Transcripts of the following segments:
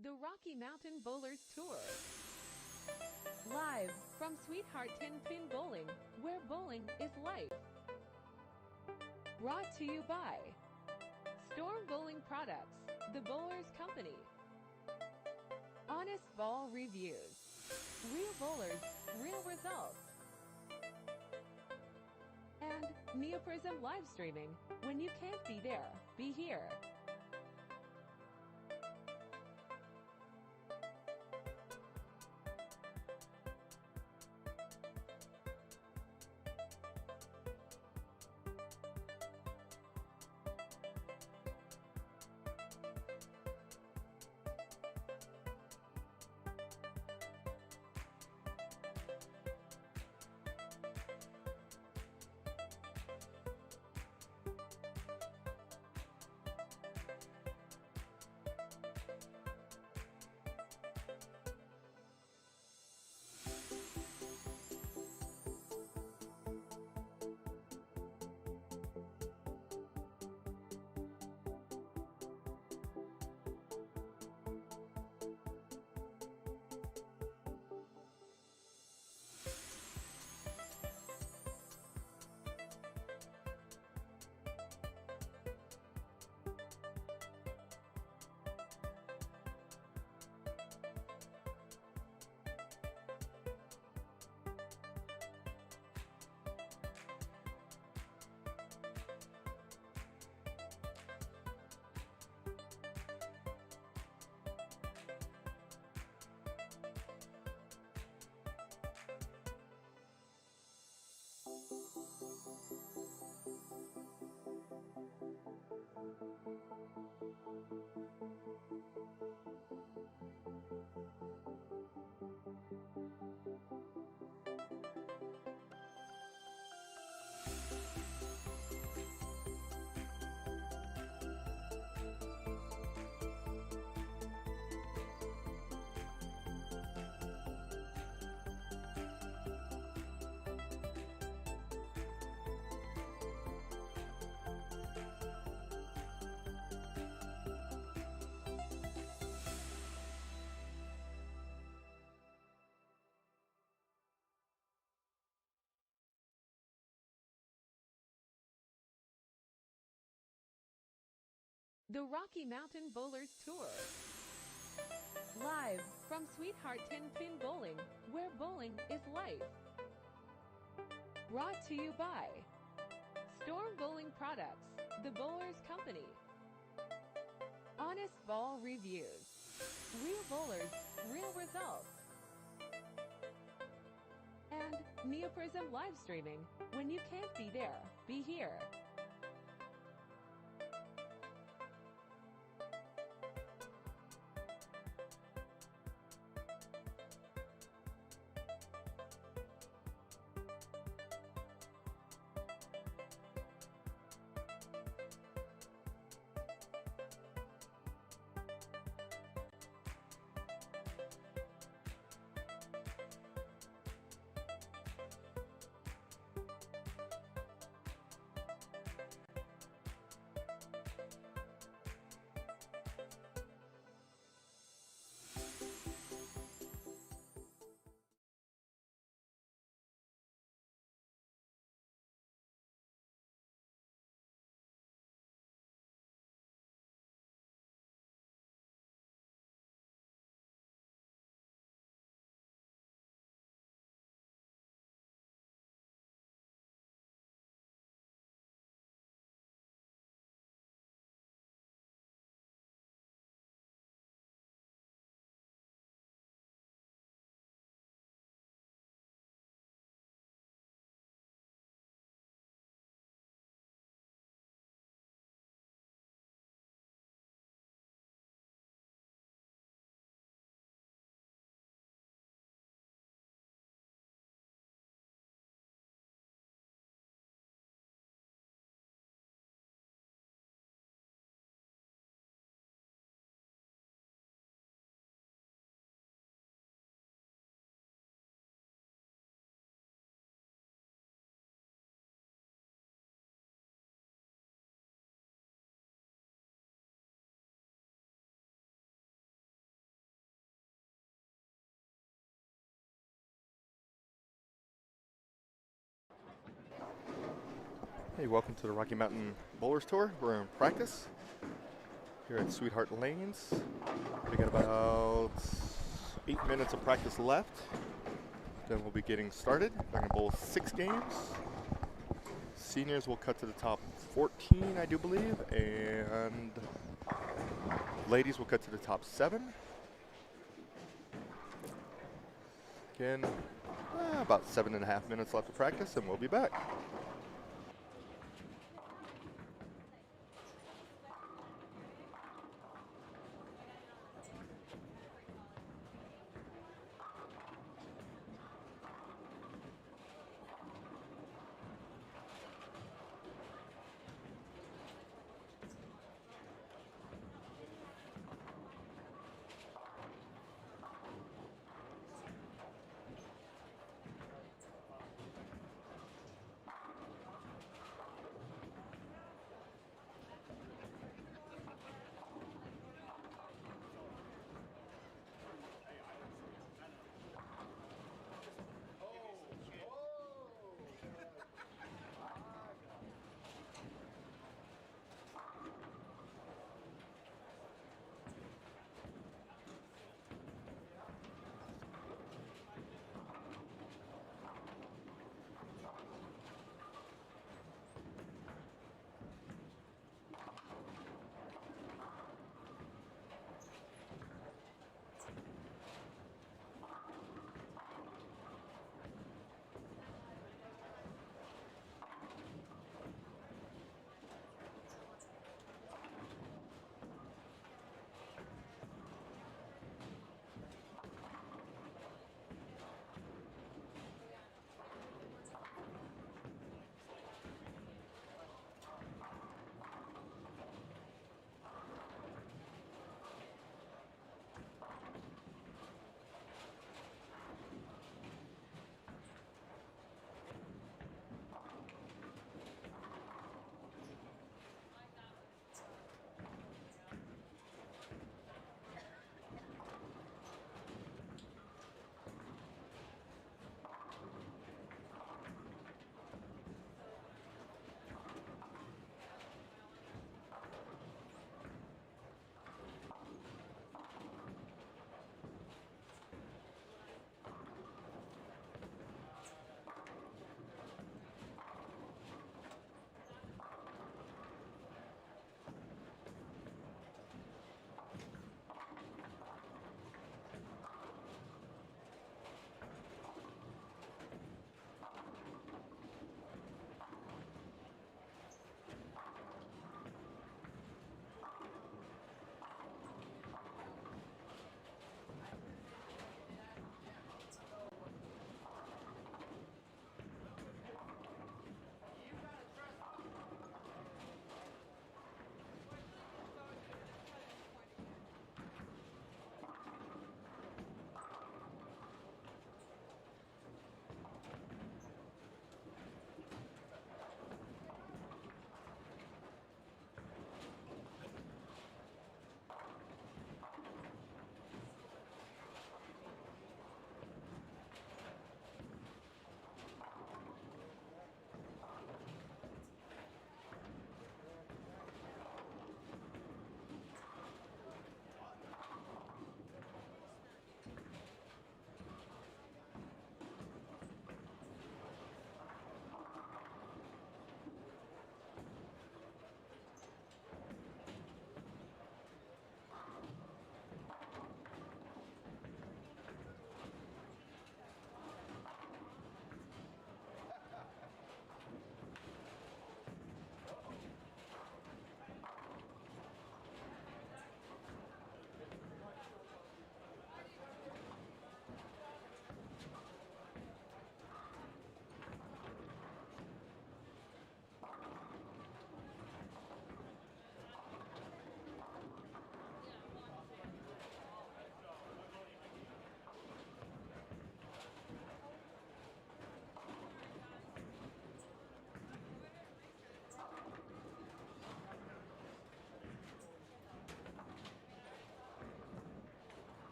The Rocky Mountain Bowlers Tour. Live from Sweetheart Tin Pin Bowling, where bowling is life. Brought to you by Storm Bowling Products, the Bowlers Company. Honest Ball Reviews. Real bowlers, real results. And Neoprism live streaming. When you can't be there, be here. The Rocky Mountain Bowlers Tour. Live from Sweetheart Tin Pin Bowling, where bowling is life. Brought to you by Storm Bowling Products, the Bowlers Company. Honest Ball Reviews. Real bowlers, real results. And Neoprism live streaming. When you can't be there, be here. Hey, welcome to the Rocky Mountain Bowlers Tour. We're in practice here at Sweetheart Lanes. We got about 8 minutes of practice left. Then we'll be getting started. We're gonna bowl 6 games. Seniors will cut to the top 14, I do believe, and ladies will cut to the top 7. Again, about 7.5 minutes left of practice, and we'll be back.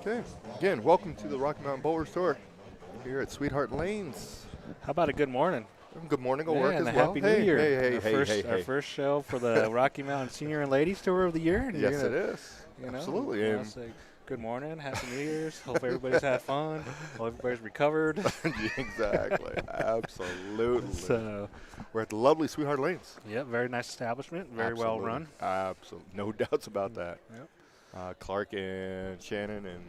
Okay. Again, welcome to the Rocky Mountain Bowlers Tour here at Sweetheart Lanes. How about a good morning? Good morning, at work and as a well. Happy New Year. Hey. Our first show for the Rocky Mountain Senior and Ladies Tour of the year. And Yes, it is. Absolutely. I'll say good morning, Happy New Year's. Hope everybody's had fun. Hope everybody's recovered. Exactly. Absolutely. So we're at the lovely Sweetheart Lanes. Yep, very nice establishment. Very well run. Absolutely. No doubts about that. Yep. Clark and Shannon and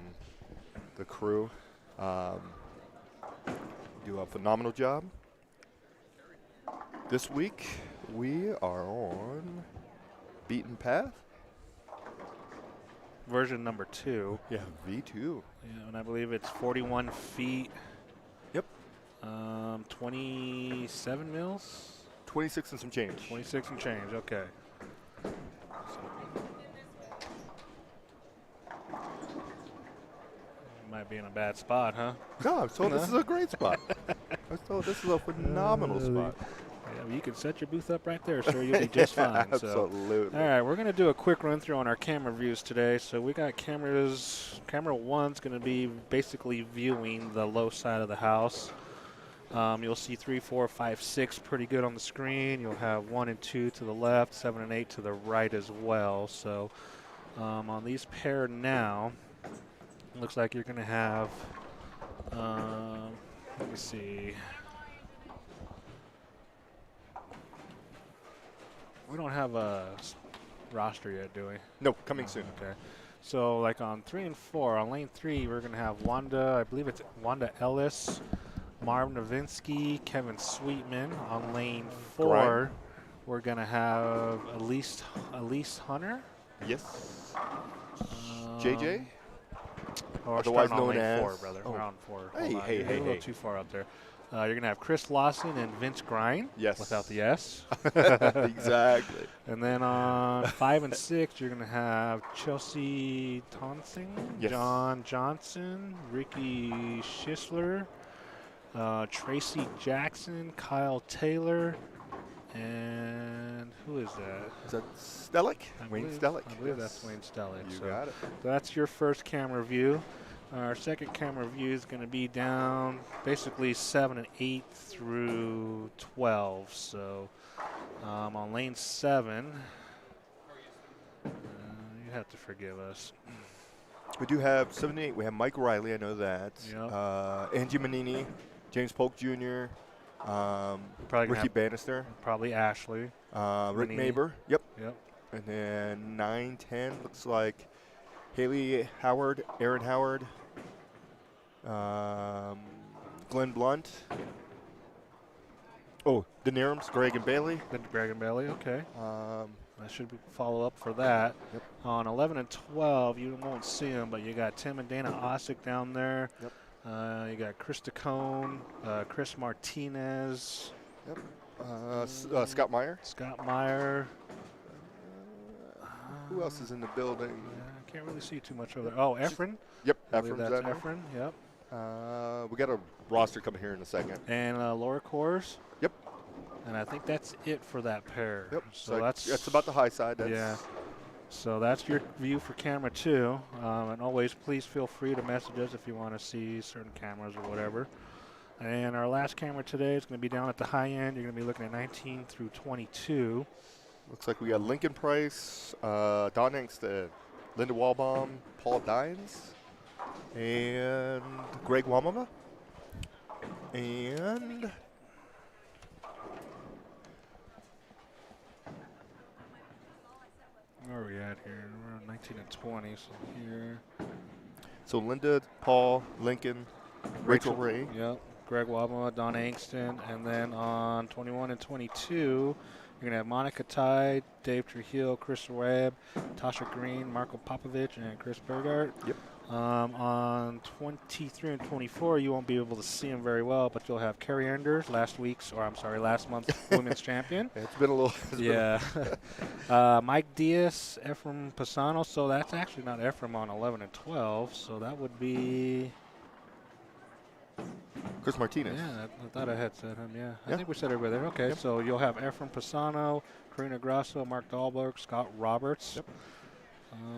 the crew do a phenomenal job. This week, we are on Beaten Path. Version number 2. Yeah, V2. Yeah, and I believe it's 41 feet. Yep. 27 mils? 26 and some change. 26 and change, okay. Might be in a bad spot, huh? No, I was told this is a great spot. I was told this is a phenomenal spot. Yeah, well, you can set your booth up right there, sir. You'll be just fine. Absolutely. So. All right, we're going to do a quick run through on our camera views today. So we got cameras. Camera 1's going to be basically viewing the low side of the house. You'll see 3, 4, 5, 6 pretty good on the screen. You'll have 1 and 2 to the left, 7 and 8 to the right as well. So on these pair now, looks like you're going to have, let me see. We don't have a roster yet, do we? No, coming soon. Okay. So like on 3 and 4, on lane 3, we're going to have Wanda, I believe it's Wanda Ellis, Marv Novinsky, Kevin Sweetman. On lane 4, we're going to have Elise Hunter. Yes. JJ? Otherwise known lane as 4, brother. Oh. We're on 4. Hey. You're a little too far out there. You're going to have Chris Lawson and Vince Grine. Yes. Without the S. Exactly. And then on 5 and 6, you're going to have Chelsea Tonsing, yes. John Johnson, Ricky Schisler, Tracy Jackson, Kyle Taylor, and who is that? Is that Stellick? Wayne Stellick. I believe that's Wayne Stellick. You got it. So that's your first camera view. Our second camera view is going to be down basically 7 and 8 through 12. So on lane 7, you have to forgive us. We do have 7 and 8. We have Mike Riley, I know that. Yep. Angie Manini, James Polk Jr., Ricky Bannister. Probably Ashley. Rick Maber. Yep. Yep. And then 9, 10 looks like Haley Howard, Aaron Howard, Glenn Blunt. Oh, the Nerums, Greg and Bailey. Greg and Bailey, okay. I should follow up for that. Yep. On 11 and 12, you won't see them, but you got Tim and Dana Ossick down there. Yep. You got Krista Cohn, Chris Martinez. Yep. Scott Meyer. Scott Meyer. Who else is in the building? I can't really see too much over there. Oh, Efren. Yep, Efren's that's Efren. Yep. We got a roster coming here in a second. And Laura Kors. Yep. And I think that's it for that pair. Yep. So that's about the high side. Yeah. So that's your view for camera 2. And always, please feel free to message us if you want to see certain cameras or whatever. And our last camera today is going to be down at the high end. You're going to be looking at 19 through 22. Looks like we got Lincoln Price, Don Engsted, Linda Walbaum, Paul Dines, and Greg Wamama. And where are we at here? We're on 19 and 20, so here. So Linda, Paul, Lincoln, Rachel Ray. Yep. Greg Wabma, Don Angston. And then on 21 and 22, you're going to have Monica Tide, Dave Trujillo, Chris Webb, Tasha Green, Marco Popovich, and Chris Bergart. Yep. On 23 and 24, you won't be able to see them very well, but you'll have Carrie Enders, last month's women's champion. It's been a little. Yeah. Mike Diaz, Ephraim Pisano. So that's actually not Ephraim on 11 and 12. So that would be Chris Martinez. Yeah, I thought I had said him. Yeah. I think we said everybody there. Okay. Yep. So you'll have Ephraim Pisano, Karina Grasso, Mark Dahlberg, Scott Roberts. Yep.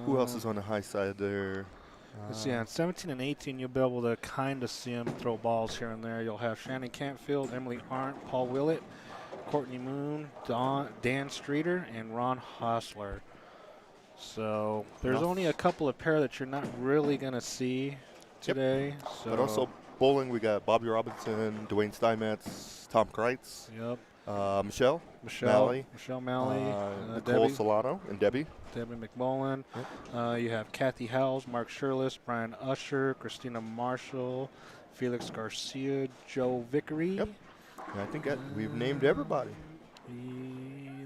Who else is on the high side there? Let's see, on 17 and 18, you'll be able to kind of see them throw balls here and there. You'll have Shannon Cantfield, Emily Arndt, Paul Willett, Courtney Moon, Dan Streeter, and Ron Hostler. So there's only a couple of pair that you're not really going to see today. Yep. So But also bowling, we got Bobby Robinson, Dwayne Steinmetz, Tom Kreitz. Yep. Michelle Malley, Nicole Debbie Solano, and Debbie McMullen. Yep. You have Kathy Howells, Mark Shirless, Brian Usher, Christina Marshall, Felix Garcia, Joe Vickery. Yep. And I think we've named everybody.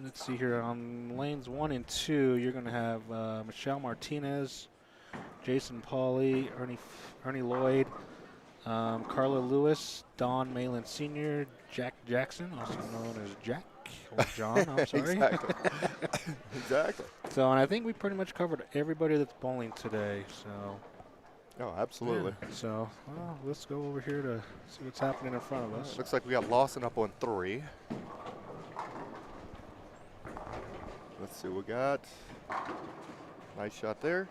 Let's see here. On lanes 1 and 2, you're going to have Michelle Martinez, Jason Pauly, Ernie Lloyd, Carla Lewis, Don Malin Sr., Jack Jackson, also known as Jack or John, I'm sorry. Exactly. Exactly. So, and I think we pretty much covered everybody that's bowling today. So. Oh, absolutely. Yeah. So, well, let's go over here to see what's happening in front of us. Looks like we got Lawson up on 3. Let's see what we got. Nice shot there.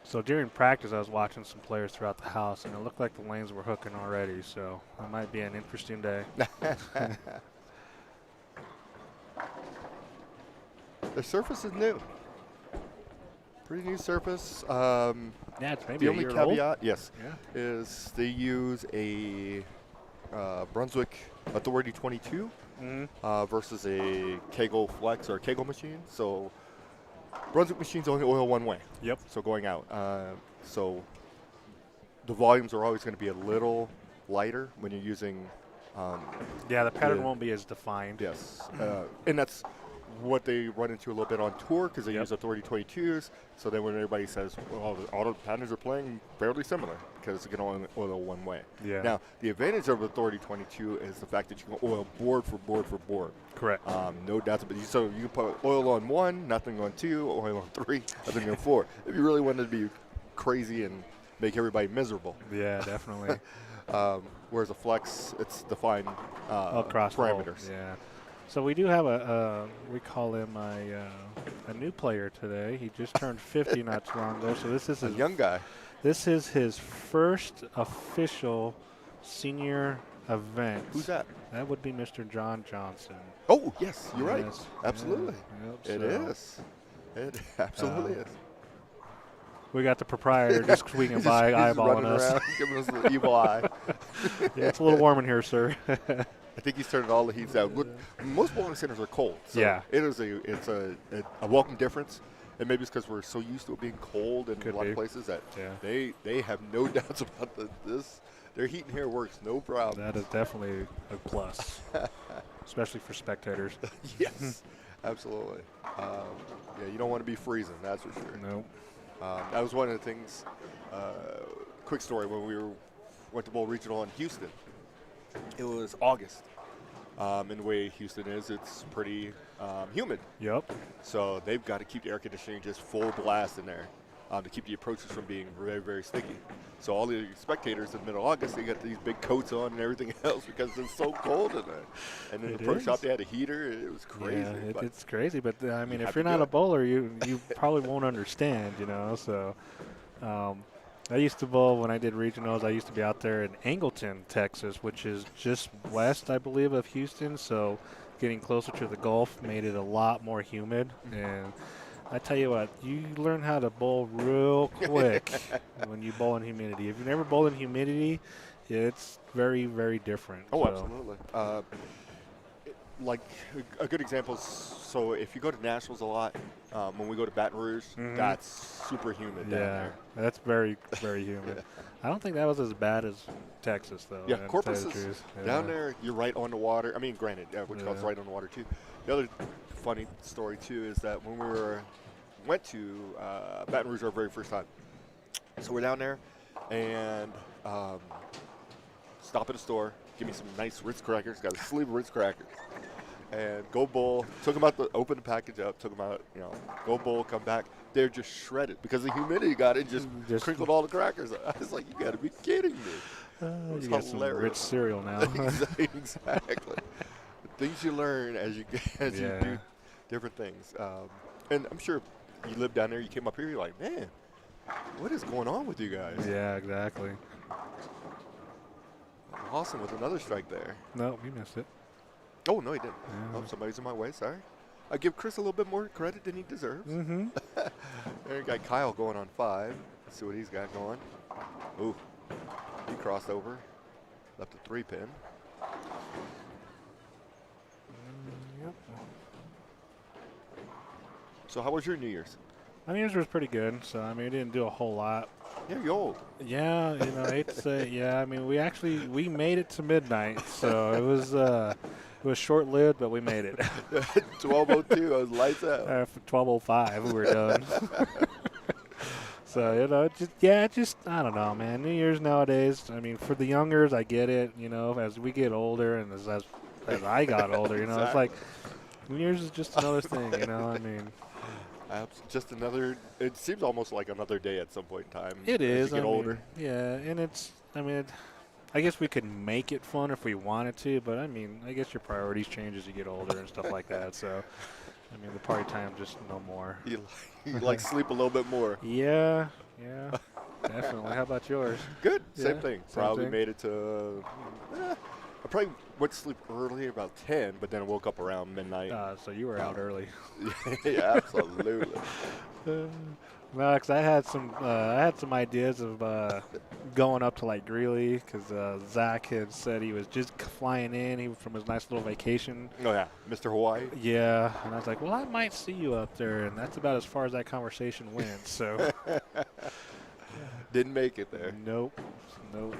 So during practice, I was watching some players throughout the house, and it looked like the lanes were hooking already. So that might be an interesting day. The surface is new. Pretty new surface. Yeah, it's maybe the a only year caveat, old. yes, Yeah. is they use a Brunswick Authority 22 versus a Kegel Flex or a Kegel machine. So Brunswick machines only oil one way. Yep. So going out. So the volumes are always going to be a little lighter when you're using. Yeah, the pattern won't be as defined. Yes. And that's what they run into a little bit on tour because they use Authority 22s. So then when everybody says, well, the auto patterns are playing fairly similar because it can only oil one way. Yeah. Now, the advantage of Authority 22 is the fact that you can oil board for board for board. Correct. No doubts about it. So you can put oil on 1, nothing on 2, oil on 3, nothing on 4. If you really wanted to be crazy and make everybody miserable. Yeah, definitely. Whereas a flex, it's defined across parameters. Yeah. So we do have we call him a new player today. He just turned 50 not too long ago. So this is a young guy. This is his first official senior event. Who's that? That would be Mr. John Johnson. Oh, yes, you're right. Yes. Absolutely. Yeah. Yep, It is. It absolutely is. We got the proprietor just squeaking by, eyeballing us. Around, giving us the evil eye. Yeah, it's a little warm in here, sir. I think he's turning all the heats out. Most bowling centers are cold. So yeah. It's a welcome difference. And maybe it's because we're so used to it being cold in a lot of places that they have no doubts about this. Their heat in here works no problem. That is definitely a plus, especially for spectators. Yes, absolutely. Yeah, you don't want to be freezing, that's for sure. Nope. That was one of the things, quick story, when we went to Bowl Regional in Houston. It was August. And the way Houston is, it's pretty humid. Yep. So they've got to keep the air conditioning just full blast in there to keep the approaches from being very, very sticky. So all the spectators in middle August, they got these big coats on and everything else because it's so cold in there. And in the pro shop, they had a heater. It was crazy. Yeah, it's crazy. But, I mean, if you're not a bowler, you probably won't understand, you know. So I used to bowl when I did regionals. I used to be out there in Angleton, Texas, which is just west, I believe, of Houston. So getting closer to the Gulf made it a lot more humid. And I tell you what, you learn how to bowl real quick when you bowl in humidity. If you never bowl in humidity, it's very, very different. Oh, absolutely. Like a good example is, so if you go to Nationals a lot, when we go to Baton Rouge, that's super humid down there. That's very, very humid. I don't think that was as bad as Texas, though. Yeah, Corpus is down there. You're right on the water. I mean, granted, Wichita's right on the water, too. The other funny story, too, is that when we went to Baton Rouge our very first time, so we're down there and stop at a store, give me some nice Ritz crackers, got a sleeve of Ritz crackers, and go bowl. Took them out, open the package up, took them out, go bowl, come back. They're just shredded because the humidity got it, just crinkled all the crackers. I was like, you got to be kidding me. You got some rich cereal now. Exactly. Things you learn as you do different things. And I'm sure you live down there, you came up here, you're like, man, what is going on with you guys? Yeah, exactly. Awesome with another strike there. No, we missed it. Oh, no, he didn't. Yeah. Oh, somebody's in my way. Sorry. I give Chris a little bit more credit than he deserves. Mm-hmm. There you got Kyle going on 5. Let's see what he's got going. Ooh, he crossed over. Left a 3-pin. Yep. So how was your New Year's? My New Year's was pretty good. So, I mean, we didn't do a whole lot. Yeah, you're old. Yeah, you know, I hate to say it. Yeah, I mean, we made it to midnight. So it was short-lived, but we made it. 12:02, I was lights out. For 12:05, we were done. So, you know, just I don't know, man. New Year's nowadays, I mean, for the youngers, I get it. You know, as we get older and as I got older, you know, It's like New Year's is just another thing, you know. I mean, Just another. It seems almost like another day at some point in time. it as is. You get older. Yeah, and I guess we could make it fun if we wanted to, but I mean, I guess your priorities change as you get older and stuff like that. So, I mean, the party time just no more. You like sleep a little bit more. Yeah, definitely. How about yours? Good. Yeah, Same thing. same Probably thing. made it to. I probably went to sleep early, about 10, but then I woke up around midnight. So you were out early. Yeah, absolutely. No, because I had some ideas of going up to like Greeley because Zach had said he was just flying in from his nice little vacation. Oh yeah, Mr. Hawaii. Yeah, and I was like, well, I might see you up there, and that's about as far as that conversation went. So Didn't make it there. nope. So,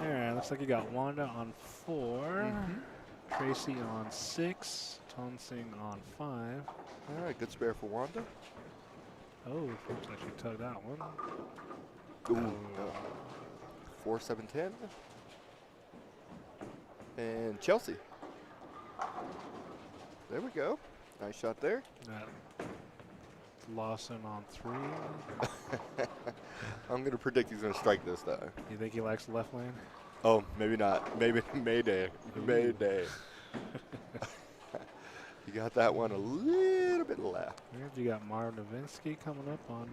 all right, looks like you got Wanda on 4, Tracy on 6, Tonsing on 5. All right, good spare for Wanda. Oh, looks like she tugged that one. Ooh, 4, 7, 10. And Chelsea. There we go. Nice shot there. Lawson on 3. I'm going to predict he's going to strike this time. You think he likes the left lane? Oh, maybe not. Maybe Mayday. Ooh. Mayday. You got that one a little bit left. You got Marv Novinsky coming up on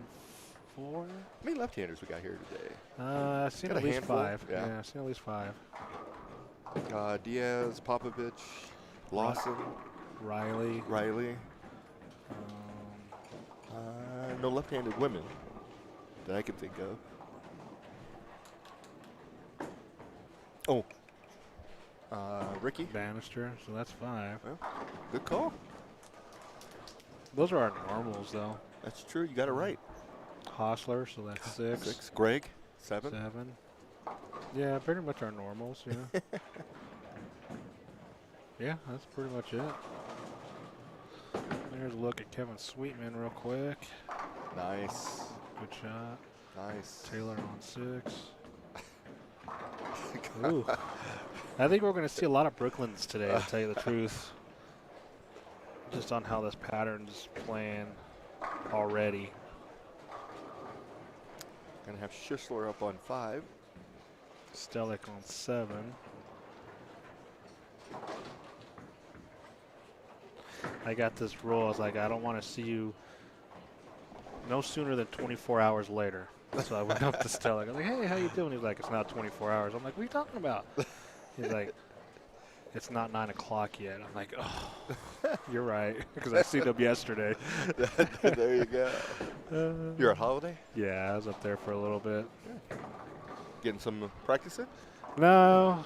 4. How many left-handers we got here today? I've seen Got at a least handful? 5. Yeah. Yeah, I've seen at least 5. Diaz, Popovich, Lawson, Riley. Riley. No left-handed women that I can think of. Oh. Ricky. Bannister, so that's 5. Well, good call. Those are our normals, though. That's true. You got it right. Hostler, so that's 6. 6. Greg, 7. 7. Yeah, pretty much our normals, yeah. Yeah, that's pretty much it. There's a look at Kevin Sweetman real quick. Nice. Good shot. Nice. Taylor on 6. Ooh. I think we're going to see a lot of Brooklyns today, to tell you the truth. Just on how this pattern's playing already. Gonna have Schistler up on 5. Stellick on 7. I got this rule. I was like, I don't want to see you no sooner than 24 hours later. So I went up to Stellick. I was like, hey, how you doing? He's like, it's not 24 hours. I'm like, what are you talking about? He's like, it's not 9 o'clock yet. I'm like, oh, you're right, because I seen him yesterday. There you go. You're at Holiday? Yeah, I was up there for a little bit. Getting some practice in? No,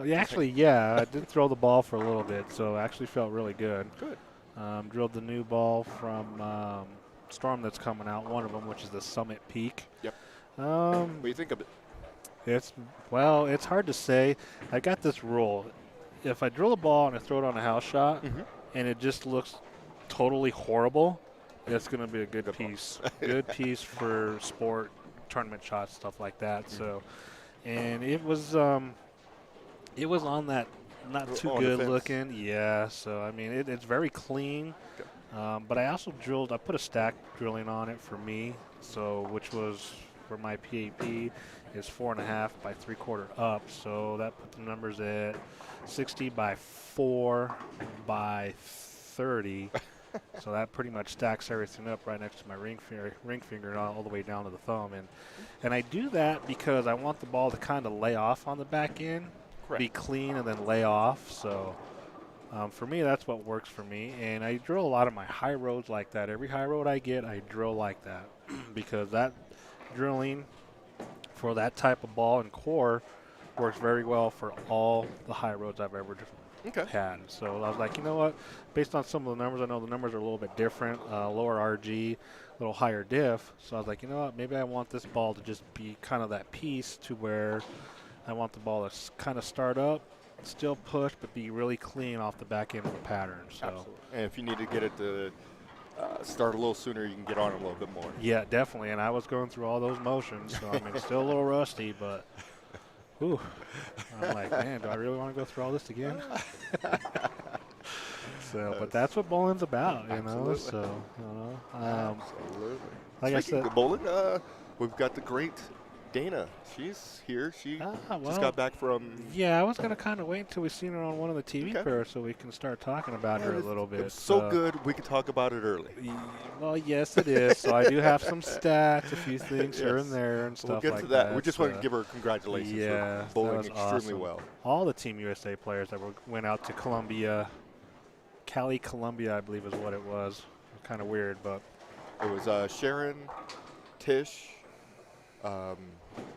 yeah, I did throw the ball for a little bit, so it actually felt really good. Good. Drilled the new ball from Storm that's coming out, one of them, which is the Summit Peak. Yep. What do you think of it? It's hard to say. I got this rule. If I drill a ball and I throw it on a house shot and it just looks totally horrible, it's going to be a good piece. Good piece for sport, tournament shots, stuff like that. So, and it was on that not too good looking. Yeah, so I mean it's very clean. Okay. But I also drilled. I put a stack drilling on it for me. So which was for my PAP is 4.5 by 3/4 up. So that put the numbers at 60 by 4 by 30. So that pretty much stacks everything up right next to my ring finger and all the way down to the thumb. And I do that because I want the ball to kind of lay off on the back end, Correct. be clean and then lay off. So for me, that's what works for me. And I drill a lot of my high roads like that. Every high road I get, I drill like that because that drilling for that type of ball and core works very well for all the high roads I've ever had. So I was like, you know what? Based on some of the numbers, I know the numbers are a little bit different, lower RG, a little higher diff. So I was like, you know what? Maybe I want this ball to just be kind of that piece to where I want the ball to kind of start up, still push, but be really clean off the back end of the pattern. So. Absolutely. And if you need to get it to start a little sooner, you can get on it a little bit more. Yeah, definitely. And I was going through all those motions, so I mean, still a little rusty, but whew. I'm like, man, do I really want to go through all this again? So, but that's what bowling's about, you know. So, Absolutely. Like Speaking I said, of bowling, we've got the great Dana. She's here. She just got back from. Yeah, I was gonna kind of wait until we seen her on one of the TV pairs so we can start talking about her a little bit. It's so good, we could talk about it early. Well, yes, it is. So I do have some stats, a few things here and there, and stuff like that. We'll get to that. We just want to give her congratulations for bowling extremely awesome. well. All the Team USA players that went out to Columbia, Columbia, I believe is what it was. Kind of weird, but it was Sharon, Tish,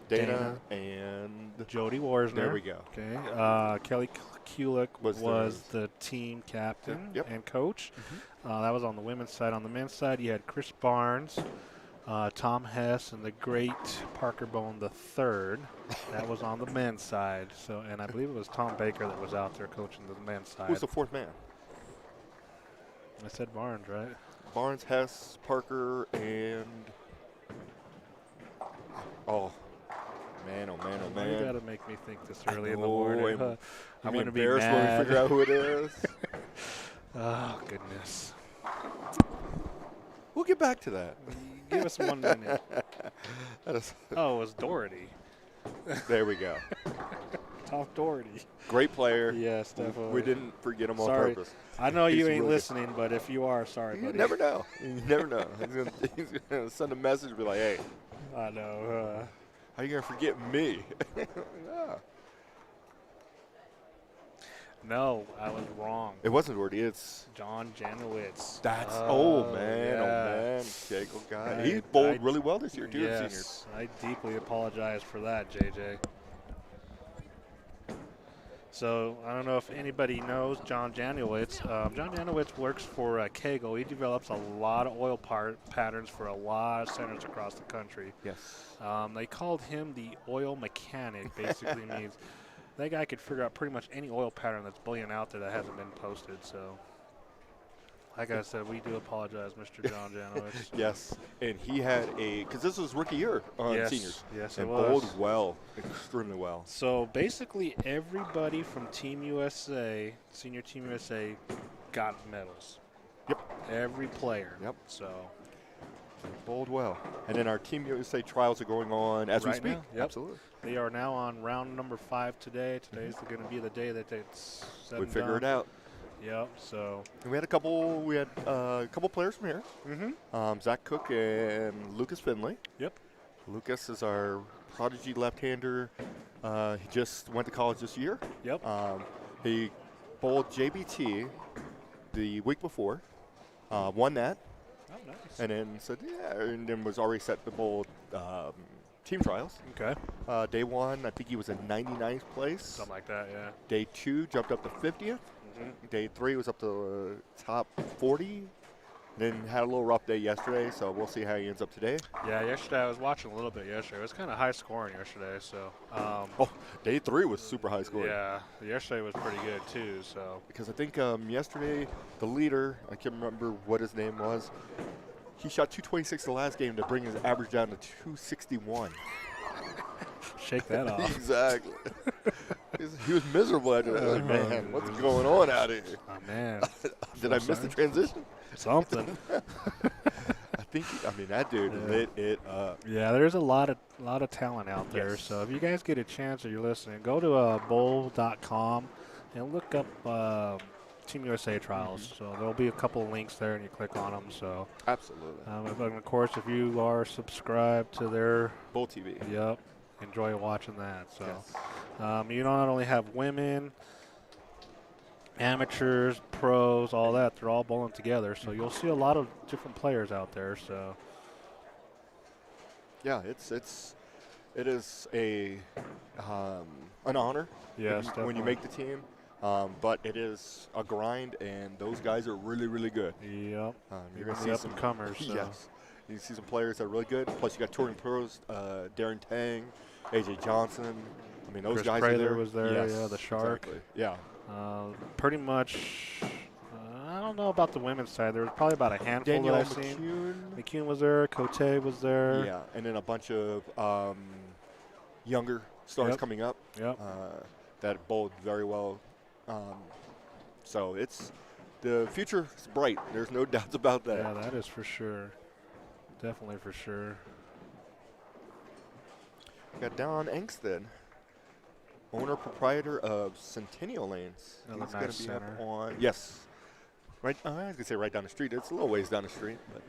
Dana, and Jody Warsner. There we go. Okay. Kelly Kulik was the team captain and coach. That was on the women's side. On the men's side, you had Chris Barnes, Tom Hess, and the great Parker Bone III. That was on the men's side. So, and I believe it was Tom Baker that was out there coaching the men's side. Who's the fourth man? I said Barnes, right? Barnes, Hess, Parker, and oh man! You gotta make me think this early in the morning. I'm gonna be embarrassed when we figure out who it is. Oh goodness. We'll get back to that. Give us 1 minute. Oh, it was Doherty. There we go. Tom Doherty. Great player. Yes, definitely. We didn't forget him on purpose. I know you ain't listening, but if you are, sorry, buddy. You never know. You never know. He's gonna send a message and be like, hey. I know. How you going to forget me? No. No, I was wrong. It wasn't Doherty. It's John Janowitz. That's man. Oh man. Jago guy. He bowled really well this year too. Yes, Seniors. I deeply apologize for that, JJ. So I don't know if anybody knows John Janowitz. John Janowitz works for Kegel. He develops a lot of oil patterns for a lot of centers across the country. Yes. They called him the oil mechanic. Basically means that guy could figure out pretty much any oil pattern that's bullion out there that hasn't been posted. So, like I said, we do apologize, Mr. John Janowitz. Yes, and he had because this was rookie year on seniors. Yes, and it was. bowled well, extremely well. So basically, everybody from Team USA, Senior Team USA, got medals. Yep. Every player. Yep. So. Bowled well. And then our Team USA trials are going on as we speak. Now. Yep. Absolutely. They are now on round number 5 today. Today's going to be the day that it's said we and figure done. it out. Yep. So. And we had a couple players from here. Zach Cook and Lucas Finley. Yep. Lucas is our prodigy left-hander. He just went to college this year. Yep. He bowled JBT the week before, won that. Oh, nice. And then was already set to bowl team trials. Okay. Day 1, I think he was in 99th place. Something like that, yeah. Day 2 jumped up to 50th. Day 3 was up to top 40. Then had a little rough day yesterday, so we'll see how he ends up today. Yeah, yesterday I was watching a little bit yesterday. It was kind of high scoring yesterday, so. Day 3 was super high scoring. Yeah, yesterday was pretty good too, so. Because I think yesterday the leader, I can't remember what his name was, he shot 226 the last game to bring his average down to 261. Shake that off. Exactly. He was miserable after that. Like, man, what's going on out here? Oh, man. Did I miss the transition? Something. That dude lit it up. Yeah, there's a lot of talent out there. Yes. So if you guys get a chance or you're listening, go to bowl.com and look up Team USA trials. So there'll be a couple links there, and you click on them. So Absolutely. and of course, if you are subscribed to their Bull TV. Yep, enjoy watching that. So Yes. you not only have women, amateurs, pros, all that. They're all bowling together. So you'll see a lot of different players out there. So Yeah, it is an honor yes, when you make the team, but it is a grind, and those guys are really, really good. Yep. You're going to see up some and comers. So. Yes, you see some players that are really good. Plus, you got touring pros, Darren Tang, AJ Johnson. I mean, those Chris guys Prather are there. was there. Yes, Yeah, the Shark. Exactly. Yeah. Pretty much. I don't know about the women's side. There was probably about a handful Danielle that I've seen. McCune was there. Cote was there. Yeah, and then a bunch of younger stars coming up. Yep. That bowled very well. So the future is bright. There's no doubts about that. Yeah, that is for sure. Definitely for sure. We got Don Engsted, owner proprietor of Centennial Lanes. Another He's going nice to be center. up on right. I was going to say right down the street. It's a little ways down the street, but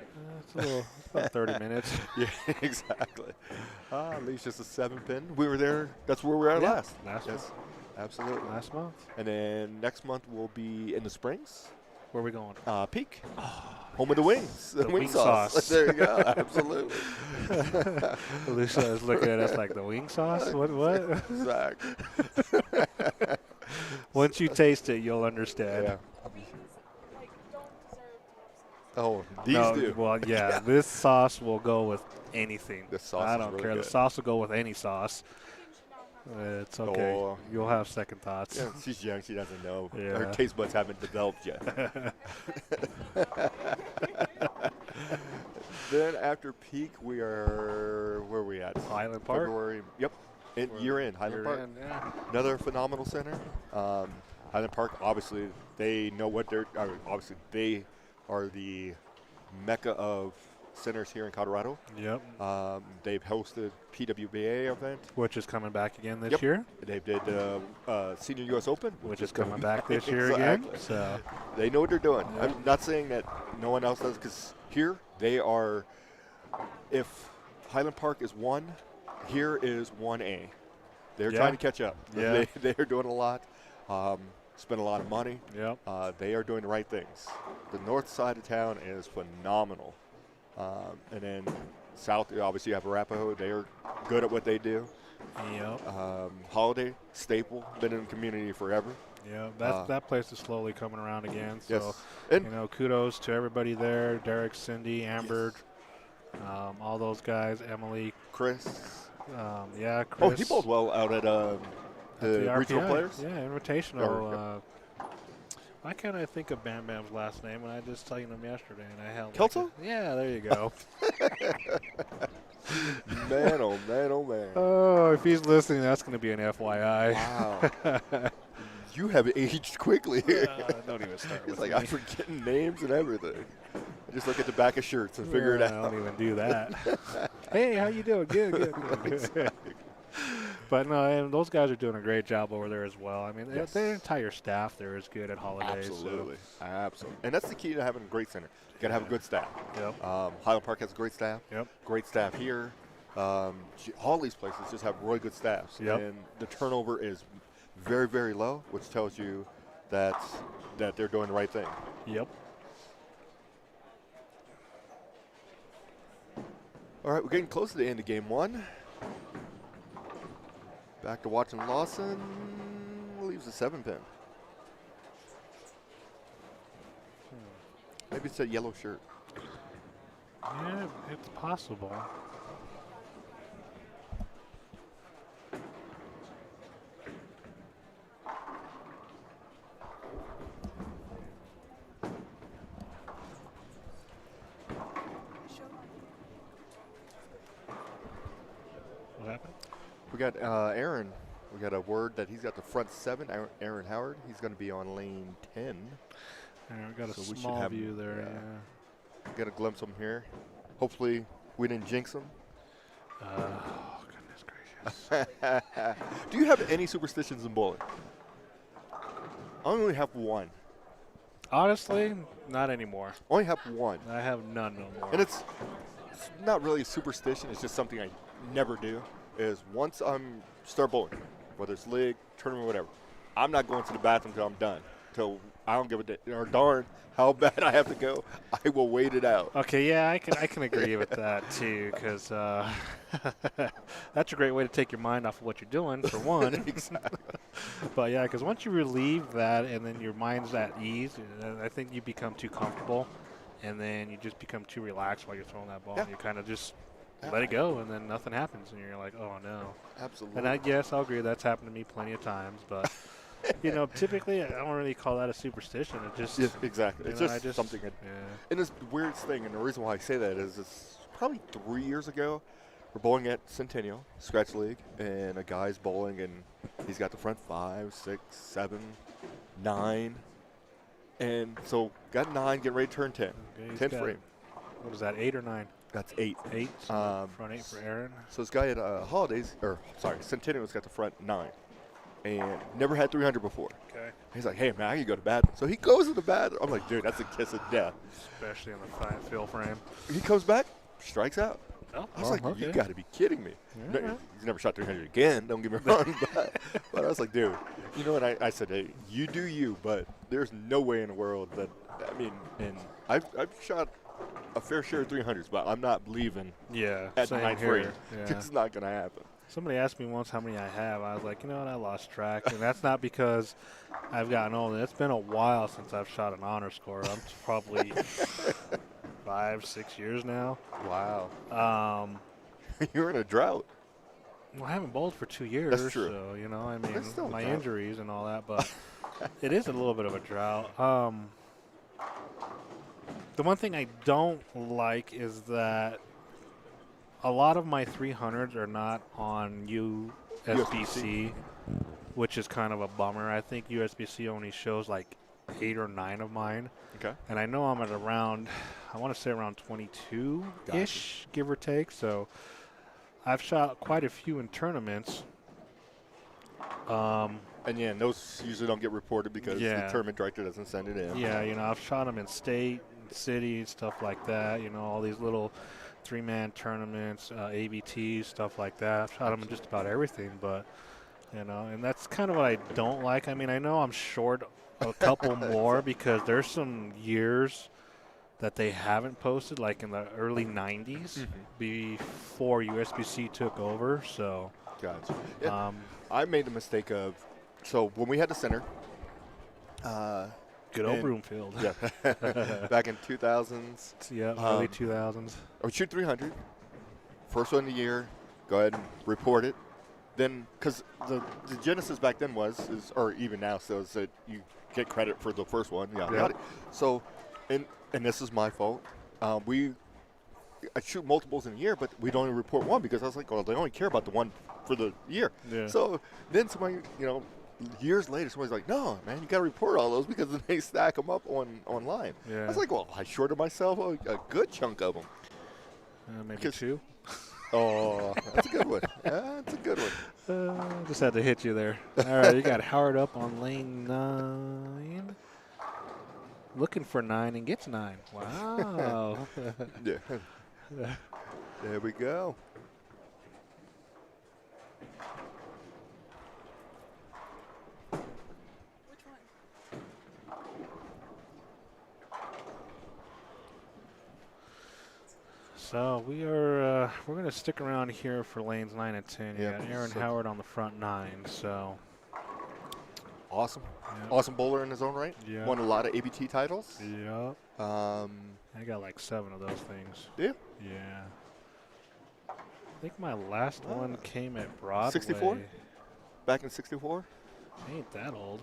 it's about 30 minutes. Yeah, exactly. At least just a 7-pin. We were there. That's where we were at last. Last Yes, absolutely. Last month. And then next month we'll be in the Springs. Where are we going? Peak. Home of the wings. The wing sauce. There you go. Absolutely. Alicia is looking at us like the wing sauce. What? Exactly. Once you taste it, you'll understand. Yeah. Oh, these do. Well, yeah, this sauce will go with anything. This sauce I is don't really care. good. The sauce will go with any sauce. It's okay. Oh. You'll have second thoughts. Yeah, she's young. She doesn't know. Yeah. Her taste buds haven't developed yet. Then after Peak, we are where are we at? Highland Park. February. Yep. Year in Highland Park. Yeah. Another phenomenal center. Highland Park, obviously, they know what they're. Obviously, they are the mecca of centers here in Colorado. Yep. They've hosted PWBA event, Which is coming back again this year. They did Senior U.S. Open, Which is coming back this year again. So they know what they're doing. Yep. I'm not saying that no one else does, because here they are. If Highland Park is 1, here is 1A. They're trying to catch up. Yeah. They are doing a lot. Spend a lot of money. Yep. They are doing the right things. The north side of town is phenomenal. And then south, obviously, you have Arapahoe. They are good at what they do. Yep. Holiday, staple, been in the community forever. Yeah, that place is slowly coming around again. So, Yes. And kudos to everybody there. Derek, Cindy, Amber, all those guys, Emily. Chris. Chris. Oh, he bowled well out at the regional RPI. players. Yeah, invitational. Why can't I think of Bam Bam's last name when I just told him yesterday and I held Kelso? Yeah, there you go. Man, oh man, oh man. Oh, if he's listening, that's going to be an FYI. Wow. You have aged quickly here. Don't even start It's with like me. I'm forgetting names and everything. I just look at the back of shirts and figure it I out. don't even do that. Hey, how you doing? Good. But no, and those guys are doing a great job over there as well. I mean, their entire staff there is good at holidays. Absolutely. Absolutely. And that's the key to having a great center. You got to have a good staff. Yep. Highland Park has a great staff. Yep. Great staff here. All these places just have really good staffs. Yep. And the turnover is very, very low, which tells you that they're doing the right thing. Yep. All right, we're getting close to the end of game 1. Back to watching Lawson. Leaves a 7-pin. Maybe it's that yellow shirt. Yeah, it's possible. What happened? We got Aaron. We got a word that he's got the front 7, Aaron Howard. He's going to be on lane 10. We got a So we should small have view him, there. yeah. Get a glimpse of him here. Hopefully we didn't jinx him. Oh, goodness gracious. Do you have any superstitions in bowling? I only have one. Honestly, not anymore. Only have one. I have none no more. And it's not really a superstition. It's just something I never do. Is once I'm start bowling, whether it's league, tournament, whatever, I'm not going to the bathroom until I'm done. Till I don't give a or darn how bad I have to go. I will wait it out. Okay, yeah, I can agree with that too, because that's a great way to take your mind off of what you're doing, for one. Exactly. But yeah, because once you relieve that and then your mind's at ease, I think you become too comfortable, and then you just become too relaxed while you're throwing that ball. Yeah. You kind of just let it go, and then nothing happens, and you're like, oh no. Absolutely. And I guess I'll agree that's happened to me plenty of times, but. You know, typically I don't really call that a superstition. It just exactly. It's just something. Yeah. And it's the weirdest thing, and the reason why I say that is it's probably 3 years ago. We're bowling at Centennial Scratch League, and a guy's bowling, and he's got the front 5, 6, 7, 9, and so got 9, getting ready to turn 10. Okay, 10 frame. What is that? 8 or 9? That's 8. 8. So front 8 for Aaron. So this guy at Centennial's got the front 9. And never had 300 before. Okay. He's like, hey, man, I can go to the bathroom. So he goes to the bathroom. I'm like, dude, that's a kiss of death. Especially on the fill frame. He comes back, strikes out. Oh, I was like, okay. you got to be kidding me. Yeah. No, he's never shot 300 again, don't get me wrong. but I was like, dude, you know what? I said, hey, you do you, but there's no way in the world that, I mean, and I've shot a fair share of 300s, but I'm not leaving at same 9th here. frame. Yeah. It's not going to happen. Somebody asked me once how many I have. I was like, you know what, I lost track. And that's not because I've gotten older. It's been a while since I've shot an honor score. I'm probably 5, 6 years now. Wow. You're in a drought. Well, I haven't bowled for 2 years. That's true. So, you know, I mean, That's still a my drought. injuries and all that. But it is a little bit of a drought. The one thing I don't like is that a lot of my 300s are not on USBC, which is kind of a bummer. I think USBC only shows like 8 or 9 of mine. Okay. And I know I'm at around, I want to say around 22-ish, give or take. So I've shot quite a few in tournaments. And yeah, and those usually don't get reported because the tournament director doesn't send it in. Yeah, you know, I've shot them in state, city, stuff like that. You know, all these little 3-man tournaments, ABTs, stuff like that. I've shot them in just about everything, but, you know, and that's kind of what I don't like. I mean, I know I'm short a couple more because there's some years that they haven't posted, like in the early 90s, before USBC took over, so. Gotcha. Yeah, I made the mistake of, so when we had the center. Good old Broomfield. Yeah. Back in 2000s. Yeah, early 2000s. I would shoot 300. First one of the year. Go ahead and report it. Then, because the genesis back then or even now, so is that you get credit for the first one. Yeah. So, and this is my fault. I shoot multiples in a year, but we don't even report one because I was like, well, they only care about the one for the year. Yeah. So then somebody, you know, years later, somebody's like, no, man, you got to report all those because then they stack them up online. Yeah. I was like, well, I shorted myself a good chunk of them. Maybe 2. Oh, that's a good one. That's a good one. Just had to hit you there. All right, you got Howard up on lane 9. Looking for 9 and gets 9. Wow. Yeah. There we go. So we're going to stick around here for lanes 9 and 10. You got Aaron Howard on the front 9. So awesome, awesome bowler in his own right. Yeah. Won a lot of ABT titles. Yep. I got like 7 of those things. Yeah. Yeah. I think my last one came at Broadway. 64. Back in 64. Ain't that old.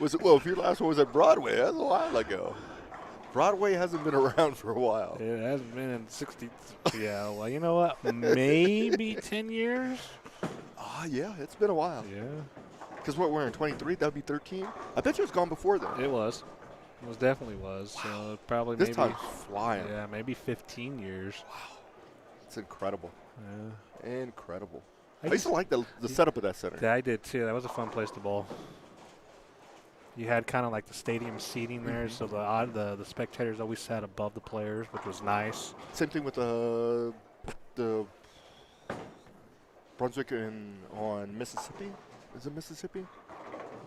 If your last one was at Broadway, that's a while ago. Broadway hasn't been around for a while. It hasn't been in 60. Yeah, well, you know what? Maybe 10 years? Yeah, it's been a while. Yeah. Because we're in 23, that would be 13. I bet you it's gone before then. It was. It definitely was. So probably this maybe. Time's flying. Yeah, maybe 15 years. Wow. It's incredible. Yeah. Incredible. I used to like the setup of that center. Yeah, I did too. That was a fun place to bowl. You had kind of like the stadium seating there, so the spectators always sat above the players, which was nice. Same thing with the Brunswick on Mississippi. Is it Mississippi?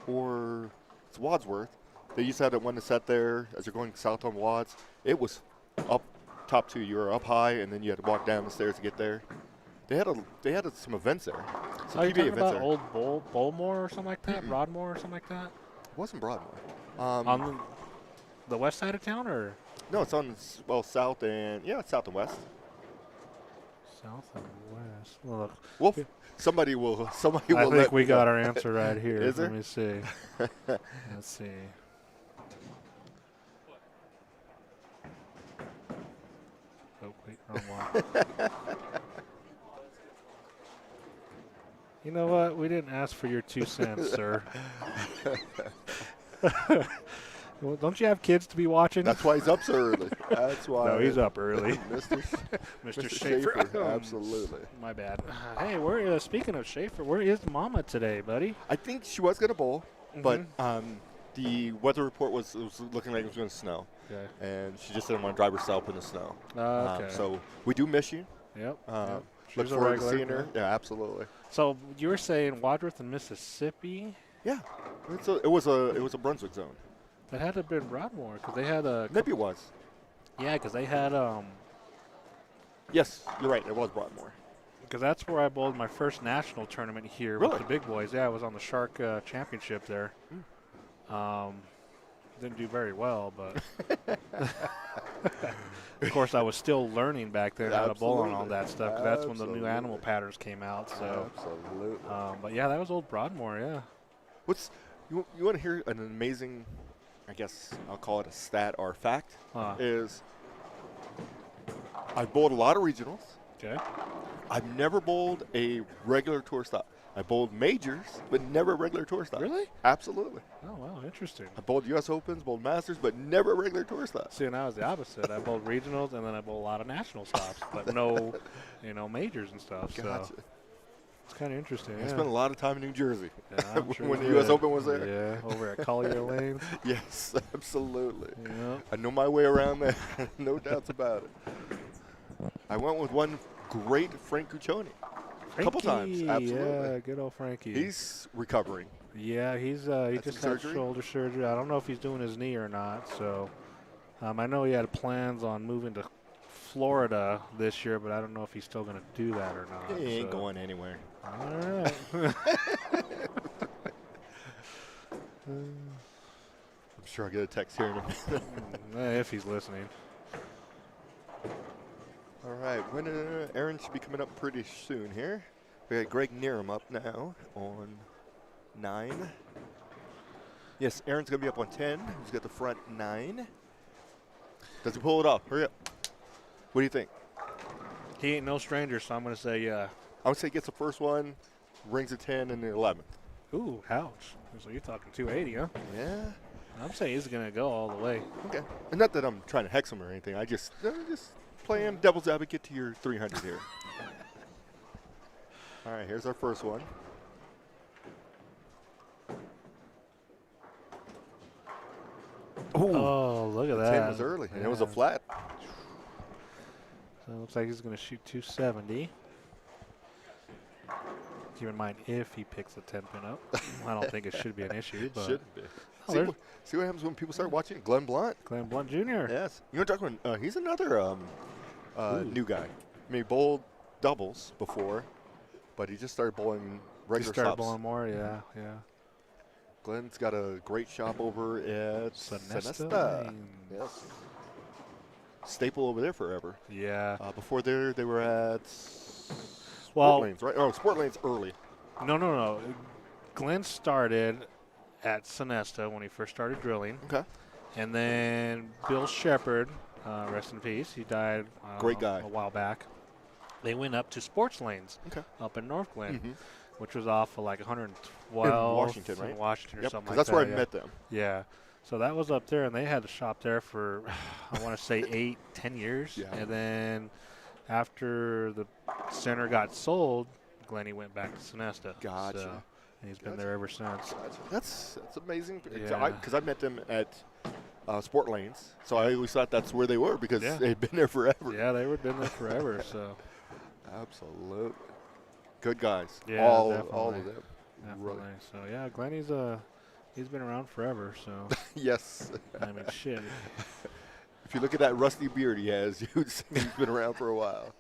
Or it's Wadsworth. They used to have that one that sat there as you're going south on Wads. It was up top two. You were up high, and then you had to walk down the stairs to get there. They had some events there. Some Are you PBA talking events about there. old Bowlmore or something like that? Broadmoor or something like that? It wasn't Broadmoor. On the west side of town, or? No, it's on south it's south and west. South and west. Well, Well, somebody will. I think we got our answer right here. Is there? Let me see. Let's see. Oh, wait, wrong one. You know what? We didn't ask for your 2 cents, sir. Well, don't you have kids to be watching? That's why he's up so early. That's why. No, he's up early. Mr. Schaefer. Absolutely. My bad. Hey, we're speaking of Schaefer, where is Mama today, buddy? I think she was going to bowl, but the weather report was looking like it was going to snow. Okay. And she just didn't want to drive herself in the snow. Okay. So we do miss you. Yep. Look She's a forward to regular, seeing her. Yeah, absolutely. So you were saying Wadsworth and Mississippi? Yeah. It was a Brunswick zone. That had to have been Broadmoor because they had a. Maybe it was. Yeah, because they had Yes, you're right. It was Broadmoor. Because that's where I bowled my first national tournament here Really? with the big boys. Yeah, I was on the Shark Championship there. Didn't do very well, but of course I was still learning back then how to bowl and all that stuff. 'Cause that's when the new animal patterns came out. So, absolutely. But yeah, that was old Broadmoor. Yeah. You want to hear an amazing, I guess I'll call it a stat or fact, is I bowled a lot of regionals. Okay. I've never bowled a regular tour stop. I bowled majors, but never a regular tour stop. Really? Absolutely. Oh, wow, interesting. I bowled U.S. Opens, bowled Masters, but never a regular tour stop. See, and I was the opposite. I bowled regionals, and then I bowled a lot of national stops, but no, majors and stuff. Gotcha. So it's kind of interesting. I spent a lot of time in New Jersey Yeah, when the U.S. Open was there. Yeah, over at Collier Lane. Yes, absolutely. Yep. I know my way around there. No doubts about it. I went with one great Frank Cuccione. A couple times, absolutely. Yeah, good old Frankie. He's recovering. Yeah, he just had shoulder surgery. I don't know if he's doing his knee or not. So I know he had plans on moving to Florida this year, but I don't know if he's still going to do that or not. He ain't going anywhere. All right. I'm sure I'll get a text here in a minute. If he's listening. All right, Aaron should be coming up pretty soon here. We got Greg Nearham up now on 9. Yes, Aaron's going to be up on 10. He's got the front 9. Does he pull it off? Hurry up. What do you think? He ain't no stranger, so I'm going to say yeah. I would say he gets the first one, rings a 10, and the 11th. Ooh, ouch. So you're talking 280, huh? Yeah. I'm saying he's going to go all the way. Okay. And not that I'm trying to hex him or anything. I just playing devil's advocate to your 300 here. All right, here's our first one. Ooh. Oh, look at The that. 10 was early, and it was a flat. So it looks like he's going to shoot 270. Keep in mind if he picks the 10 pin up. I don't think it should be an issue. But Shouldn't be. Oh, See what happens when people start watching? Glenn Blunt. Glenn Blunt Jr. Yes. You know, talking. He's another new guy. I mean, he bowled doubles before, but he just started bowling regular He started stops. bowling more, yeah. Glenn's got a great shop over at Sonesta. Sonesta. Yes. Staple over there forever. Yeah. Before there, they were at Sport Well, Lanes, right? Oh, Sport Lanes early. No. Glenn started at Sonesta when he first started drilling. Okay. And then Bill Shepard, rest in peace, he died Great guy. a while back. They went up to Sports Lanes up in North Glen, which was off of like 112 in Washington, right? In Washington or Yep, something like that's that. where I met them. Yeah. So that was up there, and they had a shop there for, I want to say, 8-10 years. Yeah. And then after the center got sold, Glenny went back to Sonesta. Gotcha. So, and he's been there ever since. Gotcha. That's amazing. Yeah. Because I met them at Sport Lanes, so I always thought that's where they were because they've been there forever. Yeah, they were been there forever. So absolutely, good guys. Yeah, all definitely. of them. Definitely. So yeah, Glenny's he's been around forever. So yes. I mean, shit. If you look at that rusty beard he has, he's been around for a while.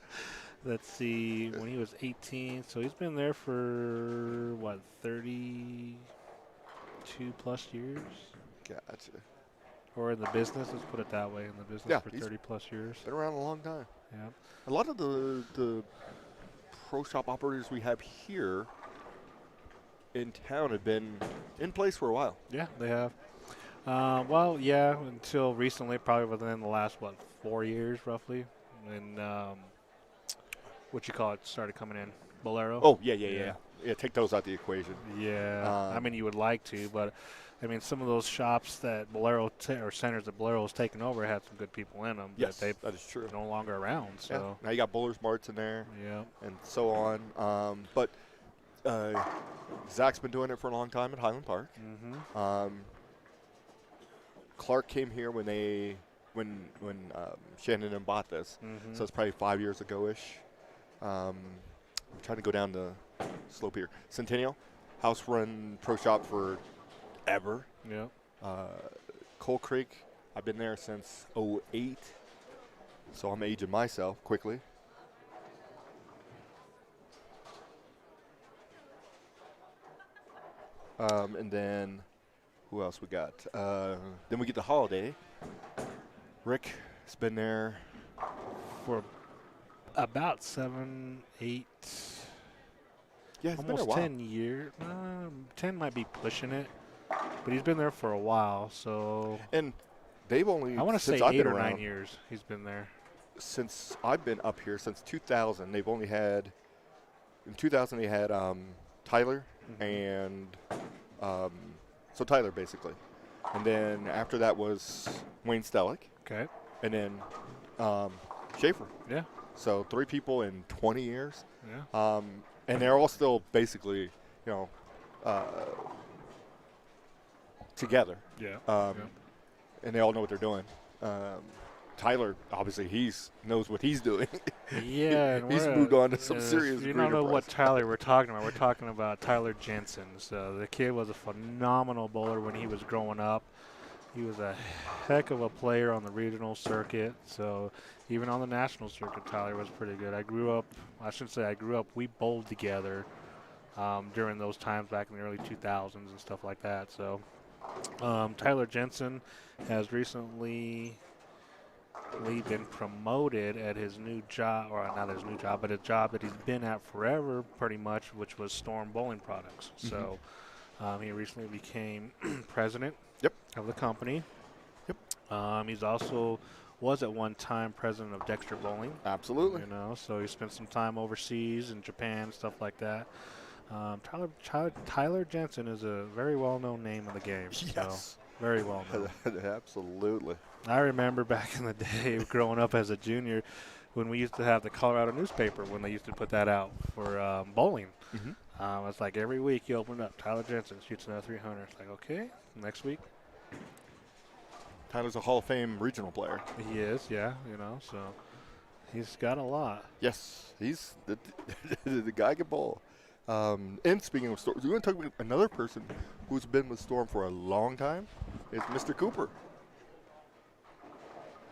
Let's see, when he was 18, so he's been there for, what, 32 plus years? Gotcha. Or in the business, let's put it that way, in the business for 30 plus years. Been around a long time. Yeah. A lot of the pro shop operators we have here in town have been in place for a while. Yeah, they have. Well, yeah, until recently, probably within the last, 4 years roughly. And what you call it started coming in. Bolero. Oh, yeah. Take those out the equation. Yeah. I mean, you would like to, but I mean, some of those shops that Bolero or centers that Bolero has taken over had some good people in them. Yes, that is true. No longer around. So now you got Bowlers Marts in there. Yeah. And so on. But Zach's been doing it for a long time at Highland Park. Mm-hmm. Clark came here when Shannon and them bought this, so it's probably 5 years ago-ish. I'm trying to go down the slope here. Centennial, house-run pro shop forever. Yeah. Coal Creek, I've been there since '08, so I'm aging myself quickly. And then who else we got? Then we get the Holiday. Rick has been there for about 7, 8, almost 10 years. 10 might be pushing it, but he's been there for a while. So and they've only I want to say I've 8 been or around, 9 years he's been there. Since I've been up here since 2000, they've only had in 2000 they had Tyler and so Tyler basically, and then after that was Wayne Stellick. Okay. And then Schaefer. Yeah. So 3 people in 20 years. Yeah. And they're all still basically, together. Yeah. And they all know what they're doing. Tyler, obviously, knows what he's doing. Yeah. And he's moved on to some serious. You don't know what Tyler we're talking about. We're talking about Tyler Jensen. So the kid was a phenomenal bowler when he was growing up. He was a heck of a player on the regional circuit. So even on the national circuit, Tyler was pretty good. I grew up, we bowled together during those times back in the early 2000s and stuff like that. So Tyler Jensen has recently been promoted at his new job, or not his new job, but a job that he's been at forever pretty much, which was Storm Bowling Products. Mm-hmm. So he recently became president of the company. Yep. He's also was at one time president of Dexter Bowling. Absolutely. So he spent some time overseas in Japan, stuff like that. Tyler Jensen is a very well-known name in the game. Yes. So very well-known. Absolutely. I remember back in the day growing up as a junior when we used to have the Colorado newspaper when they used to put that out for bowling. Mm-hmm. It's like every week you open it up, Tyler Jensen shoots another 300. It's like, okay, next week. Tyler's a Hall of Fame regional player. He is, yeah, so he's got a lot. Yes, he's the guy can bowl. And speaking of Storm, we're going to talk about another person who's been with Storm for a long time. Is Mr. Cooper.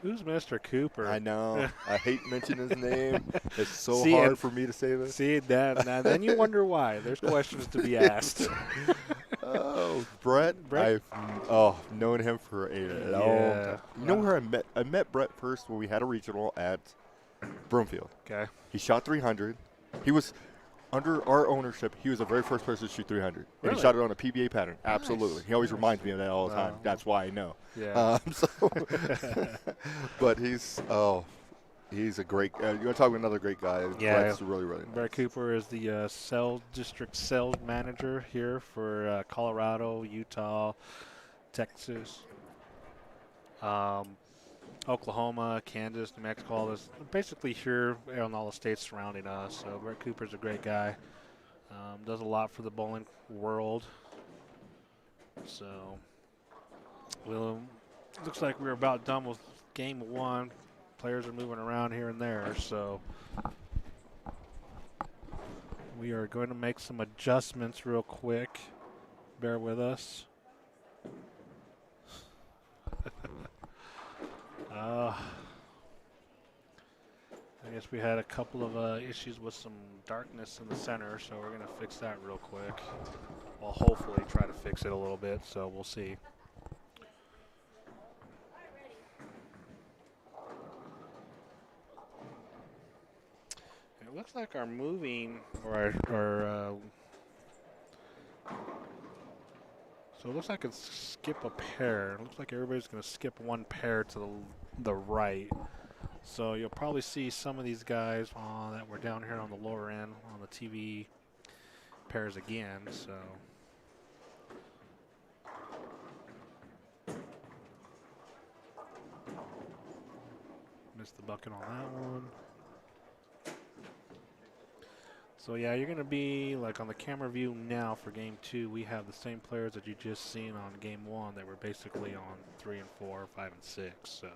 Who's Mr. Cooper? I know. I hate mentioning his name. It's so hard for me to say this. See that? Now then you wonder why. There's questions to be asked. Oh, Brett. I've known him for a long time. You know where I met? I met Brett first when we had a regional at Broomfield. Okay. He shot 300. He was under our ownership. He was the very first person to shoot 300. And he shot it on a PBA pattern. Absolutely. Nice. He always reminds me of that all the time. That's why I know. Yeah. But he's a great. You want to talk about another great guy? Yeah. Brett's really, really nice. Brett Cooper is the district sales manager here for Colorado, Utah, Texas, Oklahoma, Kansas, New Mexico, all this, basically here on all the states surrounding us. So Brett Cooper's a great guy. Does a lot for the bowling world. So, well, looks like we're about done with game one. Players are moving around here and there, so we are going to make some adjustments real quick. Bear with us. I guess we had a couple of issues with some darkness in the center, so we're going to fix that real quick. We'll hopefully try to fix it a little bit, so we'll see. It looks like our moving, so it looks like it's skip a pair. It looks like everybody's going to skip one pair to the right. So you'll probably see some of these guys that were down here on the lower end on the TV pairs again. So missed the bucket on that one. So yeah, you're going to be like on the camera view now for game two. We have the same players that you just seen on game one that were basically on 3 and 4, 5 and 6. So.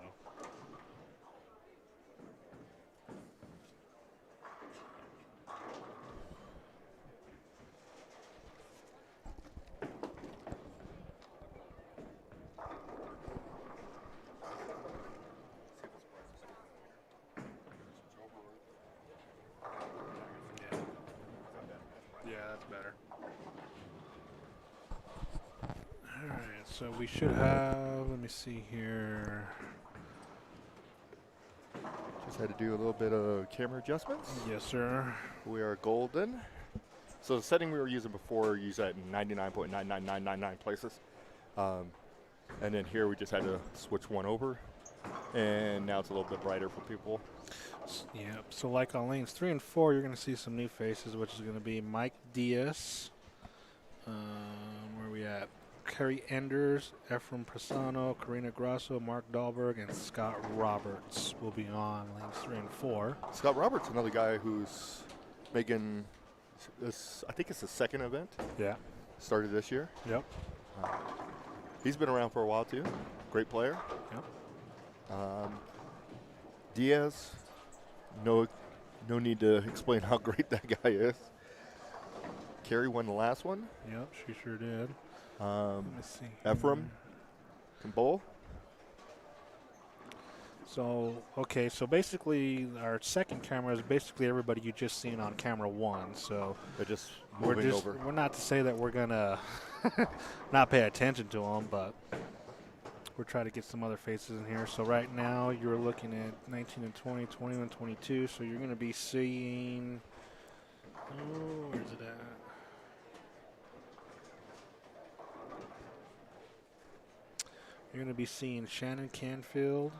Better. All right, so we should have, let me see here. Just had to do a little bit of camera adjustments. Yes, sir. We are golden. So the setting we were using before, use that in 99.99999 places. And then here we just had to switch one over. And now it's a little bit brighter for people. Yep. So like on lanes 3 and 4, you're going to see some new faces, which is going to be Mike Diaz. Where are we at? Kerry Enders, Ephraim Prasano, Karina Grasso, Mark Dahlberg, and Scott Roberts will be on lanes 3 and 4. Scott Roberts, another guy who's making this, I think it's the second event. Yeah. Started this year. Yep. He's been around for a while too. Great player. Yep. Diaz, no need to explain how great that guy is. Carrie won the last one. Yep, she sure did. Let me see. Ephraim can bowl. So, okay, so basically our second camera is basically everybody you just seen on camera one. So they're just moving over. We're not to say that we're going to not pay attention to them, but we're trying to get some other faces in here. So right now you're looking at 19 and 20, 21, 22. So you're going to be seeing, where's it at? You're going to be seeing Shannon Canfield,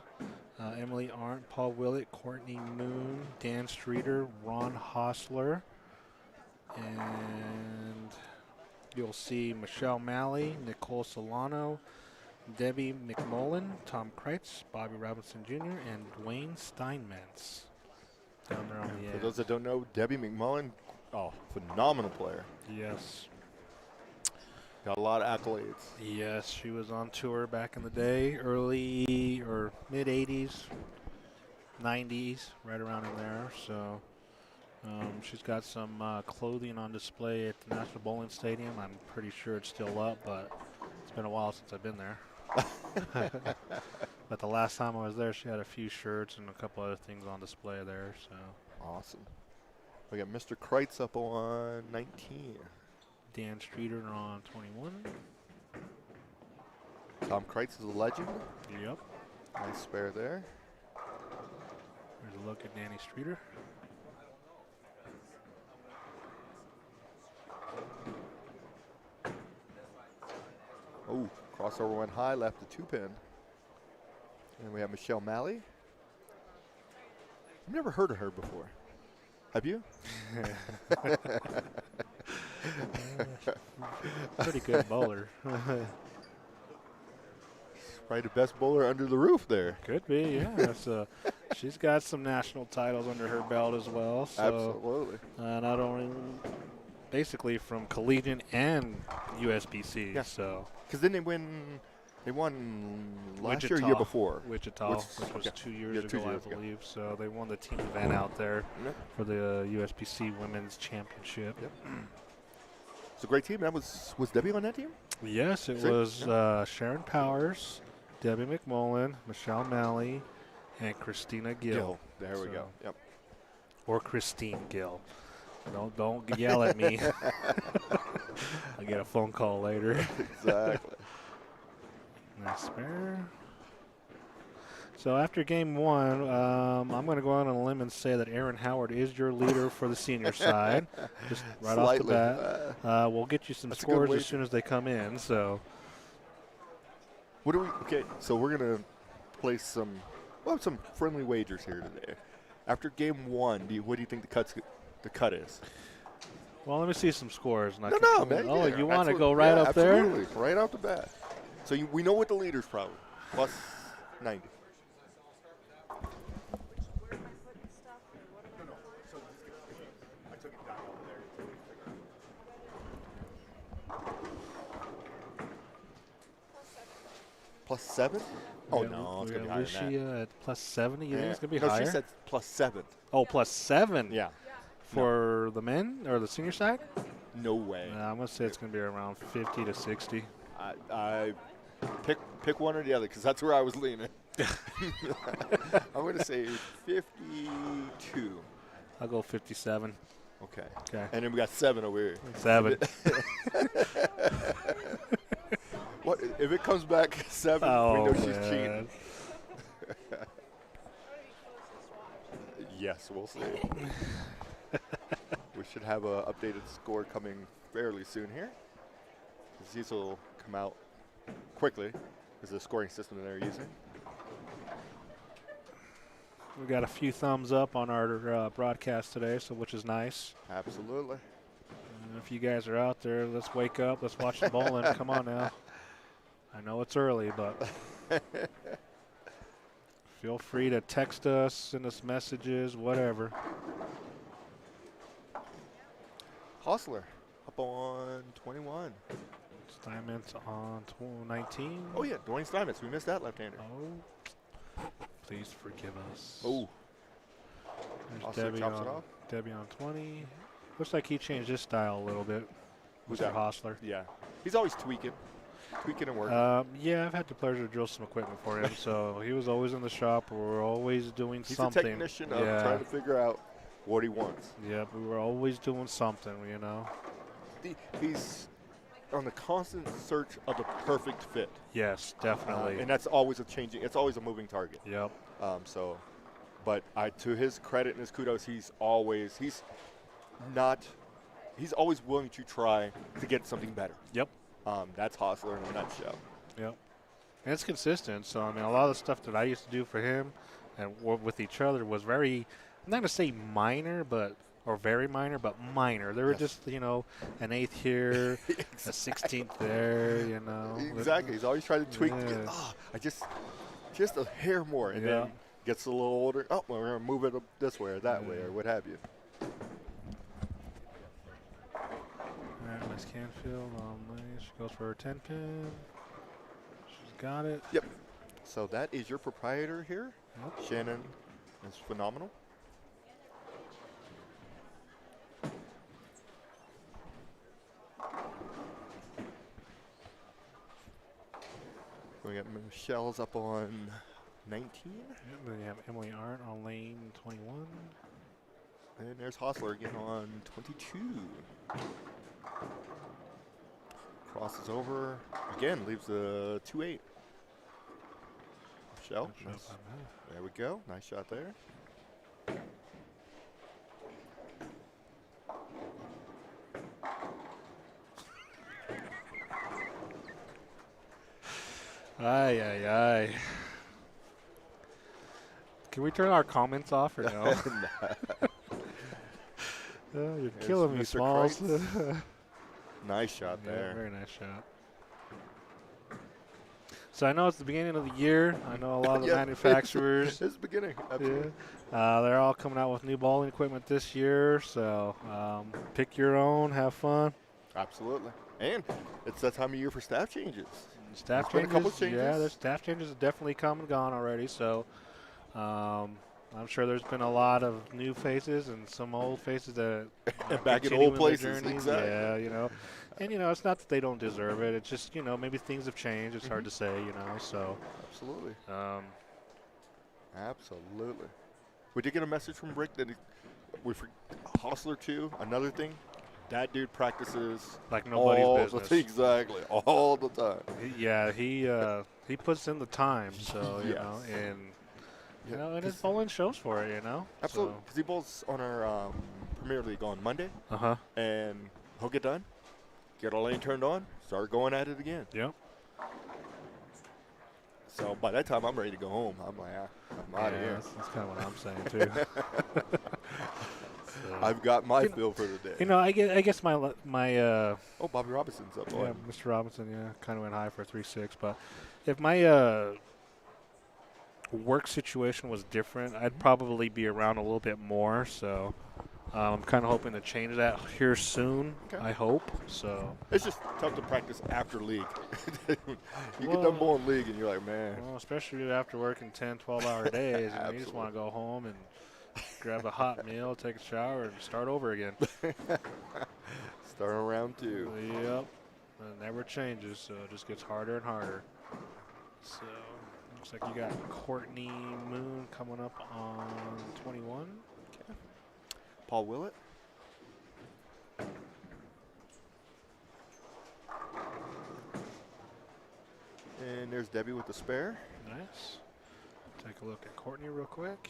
Emily Arndt, Paul Willett, Courtney Moon, Dan Streeter, Ron Hostler, and you'll see Michelle Malley, Nicole Solano, Debbie McMullen, Tom Kreitz, Bobby Robinson Jr., and Dwayne Steinmetz down there on the end. For those that don't know, Debbie McMullen, phenomenal player. Yes. Got a lot of accolades. Yes, she was on tour back in the day, early or mid 80s, 90s, right around in there. So she's got some clothing on display at the National Bowling Stadium. I'm pretty sure it's still up, but it's been a while since I've been there. But the last time I was there, she had a few shirts and a couple other things on display there. So awesome. We got Mr. Kreitz up on 19. Dan Streeter on 21. Tom Kreitz is a legend. Yep. Nice spare there. There's a look at Danny Streeter. Oh, crossover went high, left the 2-pin. And we have Michelle Malley. I've never heard of her before. Have you? Pretty good bowler. Probably the best bowler under the roof there. Could be, yeah. So she's got some national titles under her belt as well. So, absolutely. Not only basically from collegiate and USBC. Yeah. So Because then they won last year, or Wichita, year before. Which was 2 years ago, I believe. So they won the team event out there Yep. for the USBC Women's Championship. Yep. It's a great team. That was Debbie on that team? Yes, it was Sharon Powers, Debbie McMullen, Michelle Malley, and Christina Gill. There we go. Yep. Or Christine Gill. Don't yell at me. I'll get a phone call later. Exactly. Nice spare. So after game one, I'm going to go out on a limb and say that Aaron Howard is your leader for the senior side. Just right Slightly. off the bat. We'll get you some scores as soon as they come in. So, what do we? Okay, so we're going to place some friendly wagers here today. After game one, what do you think the cut is? Well, let me see some scores. Man. Oh, yeah, you want to go right up there? Absolutely, right off the bat. So we know what the leader's probably plus 90. Plus 7? Oh, no, it's going to be higher than that. Lucia at plus 70. You think it's going to be no, higher? she said plus 7. Oh, plus 7? Yeah. For the men or the senior side? No way. I'm going to say it's going to be around 50 to 60. I pick one or the other because that's where I was leaning. I'm going to say 52. I'll go 57. Okay. And then we got 7 over here. 7. What if it comes back 7? We know she's cheating. Yes, we'll see. We should have an updated score coming fairly soon here. These will come out quickly because the scoring system that they're using. We got a few thumbs up on our broadcast today, which is nice. Absolutely. If you guys are out there, let's wake up. Let's watch the bowling. Come on now. I know it's early, but feel free to text us, send us messages, whatever. Hostler up on 21. Steinmetz on 19. Oh, yeah, Dwayne Steinmetz. We missed that left-hander. Oh, please forgive us. Oh. There's Debbie on 20. Looks like he changed his style a little bit. Who's Mr. that? Hostler. Yeah. He's always tweaking and working. Yeah, I've had the pleasure to drill some equipment for him. So he was always in the shop. We were always doing something. He's a technician of trying to figure out what he wants. Yeah, we were always doing something, you know. He's on the constant search of the perfect fit. Yes, definitely. And that's always it's always a moving target. Yep. But to his credit and his kudos, he's always willing to try to get something better. Yep. That's Hostler in a nutshell. Yep. And it's consistent. So, I mean, a lot of the stuff that I used to do for him and with each other was very, I'm not going to say minor, or very minor, but minor. They were just, an eighth here, a 16th there, Exactly. He's always trying to tweak. Just a hair more. And then gets a little older. Oh, well, we're going to move it this way or that way or what have you. All right, Miss Canfield on nice. She goes for her 10-pin. She's got it. Yep. So that is your proprietor here. Yep. Shannon is phenomenal. We got Michelle's up on 19. Yep, then you have Emily Arndt on lane 21. And there's Hostler again on 22. Crosses over. Again, leaves a 2-8. Michelle. Nice. There we go. Nice shot there. Aye. Can we turn our comments off or no? You're killing me, Smalls. Nice shot there. Very nice shot. So I know it's the beginning of the year. I know a lot of the Yeah, manufacturers. It's the beginning. Absolutely. They're all coming out with new bowling equipment this year. So pick your own, have fun. Absolutely. And it's that time of year for staff changes. Staff There's been a couple changes. Yeah, changes. there's staff changes have definitely come and gone already. So I'm sure there's been a lot of new faces and some old faces that And back in continuing old their places. journeys. Exactly. Yeah, and it's not that they don't deserve it. It's just maybe things have changed. It's hard to say. So Absolutely. um, Absolutely. We did get a message from Rick that Hostler 2, another thing. That dude practices like nobody's all business. Exactly. All the time. He puts in the time. So Yes. and his bowling shows for it. Absolutely. Because he bowls on our Premier League on Monday. And he'll get done, get a lane turned on, start going at it again. Yep. So by that time, I'm ready to go home. I'm like, I'm out of here. That's kind of what I'm saying too. I've got my fill for the day. I guess my Oh, Bobby Robinson's up. yeah, Mr. Robinson, kind of went high for a 3-6. But if my work situation was different, I'd probably be around a little bit more. So I'm kind of hoping to change that here soon. Okay. I hope. So It's just tough to practice after league. You get done bowling league, and you're like, man. Well, especially after working 10, 12-hour days, and you just want to go home and grab a hot meal, take a shower, and start over again. Start on round 2. Yep. It never changes, so it just gets harder and harder. So looks like you got Courtney Moon coming up on 21. Okay. Paul Willett. And there's Debbie with the spare. Nice. Take a look at Courtney real quick.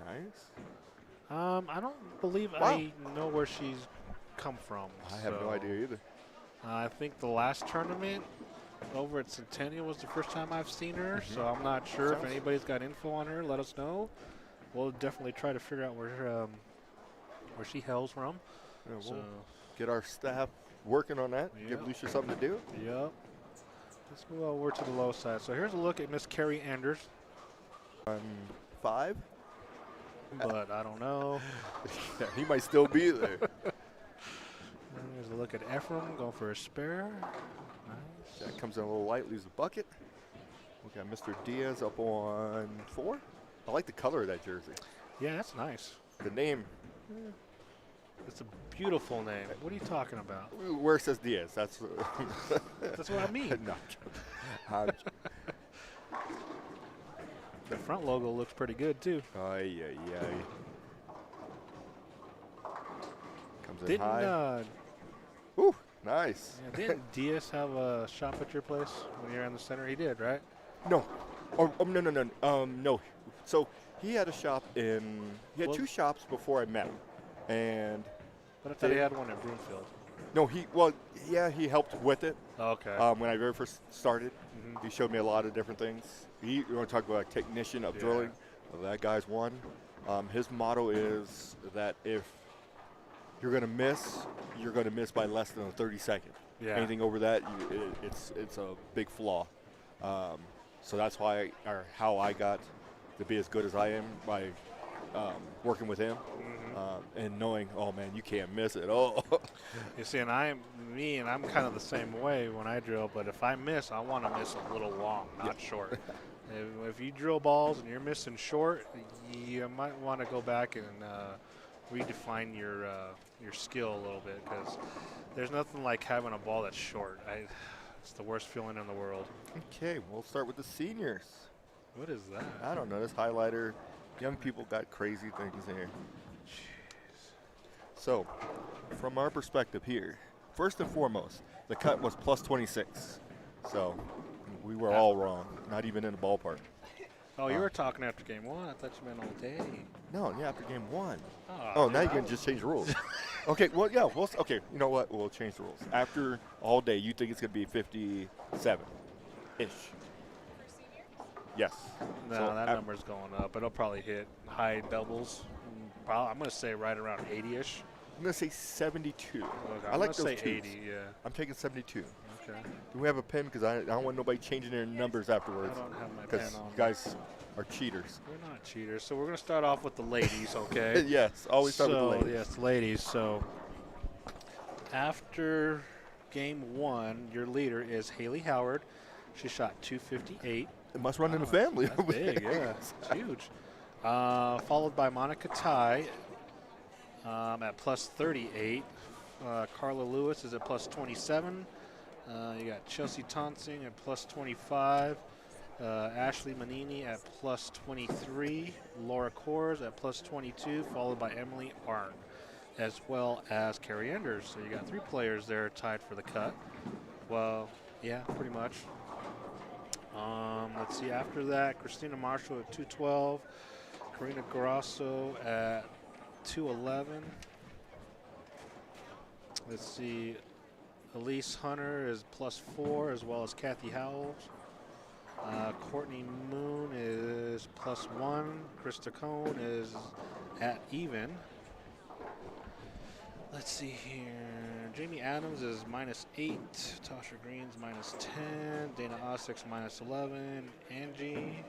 Nice. I don't believe I know where she's come from. I have no idea either. I think the last tournament over at Centennial was the first time I've seen her, so I'm not sure if anybody's got info on her. Let us know. We'll definitely try to figure out where she hails from. Yeah, we'll get our staff working on that. Give Lucia something to do. Yep. Let's move over to the low side. So here's a look at Miss Carrie Anders. 5. But I don't know. Yeah, he might still be there. There's a look at Ephraim going for a spare. Nice. That comes in a little light, leaves a bucket. We got Mr. Diaz up on 4. I like the color of that jersey. Yeah, that's nice. The name. It's a beautiful name. What are you talking about? Where it says Diaz, that's That's what I mean. No, I'm joking. The front logo looks pretty good too. Yeah. Comes in high. Ooh, nice. Yeah, didn't Diaz have a shop at your place when you were in the center? He did, right? No. No. So he had a shop he had 2 shops before I met him. And but I thought he had one in Broomfield. no, he helped with it. Okay. When I very first started, he showed me a lot of different things. You want to talk about a technician of drilling? Well, that guy's one. His motto is that if you're going to miss by less than a 30-second. Yeah. Anything over that, it's a big flaw. So that's how I got to be as good as I am by working with him and knowing, oh man, you can't miss it. Oh. You see, and I'm kind of the same way when I drill. But if I miss, I want to miss a little long, not short. If you drill balls and you're missing short, you might want to go back and redefine your skill a little bit, because there's nothing like having a ball that's short. It's the worst feeling in the world. Okay, we'll start with the seniors. What is that? I don't know. This highlighter, young people got crazy things here. Jeez. So, from our perspective here, first and foremost, the cut was plus 26. So, we were all wrong. Not even in the ballpark. Oh, you were talking after game 1. I thought you meant all day. No, yeah, after game 1. Oh, now you can just change the rules. Okay, well, yeah. Okay, you know what? We'll change the rules. After all day, you think it's going to be 57-ish. Yes. No, So that number's going up. It'll probably hit high doubles. I'm going to say right around 80-ish. I'm going to say 72. Okay, I like I'm those going to say twos. 80, yeah. I'm taking 72. Okay. Do we have a pen? Because I don't want nobody changing their numbers I afterwards. don't have my pen Because on. you guys are cheaters. We're not cheaters. So we're going to start off with the ladies, okay? Yes, always start with the ladies. Yes, ladies. So after game 1, your leader is Haley Howard. She shot 258. It must run in the family. That's big, yeah. It's huge. Followed by Monica Tai at plus 38. Carla Lewis is at plus 27. You got Chelsea Tonsing at plus 25. Ashley Manini at plus 23. Laura Kors at plus 22, followed by Emily Arndt, as well as Carrie Enders. So you got 3 players there tied for the cut. Well, yeah, pretty much. Let's see, after that, Christina Marshall at 212. Karina Grasso at 211. Let's see, Elise Hunter is plus 4, as well as Kathy Howells. Courtney Moon is plus 1. Krista Cohn is at even. Let's see here. Jamie Adams is minus 8. Tasha Green's minus 10. Dana Ossick's minus 11. Angie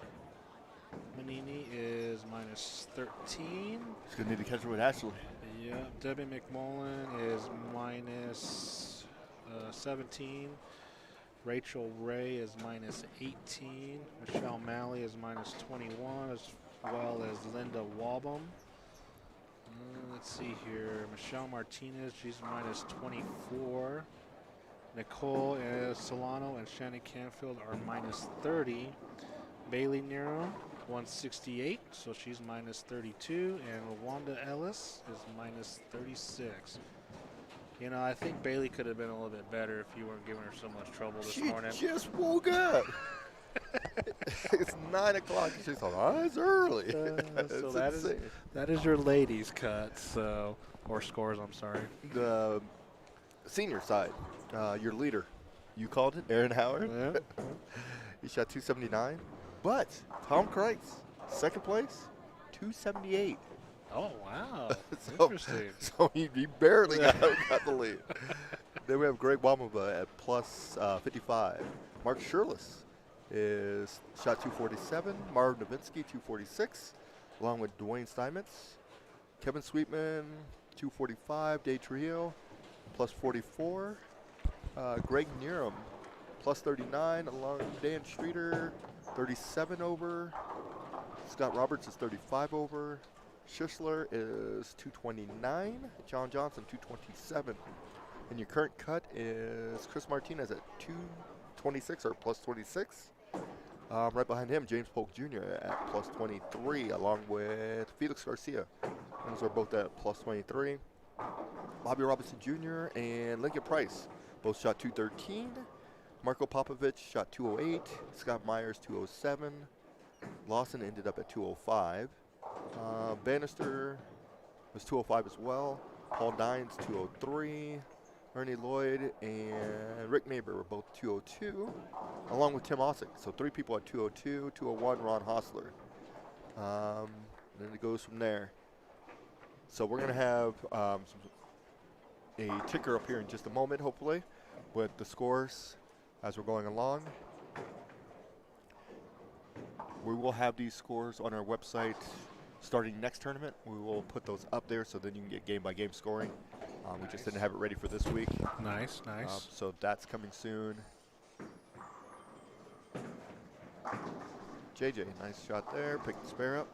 Manini is minus 13. She's going to need to catch her with Ashley. Yep. Debbie McMullen is minus 17. Rachel Ray is minus 18. Michelle Malley is minus 21, as well as Linda Wobham. Let's see here. Michelle Martinez, she's minus 24. Nicole Solano and Shannon Canfield are minus 30. Bailey Nero, 168, so she's minus 32. And Wanda Ellis is minus 36. You know, I think Bailey could have been a little bit better if you weren't giving her so much trouble this morning. She just woke up. It's 9 o'clock. She's like, oh, it's early. So that is your ladies' cut, so, or scores, I'm sorry. The senior side, your leader, you called it, Aaron Howard. Yeah. He shot 279. But Tom Kreitz, second place, 278. Oh, wow. Interesting. So he barely got the lead. Then we have Greg Wamova at plus 55. Mark Shirless is shot 247. Marv Novinsky, 246, along with Dwayne Steinmetz. Kevin Sweetman, 245. Dave Trujillo, plus 44. Greg Nierum, plus 39, along with Dan Streeter, 37 over. Scott Roberts is 35 over. Schischler is 229. John Johnson, 227. And your current cut is Chris Martinez at 226 or plus 26. Right behind him, James Polk Jr. at plus 23, along with Felix Garcia. Those are both at plus 23. Bobby Robinson Jr. and Lincoln Price both shot 213. Marco Popovich shot 208. Scott Myers, 207. Lawson ended up at 205. Bannister was 205 as well. Paul Dines, 203. Ernie Lloyd and Rick Neighbor were both 202, along with Tim Ossick. So 3 people at 202, 201, Ron Hostler. Then it goes from there. So we're going to have a ticker up here in just a moment, hopefully, with the scores as we're going along. We will have these scores on our website starting next tournament. We will put those up there so then you can get game-by-game scoring. We just didn't have it ready for this week. Nice, nice. So that's coming soon. JJ, nice shot there. Pick the spare up.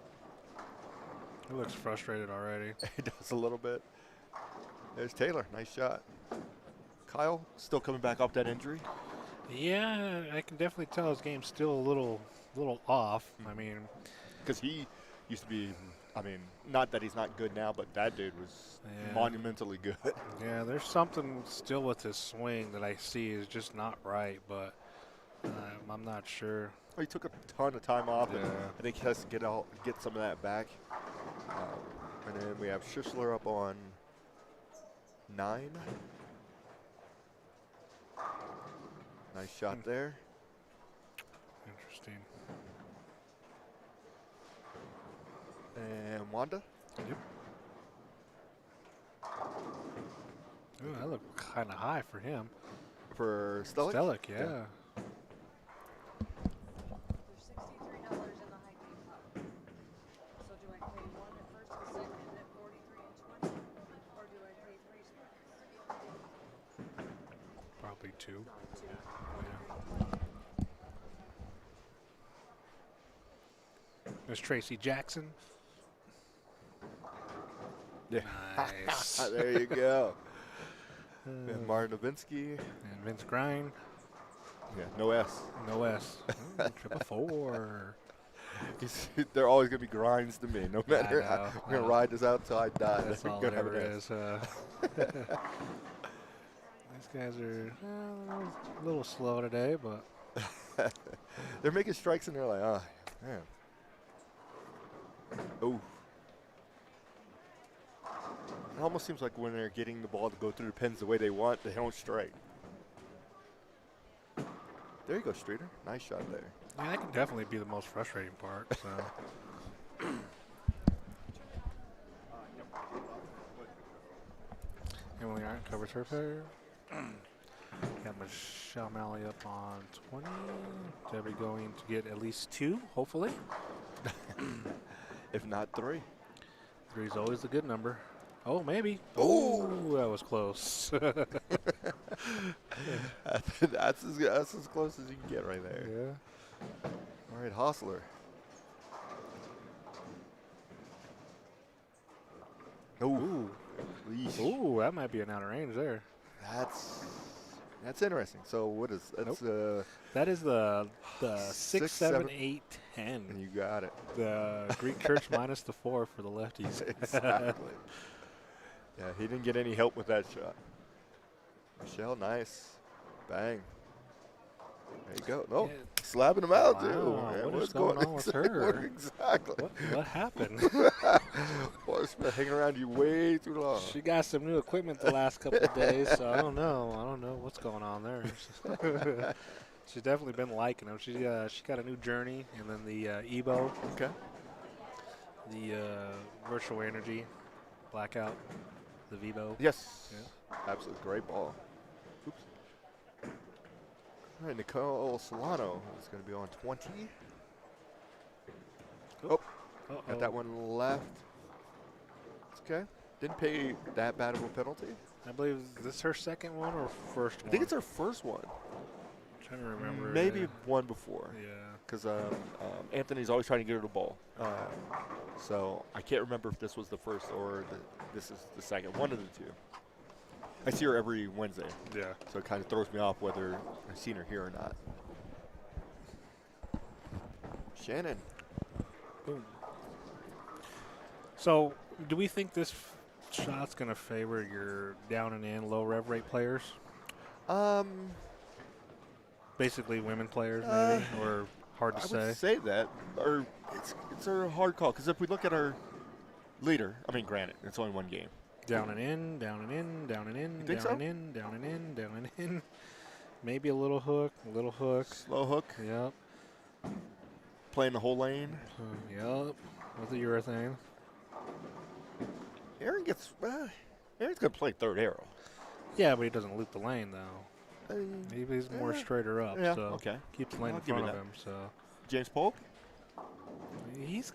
He looks frustrated already. He does a little bit. There's Taylor. Nice shot. Kyle, still coming back off that injury. Yeah, I can definitely tell his game's still a little off. I mean, because he used to be, I mean, not that he's not good now, but that dude was monumentally good. Yeah, there's something still with his swing that I see is just not right, but I'm not sure. Well, he took a ton of time off, and I think he has to get some of that back. And then we have Schischler up on 9. Nice shot there. Interesting. And Wanda? Yep. Ooh, that looked kind of high for him. For Stellick? Stellick, yeah. There's $63 in the high game pot. So do I pay one at first and second at 43 and 20, or do I pay three spots? Probably 2. No, two. Yeah. 43 and 20. There's Tracy Jackson. Yeah. Nice. There you go. And Martin Nowitzki. And Vince Grind. Yeah, no S. No S. Triple 4. They're always going to be grinds to me, no matter. know, I'm going to ride this out till I die. That's They're all gonna it have ever an S. is. These guys are a little slow today, but They're making strikes and they're like, oh, man. Oh. It almost seems like when they're getting the ball to go through the pins the way they want, they don't strike. There you go, Streeter. Nice shot there. yeah, that can definitely be the most frustrating part. So. Emily Arndt covers her pair. Got Michelle Malley up on 20. Debbie going to get at least 2, hopefully. If not 3. 3 is always a good number. Oh, maybe. Oh, that was close. that's as close as you can get right there. Yeah. All right, Hostler. Ooh. Yeesh. Ooh, that might be an outer range there. That's interesting. So what is that's That is the 6, 6, 7, 7, 8, 10. and you got it. The Greek church minus the 4 for the lefties. Exactly. Yeah, he didn't get any help with that shot. Michelle, nice. Bang. There you go. No, Yeah. slapping him out, too. Wow, Man, what what's is going on with her? What exactly. What happened? Boy, it's been hanging around you way too long. She got some new equipment the last couple of days, so I don't know what's going on there. She's definitely been liking them. She got a new Journey, and then the Evo, Okay. the Virtual Energy, Blackout, the Vivo. Yes. Yeah. Absolutely great ball. Oops. All right, Nicole Solano is going to be on 20. Oh, got that one left. It's okay. Didn't pay that bad of a penalty. I believe this her second one or first one? I think it's her first one. I'm trying to remember. Maybe one before. Yeah. Because Anthony's always trying to get her the ball. So I can't remember if this was the first or this is the second. One of the two. I see her every Wednesday. Yeah. So it kind of throws me off whether I've seen her here or not. Shannon. Boom. So, do we think this shot's going to favor your down and in, low rev rate players? Basically women players, maybe, or hard to I say? would say that, or it's a hard call because if we look at our leader, I mean, granted, it's only one game. Down and in, down and in, down and in, You think down so? and in, down and in, down and in. Maybe a little hook, Slow hook, Yep. playing the whole lane. Yep. What's the urethane? Aaron's gonna play third arrow. Yeah, but he doesn't loop the lane, though. He's more yeah. straighter up, Yeah, so okay. keeps the lane I'll in give you front of that. him. So James Polk.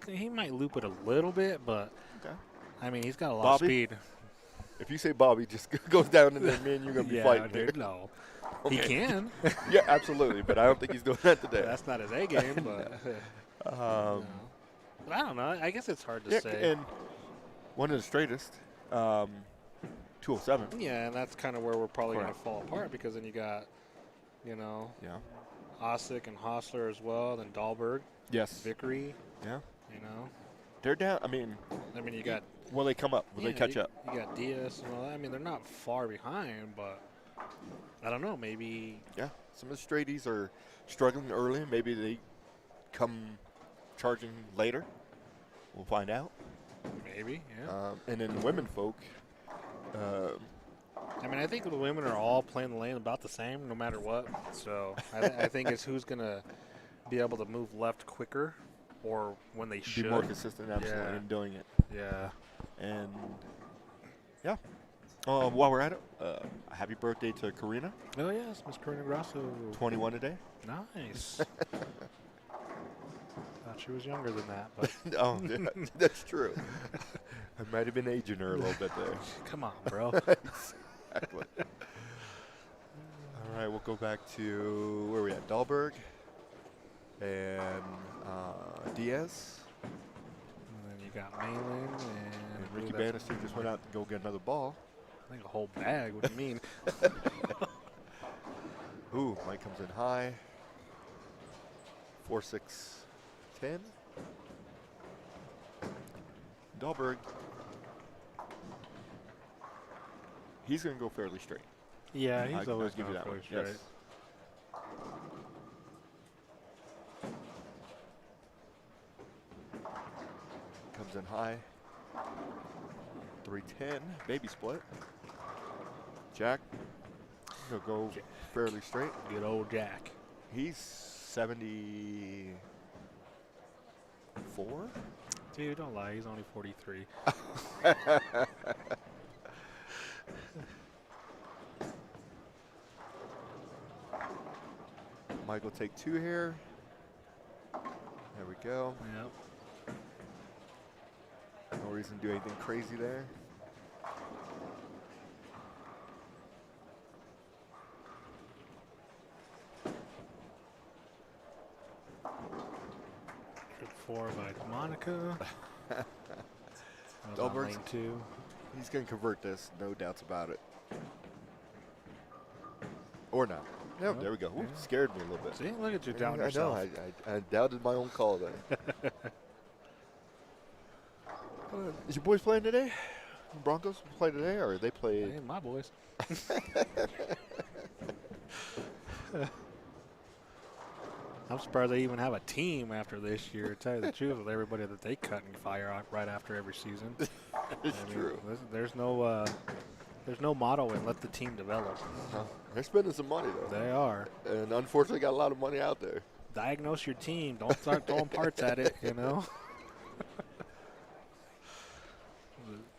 he might loop it a little bit, but Okay. I mean he's got a lot Bobby? of speed. If you say Bobby, just goes down and then me and you're gonna be Yeah, fighting. dude, no. He Okay. can. Yeah, absolutely, but I don't think he's doing that today. That's not his A game, but no. But I don't know. I guess it's hard to Yeah, say. and one of the straightest, 207. Yeah, and that's kind of where we're probably going to Correct. fall apart because then you got, you know, Yeah. Osick and Hostler as well, then Dahlberg, Yes. Vickery, Yeah. you know. They're down. I mean, You got will they come up? Will they catch up? You got Diaz and all that. I mean, they're not far behind, but I don't know. Maybe Yeah. Some of the straighties are struggling early. Maybe they come charging later. We'll find out. maybe, yeah. And then the women folk. I mean, I think the women are all playing the lane about the same, no matter what. So I think it's who's going to be able to move left quicker, or when they should. Be more consistent, absolutely, Yeah. in doing it. Yeah. And yeah, While we're at it, happy birthday to Karina. Oh, yes, Miss Karina Grasso. 21 today. Nice. Thought she was younger than that, but Oh, yeah, that's true. I might have been aging her a little bit there. come on, bro. Exactly. All right, we'll go back to where we at? Dahlberg and Diaz. And then you got Malin And and Ricky who that's- Bannister just went out to go get another ball. I think a whole bag. What do you mean? Ooh, Mike comes in high. 4-6-10. Dahlberg. He's going to go fairly straight. Yeah, he's I'll always give you going that for one. it straight. Yes. Comes in high. 3-10. Baby split. Jack. He'll go fairly straight. Good old Jack. He's 74. Dude, don't lie. He's only 43. Mike will take 2 here. There we go. Yep. No reason to do anything crazy there. Trip 4 by Monica. That was on Dahlberg's- lane 2. He's going to convert this, no doubts about it. Or not. Yep, Nope. there we go. Ooh, Yeah. scared me a little bit. See, look at you Yeah, down I yourself. know. I doubted my own call there. Is your boys playing today? Broncos play today, or they play? Hey, my boys. I'm surprised they even have a team after this year. To tell you the truth, with everybody that they cut and fire out right after every season. It's I mean, true. There's no motto in let the team develop. They're spending some money though, They are. and unfortunately, got a lot of money out there. Diagnose your team. Don't start throwing parts at it. You know.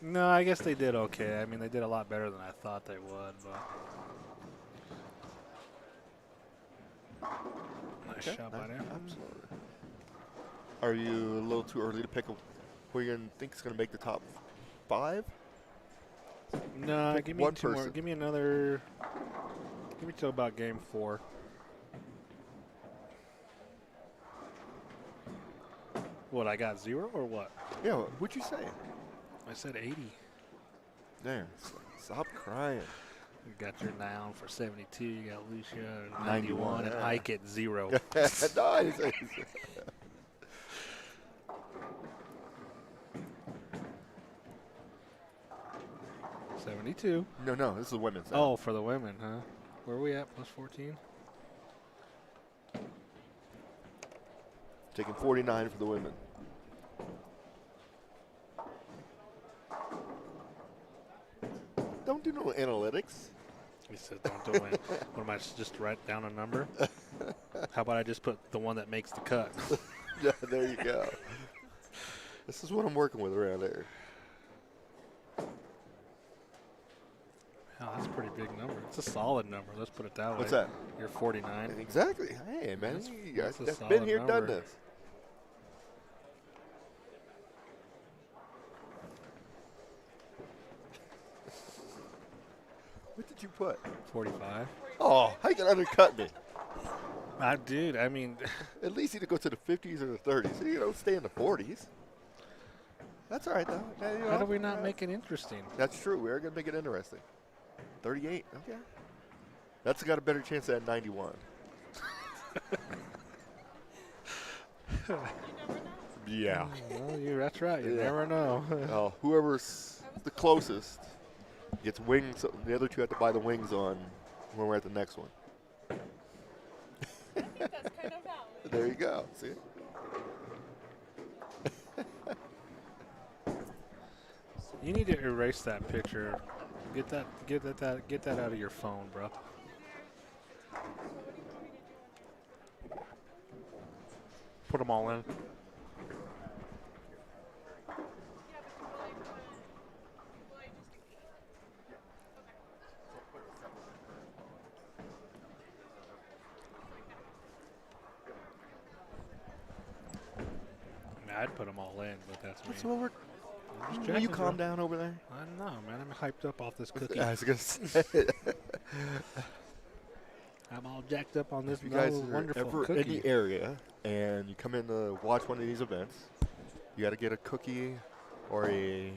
No, I guess they did okay. I mean, they did a lot better than I thought they would. But nice Okay, shot by them. absolutely. Are you a little too early to pick who you think is going to make the top 5? No, Pick give me one 2 more. person. Give me another. Give me till about game 4. What, I got 0 or what? Yeah, what'd you say? I said 80. There, stop crying. You got your noun for 72. You got Lucia at 91, 91 and yeah. Ike at 0. Nice. 72. No, this is women's. Oh, for the women, huh? Where are we at? Plus 14? Taking 49 for the women. Don't do no analytics. He said, don't do it. What am I just write down a number? How about I just put the one that makes the cut? Yeah, there you go. This is what I'm working with around here. Oh, that's a pretty big number. It's a solid number. Let's put it that way. What's that? You're 49. Exactly. Hey, man, That's- you guys that's a have been solid here, done number. this. What did you put? 45. Oh, how you gonna undercut me? Dude, I mean, At least you need to go to the 50s or the 30s. You don't stay in the 40s. That's all right, though. Yeah, you how do know, we not make it interesting? That's true. We are going to make it interesting. 38. Okay. That's got a better chance at 91. Yeah. Well, that's right. You Yeah. never know. Oh, whoever's the closest gets wings. The other two have to buy the wings on when we're at the next one. I think that's kind of valid. There you go. See? You need to erase that picture. Get that out of your phone, bro. Put them all in. I'd put them all in, but that's me. That's what we're. I'm just Will you checking, calm bro. down over there? I know, man. I'm hyped up off this cookie. I was gonna say. I'm all jacked up on this If you guys are wonderful ever cookie. in the area and you come in to watch one of these events, you got to get a cookie or a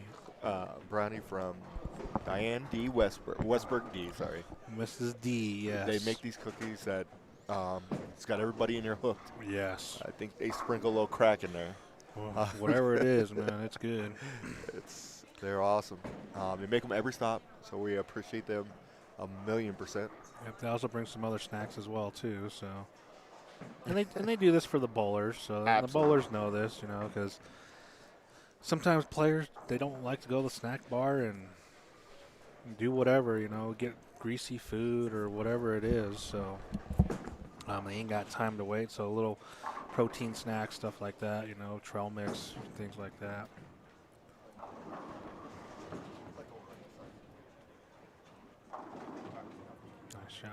brownie from Diane D. Westberg D. Sorry. Mrs. D, yes. They make these cookies that it's got everybody in there hooked. Yes. I think they sprinkle a little crack in there. Well, whatever it is, man, it's good. They're awesome. They make them every stop, so we appreciate them 1,000,000%. Yep, they also bring some other snacks as well too. So, and they do this for the bowlers. So the bowlers know this, you know, because sometimes players they don't like to go to the snack bar and do whatever, you know, get greasy food or whatever it is. So they ain't got time to wait. So a little protein snack stuff like that, you know, trail mix, things like that. Nice shot.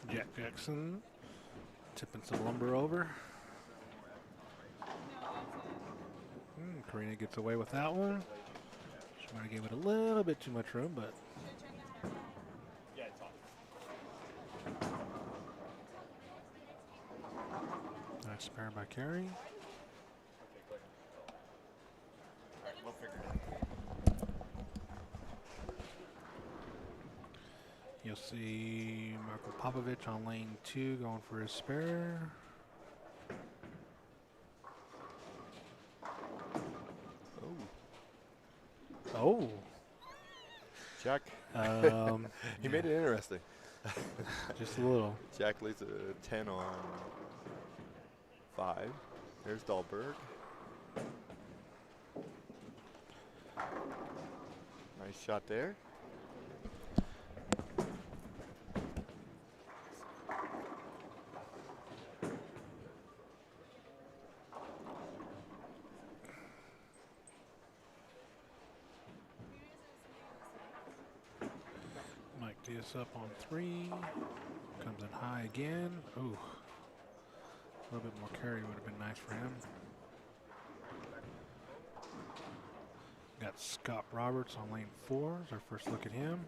Jack Jackson tipping some lumber over. Karina gets away with that one. She might have gave it a little bit too much room, but nice spare by Carey. You'll see Marko Popovic on lane 2 going for his spare. Oh. Jack. He made it interesting. Just a little. Jack leads a 10 on 5. There's Dahlberg. Nice shot there. Mike Diaz up on 3. Comes in high again. Ooh. A little bit more carry would have been nice for him. Got Scott Roberts on lane 4. Is our first look at him.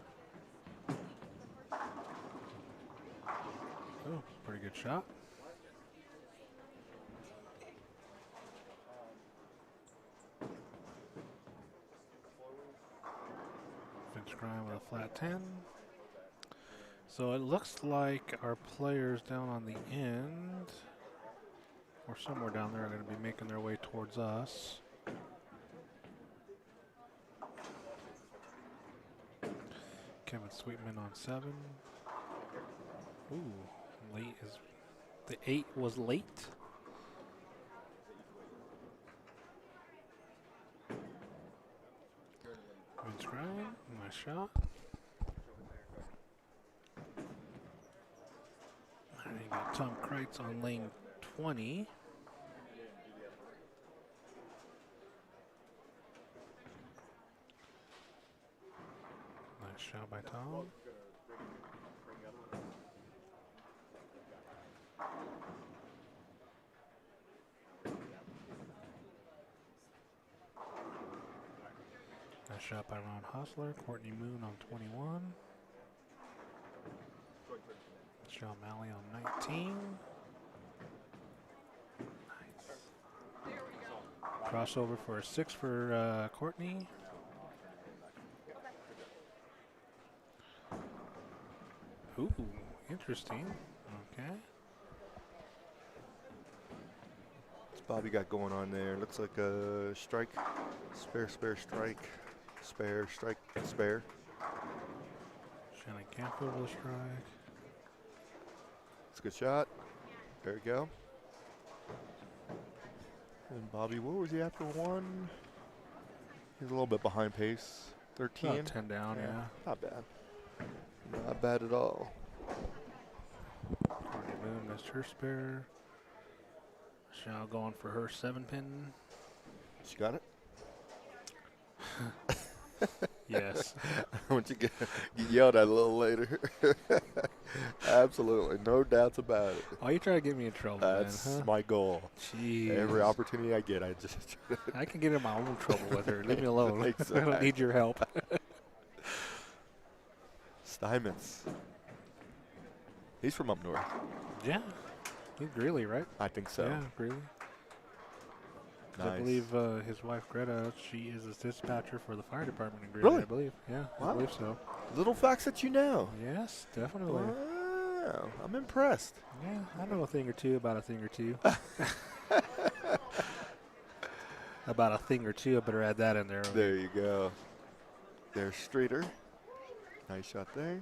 Oh, pretty good shot. Vince Grime with a flat 10. So it looks like our players down on the end, or somewhere down there, are going to be making their way towards us. Kevin Sweetman on 7. Ooh, late is the 8 was late. Vince Grime, nice shot. And you got Tom Kreitz on lane 20. Nice shot by Tom. Nice shot by Ron Hustler. Courtney Moon on 21. Sean Malley on 19. Nice. Crossover for a 6 for Courtney. Ooh, interesting. Okay. What's Bobby got going on there? Looks like a strike. Spare, strike. Spare, strike, spare. Shannon Canfield with a strike. It's a good shot. There we go. And Bobby, what was he after 1? He's a little bit behind pace. 13. About 10 down, yeah. Not bad. Not bad at all. Moon missed her spare. Michelle going for her 7-pin. She got it? Yes. Once you get yelled at a little later. Absolutely. No doubts about it. Oh, you try to get me in trouble, That's man, huh? my goal. Jeez. Every opportunity I get, I just I can get in my own trouble with her. Leave me alone. I Exactly. don't need your help. Steinmetz. He's from up north. Yeah. He's Greeley, right? I think so. Yeah, Greeley. 'Cause Nice. I believe his wife Greta, she is a dispatcher for the fire department in Greeley. Really? I believe. Yeah, Wow. I believe so. Little facts that you know. Yes, definitely. Wow. I'm impressed. Yeah, I know a thing or two about a thing or two. About a thing or two. I better add that in there. There you go. There's Streeter. Nice shot there.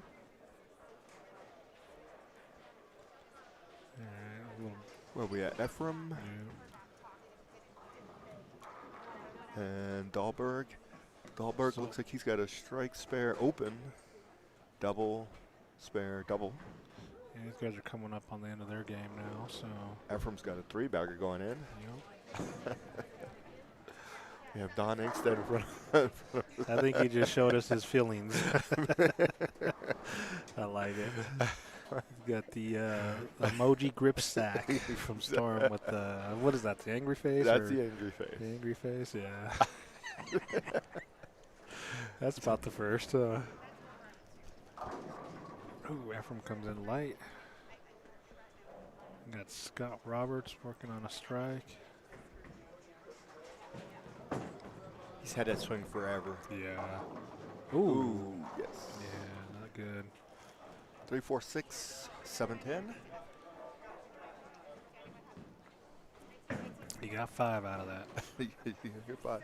All right, a little, Where we at? Ephraim yeah. and Dahlberg. Dahlberg looks like he's got a strike spare open. Double, spare, double. Yeah, these guys are coming up on the end of their game now, so. Ephraim's got a 3-bagger going in. Yep. We have Don Inkstead in front of I think he just showed us his feelings. I like it. He's got the emoji grip sack from Storm with the, what is that, the angry face? That's or the angry face. the angry face, yeah. That's about the first. Ooh, Ephraim comes in light. We got Scott Roberts working on a strike. He's had that swing forever. Yeah. Ooh, yes. Yeah, not good. 3-4-6, 7-10. He got 5 out of that. You're fine.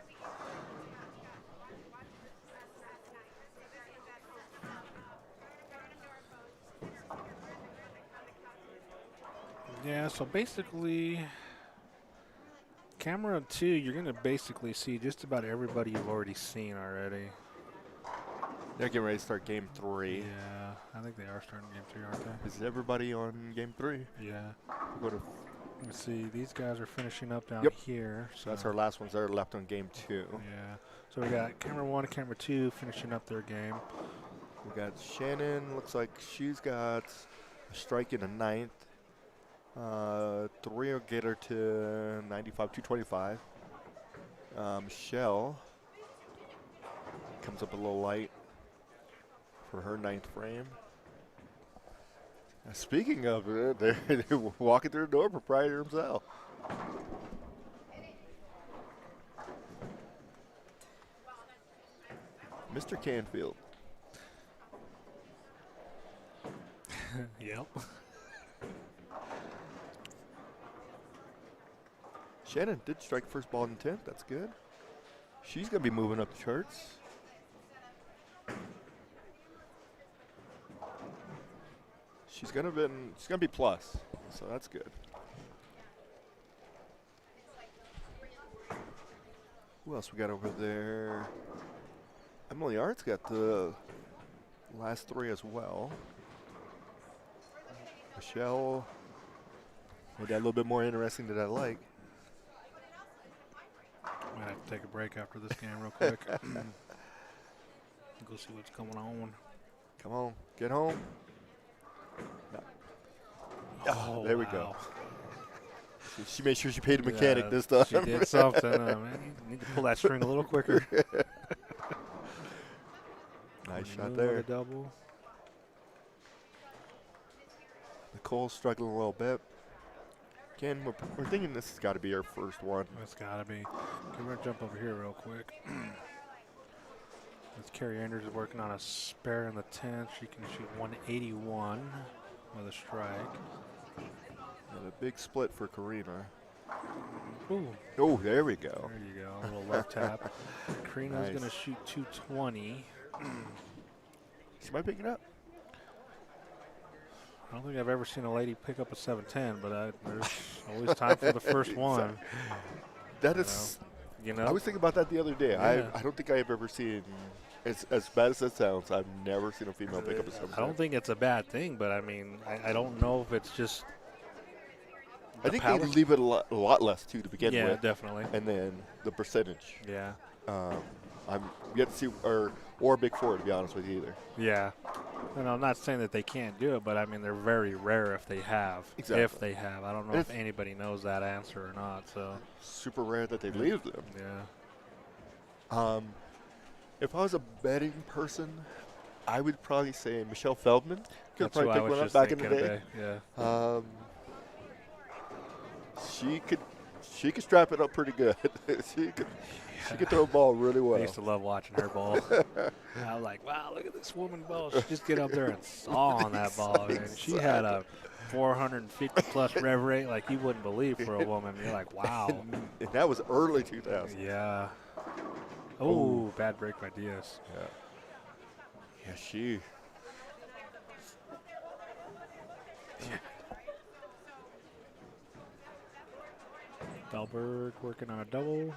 Yeah, so basically, camera 2, you're going to basically see just about everybody you've already seen already. They're getting ready to start game 3. Yeah, I think they are starting game 3, aren't they? Is everybody on game 3? Yeah. We'll go to, Let's see, these guys are finishing up down Yep. here. so that's our last ones that are left on game 2. Yeah. So we got camera 1 and camera 2 finishing up their game. We got Shannon. Looks like she's got a strike in the 9th. 3 will get her to 95, 225. Michelle comes up a little light for her 9th frame. Speaking of it, they're walking through the door, proprietor himself. Mr. Canfield. Yep. Shannon did strike first ball in the 10th. That's good. She's going to be moving up the charts. She's going to be plus, so that's good. Who else we got over there? Emily Art's got the last 3 as well. Michelle made that a little bit more interesting than I like. Might have to take a break after this game real quick. Go see what's going on. Come on, get home. No. Oh, there we wow. go. She made sure she paid the mechanic this time. She did something. Man, you need to pull that string a little quicker. Nice shot Moon there. with a double. Nicole's struggling a little bit. Again, we're thinking this has got to be our first one. That's got to be. Okay, we're going to jump over here real quick. As Carrie Anders is working on a spare in the 10th. She can shoot 181 with a strike. And a big split for Karina. Ooh, Oh, there we go. there you go. A little left tap. Karina's Nice. going to shoot 220. She might pick it up. I don't think I've ever seen a lady pick up a 710, but there's always time for the first one. That is. You know? I was thinking about that the other day. Yeah. I don't think I've ever seen. As bad as that sounds, I've never seen a female pick up a 7. I don't think it's a bad thing, but I mean, I don't know if it's just I think they leave it a lot less, too, to begin Yeah, with. definitely. And then the percentage. Yeah. I'm yet to see, or Big Four, to be honest with you, either. Yeah. And I'm not saying that they can't do it, but I mean, they're very rare if they have. Exactly. If they have. I don't know if anybody knows that answer or not. So super rare that they leave them. Yeah. If I was a betting person, I would probably say Michelle Feldman. Could That's who probably I pick was one up just back in the thinking day. Yeah. She could strap it up pretty good. she could throw a ball really well. I used to love watching her ball. I was like, wow, look at this woman ball. She just get up there and saw on that ball. And she had a 450-plus rev rate like you wouldn't believe for a woman. You're like, wow. And that was early 2000. Yeah. Oh, bad break by Diaz. Yeah. Yeah, she. Dahlberg working on a double.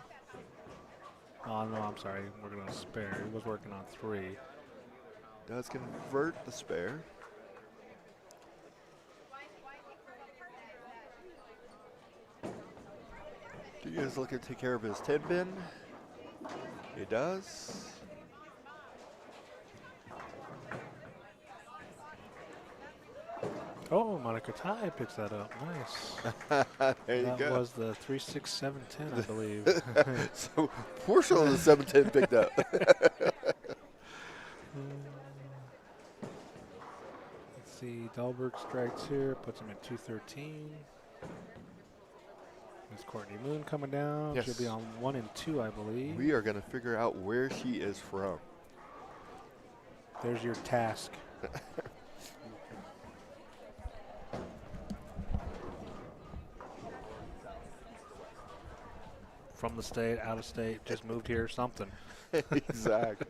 Oh, no, I'm sorry. Working on a spare. He was working on 3. Does convert the spare. Diaz looking to take care of his 10 pin. He does. Oh, Monica Tai picks that up. Nice. There you That go. was the 3.6710, I believe. So portion of the 710 picked up. Let's see. Dahlberg strikes here. Puts him at 213. There's Courtney Moon coming down. Yes. She'll be on 1 and 2, I believe. We are going to figure out where she is from. There's your task. From the state, out of state, just moved here, something. Exactly.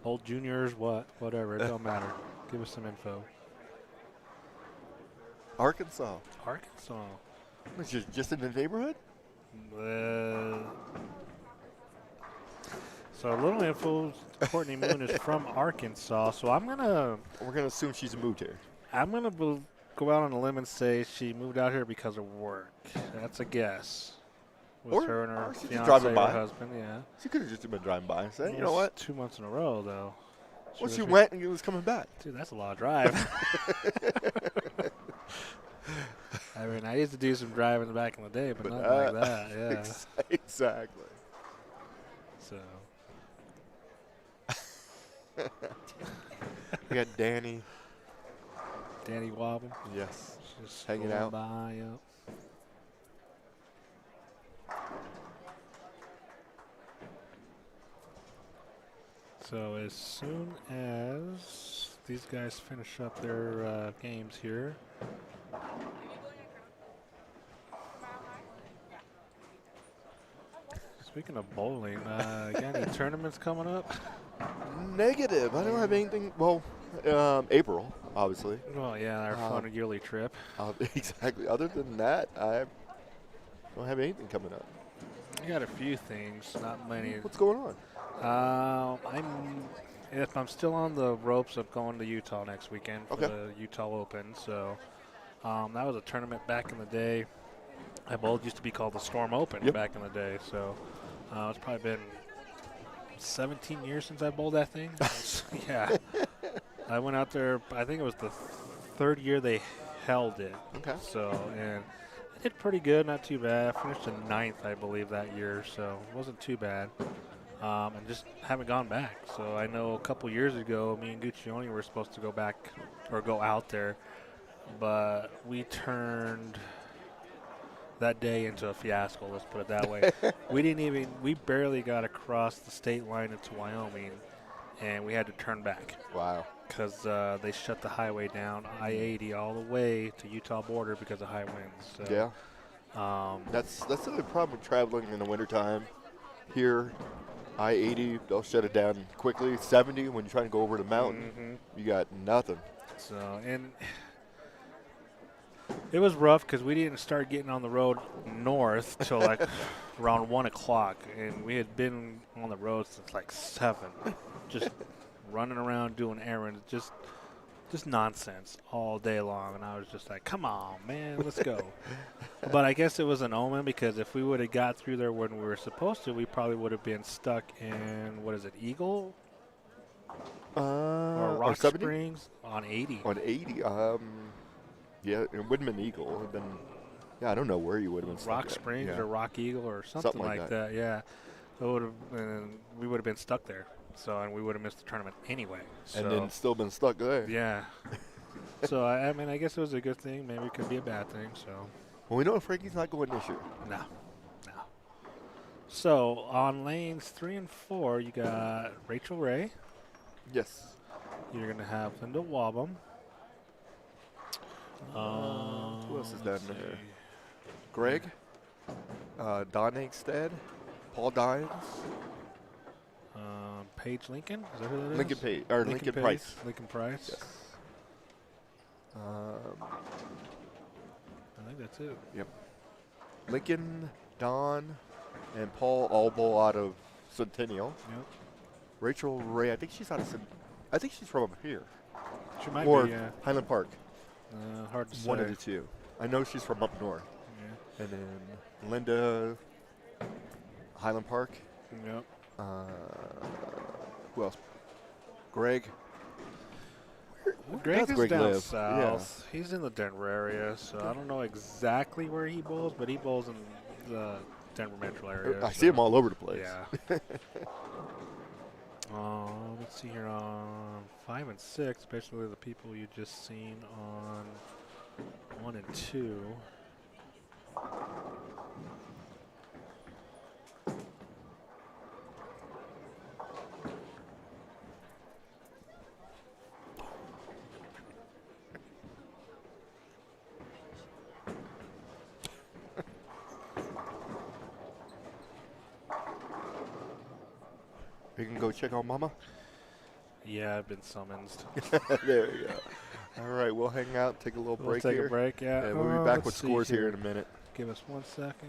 Old juniors, whatever, it don't matter. Give us some info. Arkansas. Arkansas. Which is just in the neighborhood? So a little info, Courtney Moon is from Arkansas, so I'm going to We're going to assume she's moved here. go out on a limb and say she moved out here because of work. That's a guess. With Or- her and her or she's just fiance driving or by. husband, yeah. She could have just been driving by and said, you Well, know what? it's 2 months in a row, though. Well, was she here- went and was coming back. Dude, that's a lot of drive. I mean, I used to do some driving back in the day, but not like that. Yeah. Exactly. So We got Danny. Danny Wobble Yes. just Hanging going out. by. Yep. So as soon as these guys finish up their games here. Speaking of bowling, got any tournaments coming up? Negative. I don't have anything. Well, April, obviously. Well, yeah, our fun yearly trip. Exactly. Other than that, I don't have anything coming up. I got a few things, not many. What's going on? I'm still on the ropes of going to Utah next weekend for Okay. the Utah Open. So that was a tournament back in the day. I bowled used to be called the Storm Open Yep. back in the day. So it's probably been 17 years since I bowled that thing. Yeah. I went out there, I think it was the third year they held it. Okay. So, and I did pretty good, not too bad. I finished in 9th, I believe, that year, so it wasn't too bad. And just haven't gone back. So I know a couple years ago, me and Guccione were supposed to go back or go out there, but we turned that day into a fiasco, let's put it that way. We barely got across the state line into Wyoming, and we had to turn back Wow. because they shut the highway down, I-80, all the way to Utah border because of high winds. So, Yeah. That's the only problem with traveling in the wintertime. Here, I-80, they'll shut it down quickly. 70, when you're trying to go over the mountain, you got nothing. So, and it was rough because we didn't start getting on the road north till like around 1 o'clock, and we had been on the road since like 7, just running around doing errands. Just just nonsense all day long. And I was just like, come on, man, let's go. But I guess it was an omen because if we would have got through there when we were supposed to, we probably would have been stuck in, what is it, Eagle? Or Rock 70? Springs on 80. On 80. Yeah, it wouldn't have been Eagle. It would have been, yeah, I don't know where you would have been stuck Rock at. Springs Yeah. or Rock Eagle or something like that. Yeah, we would have been stuck there. So and we would have missed the tournament anyway. So, And then still been stuck there. yeah. So I mean, I guess it was a good thing. Maybe it could be a bad thing. So Well, we know Frankie's not going this year. no. So on lanes 3 and 4, you got Rachel Ray. Yes. You're gonna have Linda Wobham. Who else is down let's there? see. Greg, Don Angstead, Paul Dines, Paige Lincoln. Is that who that is? Lincoln Page, or Lincoln Page, Price. Lincoln Price. Yes. I think that's it. Yep. Lincoln, Don, and Paul all bowl out of Centennial. Yep. Rachel Ray, I think she's out of I think she's from up here. She might Or be. Yeah. Highland Park. Hard to say. One of the two. I know she's from up north. Yeah. And then Linda, Highland Park. Yep. Who else? Greg. Greg does is Greg down live? south. He's in the Denver area, so I don't know exactly where he bowls, but he bowls in the Denver metro area. I see him all over the place. Yeah. Let's see here on 5 and 6, basically the people you just seen on 1 and 2. You can go check on Mama. Yeah, I've been summoned. There you go. All right, we'll hang out, take a little We'll break take here. a break, yeah. And we'll be back Let's with see scores here in a minute. Give us 1 second.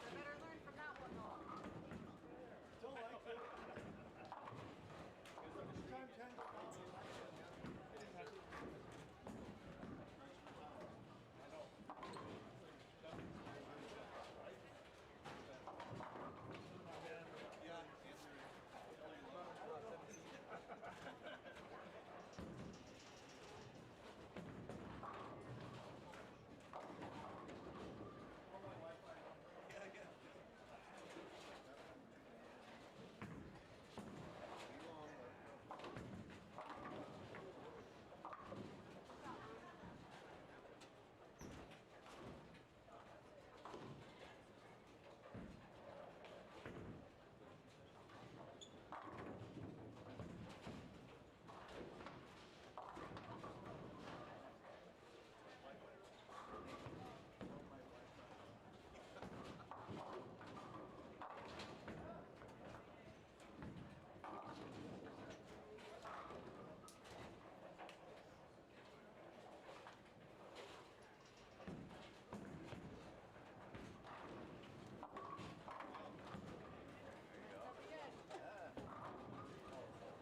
I better learn from that one though.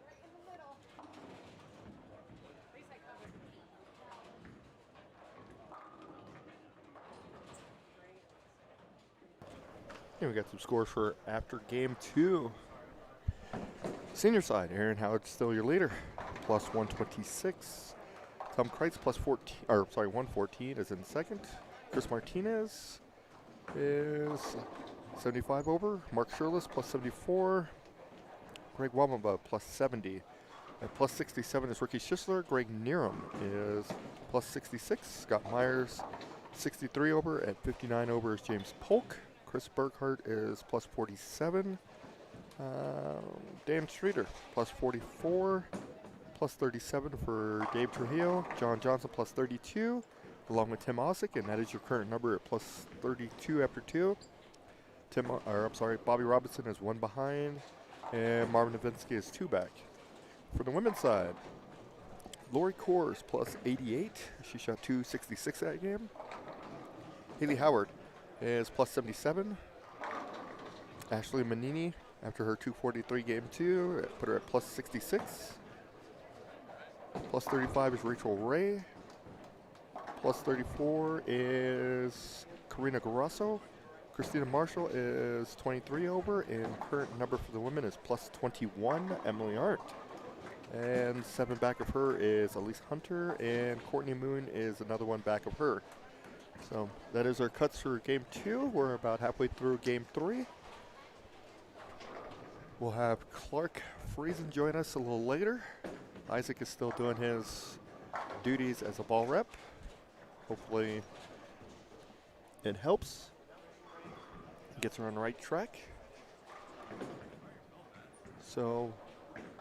Right in the middle. At least I covered. Here we got some scores for after game 2. Senior side, Aaron Howard's still your leader, plus 126. Tom Kreitz plus 14, or sorry, 114 is in second. Chris Martinez is 75 over. Mark Shirless plus 74. Greg Wamaba plus 70. At plus 67 is Ricky Schisler. Greg Nerum is plus 66. Scott Myers 63 over. At 59 over is James Polk. Chris Burkhart is plus 47. Dan Streeter plus 44. Plus 37 for Gabe Trujillo. John Johnson plus 32. Along with Tim Osick, and that is your current number at plus 32 after 2. Bobby Robinson is 1 behind. And Marvin Novinsky is 2 back. For the women's side, Lori Kors plus 88. She shot 266 that game. Haley Howard is plus 77. Ashley Manini, after her 243 game 2, put her at plus 66. Plus 35 is Rachel Ray. Plus 34 is Karina Garasso. Christina Marshall is 23 over, and current number for the women is plus 21, Emily Arndt. And 7 back of her is Elise Hunter, and Courtney Moon is another one back of her. So that is our cuts for game 2. We're about halfway through game 3. We'll have Clark Friesen join us a little later. Isaac is still doing his duties as a ball rep. Hopefully it helps. Gets her on the right track. So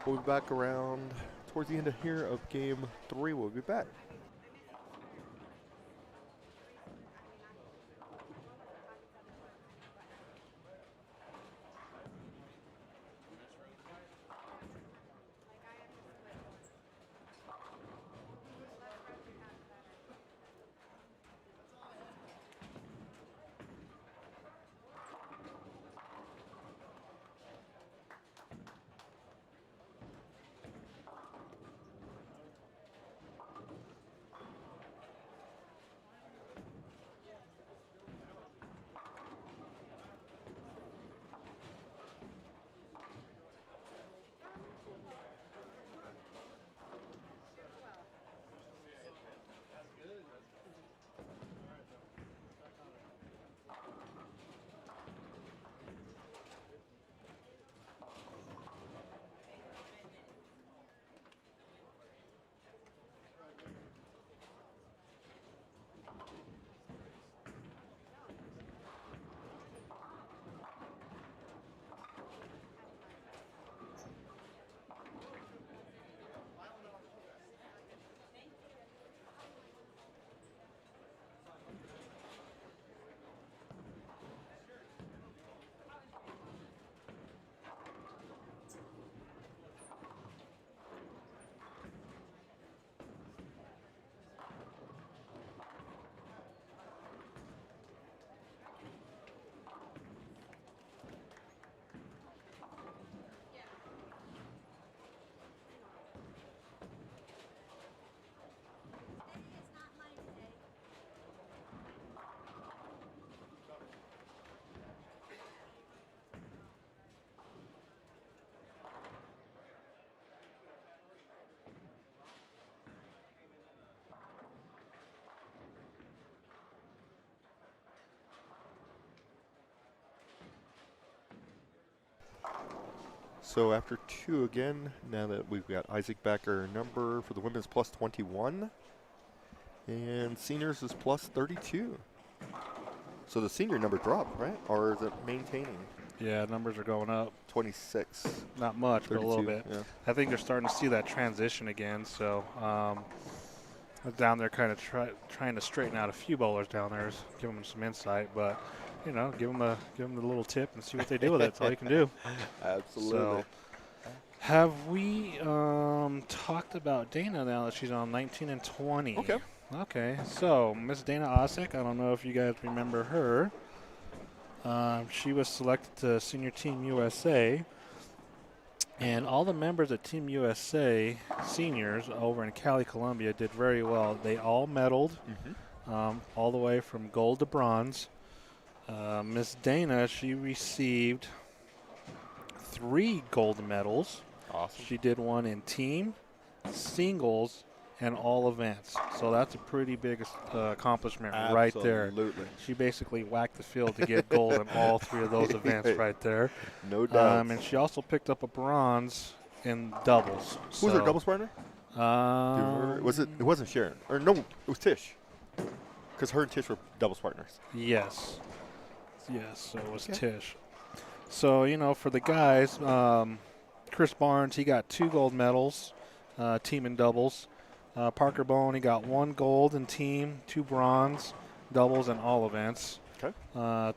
we'll be back around towards the end of here of game 3. We'll be back. So after 2 again, now that we've got Isaac back, our number for the women's plus 21. And seniors is plus 32. So the senior number dropped, right? Or is it maintaining? Yeah, numbers are going up. 26. Not much, but a little 32, bit. yeah. I think they're starting to see that transition again. So down there kind of trying to straighten out a few bowlers down there, give them some insight. But, you know, give them the little tip and see what they do with it. That's all you can do. Absolutely. So, have we talked about Dana now that she's on 19 and 20? Okay. Okay, so Miss Dana Osek, I don't know if you guys remember her. She was selected to Senior Team USA, and all the members of Team USA seniors over in Cali, Colombia did very well. They all medaled, all the way from gold to bronze. Miss Dana, she received 3 gold medals. Awesome. She did one in team, singles, and all events. So that's a pretty big accomplishment right there. Absolutely. She basically whacked the field to get gold in all 3 of those events right there. No doubt. And she also picked up a bronze in doubles. Who was her doubles partner? Was it? It wasn't Sharon. Or no, it was Tish. Because her and Tish were doubles partners. Yes. Yes, so it was Tish. So, you know, for the guys, Chris Barnes, he got 2 gold medals, team and doubles. Parker Bone, he got 1 gold in team, 2 bronze, doubles, and all events. Okay.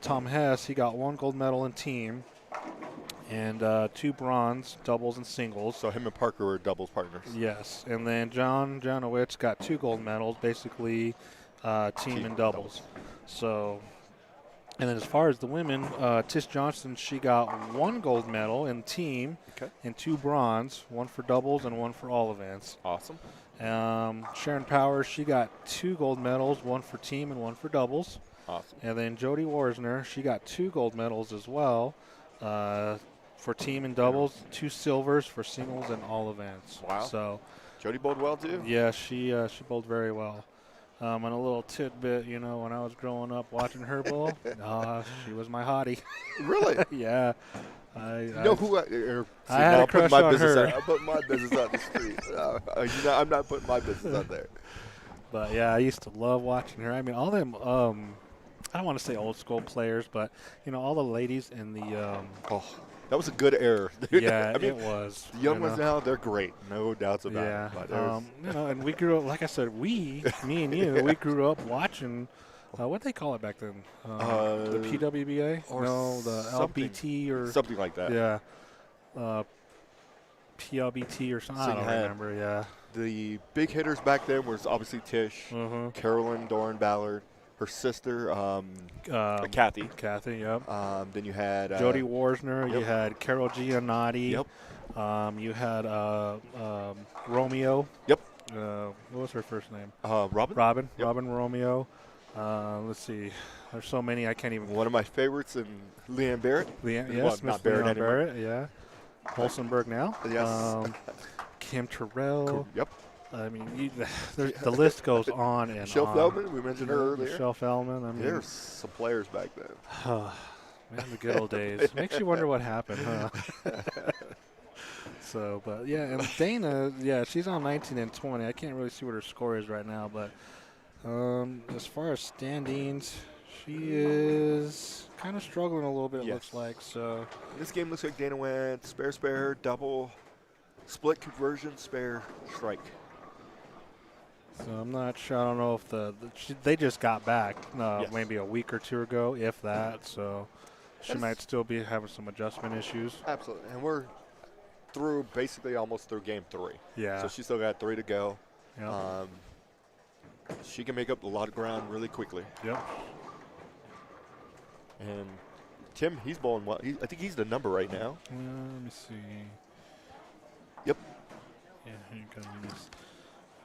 Tom Hess, he got 1 gold medal in team and 2 bronze, doubles, and singles. So him and Parker were doubles partners. Yes. And then John Janowicz got 2 gold medals, basically team and doubles. So, and then as far as the women, Tish Johnson, she got 1 gold medal in team and 2 bronze, 1 for doubles and 1 for all events. Awesome. Sharon Powers, she got 2 gold medals, 1 for team and 1 for doubles. Awesome. And then Jody Warsner, she got 2 gold medals as well for team and doubles, 2 silvers for singles and all events. Wow. So Jody bowled well too? yeah, she bowled very well. And a little tidbit, you know, when I was growing up watching her bowl, she was my hottie. Really? Yeah. You know who I had a crush on her. I put my business on the street. You know, I'm not putting my business out there. But yeah, I used to love watching her. I mean, all them, I don't want to say old school players, but, you know, all the ladies in the. That was a good era. Dude. Yeah, I mean, it was. The young ones now, they're great. No doubts about it. But you know, and we grew up, like I said, me and you, we grew up watching. What they call it back then? The PWBA? Or no, the LBT or something like that. Yeah. PLBT or something. So I don't remember. Yeah. The big hitters back then was obviously Tish, Carolyn Doran Ballard, her sister Kathy. Kathy, yep. Then you had Jody Warsner. You had Carol Giannotti. Yep. You had Romeo. Yep. What was her first name? Robin. Yep. Robin Romeo. Let's see. There's so many I can't even. One of my favorites, and Leanne Barrett. Yes, well, Miss not Barrett Leanne anymore. Barrett. Yeah. Holsenberg now. Yes. Kim Terrell. Yep. I mean, the list goes on and Michelle on. Feldman, we mentioned her earlier. Michelle Feldman. I mean, there's some players back then. Man, the good old days. Makes you wonder what happened, huh? So, but yeah, and Dana, yeah, she's on 19 and 20. I can't really see what her score is right now, but as far as standings, she is kind of struggling a little bit, it looks like. So this game looks like Dana went spare, double, split conversion, spare, strike. So I'm not sure. I don't know if they just got back maybe a week or 2 ago, if that. So she might still be having some adjustment issues. Absolutely, and we're through basically almost through game 3. Yeah. So she still got 3 to go. Yep. She can make up a lot of ground really quickly. Yep. And Tim, he's bowling well. I think he's the number right now. Let me see. Yep. Yeah, here you go.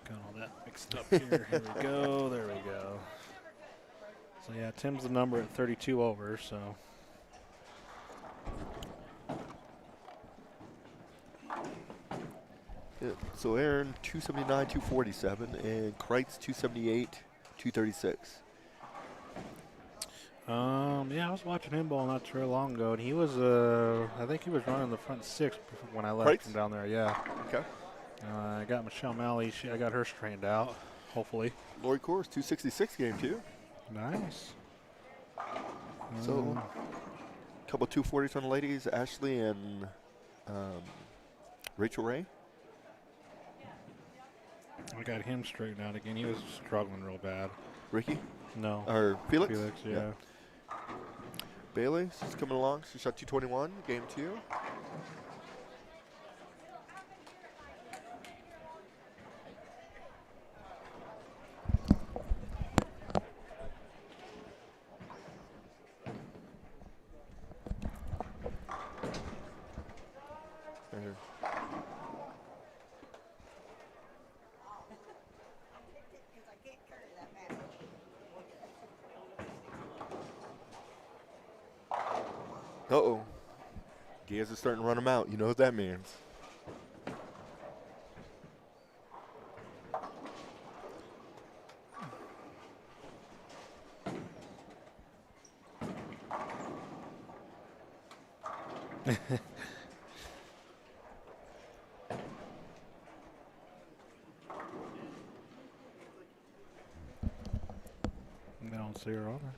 Got all that mixed up here. Here we go. There we go. So, yeah, Tim's the number at 32 over, so. Yeah. So Aaron, 279, 247, and Kreitz, 278, 236. Yeah, I was watching him bowl not too long ago, and he was, I think he was running the front six when I left Crates? from down there. Yeah. Okay. I got Michelle Malley. I got her straightened out, hopefully. Lori Coors, 266 game too. Nice. So, a couple 240s on the ladies, Ashley and Rachel Ray. I got him straightened out again. He was struggling real bad. Ricky? No. Or Felix? Felix, yeah. Bailey, she's coming along. She shot 221, game 2. Uh-oh. Gaz is starting to run them out. You know what that means. I don't see her on there.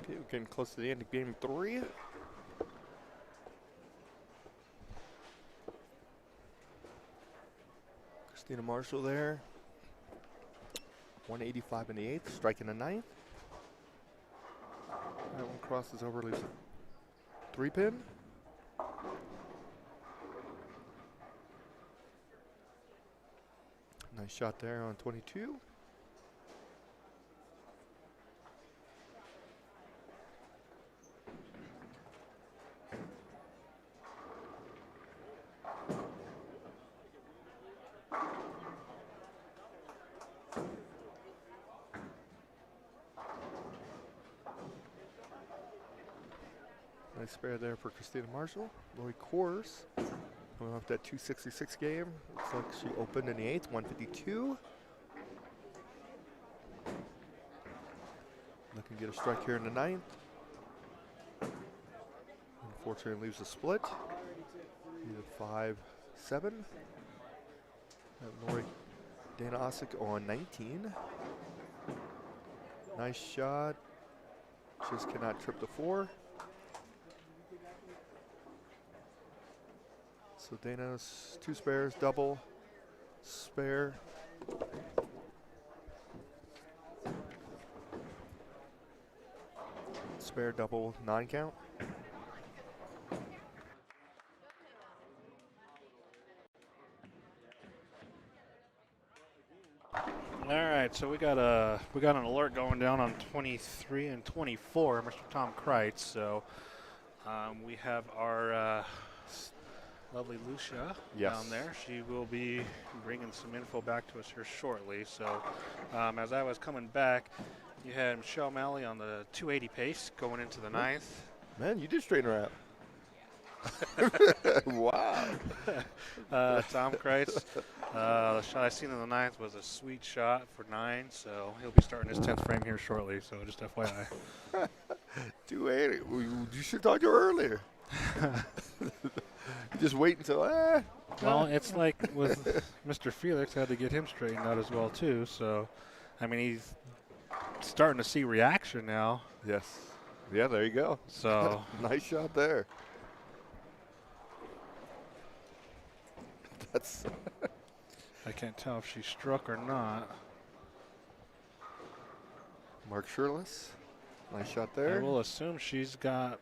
Okay, we're getting close to the end of game 3. Christina Marshall there. 185 in the 8th, striking the 9th. That one crosses over, leaves a 3-pin. Nice shot there on 22. Nice spare there for Christina Marshall. Lori Coors going off that 266 game. Looks like she opened in the 8th, 152. Looking to get a strike here in the 9th. Unfortunately leaves a split. Either 5-7. Lori Dana Osick on 19. Nice shot. Just cannot trip the 4. So Dana's 2 spares, double, spare. Spare, double, 9 count. All right, so we got an alert going down on 23 and 24, Mr. Tom Kreitz. So we have our lovely Lucia down there. She will be bringing some info back to us here shortly. So as I was coming back, You had Michelle Malley on the 280 pace going into the ninth. Man, you did straighten her out. Wow. Tom Kreitz, the shot I seen in the ninth was a sweet shot for 9, so he'll be starting his 10th frame here shortly, so just FYI. 280. You should talk to her earlier. Just wait until, Well, it's like with Mr. Felix, had to get him straightened out as well, too, so, I mean, he's starting to see reaction now. Yes. Yeah, there you go. So nice shot there. That's I can't tell if she struck or not. Mark Shirless. Nice shot I there. will assume she's got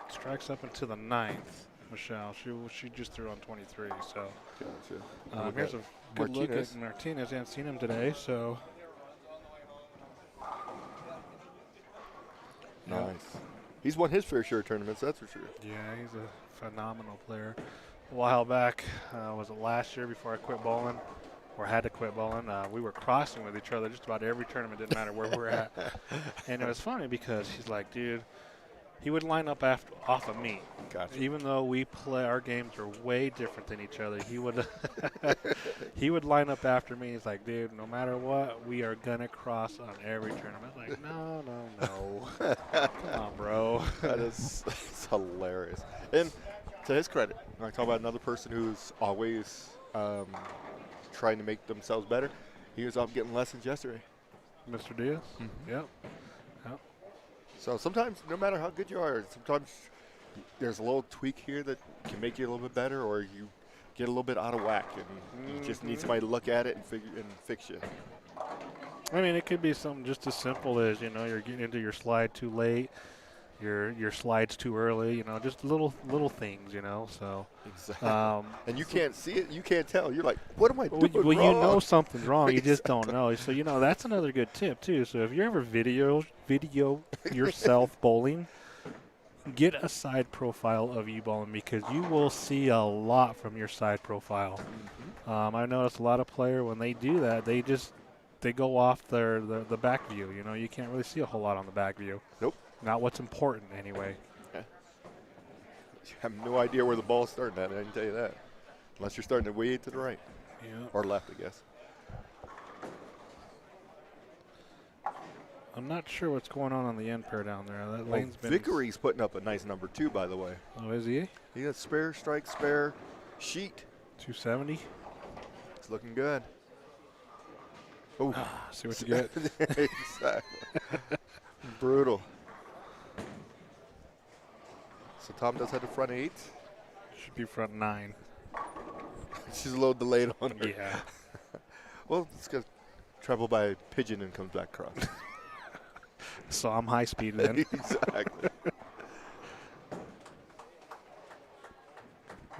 strikes up into the ninth. Michelle, she just threw on 23. So Gotcha. here's a good look Martinez. at Martinez. I haven't seen him today, so Nice. He's won his fair share of tournaments, that's for sure. yeah, he's a phenomenal player. A while back, was it last year before I quit bowling, or had to quit bowling? We were crossing with each other just about every tournament, didn't matter where we were at. And it was funny because he's like, dude, he would line up off of me. Gotcha. Even though we play, our games are way different than each other. He would he would line up after me. He's like, dude, no matter what, we are gonna cross on every tournament. Like, no. Come on, bro. That's hilarious. And to his credit, I talk about another person who's always trying to make themselves better. He was off getting lessons yesterday. Mr. Diaz? Mhm. Yep. So sometimes, no matter how good you are, sometimes there's a little tweak here that can make you a little bit better, or you get a little bit out of whack, and you just need somebody to look at it and fix you. I mean, it could be something just as simple as, you know, you're getting into your slide too late, your slide's too early, you know, just little things, you know. So Exactly. And you can't see it, you can't tell. You're like, what am I doing well, wrong? you know something's wrong, you just don't know. So, you know, that's another good tip too. So if you ever video yourself bowling, get a side profile of you bowling, because you will see a lot from your side profile. I noticed a lot of players, when they do that, they go off the back view. You know, you can't really see a whole lot on the back view. Nope. Not what's important anyway. You have no idea where the ball's starting at, I can tell you that. Unless you're starting way to the right. Yeah. Or left, I guess. I'm not sure what's going on the end pair down there. That lane's been. Vickery's putting up a nice number 2, by the way. Oh, is he? He got spare strike, spare sheet. 270. It's looking good. Oh, See what you get. exactly. Brutal. So Tom does have the front 8. Should be front 9. She's a little delayed on her. Yeah. Well, it's going to travel by pigeon and comes back across. So I'm high speed then. Exactly.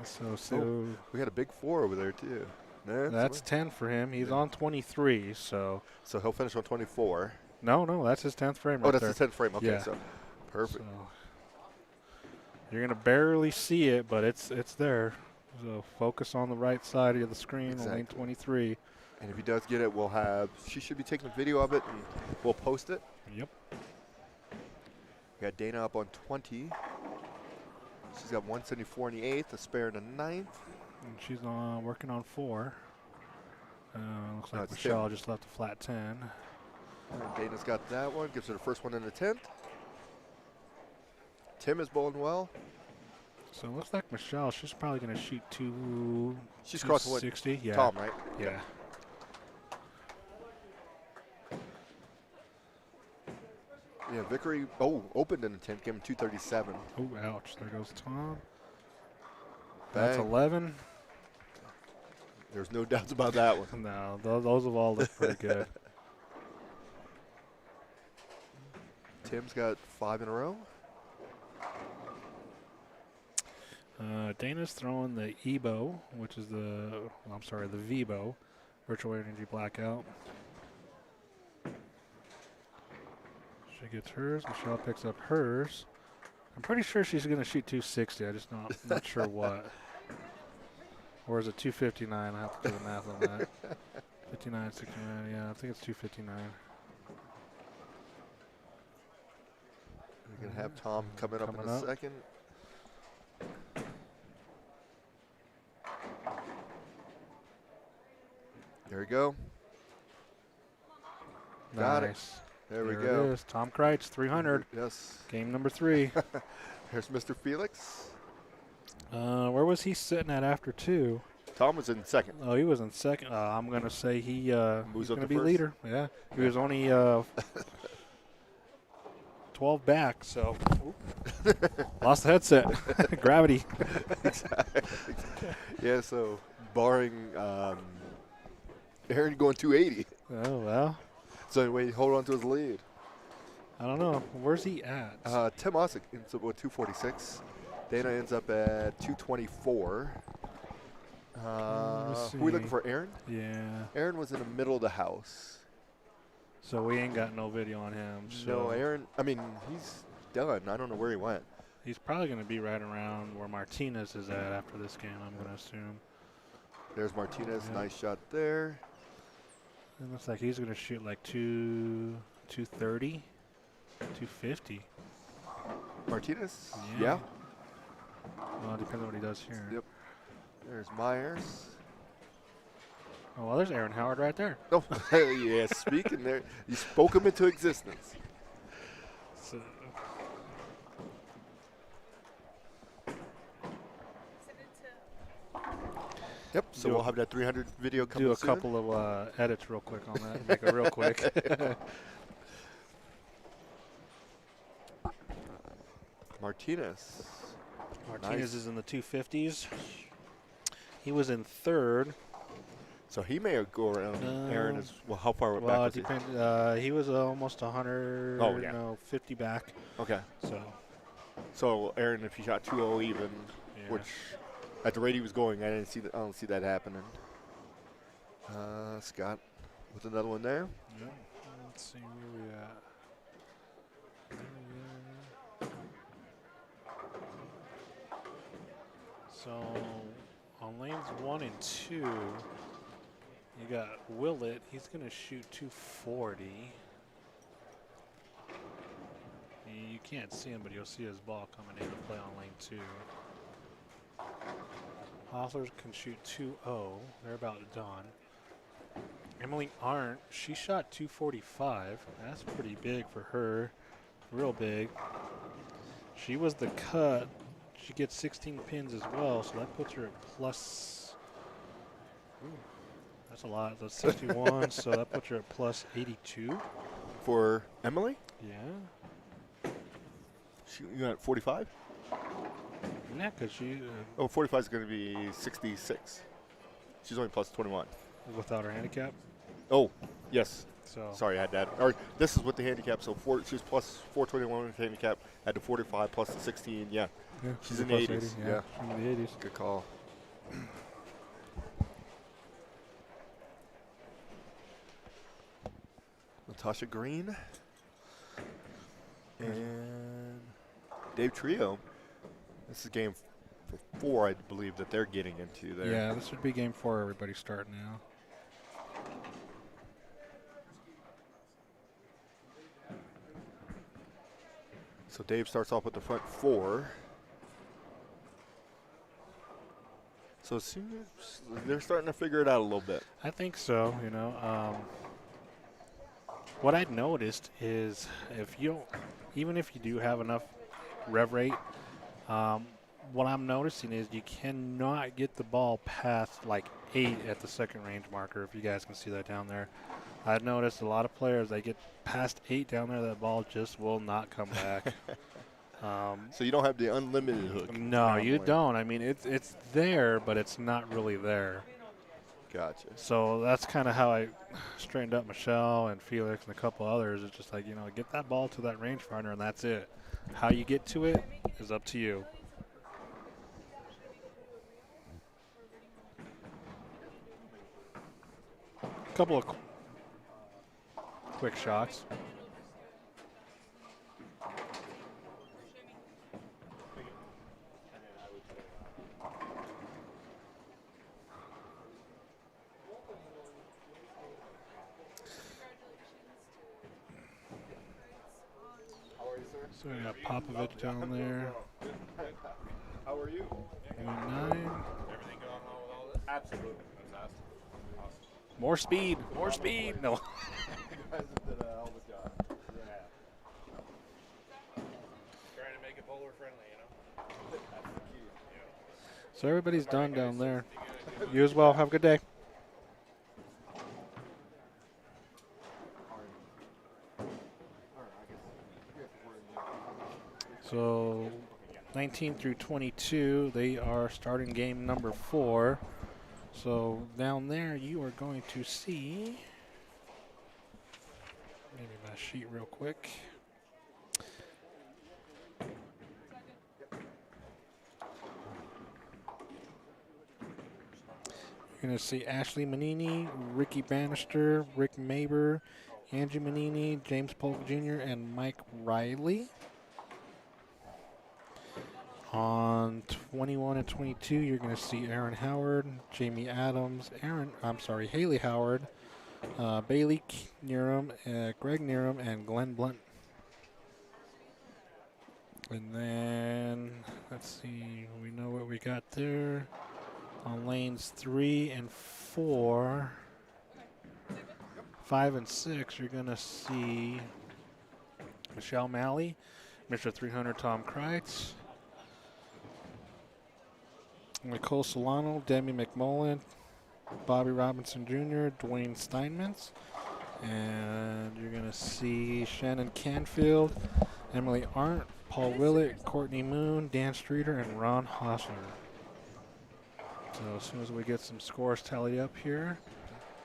So We had a big 4 over there, too. Yeah, that's 10 for him. He's on 23, so. So he'll finish on 24. No, that's his 10th frame right Oh, that's there. his 10th frame. Okay, Yeah. so perfect. So you're going to barely see it, but it's there. So focus on the right side of the screen on lane Exactly. 23. And if he does get it, she should be taking a video of it, and we'll post it. Yep. We got Dana up on 20. She's got 174 in the 8th, a spare in the 9th. And she's working on 4. Looks No, like it's Michelle just left a flat 10. And Dana's got that one, gives her the first one in the 10th. Tim is bowling well. So it looks like Michelle, she's probably going to shoot She's crossing what? 60. Yeah. Tom, right? Yeah. Yeah, Vickery, opened in the 10th, gave him 237. Oh, ouch. There goes Tom. Bang. That's 11. There's no doubts about that one. No, those have all looked pretty good. Tim's got 5 in a row. Dana's throwing the EBO, which is the VBO, Virtual Energy Blackout. She gets hers. Michelle picks up hers. I'm pretty sure she's going to shoot 260. I'm just not sure what. Or is it 259? I have to do the math on that. 59, 69. Yeah, I think it's 259. We're gonna have Tom coming up in a second. There we go. Got it. There we go. It is. Tom Kreitz, 300. Yes. Game number 3. Here's Mr. Felix. Where was he sitting at after 2? Tom was in second. Oh, he was in second. I'm going to say he's Moves going up to to be first? leader. Yeah. He was only 12 back, so lost the headset. Gravity. Exactly. Yeah, so barring Aaron going 280. Oh, well. So anyway, hold on to his lead. I don't know. Where's he at? Tim Osick ends up with 246. Dana ends up at 224. Who are we looking for, Aaron? Yeah. Aaron was in the middle of the house. So we ain't got no video on him. So No, Aaron, I mean, he's done. I don't know where he went. he's probably going to be right around where Martinez is at after this game, I'm going to assume. There's Martinez. Yeah. Nice shot there. It looks like he's going to shoot like 230, 250. Martinez? Yeah. Well, it depends on what he does here. Yep. There's Myers. Oh, well, there's Aaron Howard right there. Oh, yeah, speaking there. You spoke him into existence. So, Yep, so Do we'll a- have that 300 video coming do a soon. couple of edits real quick on that. Make it real quick. Martinez. Martinez Nice. is in the 250s. He was in third. So he may go around. Aaron is, well, how far back Well, was it depends. He was almost 100, Oh, yeah. no, 50 back. he? Okay. So, Aaron, if he shot 2-0 even, yeah. which at the rate he was going, I don't see that happening. Scott with another one there. Yeah. Let's see where we at. So on lanes 1 and 2, you got Willett. He's going to shoot 240. You can't see him, but you'll see his ball coming in to play on lane 2. Hostler can shoot 2-0. They're about done. Emily Arndt, she shot 245. That's pretty big for her. Real big. She was the cut. She gets 16 pins as well, so that puts her at plus. Ooh, that's a lot. That's 61, so that puts her at plus 82. For Emily? Yeah. You got 45? Yeah, because she. Oh, 45 is going to be 66. She's only plus 21. Without her handicap. Oh, yes. So. Sorry, I had that. Or this is with the handicap, so she was plus 421 with the handicap, had the 45 plus the 16. Yeah, Yeah, she's in the plus 80s. 80, Yeah. She's in the 80s. Good call. Natasha Green and Dave Trio. This is game 4, I believe, that they're getting into there. Yeah, this would be game 4. Everybody's starting now. So Dave starts off with the front 4. So it seems they're starting to figure it out a little bit. I think so. You know, what I'd noticed is if you don't, even if you do have enough rev rate, what I'm noticing is you cannot get the ball past like 8 at the second range marker. If you guys can see that down there, I've noticed a lot of players, they get past 8 down there, that ball just will not come back. So you don't have the unlimited hook. No, you normally. don't. I mean, it's there, but it's not really there. Gotcha. So that's kind of how I straightened up Michelle and Felix and a couple others. It's just like, you know, get that ball to that rangefinder and that's it. How you get to it is up to you. Couple of quick shots. How are you, sir? So we got Popovich down there. How are you? 9. Everything going well with all this? Absolutely. Fantastic. Awesome. More speed. More speed. No. You guys did a hell of a job. Yeah. Trying to make it bowler friendly, you know? That's the key. So everybody's done down there. You as well. Have a good day. So 19 through 22, they are starting game number 4. So down there, you are going to see, maybe my sheet real quick. You're going to see Ashley Manini, Ricky Bannister, Rick Maber, Angie Manini, James Polk Jr., and Mike Riley. On 21 and 22, you're going to see Aaron Howard, Jamie Adams, Haley Howard, Bailey Nerum, Greg Nerum, and Glenn Blunt. And then, let's see, we know what we got there. On lanes 3 and 4, 5 and 6, you're going to see Michelle Malley, Mr. 300 Tom Kreitz, Nicole Solano, Demi McMullen, Bobby Robinson Jr., Dwayne Steinmetz, and you're going to see Shannon Canfield, Emily Arndt, Paul Willett, Courtney Moon, Dan Streeter, and Ron Hosler. So as soon as we get some scores tallied up here.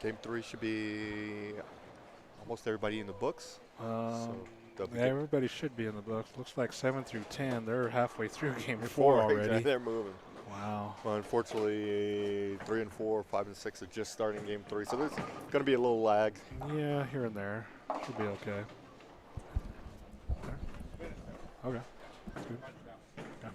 Game 3 should be almost everybody in the books. Everybody should be in the books. Looks like 7 through 10. They're halfway through game 4 already. Exactly. They're moving. Wow. Well, unfortunately, 3 and 4, 5 and 6 are just starting game 3, so there's going to be a little lag. Yeah, here and there. Should be okay. Okay. That's good. Yeah.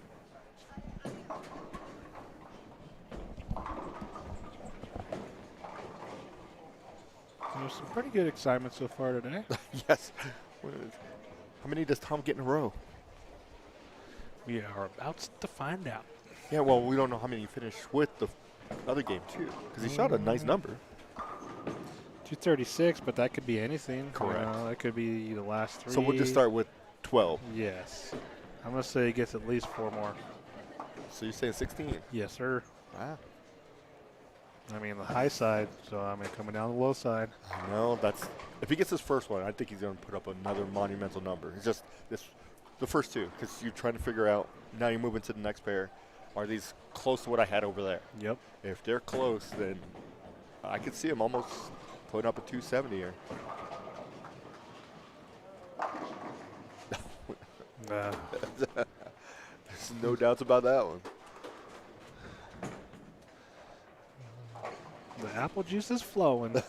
There's some pretty good excitement so far today. Yes. How many does Tom get in a row? We are about to find out. Yeah, well, we don't know how many he finished with the other game, too, because he shot a nice number. 236, but that could be anything. Correct. That could be the last 3. So we'll just start with 12. Yes. I'm going to say he gets at least 4 more. So you're saying 16? Yes, sir. Wow. I mean, the high side, so I mean, coming down the low side. I know. If he gets his first one, I think he's going to put up another monumental number. It's just the first 2, because you're trying to figure out, now you're moving to the next pair. Are these close to what I had over there? Yep. If they're close, then I could see him almost putting up a 270 here. There's no doubts about that one. The apple juice is flowing. It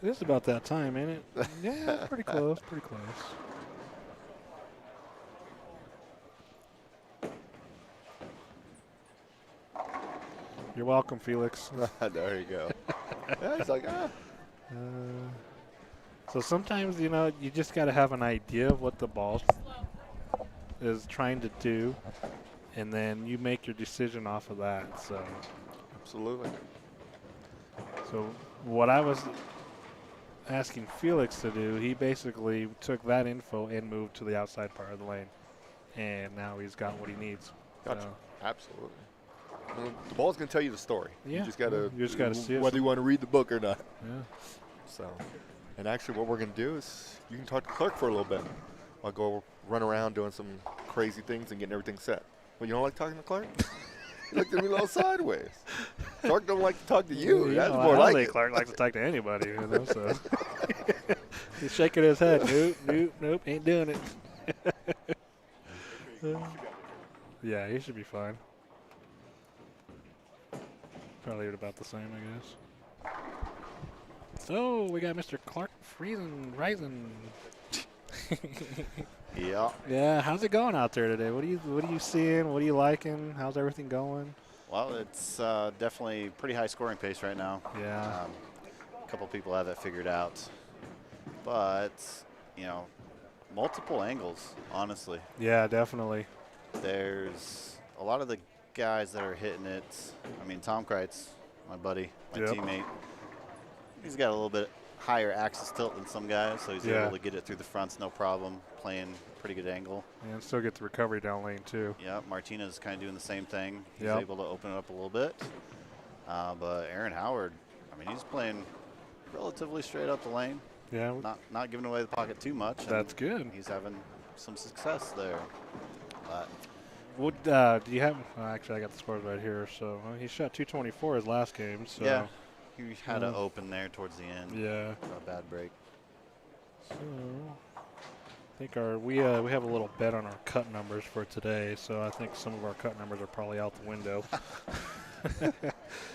is about that time, ain't it? Yeah, pretty close, pretty close. You're welcome, Felix. There you go. Yeah, he's like, ah. So sometimes, you know, you just got to have an idea of what the ball is trying to do, and then you make your decision off of that. So, Absolutely. so what I was asking Felix to do, he basically took that info and moved to the outside part of the lane, and now he's got what he needs. Gotcha. So, Absolutely. Well, the ball's going to tell you the story. Yeah. You just got to see it. whether you want to read the book or not. Yeah. So, and actually what we're going to do is you can talk to Clark for a little bit. I'll go run around doing some crazy things and getting everything set. Well, you don't like talking to Clark? He looked at me a little sideways. Clark don't like to talk to you. That's more I like think it. Clark likes to talk to anybody, you know, so. He's shaking his head. Nope, ain't doing it. Yeah, he should be fine. Probably about the same, I guess. So we got Mr. Clark Rising. Yeah. Yeah, how's it going out there today? What are you seeing? What are you liking? How's everything going? Well, it's definitely pretty high scoring pace right now. Yeah. A couple people have that figured out. But you know, multiple angles, honestly. Yeah, definitely. There's a lot of the guys that are hitting it. I mean, Tom Kreitz, my buddy, my Yep. teammate, he's got a little bit higher axis tilt than some guys, so he's Yeah. able to get it through the fronts no problem, playing pretty good angle. And still get the recovery down lane, too. Yeah, Martinez kind of doing the same thing. He's Yep. able to open it up a little bit. But Aaron Howard, I mean, he's playing relatively straight up the lane, Yeah, not giving away the pocket too much. and that's good. He's having some success there. But What do you have? Actually, I got the scores right here. So he shot 224 his last game. So yeah, he had an open there towards the end. yeah. A bad break. So I think we have a little bet on our cut numbers for today. So I think some of our cut numbers are probably out the window.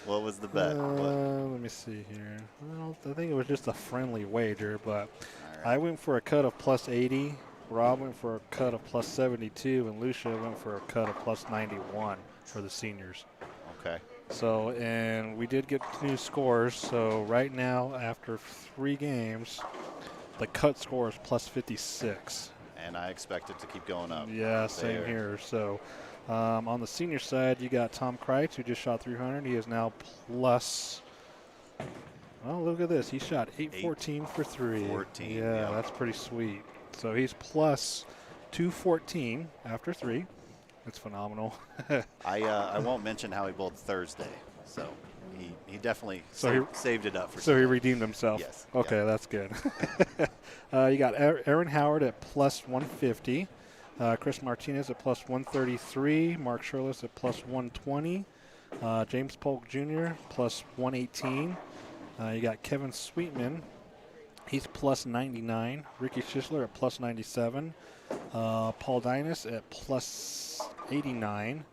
What was the bet? Let me see here. Well, I think it was just a friendly wager, but All right. I went for a cut of plus 80. Rob went for a cut of plus 72, and Lucia went for a cut of plus 91 for the seniors. Okay. So, and we did get new scores. So right now, after 3 games, the cut score is plus 56. And I expect it to keep going up. Yeah, same There. here. So on the senior side, you got Tom Kreitz, who just shot 300. He is now plus, well, look at this. He shot 814 for 3. 14, Yeah, yep. that's pretty sweet. So he's plus 214 after 3. That's phenomenal. I won't mention how he bowled Thursday, so he definitely So saved it up for. So he today. redeemed himself. Yes. Okay, Yeah. that's good. You got Aaron Howard at plus 150. Chris Martinez at plus 133. Mark Shirless at plus 120. James Polk Jr. plus 118. You got Kevin Sweetman. He's plus 99. Ricky Schisler at plus 97. Paul Dinas at plus 89.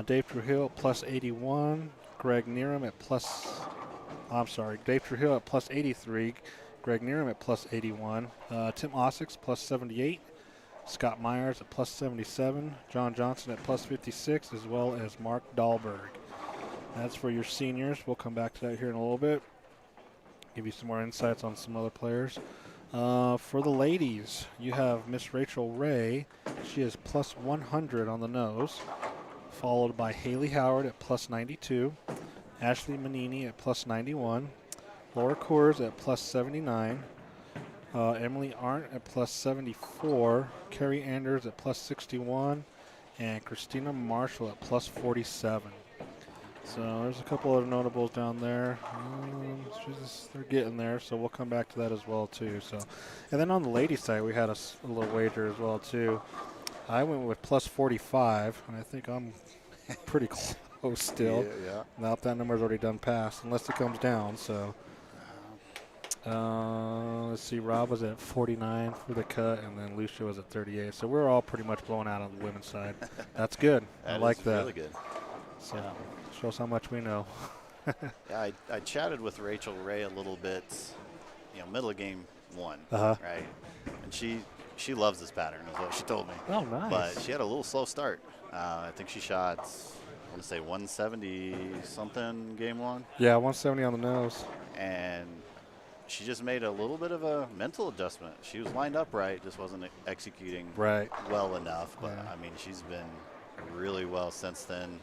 Dave Trujillo at plus 81. Greg Neeram at plus, Dave Trujillo at plus 83. Greg Neeram at plus 81. Tim Osix plus 78. Scott Myers at plus 77. John Johnson at plus 56, as well as Mark Dahlberg. That's for your seniors. We'll come back to that here in a little bit. Give you some more insights on some other players. For the ladies, you have Miss Rachel Ray. She is plus 100 on the nose, followed by Haley Howard at plus 92, Ashley Manini at plus 91, Laura Coors at plus 79, Emily Arndt at plus 74, Carrie Anders at plus 61, and Christina Marshall at plus 47. So there's a couple other notables down there. They're getting there, so we'll come back to that as well too. So, and then on the ladies' side, we had a little wager as well too. I went with plus 45, and I think I'm pretty close still. Yeah. Now that number's already done past, unless it comes down. So let's see. Rob was at 49 for the cut, and then Lucia was at 38. So we're all pretty much blown out on the women's side. That's good. I like that. Really good. So shows how much we know. Yeah, I chatted with Rachel Ray a little bit, middle of game 1, Uh-huh. right? And she loves this pattern, is what she told me. Oh, nice. But she had a little slow start. I think she shot, I want to say 170 something game 1, Yeah, 170 on the nose. and she just made a little bit of a mental adjustment. She was lined up right, just wasn't executing Right. well enough. But Yeah. I mean, she's been really well since then.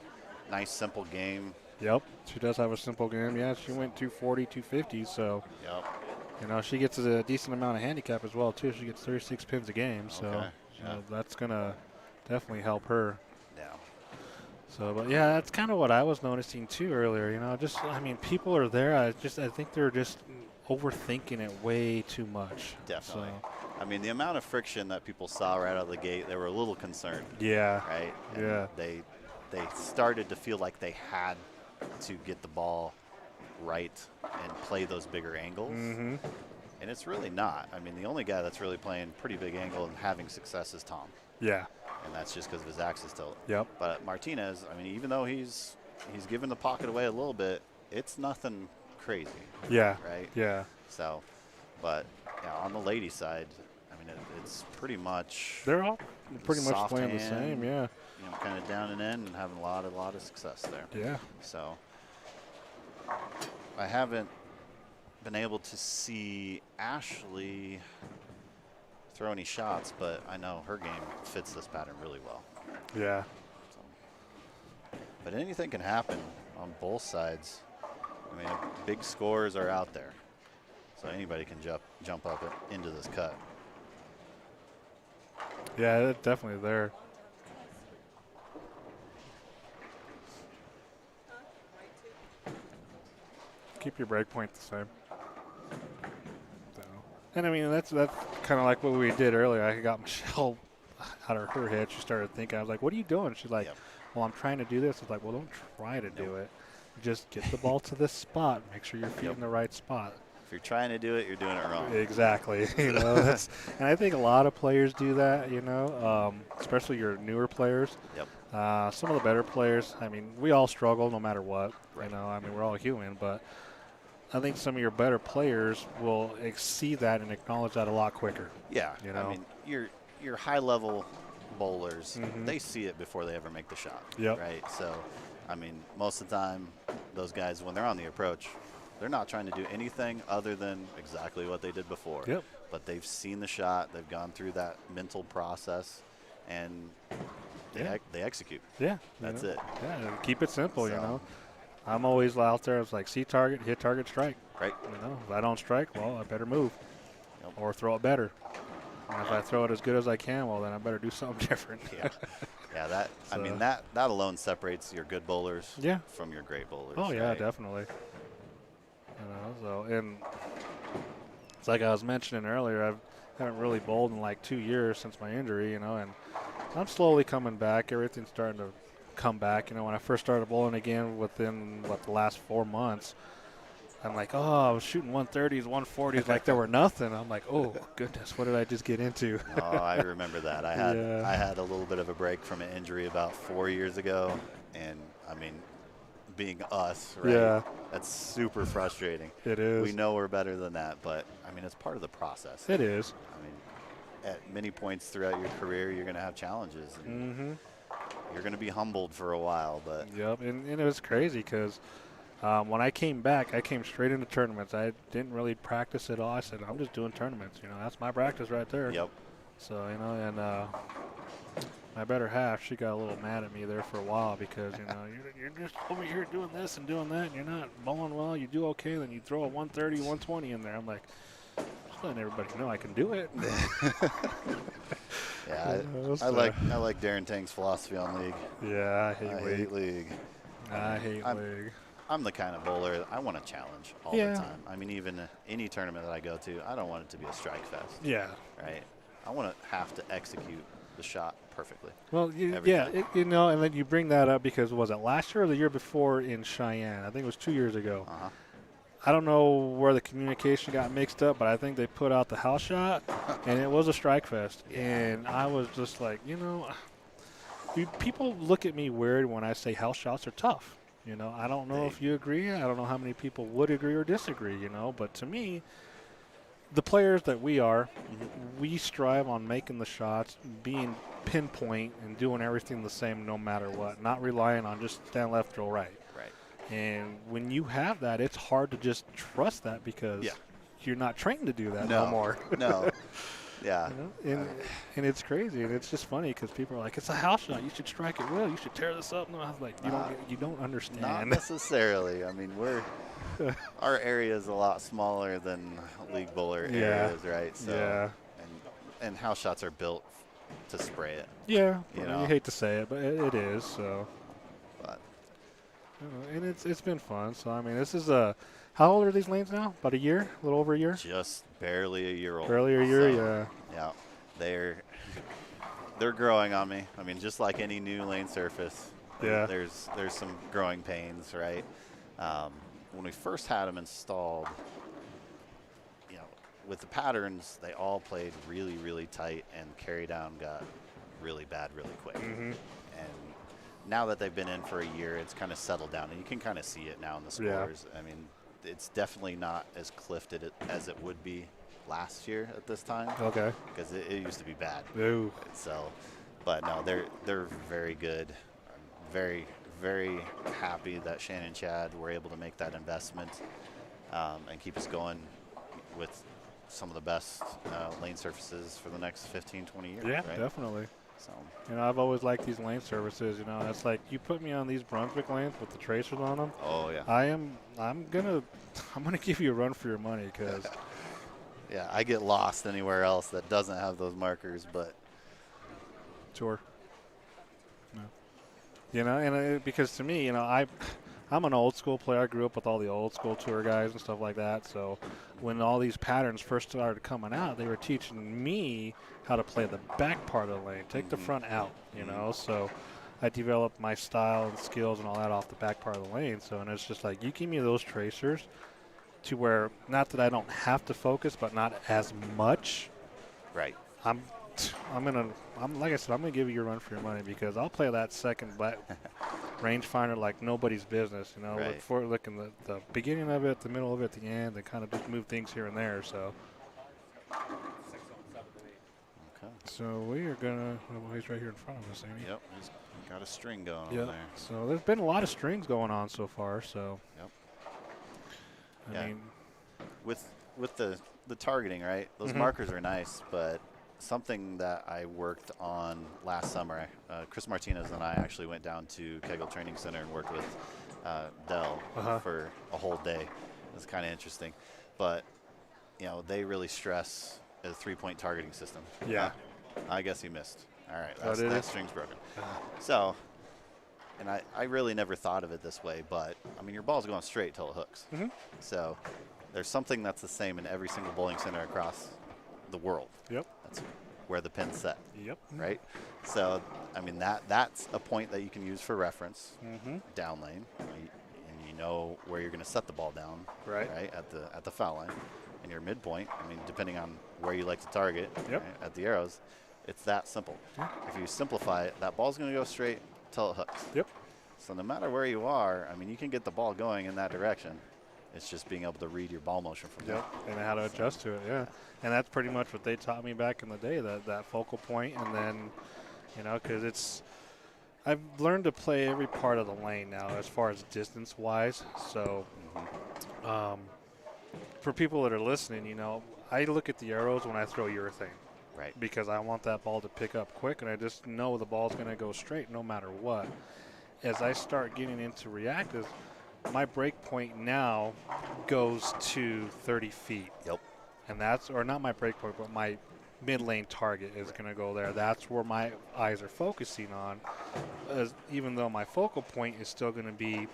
Nice simple game. Yep. She does have a simple game. Yeah, she went 240, 250. So, Yep. she gets a decent amount of handicap as well, too. She gets 36 pins a game. So, Okay, yeah. that's going to definitely help her. Yeah. So, but yeah, that's kind of what I was noticing, too, earlier. People are there. I think they're just overthinking it way too much. Definitely. So, I mean, the amount of friction that people saw right out of the gate, they were a little concerned, yeah. right? And Yeah. They started to feel like they had to get the ball right and play those bigger angles. Mm-hmm. And it's really not. I mean, the only guy that's really playing pretty big angle and having success is Tom. Yeah. And that's just because of his axis tilt. Yep. But Martinez, I mean, even though he's given the pocket away a little bit, it's nothing crazy, Yeah. right? Yeah. So, but yeah, on the lady side, I mean, it's pretty much They're all pretty much soft playing the hand, same. Yeah. kind of down and in and having a lot of success there. Yeah. So I haven't been able to see Ashley throw any shots, but I know her game fits this pattern really well. Yeah. So. But anything can happen on both sides. I mean, big scores are out there, so anybody can jump up into this cut. Yeah, it's definitely there. Keep your break point the same. So, and I mean, that's kind of like what we did earlier. I got Michelle out of her head. She started thinking. I was like, "What are you doing?" She's like, Yep. "Well, I'm trying to do this." I was like, "Well, don't try to do it. Just get the ball to this spot. Make sure your feet in the right spot." If you're trying to do it, you're doing it wrong. Exactly. You know, and I think a lot of players do that. You know, especially your newer players. Yep. Some of the better players. I mean, we all struggle no matter what. Right. You know, I mean, we're all human, but I think some of your better players will see that and acknowledge that a lot quicker. Yeah. You know? I mean, your high-level bowlers, they see it before they ever make the shot. Yep. Right. So, I mean, most of the time, those guys, when they're on the approach, they're not trying to do anything other than exactly what they did before. Yep. But they've seen the shot, they've gone through that mental process, and they execute. Yeah. That's you know? it. Yeah, and keep it simple, you So- know. I'm always out there. It's like, see target, hit target, strike. Right. You know, if I don't strike, well, I better move Yep. or throw it better. And if I throw it as good as I can, well, then I better do something different. Yeah. Yeah, I mean, So- that alone separates your good bowlers Yeah. from your great bowlers. Oh, yeah, right? definitely. You know, so, and it's like I was mentioning earlier, I haven't really bowled in like 2 years since my injury, you know, and I'm slowly coming back. Everything's starting to come back. You know, when I first started bowling again within, the last 4 months, I'm like, oh, I was shooting 130s, 140s like there were nothing. I'm like, oh, goodness, what did I just get into? Oh, I remember that. I had a little bit of a break from an injury about 4 years ago, and I mean, being us, right? Yeah. That's super frustrating. It is. We know we're better than that, but I mean, it's part of the process. It is. I mean, at many points throughout your career, you're going to have challenges. And you're going to be humbled for a while, but Yep, and it was crazy because when I came back, I came straight into tournaments. I didn't really practice at all. I said, I'm just doing tournaments. You know, that's my practice right there. yep. So, you know, and my better half, she got a little mad at me there for a while because, you know, you're just over here doing this and doing that, and you're not bowling well. You do okay, then you throw a 130, 120 in there. I'm like, just letting everybody know I can do it. Yeah, so- I like Darren Tang's philosophy on league. Yeah, I I hate hate league. I hate I'm- league. I'm the kind of bowler that I want to challenge all Yeah. the time. I mean, even any tournament that I go to, I don't want it to be a strike fest, Yeah. right? I want to have to execute the shot perfectly. Well, Every yeah, time. you know, and then you bring that up because was it last year or the year before in Cheyenne? I think it was 2 years ago. Uh-huh. I don't know where the communication got mixed up, but I think they put out the house shot, and it was a strike fest. And I was just like, you know, people look at me weird when I say house shots are tough. You know, I don't know if you agree. I don't know how many people would agree or disagree, you know. But to me, the players that we are, we strive on making the shots, being pinpoint, and doing everything the same no matter what, not relying on just stand left, throw right. Right. And when you have that, it's hard to just trust that because Yeah. you're not trained to do that no more. No. Yeah. You know? And it's crazy, and it's just funny because people are like, "It's a house shot. You should strike it well. You should tear this up." And I was like, "You don't Not understand." necessarily. I mean, our area is a lot smaller than league bowler Yeah. areas, right? So, Yeah. And house shots are built to spray it. Yeah, You you know. hate to say it, but it is. So, But and it's been fun. So I mean, this is how old are these lanes now? About a year, a little over a year. just barely a year old. Barely a year, So, yeah. Yeah. They're growing on me. I mean, just like any new lane surface. Yeah. There's some growing pains, right? When we first had them installed, you know, with the patterns, they all played really, really tight, and carry down got really bad really quick. And now that they've been in for a year, it's kind of settled down, and you can kind of see it now in the Yeah. scores. I mean, it's definitely not as clifted as it would be last year at this time, Okay. because it used to be bad. Ooh. So, but no, they're very good. I'm very, very happy that Shannon and Chad were able to make that investment and keep us going with some of the best lane surfaces for the next 15, 20 years. Yeah, right? definitely. So You know, I've always liked these lane services. You know, it's like you put me on these Brunswick lanes with the tracers on them. oh yeah, I'm gonna give you a run for your money because yeah. I get lost anywhere else that doesn't have those markers, but tour. No. You know, and because to me, you know, I'm an old school player. I grew up with all the old school tour guys and stuff like that. So when all these patterns first started coming out, they were teaching me how to play the back part of the lane, take the front out, you know. So I developed my style and skills and all that off the back part of the lane. So, and it's just like, you give me those tracers to where, not that I don't have to focus, but not as much. right. I'm like I said, I'm gonna give you a run for your money because I'll play that second rangefinder like nobody's business. You know, Right. look in the beginning of it, the middle of it, the end, and kind of just move things here and there. So, 6 on 7 and 8. Okay. so we are gonna. Well, he's right here in front of us, Amy. Yep. He's got a string going Yeah. on there. So there's been a lot of strings going on so far. So. Yep. I Yeah. mean, With the targeting, right? Those markers are nice, but something that I worked on last summer, Chris Martinez and I actually went down to Kegel Training Center and worked with Dell for a whole day. It was kind of interesting, but you know, they really stress a 3-point targeting system. Yeah. I guess he missed. All right, Oh, did that he? string's broken. So, and I really never thought of it this way, but I mean, your ball's going straight till it hooks. So there's something that's the same in every single bowling center across the world. Yep. That's where the pin's set, Yep. right? So, I mean, that's a point that you can use for reference down lane, and you know where you're going to set the ball down, Right. at the foul line, and your midpoint. I mean, depending on where you like to target, Yep. right, at the arrows, it's that simple. Yeah. If you simplify it, that ball's going to go straight till it hooks. Yep. So no matter where you are, I mean, you can get the ball going in that direction. It's just being able to read your ball motion from there. Yep, and how to adjust to it, yeah. And that's pretty much what they taught me back in the day, that focal point, and then, you know, because I've learned to play every part of the lane now as far as distance-wise. So for people that are listening, you know, I look at the arrows when I throw urethane. Right. Because I want that ball to pick up quick, and I just know the ball's going to go straight no matter what. As I start getting into reactive, my break point now goes to 30 feet. Yep. And that's, or not my break point, but my mid lane target is going to go there. That's where my eyes are focusing on, even though my focal point is still going to be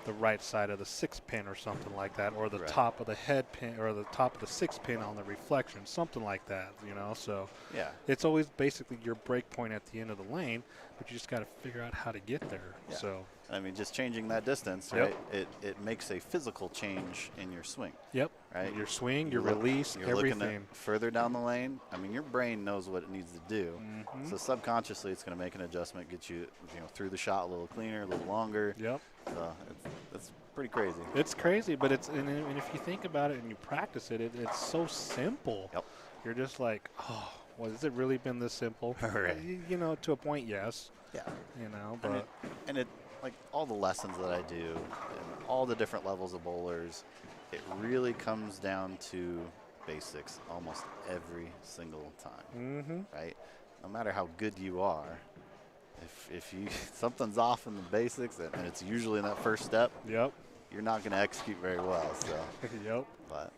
the right side of the 6 pin or something like that, or the top of the head pin, or the top of the 6 pin on the reflection, something like that, you know. So Yeah. it's always basically your break point at the end of the lane, but you just got to figure out how to get there. Yeah. So I mean, just changing that distance, Yep. right? It makes a physical change in your swing, yep, right? your swing, your You're release, You're looking everything. at further down the lane. I mean, your brain knows what it needs to do. So subconsciously, it's going to make an adjustment, get you through the shot a little cleaner, a little longer. Yep. So it's pretty crazy. It's crazy, but and if you think about it and you practice it, it's so simple. Yep. You're just like, oh, well, has it really been this simple? Right. You know, to a point, yes. Yeah. You know, And but it like all the lessons that I do and all the different levels of bowlers, it really comes down to basics almost every single time. Right? No matter how good you are, if you something's off in the basics, and it's usually in that first step, yep. you're not going to execute very well. So, Yep. but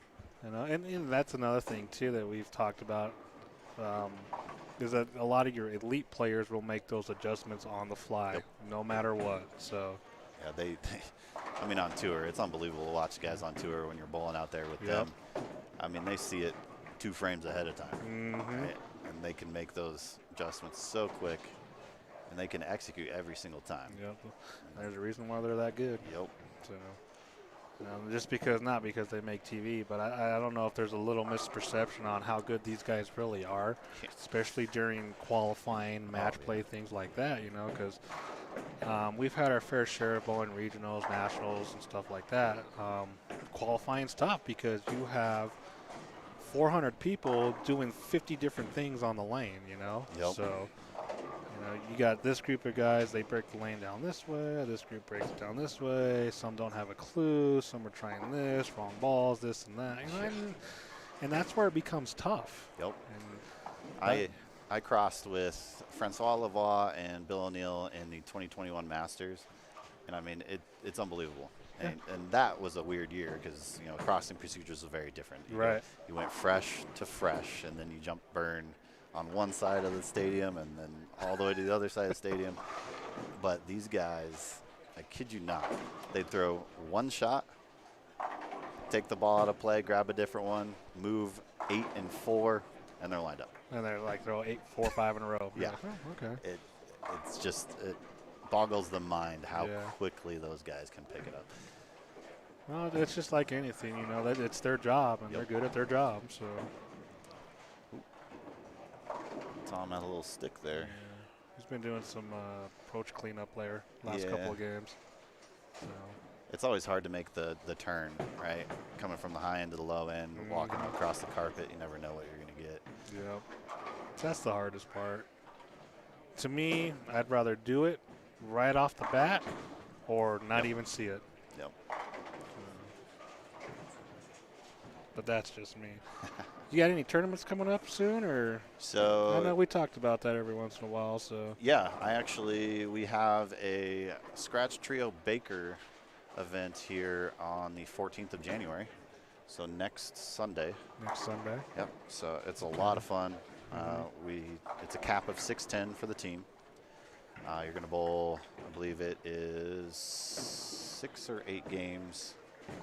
You know, and that's another thing too that we've talked about, is that a lot of your elite players will make those adjustments on the fly, no matter what. So yeah, they I mean, on tour, it's unbelievable to watch guys on tour when you're bowling out there with them. I mean, they see it 2 frames ahead of time, right? And they can make those adjustments so quick, and they can execute every single time. yep, there's a reason why they're that good. Yep. So, you know, just because, not because they make TV, but I don't know if there's a little misperception on how good these guys really are, especially during qualifying, match play, things like that, you know, because we've had our fair share of bowling regionals, nationals, and stuff like that. Qualifying's tough because you have 400 people doing 50 different things on the lane, you know? Yep. So, you know, you got this group of guys, they break the lane down this way, this group breaks it down this way, some don't have a clue, some are trying this, wrong balls, this and that. You know, and And that's where it becomes tough. Yep. And I crossed with Francois Lavoie and Bill O'Neill in the 2021 Masters, and I mean it's unbelievable. Yeah. And that was a weird year because crossing procedures was very different. Right. You went fresh to fresh, and then you jump burn on one side of the stadium, and then all the way to the other side of the stadium. But these guys, I kid you not, they'd throw one shot, take the ball out of play, grab a different one, move 8 and 4, and they're lined up. And they're like throw 8, 4, 5 in a row. Yeah. Like, oh, okay. It boggles the mind how Yeah. quickly those guys can pick it up. Well, it's just like anything, that it's their job, and they're good at their job. So Tom had a little stick there. he's been doing some approach cleanup later last couple of games. So It's always hard to make the turn, right? Coming from the high end to the low end, walking across the carpet, you never know what you're going to get. yeah, that's the hardest part. To me, I'd rather do it right off the bat, or not even see it. Yep. But that's just me. You got any tournaments coming up soon, or? So I know we talked about that every once in a while. So yeah, we have a Scratch Trio Baker event here on the 14th of January. So next Sunday. Next Sunday. Yep. So it's a lot of fun. It's a cap of 610 for the team. You're going to bowl, I believe it is 6 or 8 games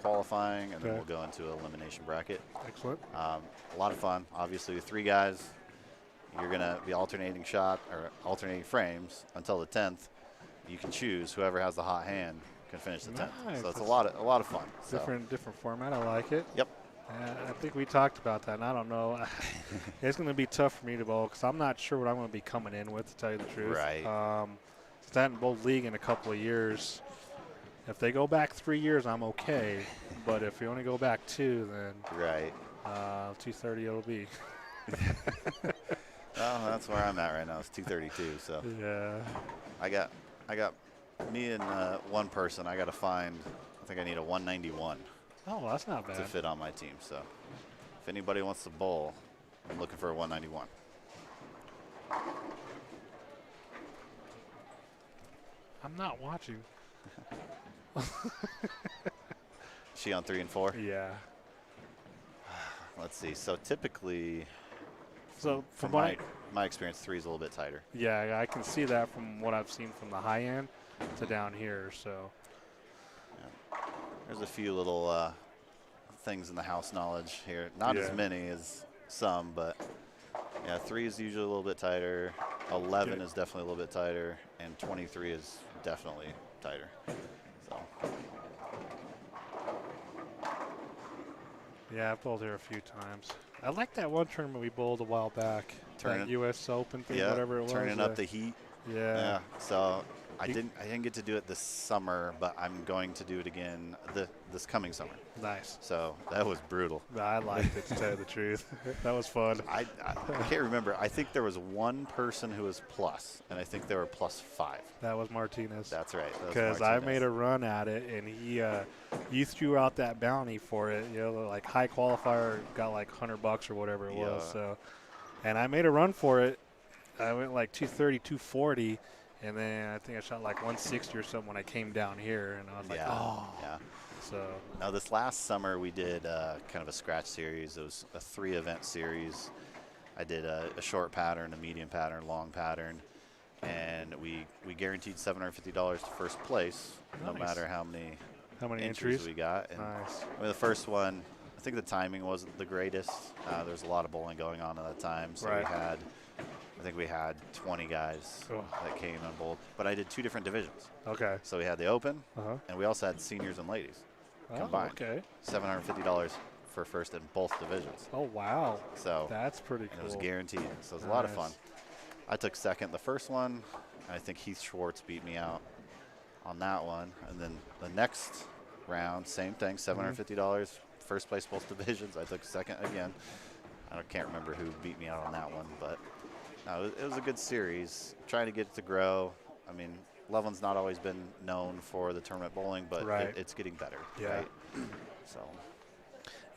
qualifying, and then we'll go into an elimination bracket. Excellent. A lot of fun. Obviously, with 3 guys, you're going to be alternating frames until the 10th. You can choose whoever has the hot hand can finish the 10th. Nice. So it's a lot of fun. Different format. I like it. Yep. I think we talked about that, and I don't know. It's going to be tough for me to bowl because I'm not sure what I'm going to be coming in with, to tell you the truth. Right. Since I hadn't bowled league in a couple of years. If they go back 3 years, I'm okay. But if you only go back 2, then right. 230 it'll be. Well, that's where I'm at right now. It's 232. So yeah. I got me and one person. I got to find. I think I need a 191. Oh, well, that's not bad. To fit on my team. So if anybody wants to bowl, I'm looking for a 191. I'm not watching. She on 3 and 4? Yeah. Let's see. So typically, So from what my experience, 3 is a little bit tighter. Yeah, I can see that from what I've seen from the high end to down here. So there's a few little things in the house knowledge here. Not as many as some, but yeah, 3 is usually a little bit tighter. 11 is definitely a little bit tighter, and 23 is definitely tighter. So yeah, I've bowled here a few times. I like that one tournament we bowled a while back. That U.S. Open thing, whatever it was. Turning up the heat. Yeah. So I didn't get to do it this summer, but I'm going to do it again this coming summer. Nice. So that was brutal. I liked it, to tell you the truth. That was fun. I can't remember. I think there was one person who was plus, and I think they were +5. That was Martinez. That's right. Because I made a run at it, and you threw out that bounty for it. Like high qualifier got like $100 or whatever it was. So, and I made a run for it. I went like 230, 240. And then I think I shot like 160 or something when I came down here, and I was like, oh. Yeah. So now this last summer we did kind of a scratch series. It was a 3-event series. I did a short pattern, a medium pattern, long pattern, and we guaranteed $750 to first place, no matter how many entries we got. And nice. I mean, the first one, I think the timing wasn't the greatest. There was a lot of bowling going on at that time, so I think we had 20 guys that came and bowled. But I did 2 different divisions. Okay. So we had the open, and we also had seniors and ladies combined. Okay. $750 for first in both divisions. Oh, wow. So that's pretty cool. It was guaranteed. So it was a lot of fun. I took second the first one. And I think Heath Schwartz beat me out on that one. And then the next round, same thing, $750. First place both divisions. I took second again. I can't remember who beat me out on that one, but no, it was a good series. Trying to get it to grow. I mean, Loveland's not always been known for the tournament bowling, but it's getting better. Yeah. Right? So.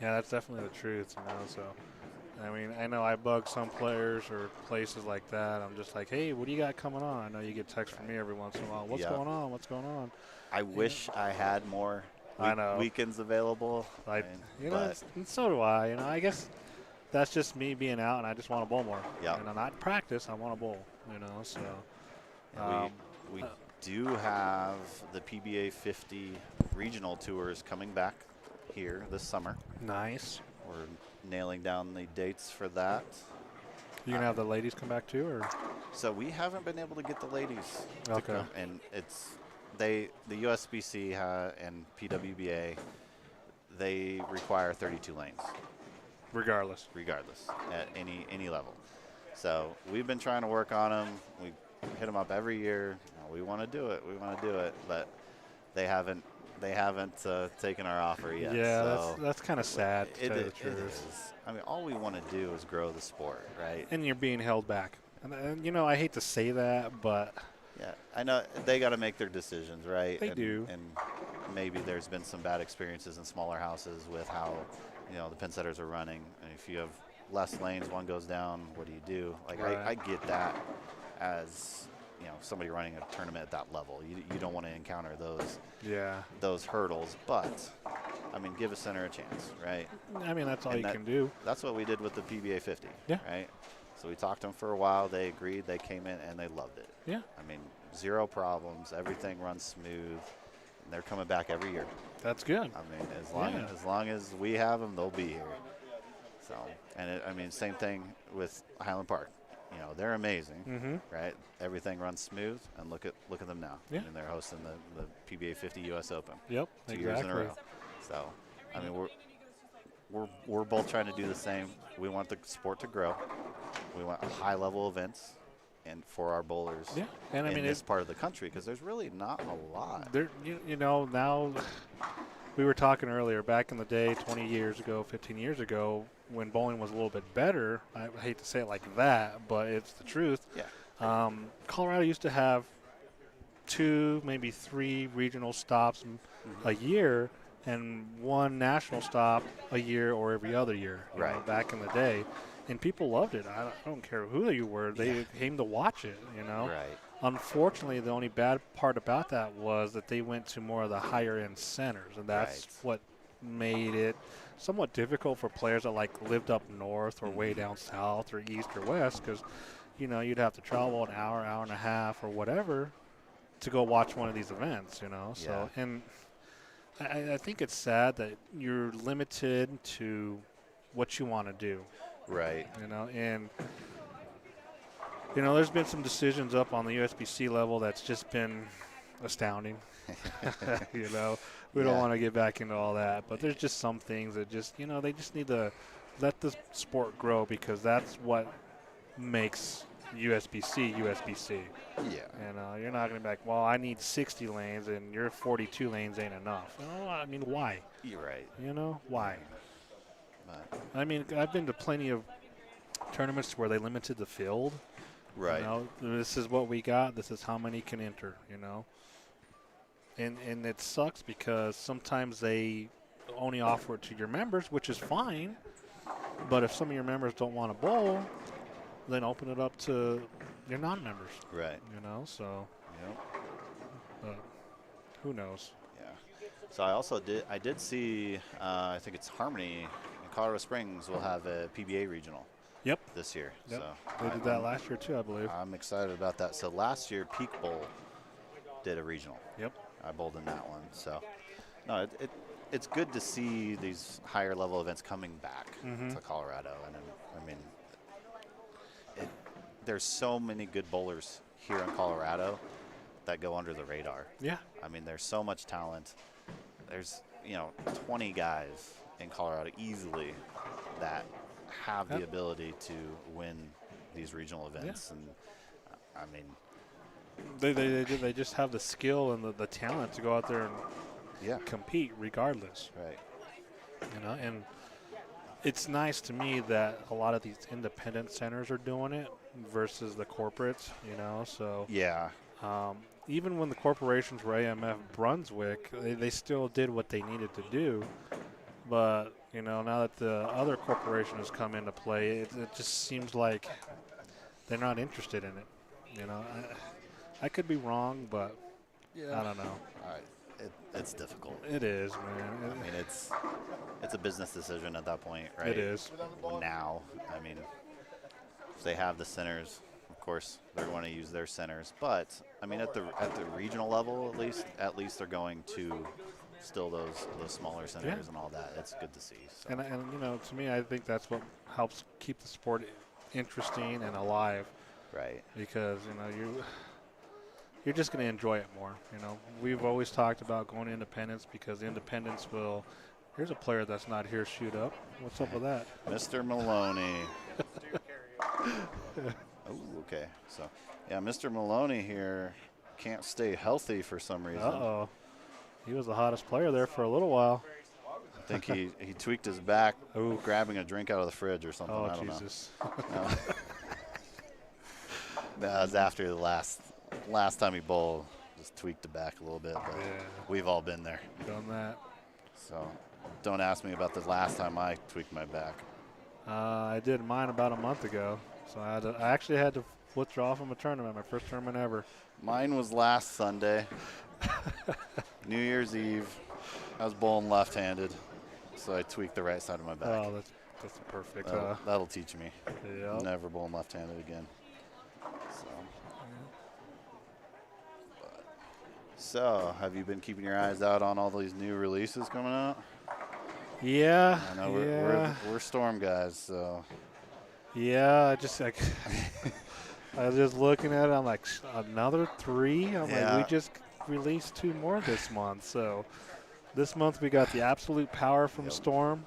Yeah, that's definitely the truth, you know. So, I mean, I know I bug some players or places like that. I'm just like, hey, what do you got coming on? I know you get texts from me every once in a while. What's Yeah. going on? What's going on? I wish I had more I know. weekends available. Like, and- you know, but and so do I. You know, I guess that's just me being out, and I just want to bowl more. Yeah. And I'm not practice. I want to bowl. You know, so. yeah, we do have the PBA 50 regional tours coming back here this summer. Nice. We're nailing down the dates for that. You gonna have the ladies come back too, or? So we haven't been able to get the ladies to Okay. come, and the USBC and PWBA, they require 32 lanes Regardless. at any level. So we've been trying to work on them. We hit them up every year. We want to do it, but they haven't taken our offer yet. Yeah, so that's kind of sad, to tell you the it truth. is. I mean, all we want to do is grow the sport, right? And you're being held back. And, you know, I hate to say that, but Yeah, I know they got to make their decisions, right? They do. And maybe there's been some bad experiences in smaller houses with how, the pin setters are running. And if you have less lanes, one goes down, what do you do? Like, Right. I get that as, somebody running a tournament at that level. You don't want to encounter those hurdles. But, I mean, give a center a chance, right? I mean, that's all And you can do. That's what we did with the PBA 50, Yeah. right? So we talked to them for a while. They agreed. They came in, and they loved it. Yeah. I mean, zero problems. Everything runs smooth. And they're coming back every year. That's good. I mean, as long as we have them, they'll be here. So, and same thing with Highland Park. They're amazing, right? Everything runs smooth, and look at them now. Yeah. And they're hosting the PBA 50 U.S. Open. Yep, 2 years in a row. So, I mean, we're both trying to do the same. We want the sport to grow. We want high-level events, and for our bowlers. Yeah, and I in mean, this part of the country, because there's really not a lot. There, now we were talking earlier. Back in the day, 20 years ago, 15 years ago, when bowling was a little bit better. I hate to say it like that, but it's the truth. Yeah. Colorado used to have 2, maybe 3 regional stops a year, and 1 national stop a year or every other year. Right. Back in the day, and people loved it. I don't care who you were; they came to watch it. Right. Unfortunately, the only bad part about that was that they went to more of the higher-end centers, and that's what made it somewhat difficult for players that lived up north or way down south or east or west, because you'd have to travel an hour and a half or whatever to go watch one of these events. So and I think it's sad that you're limited to what you want to do. Right. And there's been some decisions up on the USBC level that's just been astounding. We don't want to get back into all that, but there's just some things that just, they just need to let the sport grow, because that's what makes USBC. Yeah. You're not going to be like, well, I need 60 lanes and your 42 lanes ain't enough. I mean, why? You're right. Why? But I mean, I've been to plenty of tournaments where they limited the field. right. This is what we got. This is how many can enter, And it sucks because sometimes they only offer it to your members, which is fine. But if some of your members don't want to bowl, then open it up to your non-members. Right. So Yep. who knows? Yeah. So I did see, I think it's Harmony in Colorado Springs will have a PBA regional. Yep. This year. Yep. So They did that last year too, I believe. I'm excited about that. So last year, Peak Bowl did a regional. Yep. I bowled in that one. So, no, it's good to see these higher level events coming back to Colorado. And I mean, there's so many good bowlers here in Colorado that go under the radar. Yeah. I mean, there's so much talent. There's 20 guys in Colorado easily that have the ability to win these regional events. And I mean, they just have the skill and the talent to go out there and compete regardless. Right. And it's nice to me that a lot of these independent centers are doing it versus the corporates. So Yeah. even when the corporations were AMF Brunswick, they still did what they needed to do. But You know, now that the other corporation has come into play, it just seems like they're not interested in it. You know, I could be wrong, but I don't know. It's difficult. It is, man. I mean, it's a business decision at that point, right? It is. Now, I mean, if they have the centers, of course, they're going to use their centers. But I mean, at the regional level, at least they're going to still those smaller centers and all that. It's good to see. So. And you know, to me, I think that's what helps keep the sport interesting and alive. Right. Because you know you're just going to enjoy it more. You know, we've always talked about going to independence because independence will. Here's a player that's not here. Shoot up. What's up with that? Mr. Maloney. Oh, okay. So, yeah, Mr. Maloney here can't stay healthy for some reason. Uh-oh. He was the hottest player there for a little while. I think he tweaked his back Ooh. grabbing a drink out of the fridge or something. I don't Jesus. know. That was after the last time he bowled. Just tweaked the back a little bit, but we've all been there. Done that. So don't ask me about the last time I tweaked my back. I did mine about a month ago. So I actually had to withdraw from a tournament, my first tournament ever. Mine was last Sunday, New Year's Eve. I was bowling left-handed, so I tweaked the right side of my back. Oh, that's perfect. That'll teach me. Yep. Never bowling left-handed again. So, have you been keeping your eyes out on all these new releases coming out? Yeah. I know we're Storm guys, so. Yeah, I was just looking at it. I'm like, another 3? I'm like, we just released 2 more this month. So this month we got the Absolute Power from Storm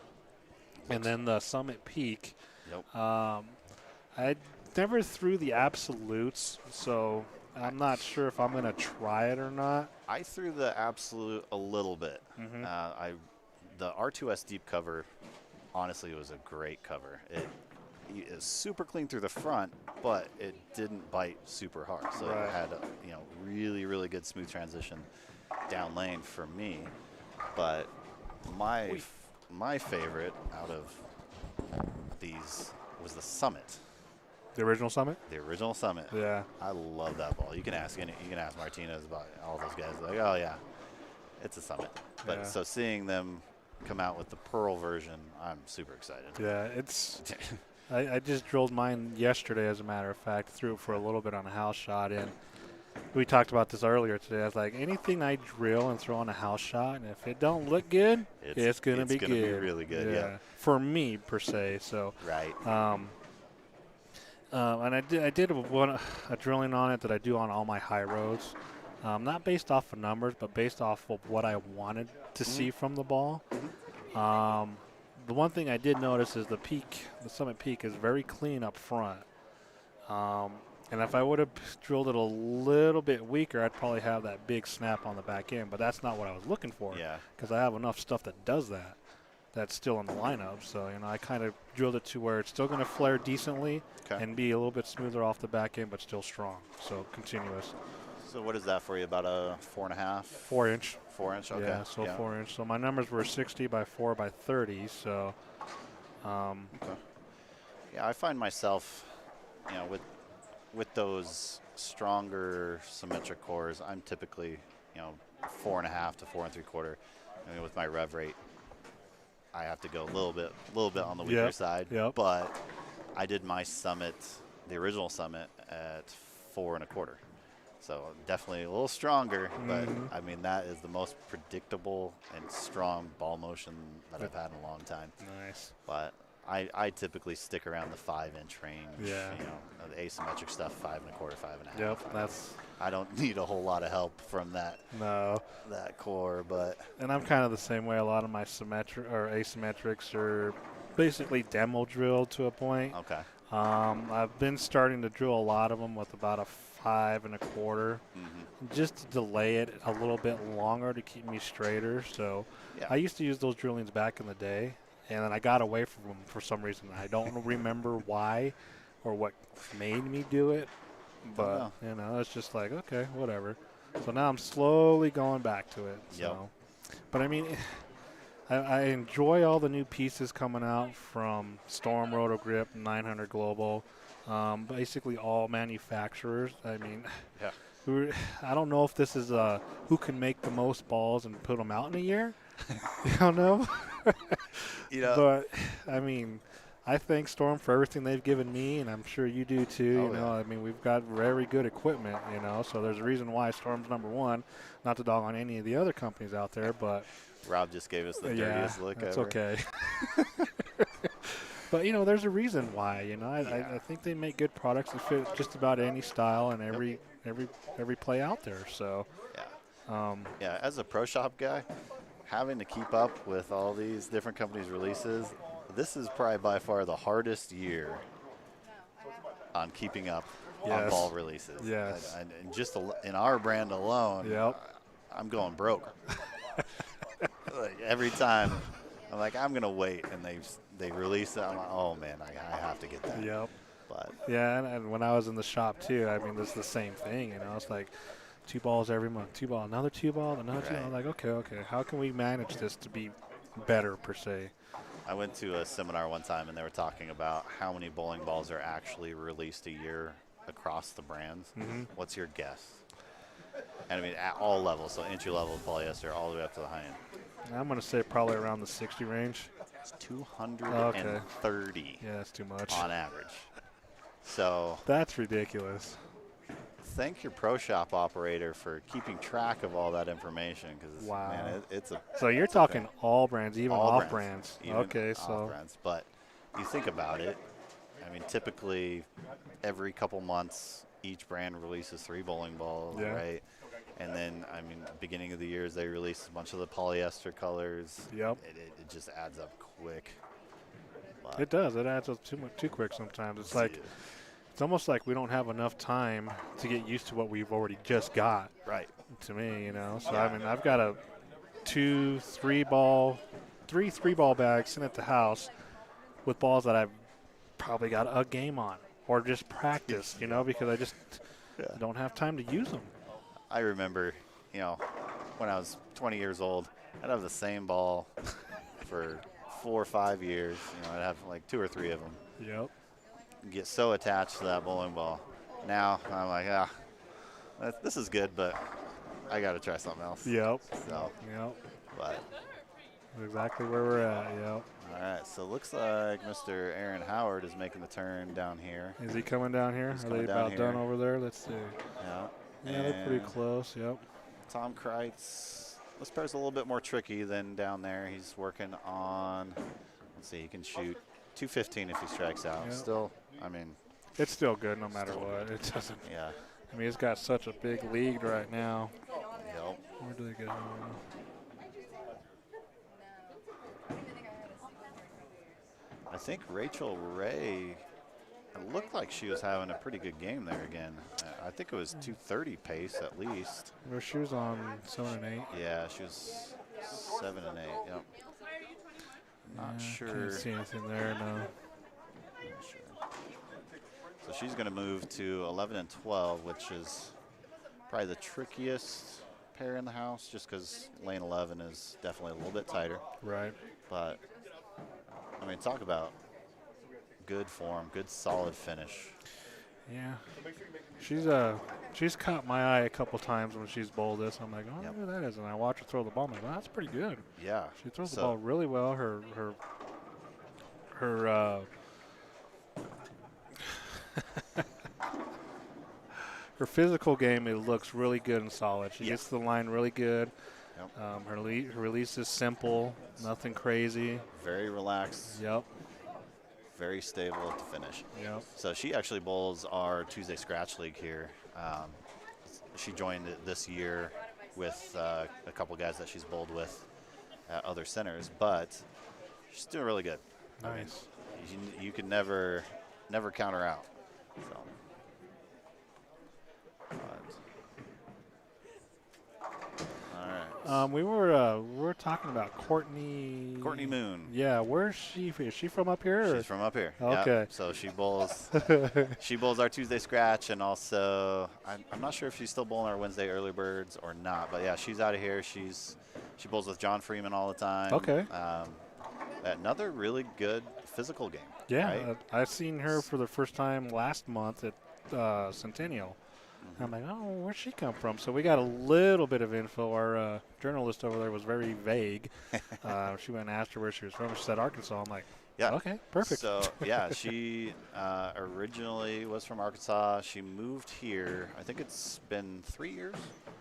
and then the Summit Peak. Yep. I never threw the Absolutes, so I'm not sure if I'm going to try it or not. I threw the Absolute a little bit. Mm-hmm. The R2S Deep cover, honestly, was a great cover. It is super clean through the front, but it didn't bite super hard. So it had really, really good smooth transition down lane for me. But my favorite out of these was the Summit. The original Summit? The original Summit. Yeah. I love that ball. You can ask Martinez about all those guys. Like, oh yeah, it's a Summit. But so seeing them come out with the Pearl version, I'm super excited. Yeah, it's. I just drilled mine yesterday, as a matter of fact. Threw it for a little bit on a house shot, and we talked about this earlier today. I was like, anything I drill and throw on a house shot, and if it don't look good, it's gonna be good. It's gonna be really good. Yeah. For me per se. So. Right. And I did a drilling on it that I do on all my high roads, not based off of numbers, but based off of what I wanted to see from the ball. The one thing I did notice is the Summit Peak is very clean up front. And if I would have drilled it a little bit weaker, I'd probably have that big snap on the back end. But that's not what I was looking for. Yeah. Because I have enough stuff that does that. That's still in the lineup. So, I kind of drilled it to where it's still going to flare decently and be a little bit smoother off the back end, but still strong. So, continuous. So, what is that for you? About a 4.5? 4 inch. 4 inch, okay. Yeah, so 4 inch. So, my numbers were 60 by 4 by 30. So, okay. Yeah, I find myself, with those stronger symmetric cores, I'm typically, 4.5 to 4 3/4. I mean, with my rev rate, I have to go a little bit on the weaker side. Yep. But I did my Summit, the original Summit, at 4 1/4. So definitely a little stronger, but I mean that is the most predictable and strong ball motion that I've had in a long time. Nice. But I typically stick around the 5 inch range. Yeah. The asymmetric stuff, 5 1/4, 5.5. Yep. I don't need a whole lot of help from that. No. That core, but. And I'm kind of the same way. A lot of my asymmetrics are basically demo drilled to a point. Okay. I've been starting to drill a lot of them with about a 5 1/4, just to delay it a little bit longer to keep me straighter. So I used to use those drillings back in the day, and then I got away from them for some reason. I don't remember why or what made me do it, but it's just like, okay, whatever. So now I'm slowly going back to it. So. But I mean, I enjoy all the new pieces coming out from Storm, Roto Grip, 900 Global, basically all manufacturers. I mean, Yeah. I don't know if this is who can make the most balls and put them out in a year. I don't know. You know, But, I mean, I thank Storm for everything they've given me, and I'm sure you do too. Oh, You know, yeah. I mean, we've got very good equipment, you know, so there's a reason why Storm's #1. Not to dog on any of the other companies out there, but Rob just gave us the yeah, dirtiest look that's ever. okay. But, you know, there's a reason why, you know. I think they make good products that fit just about any style and every play out there, so. Yeah. Yeah, as a pro shop guy, having to keep up with all these different companies' releases, this is probably by far the hardest year on keeping up on Yes. ball releases. Yes. And just in our brand alone, Yep. I'm going broke. Like every time, I'm like, I'm gonna wait, and they release it. I'm like, oh man, I have to get that. Yep. But Yeah, and when I was in the shop too, I mean, it's the same thing, you know. It's like 2 balls every month, 2 ball, another 2 ball, another 2 ball. Right. Like, okay, how can we manage this to be better per se? I went to a seminar one time, and they were talking about how many bowling balls are actually released a year across the brands. What's your guess? And I mean, at all levels, so entry level polyester all the way up to the high end. I'm going to say probably around the 60 range. It's 230 Yeah, that's too much. on average. So That's ridiculous. thank your pro shop operator for keeping track of all that information, because Wow. man, it's a So you're talking all brands, even all off brands. even Okay, off so brands. But you think about it, I mean, typically every couple months each brand releases 3 bowling balls, Yeah. right? And then, I mean, beginning of the years they release a bunch of the polyester colors. Yep. It just adds up quick. But it does. It adds up too quick sometimes. It's like it's almost like we don't have enough time to get used to what we've already just got. right. To me, you know. So Yeah. I mean, I've got a 3 ball bags sitting at the house with balls that I've probably got a game on or just practice, you know, because I just don't have time to use them. I remember, you know, when I was 20 years old, I'd have the same ball for 4 or 5 years. You know, I'd have like 2 or 3 of them. Yep. Get so attached to that bowling ball. Now I'm like, this is good, but I got to try something else. Yep. So, Yep. but That's exactly where we're at. Yep. all right. So it looks like Mr. Aaron Howard is making the turn down here. Is he coming down here? He's Are coming they down about done here. over there? Let's see. Yeah. Yeah, they're pretty And close. Yep. Tom Kreitz. This pair's a little bit more tricky than down there. He's working on. Let's see. He can shoot 215 if he strikes out. Yep. Still, I mean, It's still good no matter what. It doesn't. yeah. I mean, it's got such a big lead right now. Yep. Where do they go? I think Rachel Ray. It looked like she was having a pretty good game there again. I think it was 230 pace at least. Her shoes on 7 and 8. Yeah, she was 7 and 8. Yep. Not Yeah, sure. Can't see anything there. No. Not sure. So she's going to move to 11 and 12, which is probably the trickiest pair in the house, just because lane 11 is definitely a little bit tighter. Right. But I mean, talk about good form, good solid finish. Yeah. She's caught my eye a couple times when she's bowled this. I'm like, oh, Yep. look at that is, and I watch her throw the ball. I'm like, well, that's pretty good. Yeah. She throws the So- ball really well. Her her physical game, it looks really good and solid. She gets to the line really good. Yep. Her release is simple, nothing crazy. Very relaxed, Yep. very stable at the finish. Yep. So she actually bowls our Tuesday Scratch League here. She joined it this year with a couple guys that she's bowled with at other centers, but she's doing really good. Nice. You can never count her out. So. All right. We were talking about Courtney. Courtney Moon. Yeah, where's she? Is she from up here? or- She's from up here. Okay. Yep. So she bowls. She bowls our Tuesday Scratch, and also I'm not sure if she's still bowling our Wednesday Early Birds or not. But yeah, she's out of here. She's She bowls with John Freeman all the time. Okay. Another really good physical game. Yeah, Right? I've seen her for the first time last month at Centennial. I'm like, oh, where'd she come from? So we got a little bit of info. Our journalist over there was very vague. She went and asked her where she was from. She said Arkansas. I'm like, Yeah. okay, perfect. So, yeah, she originally was from Arkansas. She moved here. I think it's been 3 years.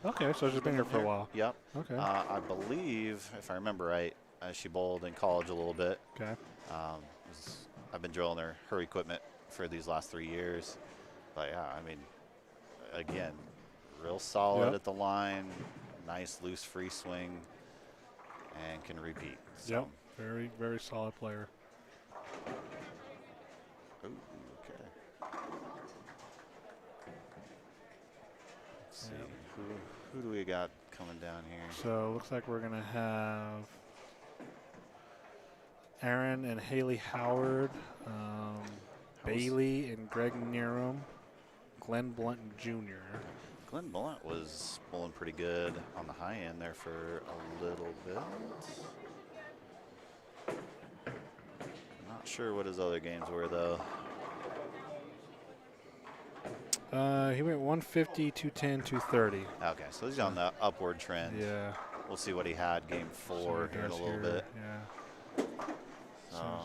Okay, so she's been here for a while. Yep. Okay. I believe, if I remember right, she bowled in college a little bit. Okay. I've been drilling her equipment for these last 3 years. But, yeah, I mean, again, real solid at the line, nice loose free swing, and can repeat. So. Yep. Very, very solid player. Ooh, okay. Let's see. Who do we got coming down here? So looks like we're going to have Aaron and Haley Howard, Bailey and Greg Nerum, Glenn Blunt Jr. Glenn Blunt was bowling pretty good on the high end there for a little bit. Not sure what his other games were, though. He went 150, 210, 230. Okay, so he's on the upward trend. Yeah. We'll see what he had game 4 See here in a what he little does bit. Yeah. So,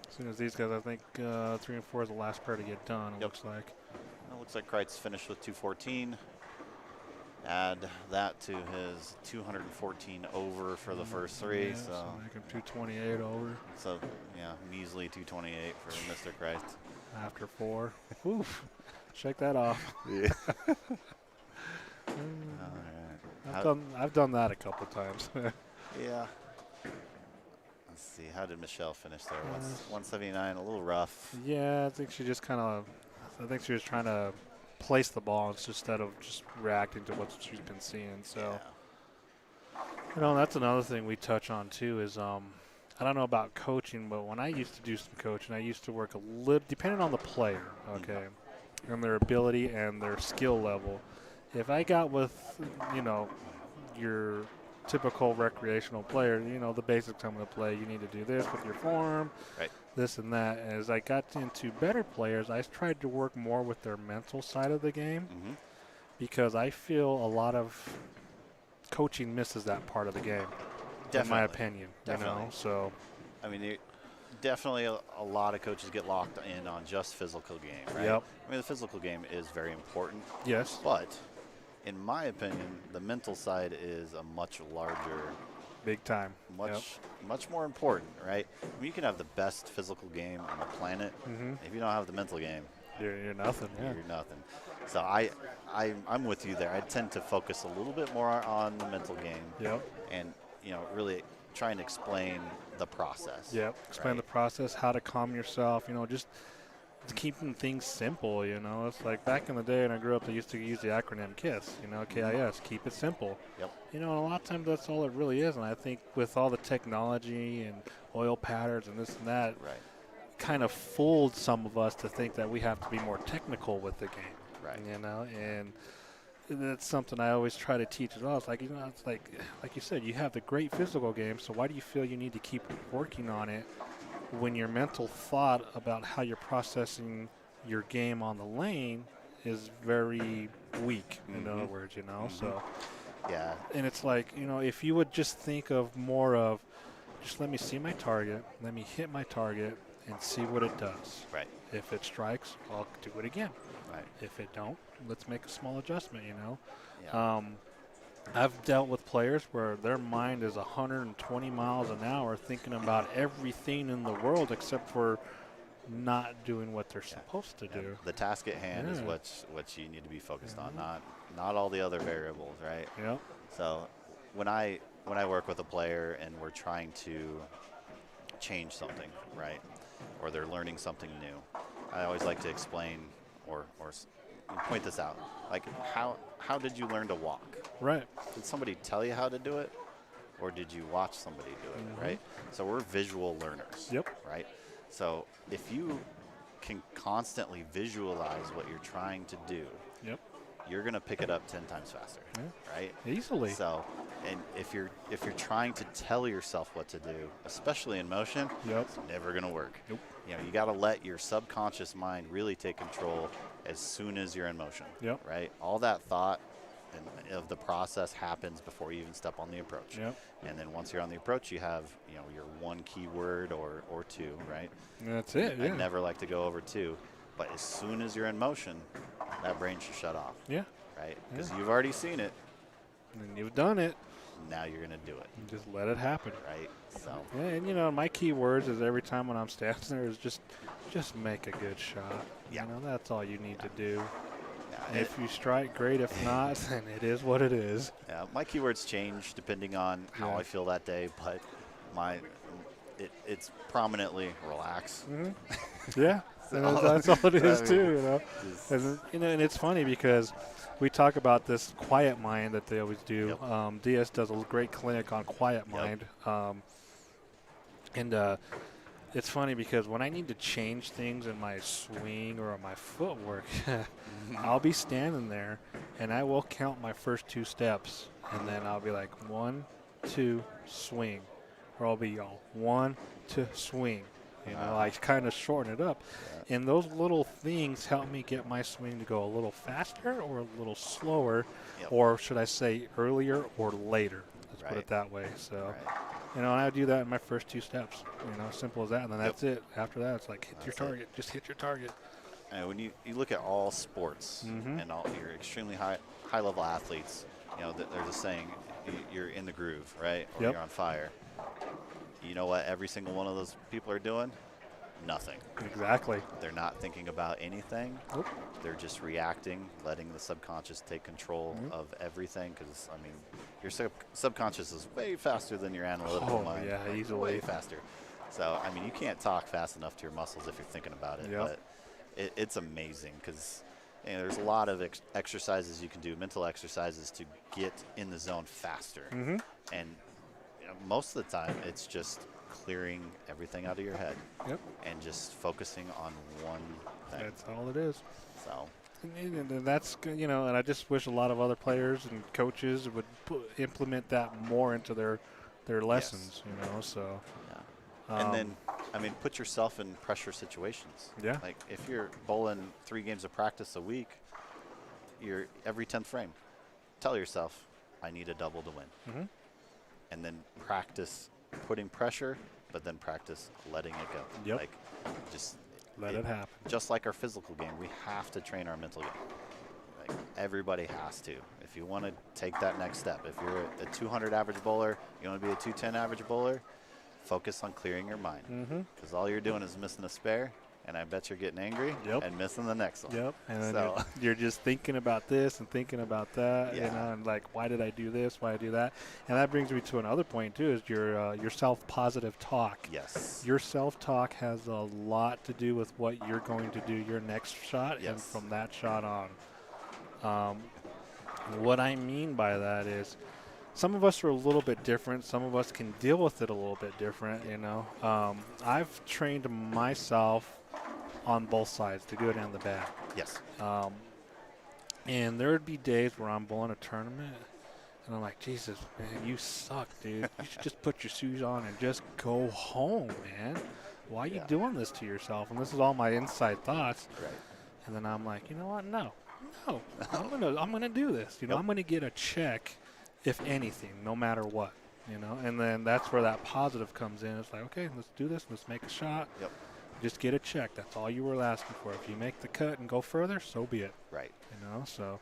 As soon as these guys, I think 3 and 4 is the last pair to get done, it looks like. it looks like Kreitz finished with 214. Add that to his 214 over for the first 3. Yeah, so make him 228 over So, yeah, measly 228 for Mr. Kreitz. after 4. Oof. Shake that off. Yeah. All right. I've done that a couple times. Yeah. Let's see. How did Michelle finish there? 179, a little rough. Yeah, I think she just I think she was trying to place the ball instead of just reacting to what she's been seeing. So, that's another thing we touch on too is I don't know about coaching, but when I used to do some coaching, I used to work a little, depending on the player, okay, and their ability and their skill level. If I got with, your typical recreational player, the basics come into play. You need to do this with your form, Right. this and that. As I got into better players, I tried to work more with their mental side of the game because I feel a lot of coaching misses that part of the game, in my opinion. Definitely. So, I mean, definitely a lot of coaches get locked in on just physical game, right? Yep. I mean, the physical game is very important. yes, But in my opinion, the mental side is a much larger, big time. much more important, right? I mean, you can have the best physical game on the planet. If you don't have the mental game, You're nothing. Yeah. you're nothing. So I'm with you there. I tend to focus a little bit more on the mental game. Yep. And, really try and explain the process. Yep. Explain the process, how to calm yourself, just keeping things simple, It's like back in the day when I grew up, they used to use the acronym KISS, KIS, keep it simple. Yep. And a lot of times that's all it really is. And I think with all the technology and oil patterns and this and that, Right. kind of fooled some of us to think that we have to be more technical with the game. Right. And that's something I always try to teach as well. It's like, it's like you said, you have the great physical game, so why do you feel you need to keep working on it when your mental thought about how you're processing your game on the lane is very weak, in other words, So, Yeah. and it's like, if you would just think of more of just let me see my target, let me hit my target and see what it does. Right. If it strikes, I'll do it again. Right. If it don't, let's make a small adjustment, Yeah. I've dealt with players where their mind is 120 miles an hour thinking about everything in the world except for not doing what they're supposed to do. The task at hand is what you need to be focused on, not all the other variables, right? Yep. So when I work with a player and we're trying to change something, right, or they're learning something new, I always like to explain or point this out. Like, how did you learn to walk? Right. Did somebody tell you how to do it, or did you watch somebody do it, right? So we're visual learners, Yep. right? So if you can constantly visualize what you're trying to do, Yep. you're going to pick it up 10 times faster, right? Easily. So, and if you're trying to tell yourself what to do, especially in motion, it's never going to work. Nope. You know, you got to let your subconscious mind really take control as soon as you're in motion. Yep. Right? All that thought of the process happens before you even step on the approach. Yep. And then once you're on the approach, you have, you know, your one key word or two, right? That's it. I never like to go over two, but as soon as you're in motion, that brain should shut off. Yeah. Right? Because you've already seen it. And you've done it. Now you're going to do it. Just let it happen. Right? So. Yeah, and you know, my key words is every time when I'm standing there is just make a good shot. Yeah. You know, that's all you need to do. Yeah, if you strike, great. If not, then it is what it is. Yeah, my keywords change depending on how I feel that day, but it's prominently relax. Mm-hmm. Yeah, that's all it is too. You know, and it's funny because we talk about this quiet mind that they always do. Yep. DS does a great clinic on quiet mind, and it's funny because when I need to change things in my swing or my footwork, I'll be standing there and I will count my first 2 steps, and then I'll be like 1, 2, swing, or I'll be 1, 2, swing. You know, I kind of shorten it up. Yeah. And those little things help me get my swing to go a little faster or a little slower, or should I say earlier or later. Let's put it that way. So, you know, and I do that in my first 2 steps. You know, simple as that. And then that's it. After that, it's like hit your target. Just hit your target. And when you look at all sports and all your extremely high level athletes, you know, there's a saying, you're in the groove, right? Or you're on fire. You know what every single one of those people are doing? Nothing. Exactly. They're not thinking about anything. Nope. They're just reacting, letting the subconscious take control of everything. Because, I mean, your subconscious is way faster than your analytical mind. Yeah, easily. Way faster. So, I mean, you can't talk fast enough to your muscles if you're thinking about it. But it's amazing because there's a lot of exercises you can do, mental exercises to get in the zone faster. And most of the time, it's just clearing everything out of your head and just focusing on one thing. That's all it is. So, and that's, you know, and I just wish a lot of other players and coaches would implement that more into their lessons, you know, so. And then, I mean, put yourself in pressure situations. Yeah. Like, if you're bowling 3 games of practice a week, you're every 10th frame, tell yourself, I need a double to win. And then practice putting pressure, but then practice letting it go. Like, just let it happen. Just like our physical game, we have to train our mental game. Like, everybody has to. If you want to take that next step, if you're a 200 average bowler, you want to be a 210 average bowler, focus on clearing your mind. Because all you're doing is missing a spare, and I bet you're getting angry and missing the next one. And then you're just thinking about this and thinking about that, you know, and like, why did I do this? Why did I do that? And that brings me to another point too, is your self-positive talk. Yes. Your self-talk has a lot to do with what you're going to do your next shot and from that shot on. What I mean by that is, some of us are a little bit different. Some of us can deal with it a little bit different, you know. I've trained myself on both sides, the good and the bad. Yes. And there would be days where I'm bowling a tournament, and I'm like, Jesus, man, you suck, dude. You should just put your shoes on and just go home, man. Why are you doing this to yourself? And this is all my inside thoughts. Right. And then I'm like, you know what? No. I'm gonna do this. You know, I'm gonna get a check, if anything, no matter what. You know, and then that's where that positive comes in. It's like, okay, let's do this. Let's make a shot. Just get a check. That's all you were asking for. If you make the cut and go further, so be it. Right. You know, so,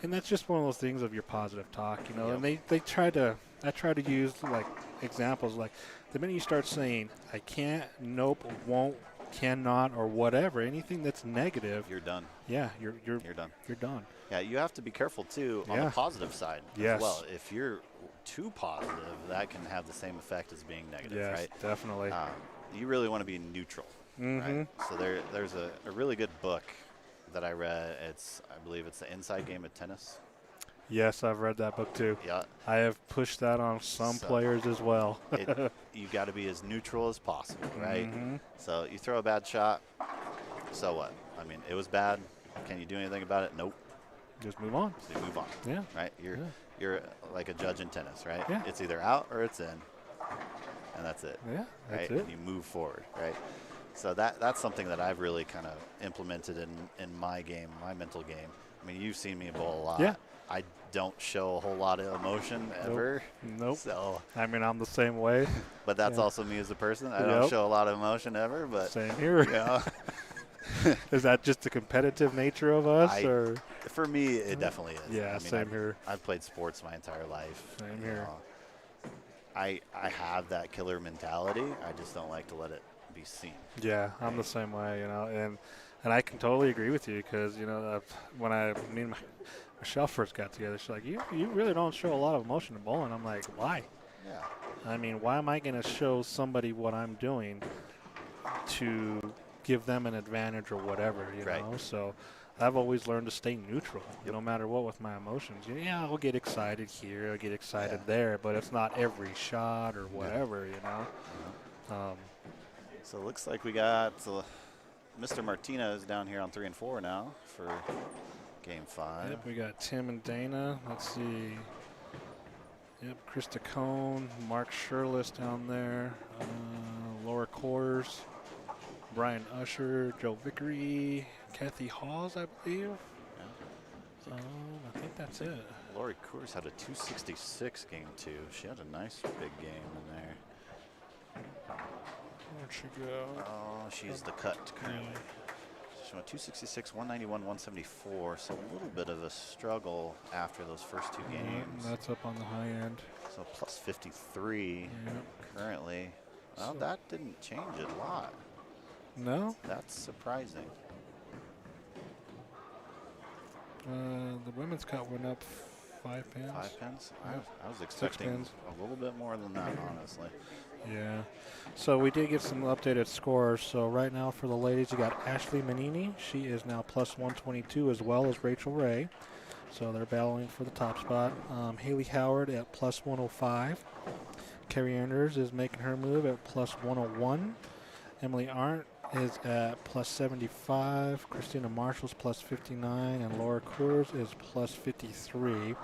and that's just one of those things of your positive talk, you know, and I try to use like examples, like the minute you start saying, I can't, nope, won't, cannot, or whatever, anything that's negative, you're done. Yeah. You're done. You're done. Yeah. You have to be careful too on the positive side as well. If you're too positive, that can have the same effect as being negative, right? Definitely. You really want to be neutral. Right? So there's a really good book that I read. I believe it's The Inside Game of Tennis. Yes, I've read that book too. Yeah. I have pushed that on some players as well. You got to be as neutral as possible, right? So you throw a bad shot, so what? I mean, it was bad. Can you do anything about it? Nope. Just move on. So you move on. Yeah. Right? You're like a judge in tennis, right? Yeah. It's either out or it's in. And that's it. Yeah, that's Right? it. And you move forward, right? So that's something that I've really kind of implemented in my game, my mental game. I mean, you've seen me bowl a lot. Yeah. I don't show a whole lot of emotion ever. Nope. So, I mean, I'm the same way. but that's Yeah. also me as a person. I don't show a lot of emotion ever, but Same here. you know, Is that just the competitive nature of us, or? for me, it definitely is. Yeah, I mean, same here. I've played sports my entire life. Same you here. know. I have that killer mentality. I just don't like to let it be seen. Yeah, I'm the same way, you know, and I can totally agree with you because, you know, when me and Michelle first got together, she's like, you really don't show a lot of emotion in bowling. I'm like, why? Yeah. I mean, why am I going to show somebody what I'm doing to give them an advantage or whatever, you Right. know? So I've always learned to stay neutral, no matter what with my emotions. Yeah, I'll get excited here, I'll get excited there, but it's not every shot or whatever, you know? So it looks like we got Mr. Martinez down here on 3 and 4 now for game 5. Yep, we got Tim and Dana. Let's see. Yep, Krista Cohn, Mark Shirless down there, Laura Kors, Brian Usher, Joe Vickery, Kathy Hawes, I believe. Yeah. I think that's it. Lori Coors had a 266 game 2. She had a nice big game in there. Where'd she go? Oh, she's the cut currently. She went 266, 191, 174. So a little bit of a struggle after those first 2 games. That's up on the high end. So plus 53 Yep. currently. Well, So- that didn't change a lot. No? That's surprising. The women's cut went up 5 pins. 5 pins? Yep. I was expecting pins. a little bit more than that, honestly. Yeah. So we did get some updated scores. So right now for the ladies, you got Ashley Manini. She is now plus 122 as well as Rachel Ray. So they're battling for the top spot. Haley Howard at plus 105. Carrie Anders is making her move at plus 101. Emily Arndt is at plus 75. Christina Marshall's plus 59. And Laura Coors is plus 53.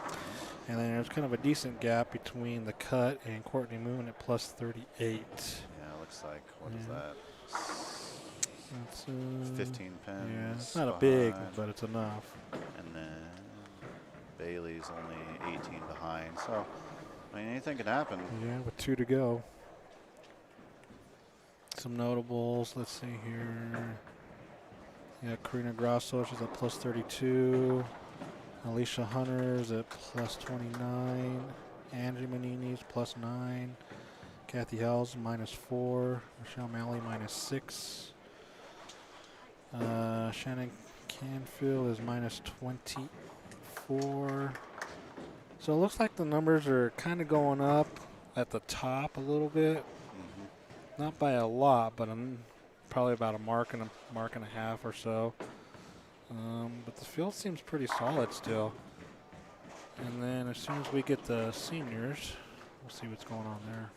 And then there's kind of a decent gap between the cut and Courtney Moon at plus 38. Yeah, it looks like, what is that? That's 15 pins. Yeah, it's not a big, behind. but it's enough. And then Bailey's only 18 behind. So, I mean, anything can happen. Yeah, with 2 to go. Some notables. Let's see here. Yeah, Karina Grasso, she's at plus 32. Alicia Hunter's at plus 29. Angie Manini's plus 9. Kathy Howes minus 4. Michelle Malley minus 6. Shannon Canfield is minus 24. So it looks like the numbers are kind of going up at the top a little bit. Not by a lot, but probably about a mark and a half or so. But the field seems pretty solid still. And then as soon as we get the seniors, we'll see what's going on there.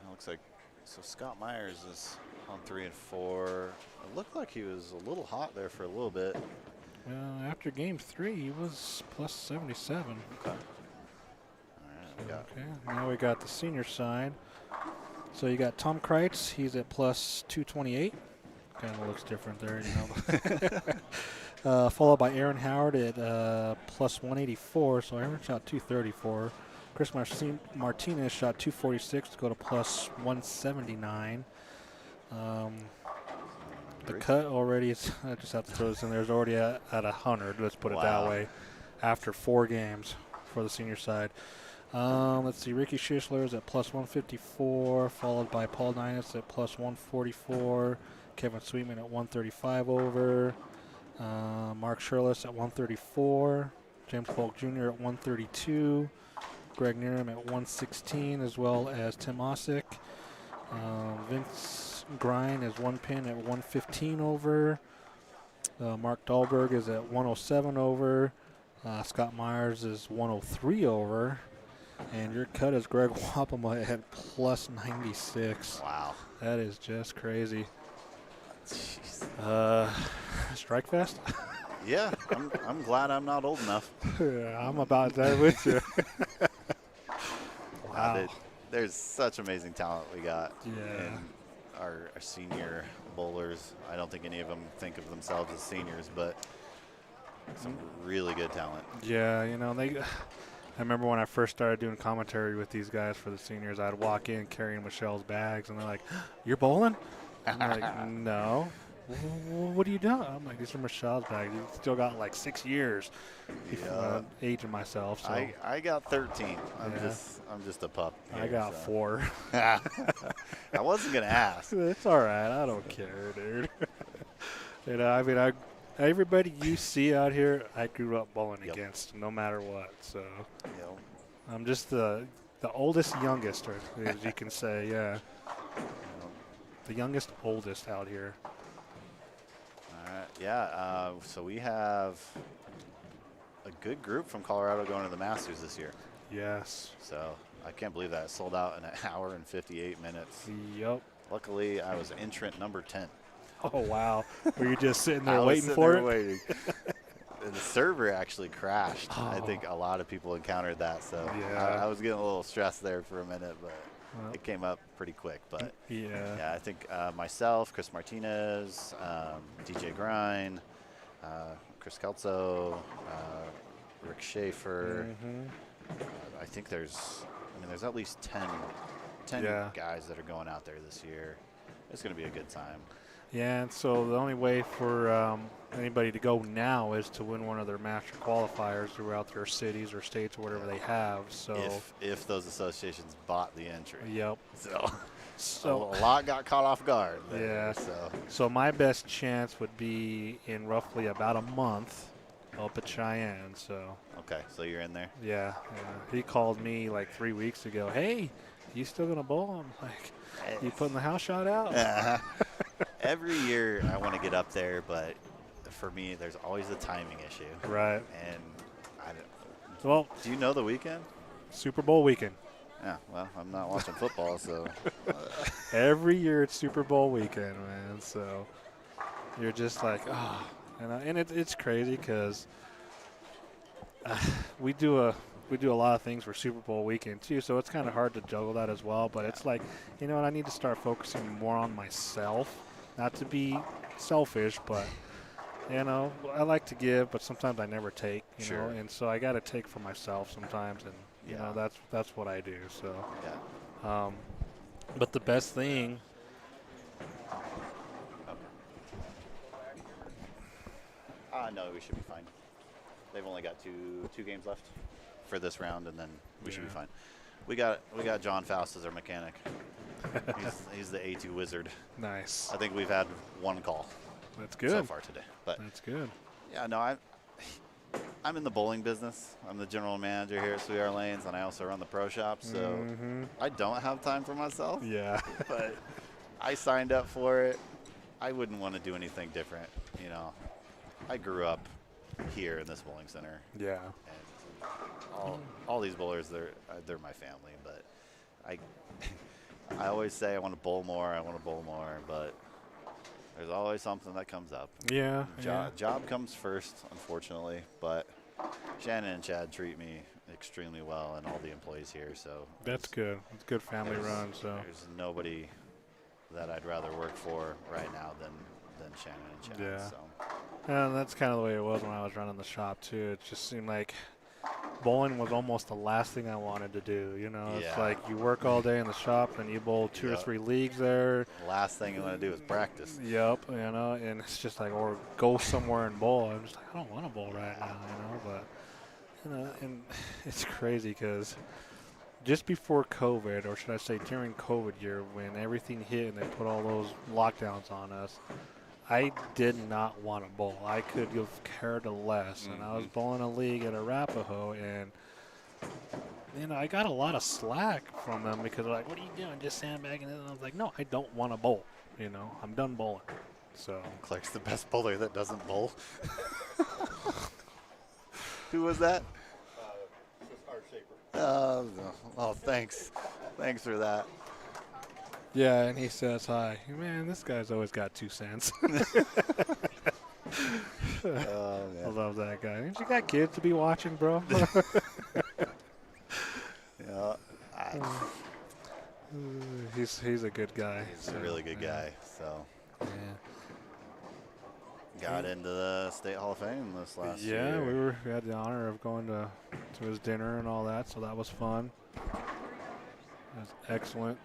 It looks like, so Scott Myers is on 3 and 4. It looked like he was a little hot there for a little bit. Well, after game 3, he was plus 77. Okay. All right, we got Okay, now we got the senior side. So you got Tom Kreitz, he's at plus 228. Kind of looks different there, you know. Followed by Aaron Howard at plus 184. So Aaron shot 234. Chris Martinez shot 246 to go to plus 179. The cut already is, I just have to throw this in there, is already at 100, let's put it that way, after 4 games for the senior side. Let's see, Ricky Schischler is at plus 154, followed by Paul Ninus at plus 144, Kevin Sweetman at 135 over, Mark Shirless at 134, James Polk Jr. at 132, Greg Nerum at 116, as well as Tim Osick. Vince Grine is 1 pin at 115 over. Mark Dahlberg is at 107 over. Scott Myers is 103 over. And your cut is Greg Wapama at plus 96. Wow. That is just crazy. Jeez. Strike Fest? Yeah, I'm glad I'm not old enough. Yeah, I'm about that with you. Wow. There's such amazing talent we got Yeah. in our senior bowlers. I don't think any of them think of themselves as seniors, but some really good talent. Yeah, you know, I remember when I first started doing commentary with these guys for the seniors, I'd walk in carrying Michelle's bags, and they're like, "You're bowling?" I'm like, "No." What are you doing? I'm like, "These are Michelle's bags. You still got like 6 years before aging myself." So I got 13. I'm Yeah. just a pup. I here, got so. 4. I wasn't gonna ask. It's all right. I don't care, dude. You know, I mean, everybody you see out here, I grew up bowling Yep. against, no matter what. So You know, I'm just the oldest youngest, or as you can say, yeah, the youngest oldest out here. all right, yeah. So we have a good group from Colorado going to the Masters this year. Yes. So I can't believe that it sold out in an hour and 58 minutes. Yep. Luckily, I was entrant number 10. Oh wow. Were you just sitting I there was waiting sitting for there it? waiting. And the server actually crashed. I Oh. think a lot of people encountered that. So Yeah. I was getting a little stressed there for a minute, but Well, it came up pretty quick. But yeah. yeah, I think myself, Chris Martinez, DJ Grind, Chris Kelso, Rick Schaefer. Mhm. I think there's at least 10 Yeah. guys that are going out there this year. It's going to be a good time. Yeah, and so the only way for anybody to go now is to win one of their master qualifiers throughout their cities or states or whatever they have. So, If those associations bought the entry. yep. So a lot got caught off guard there, Yeah. So my best chance would be in roughly about a month up at Cheyenne. So Okay, so you're in there. yeah. He called me like 3 weeks ago. Hey, you still gonna bowl? I'm like, you putting the house shot out? Every year I want to get up there, but for me, there's always a timing issue. Right. And I don't. Well, Do you know the weekend? Super Bowl weekend. Yeah. Well, I'm not watching football, so. Every year it's Super Bowl weekend, man. So you're just like, oh, and it's crazy because we do a lot of things for Super Bowl weekend too. So it's kind of hard to juggle that as well. But it's like, you know what? I need to start focusing more on myself, not to be selfish, but. You know, I like to give, but sometimes I never take. You know, and so I got to take for myself sometimes, and you know that's what I do. So, Yeah. But the best thing. No, we should be fine. They've only got two games left for this round, and then we should be fine. We got John Faust as our mechanic. he's the A2 wizard. Nice. I think we've had one call. That's good. So far today. But That's good. yeah, no, I'm in the bowling business. I'm the general manager here at Sweetheart Lanes, and I also run the pro shop. So I don't have time for myself. Yeah. But I signed up for it. I wouldn't want to do anything different. You know, I grew up here in this bowling center. Yeah. And all these bowlers, they're my family. But I always say I want to bowl more. I want to bowl more, but there's always something that comes up. Yeah. Job comes first, unfortunately, but Shannon and Chad treat me extremely well, and all the employees here. So that's good. It's good family run. So there's nobody that I'd rather work for right now than Shannon and Chad. Yeah. So. And that's kind of the way it was when I was running the shop too. It just seemed like bowling was almost the last thing I wanted to do. You know, it's like you work all day in the shop and you bowl 2 or 3 leagues there. The last thing you want to do is practice. Yep, you know, and it's just like, or go somewhere and bowl. I'm just like, I don't want to bowl right now, you know, but, you know, and it's crazy because just before COVID, or should I say during COVID year, when everything hit and they put all those lockdowns on us, I did not want to bowl. I could have cared less. And I was bowling a league at Arapahoe, and you know, I got a lot of slack from them because they're like, "What are you doing? Just sandbagging?" And I was like, "No, I don't want to bowl. You know, I'm done bowling." So Clark's the best bowler that doesn't bowl. Who was that? Art Shaper. Oh, thanks for that. Yeah, and he says hi. Man, this guy's always got 2 cents. I man. love that guy. Ain't you got kids to be watching, bro? Yeah, He's a good guy. he's a really good guy. So Yeah. got into the State Hall of Fame this last year. Yeah, we had the honor of going to his dinner and all that, so that was fun. It was excellent.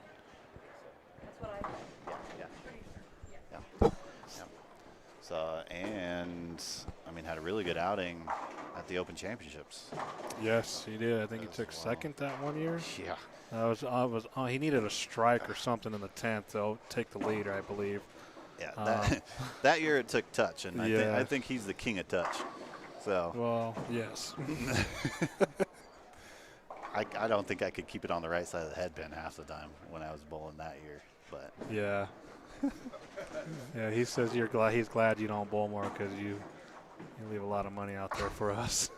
So, and I mean, had a really good outing at the Open Championships. Yes, he did. I think he As took well. second that one year. Yeah. He needed a strike or something in the 10th to take the lead, I believe. Yeah. That year it took touch, and Yeah. I think he's the king of touch. So. Well, yes. I don't think I could keep it on the right side of the headband half the time when I was bowling that year, but. Yeah. Yeah, he says he's glad you don't bowl more because you leave a lot of money out there for us.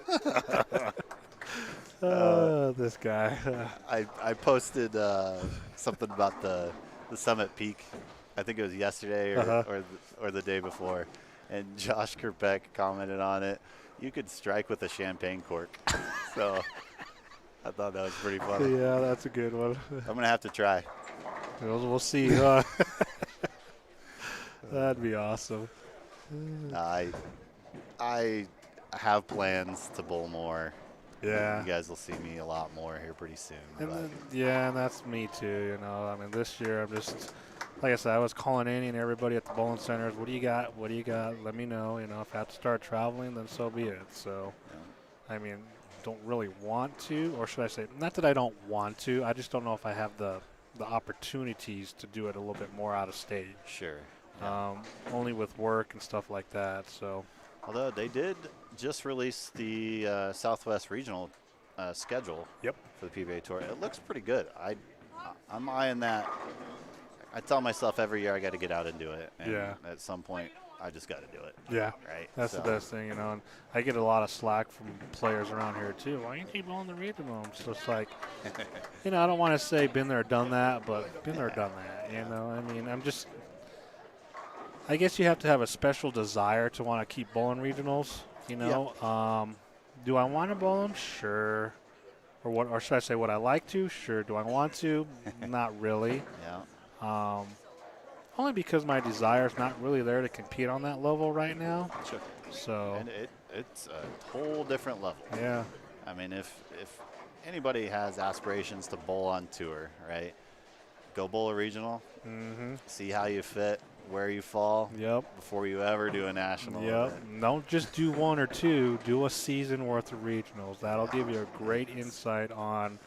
This guy. I posted something about the Summit Peak. I think it was yesterday or the day before, and Josh Kerbeck commented on it. You could strike with a champagne cork. So I thought that was pretty funny. Yeah, that's a good one. I'm gonna have to try. We'll see. That'd be awesome. I have plans to bowl more. Yeah. You guys will see me a lot more here pretty soon. And but and that's me too. I mean, this year I'm just, like I said, I was calling any and everybody at the bowling centers. What do you got? What do you got? Let me know. If I have to start traveling, then so be it. So, I mean, don't really want to, or should I say, not that I don't want to. I just don't know if I have the opportunities to do it a little bit more out of state. Sure. Only with work and stuff like that. So. Although they did just release the Southwest Regional schedule for the PBA Tour. It looks pretty good. I'm eyeing that. I tell myself every year I got to get out and do it. And at some point, I just got to do it. Yeah. Right. That's the best thing, And I get a lot of slack from players around here too. Why you keep on the regional? So it's like, I don't want to say been there, done that, but been there, done that. I mean, I guess you have to have a special desire to want to keep bowling regionals. Do I want to bowl them? Sure. Or should I say what I like to? Sure. Do I want to? Not really. Yeah. Only because my desire is not really there to compete on that level right now. Sure. So. And it's a whole different level. Yeah. I mean, if anybody has aspirations to bowl on tour, right? Go bowl a regional. Mm-hmm. See how you fit. Where you fall before you ever do a national. Don't just do one or two. Do a season worth of regionals. That'll give you a great insight on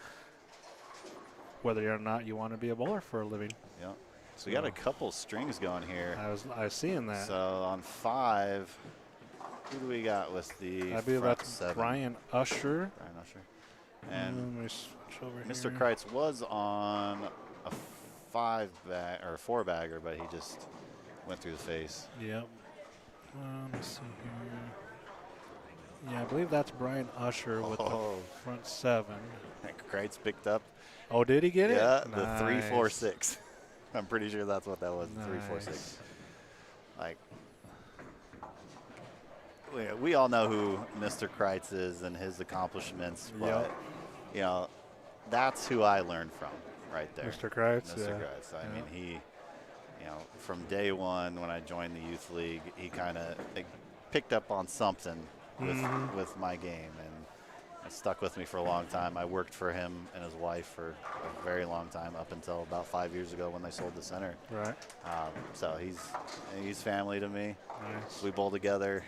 whether or not you want to be a bowler for a living. Yeah. So we got a couple strings going here. I was seeing that. So on 5, who do we got with the I believe front that's 7? Brian Usher. And let me switch over Mr. here. Kreitz was on a 5-bag or 4-bagger, but he just went through the face. Yep. Let's see here. Yeah, I believe that's Brian Usher with the front 7. Kreitz picked up. Oh, did he get it? Yeah, Nice. the 3-4-6. I'm pretty sure that's what that was. Nice. 3-4-6. Like, we all know who Mr. Kreitz is and his accomplishments, but that's who I learned from right there. Mr. Kreitz. Mr. Kreitz. I mean, he, from day one when I joined the youth league, he kind of picked up on something with my game, and it stuck with me for a long time. I worked for him and his wife for a very long time, up until about 5 years ago when they sold the center. Right. So he's family to me. Nice. We bowl together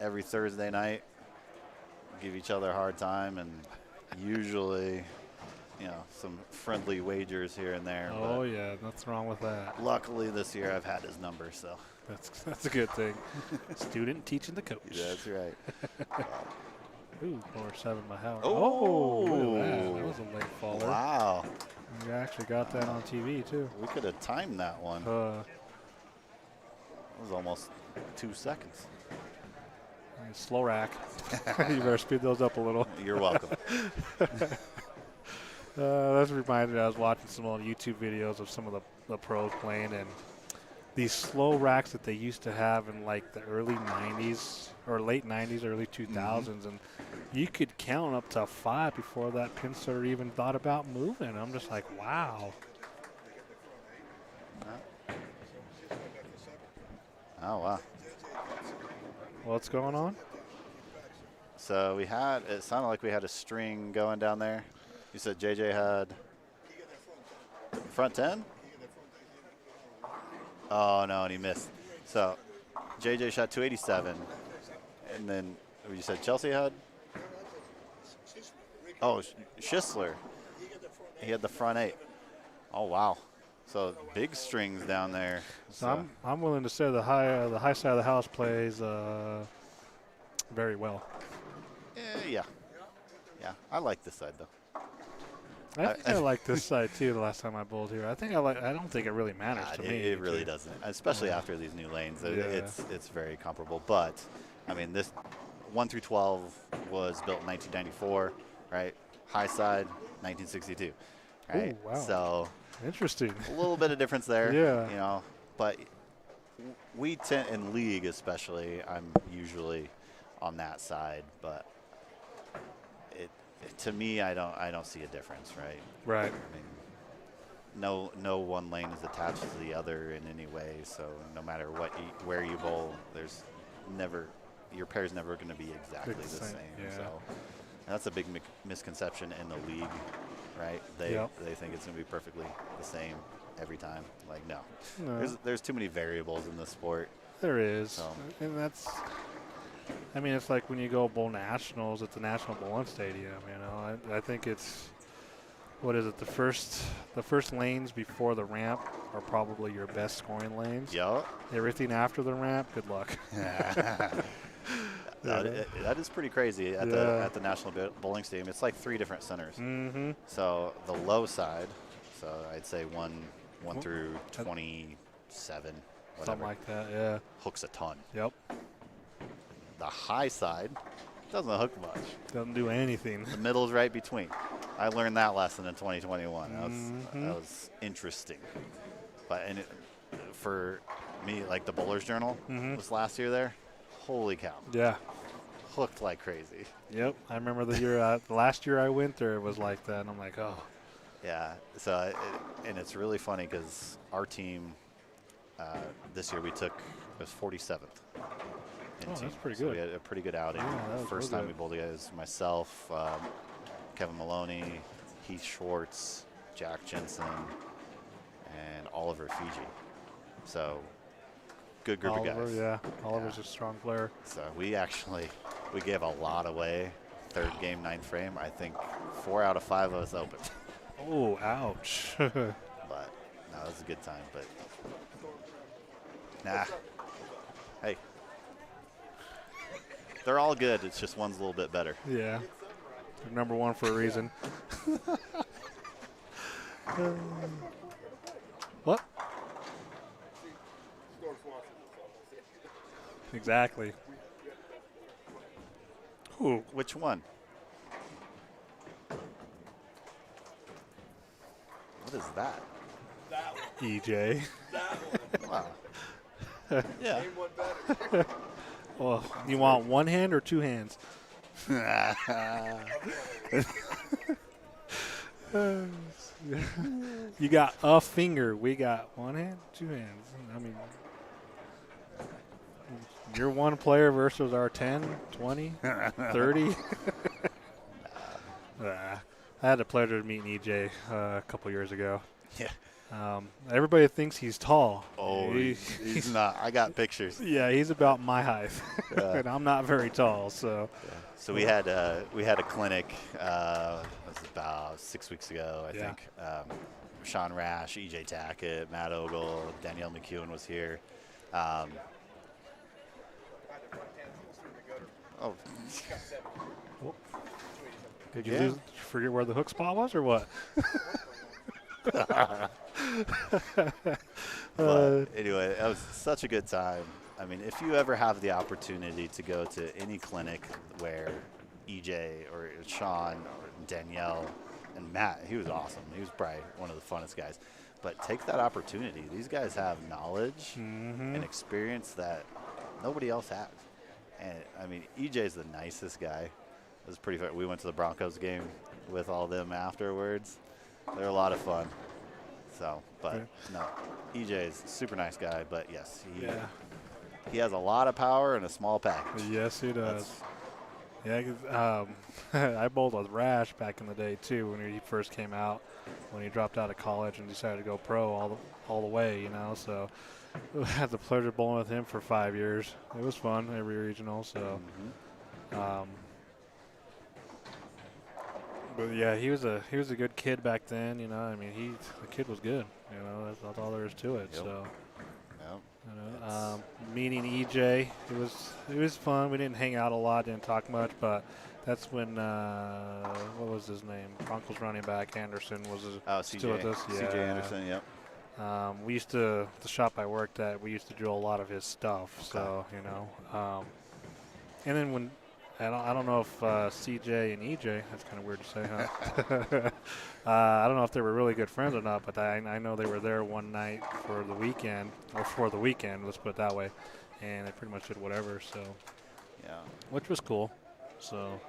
every Thursday night, give each other a hard time, and usually, some friendly wagers here and there. Oh, yeah, nothing wrong with that. Luckily this year I've had his number, so. That's a good thing. Student teaching the coach. Yeah, that's right. Ooh, 4-7 by Howard. Oh, look at that. That was a late faller. Wow. You actually got that on TV, too. We could have timed that one. It was almost 2 seconds. Slow rack. You better speed those up a little. You're welcome. That's reminded me, I was watching some old YouTube videos of some of the pros playing, and these slow racks that they used to have in like the early 90s or late 90s, early 2000s, and you could count up to 5 before that pin sorter even thought about moving. I'm just like, wow. Oh, wow. What's going on? So it sounded like we had a string going down there. You said JJ had front 10? Oh, no, and he missed. So JJ shot 287. And then you said Chelsea had? Oh, Schisler. He had the front 8. Oh, wow. So big strings down there. So I'm willing to say the high side of the house plays very well. Yeah. I like this side, though. I think I like this side too. The last time I bowled here, I don't think it really matters to me. It really doesn't, especially after these new lanes. It's very comparable. But I mean, this 1 through 12 was built in 1994, right? High side 1962, right? Ooh, wow. So interesting. A little bit of difference there. Yeah. You know, but we tend in league especially. I'm usually on that side, but to me, I don't see a difference, right? Right. I mean, no one lane is attached to the other in any way. So no matter where you bowl, your pair's never going to be exactly the same. Yeah. So that's a big misconception in the league, right? They think it's going to be perfectly the same every time. Like no. There's too many variables in the sport. There is, so. And that's. I mean, it's like when you go bowl nationals at the National Bowling Stadium. You know, I think it's what is it? The first lanes before the ramp are probably your best scoring lanes. Yep. Everything after the ramp, good luck. That is pretty crazy at the National Bowling Stadium. It's like 3 different centers. Mm-hmm. So the low side, so I'd say 1 through 27, whatever. Something like that, yeah. Hooks a ton. Yep. The high side doesn't hook much. Doesn't do anything. The middle's right between. I learned that lesson in 2021. That was interesting. But for me, like the Bowler's Journal was last year there. Holy cow. Yeah. Hooked like crazy. Yep. I remember the last year I went there, it was like that. And I'm like, oh. Yeah. So, and it's really funny because our team this year it was 47th. Oh, that's pretty so good. we had a pretty good outing. Yeah, The first time we bowled together was myself, Kevin Maloney, Heath Schwartz, Jack Jensen, and Oliver Fiji. So good group of guys. Yeah, Oliver's a strong player. So we gave a lot away. Third game, 9th frame. I think 4 out of 5 of us opened. Oh, ouch. But no, it was a good time. But nah, hey. They're all good. It's just one's a little bit better. Yeah. They're number 1 for a reason. What? Exactly. Ooh. Which one? What is that? That one. EJ. That one. Wow. Yeah. Name one better. Well, you want 1 hand or 2 hands? You got a finger. We got 1 hand, 2 hands. I mean, you're 1 player versus our 10, 20, 30. I had the pleasure of meeting EJ a couple years ago. Yeah. Everybody thinks he's tall. Oh, he's not. I got pictures. Yeah, he's about my height, and I'm not very tall. So, So we had a clinic. It was about 6 weeks ago, I think. Sean Rash, EJ Tackett, Matt Ogle, Danielle McEwen was here. Did you forget where the hook spot was, or what? But anyway, it was such a good time. I mean, if you ever have the opportunity to go to any clinic where EJ or Sean or Danielle and Matt, he was awesome. He was probably one of the funnest guys. But take that opportunity. These guys have knowledge and experience that nobody else has. And, I mean, EJ's the nicest guy. It was pretty fun. We went to the Broncos game with all them afterwards. They're a lot of fun. So, but, no, EJ's a super nice guy. But, yes, he has a lot of power in a small package. Yes, he does. Yeah, 'cause, I bowled with Rash back in the day, too, when he first came out, when he dropped out of college and decided to go pro all the way, you know. So I had the pleasure of bowling with him for 5 years. It was fun, every regional. So, but yeah, he was a good kid back then, you know. I mean, the kid was good, you know. That's all there is to it. Yep. So. Yep. You know, meeting EJ, it was fun. We didn't hang out a lot, didn't talk much, but that's when what was his name? Broncos running back Anderson was still with us. Yeah. CJ Anderson, yep. We used to the shop I worked at. We used to do a lot of his stuff. Okay. So you know, and then when I don't know if CJ and EJ, that's kind of weird to say, huh? I don't know if they were really good friends or not, but I know they were there one night for the weekend, let's put it that way, and they pretty much did whatever, so. Yeah. Which was cool, so.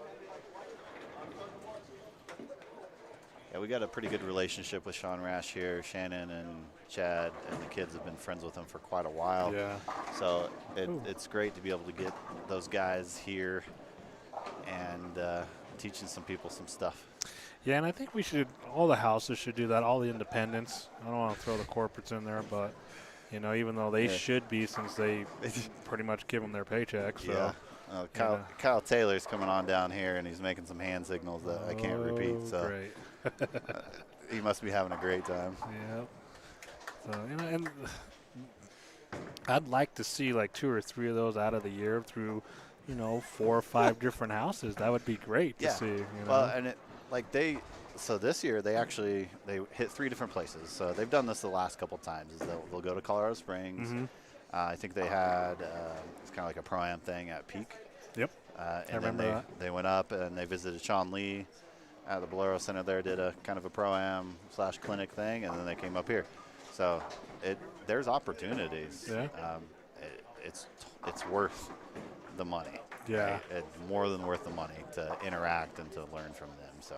Yeah, we got a pretty good relationship with Sean Rash here. Shannon and Chad and the kids have been friends with him for quite a while. Yeah. So it's great to be able to get those guys here and teaching some people some stuff. Yeah, and I think all the houses should do that, all the independents. I don't want to throw the corporates in there, but, you know, even though they should be, since they pretty much give them their paychecks. So, yeah. Kyle Taylor's coming on down here, and he's making some hand signals that I can't repeat. So great. he must be having a great time. Yeah. So, you know, and I'd like to see like 2 or 3 of those out of the year through, you know, 4 or 5 different houses. That would be great to see. You know? Well, and so this year they hit 3 different places. So they've done this the last couple times. Is they'll go to Colorado Springs. I think they had it's kind of like a pro-am thing at Peak. Yep. And then they went up and they visited Sean Lee at the Bolero Center there, did a kind of a pro-am / clinic thing, and then they came up here. So there's opportunities. Yeah. It's worth the money. Yeah. Right? It's more than worth the money to interact and to learn from them. So.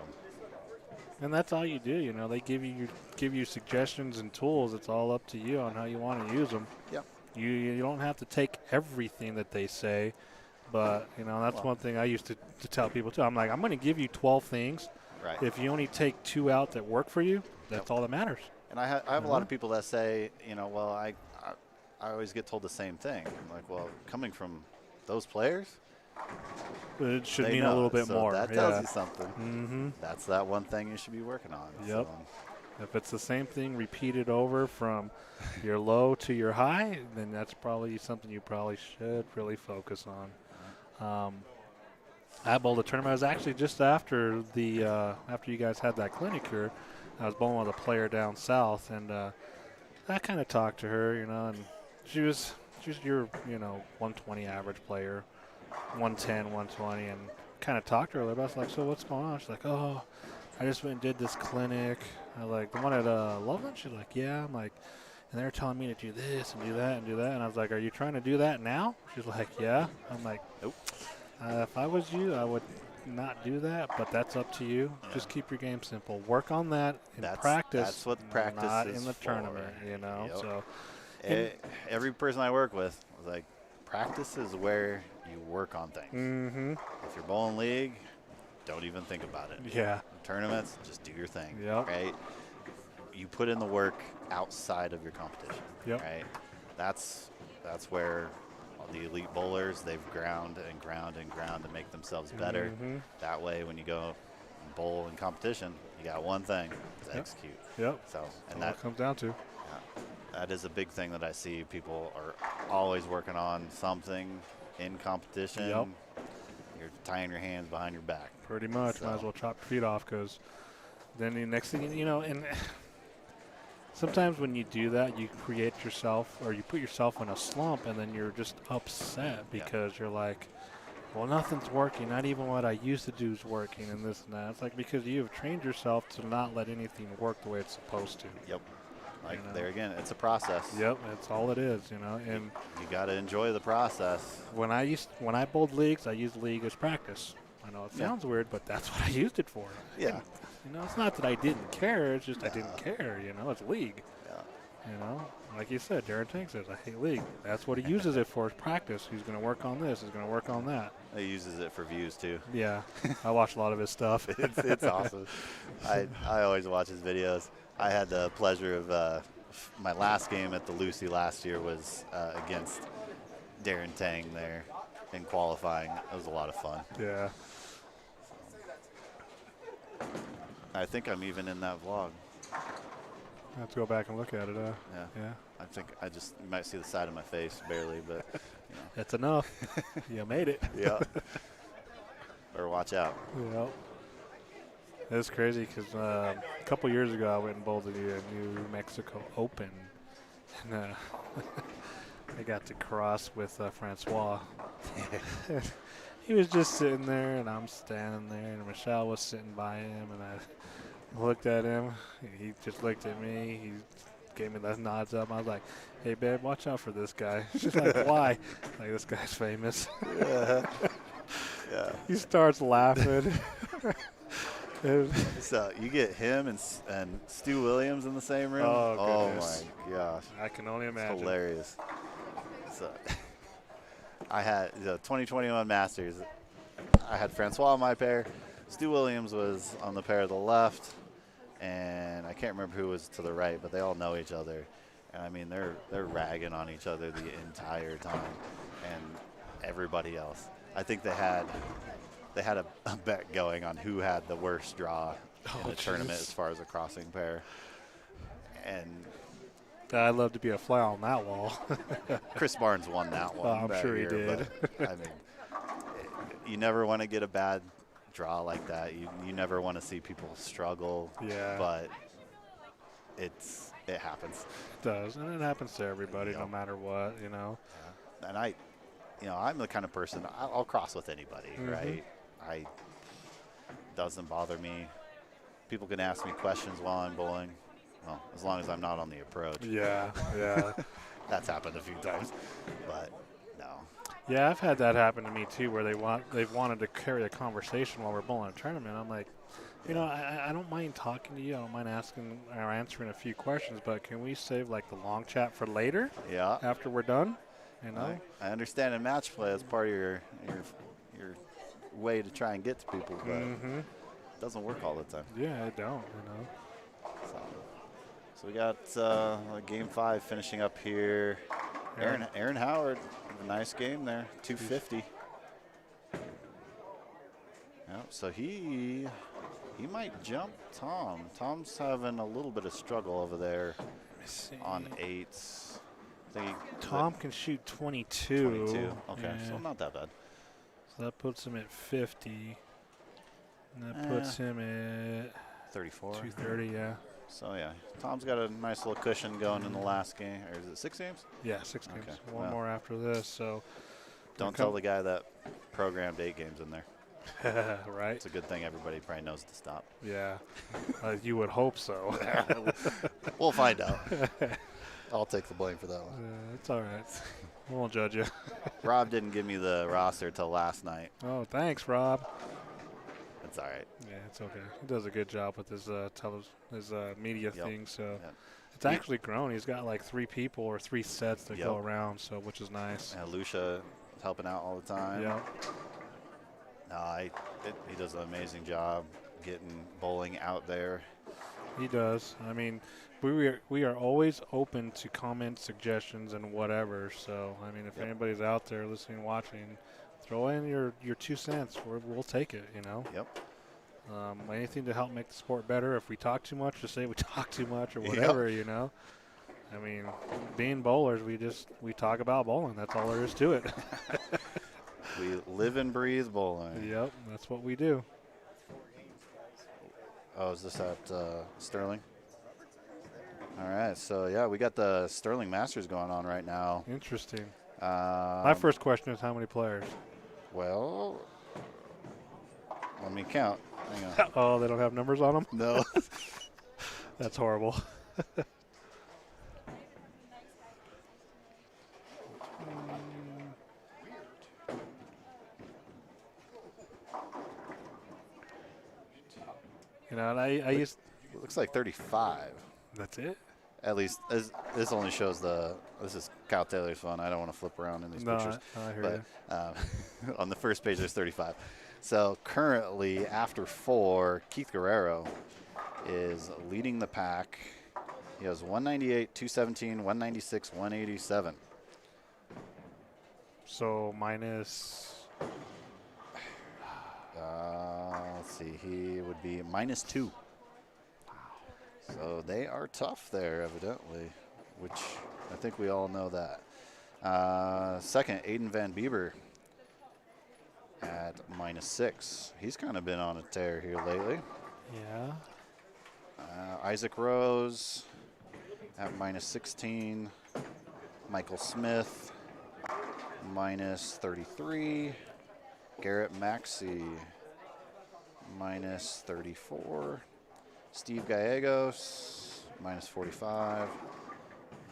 And that's all you do, you know. They give you suggestions and tools. It's all up to you on how you want to use them. Yep. You don't have to take everything that they say, but you know that's one thing I used to tell people too. I'm like, I'm going to give you 12 things. Right. If you only take 2 out that work for you, that's all that matters. And I have a lot of people that say, you know, well, I always get told the same thing. I'm like, well, coming from those players, it should mean a little bit more. That tells you something. That's that one thing you should be working on. Yep. So. If it's the same thing repeated over from your low to your high, then that's probably something you probably should really focus on. I bowled a tournament. I was actually just after after you guys had that clinic here. I was bowling with a player down south, and I kind of talked to her, you know, and she was your 120 average player, 110, 120, and kind of talked to her a little bit. I was like, so what's going on? She's like, oh, I just went and did this clinic. I was like, the one at Loveland? She's like, yeah. I'm like, and they're telling me to do this and do that and do that. And I was like, are you trying to do that now? She's like, yeah. I'm like, nope. If I was you, I would not do that, but that's up to you. Yeah. Just keep your game simple. Work on that in practice. That's what practice not is in the for. tournament, you know. Yep. So every person I work with was like, practice is where you work on things. If you're bowling league, don't even think about it. Yeah. Tournaments, just do your thing. Yep. Right? You put in the work outside of your competition. Yep. Right? That's where all the elite bowlers, they've ground to make themselves better. That way when you go and bowl in competition, you got one thing to execute. Yep. So and that comes down to. That is a big thing that I see. People are always working on something in competition. Yep. You're tying your hands behind your back. Pretty much. Might as well chop your feet off, because then the next thing, you know, and sometimes when you do that, you create yourself, or you put yourself in a slump, and then you're just upset because you're like, well, nothing's working. Not even what I used to do is working and this and that. It's like because you have trained yourself to not let anything work the way it's supposed to. Yep. Like, You know? there again, it's a process. Yep, that's all it is, you know. And You got to enjoy the process. when I bowled leagues, I used league as practice. I know it Yeah. sounds weird, but that's what I used it for. Yeah. You know, it's not that I didn't care. It's just I didn't care. You know, it's league. Yeah. You know, like you said, Darren Tank says, I hate league. That's what he uses it for, is practice. He's going to work on this. He's going to work on that. He uses it for views too. Yeah, I watch a lot of his stuff. It's awesome. I always watch his videos. I had the pleasure of my last game at the Lucy last year was against Darren Tang there in qualifying. It was a lot of fun. Yeah. I think I'm even in that vlog. I have to go back and look at it. Yeah. I think you might see the side of my face barely, but That's enough. You made it. yeah. Or watch out. Yep. It's crazy because a couple years ago I went and bowled the New Mexico Open, and I got to cross with Francois. He was just sitting there, and I'm standing there, and Michelle was sitting by him, and I looked at him. He just looked at me. He gave me the nods up. I was like, "Hey, babe, watch out for this guy." She's like, "Why?" Like, this guy's famous. Yeah. He starts laughing. So you get him and Stu Williams in the same room. Oh, goodness. My gosh, I can only it's imagine. hilarious. So I had the 2021 Masters. I had Francois on my pair. Stu Williams was on the pair to the left, and I can't remember who was to the right, but they all know each other. And I mean, they're ragging on each other the entire time, and everybody else. I think they had a bet going on who had the worst draw in the tournament as far as a crossing pair. And I'd love to be a fly on that wall. Chris Barnes won that one. I'm that sure he year, did. But, I mean, you never want to get a bad draw like that. You never want to see people struggle. Yeah. But it happens. It does, and it happens to everybody, no matter what, you know. Yeah. And I'm the kind of person, I'll cross with anybody, right? Doesn't bother me. People can ask me questions while I'm bowling. Well, as long as I'm not on the approach. Yeah. That's happened a few times, but no. Yeah, I've had that happen to me too, where they've wanted to carry a conversation while we're bowling a tournament. I'm like, you know, I don't mind talking to you. I don't mind asking or answering a few questions, but can we save like the long chat for later? Yeah. After we're done, you know. I understand in match play as part of your way to try and get to people, but it doesn't work all the time. Yeah, I don't, you know. So we got game 5 finishing up here. Aaron Howard, a nice game there, 250. Yep, so he might jump Tom. Tom's having a little bit of struggle over there on 8s. Tom can shoot 22. 22. Okay, Yeah. so not that bad. So that puts him at 50. And that puts him at 34. 230, yeah. So yeah, Tom's got a nice little cushion going in the last game. Or is it 6 games? Yeah, 6 games. Okay, One well. more after this. So Don't tell the guy that programmed 8 games in there. right? It's a good thing everybody probably knows to stop. Yeah. You would hope so. We'll find out. I'll take the blame for that one. It's all right. We won't judge you. Rob didn't give me the roster till last night. Oh, thanks, Rob. It's all right. Yeah, it's okay. He does a good job with his media thing. So Yep. it's actually grown. He's got like 3 people or 3 sets that go around, so which is nice. And Lucia is helping out all the time. Yeah. No, he does an amazing job getting bowling out there. He does. I mean, we are always open to comments, suggestions, and whatever. So I mean, if anybody's out there listening, watching, throw in your 2 cents. We'll take it. You know. Yep. Anything to help make the sport better. If we talk too much, just say we talk too much or whatever. You know. I mean, being bowlers, we talk about bowling. That's all there is to it. We live and breathe bowling. Yep, that's what we do. Oh, is this at Sterling? All right, so yeah, we got the Sterling Masters going on right now. Interesting. My first question is how many players? Well, let me count. Hang on. Oh, they don't have numbers on them? No. That's horrible. You know, and I used. Looks like 35. That's it? At least this only shows this is Kyle Taylor's phone. I don't want to flip around in these No, pictures. I hear But on the first page, there's 35. So currently, after 4, Keith Guerrero is leading the pack. He has 198, 217, 196, 187. So minus. Let's see. He would be -2. So they are tough there, evidently, which I think we all know that. Second, Aiden Van Bieber at -6. He's kind of been on a tear here lately. Yeah. Isaac Rose at -16. Michael Smith -33. Garrett Maxey -34. Steve Gallegos -45.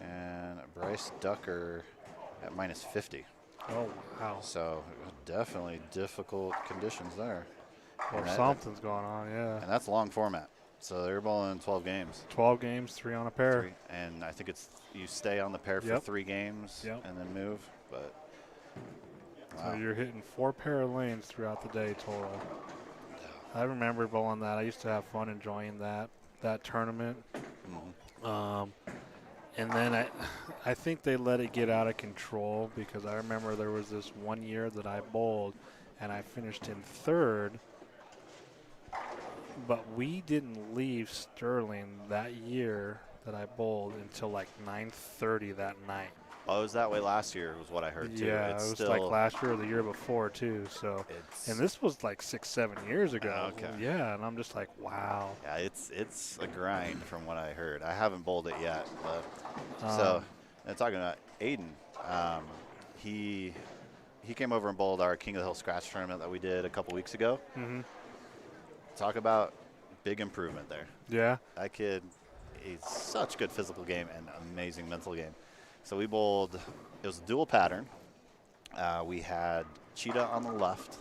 And Bryce Ducker at -50. Oh, wow. So definitely difficult conditions there. Or And that- something's going on, yeah. And that's long format. So they're bowling 12 games. 12 games, 3 on a pair. And I think it's you stay on the pair for Yep. 3 games Yep. and then move. But So you're hitting 4 pair of lanes throughout the day total. I remember bowling that. I used to have fun enjoying that tournament. And then I think they let it get out of control because I remember there was this one year that I bowled and I finished in 3rd. But we didn't leave Sterling that year that I bowled until like 9:30 that night. Oh, it was that way last year, was what I heard too. Yeah, It's it was still, like last year or the year before too. So, and this was like 6-7 years ago. Okay. Yeah, and I'm just like, wow. Yeah, it's a grind from what I heard. I haven't bowled it yet, but so and talking about Aiden, he came over and bowled our King of the Hill Scratch tournament that we did a couple weeks ago. Mm-hmm. Talk about big improvement there. Yeah. That kid, he's such good physical game and amazing mental game. So we bowled, it was a dual pattern. We had Cheetah on the left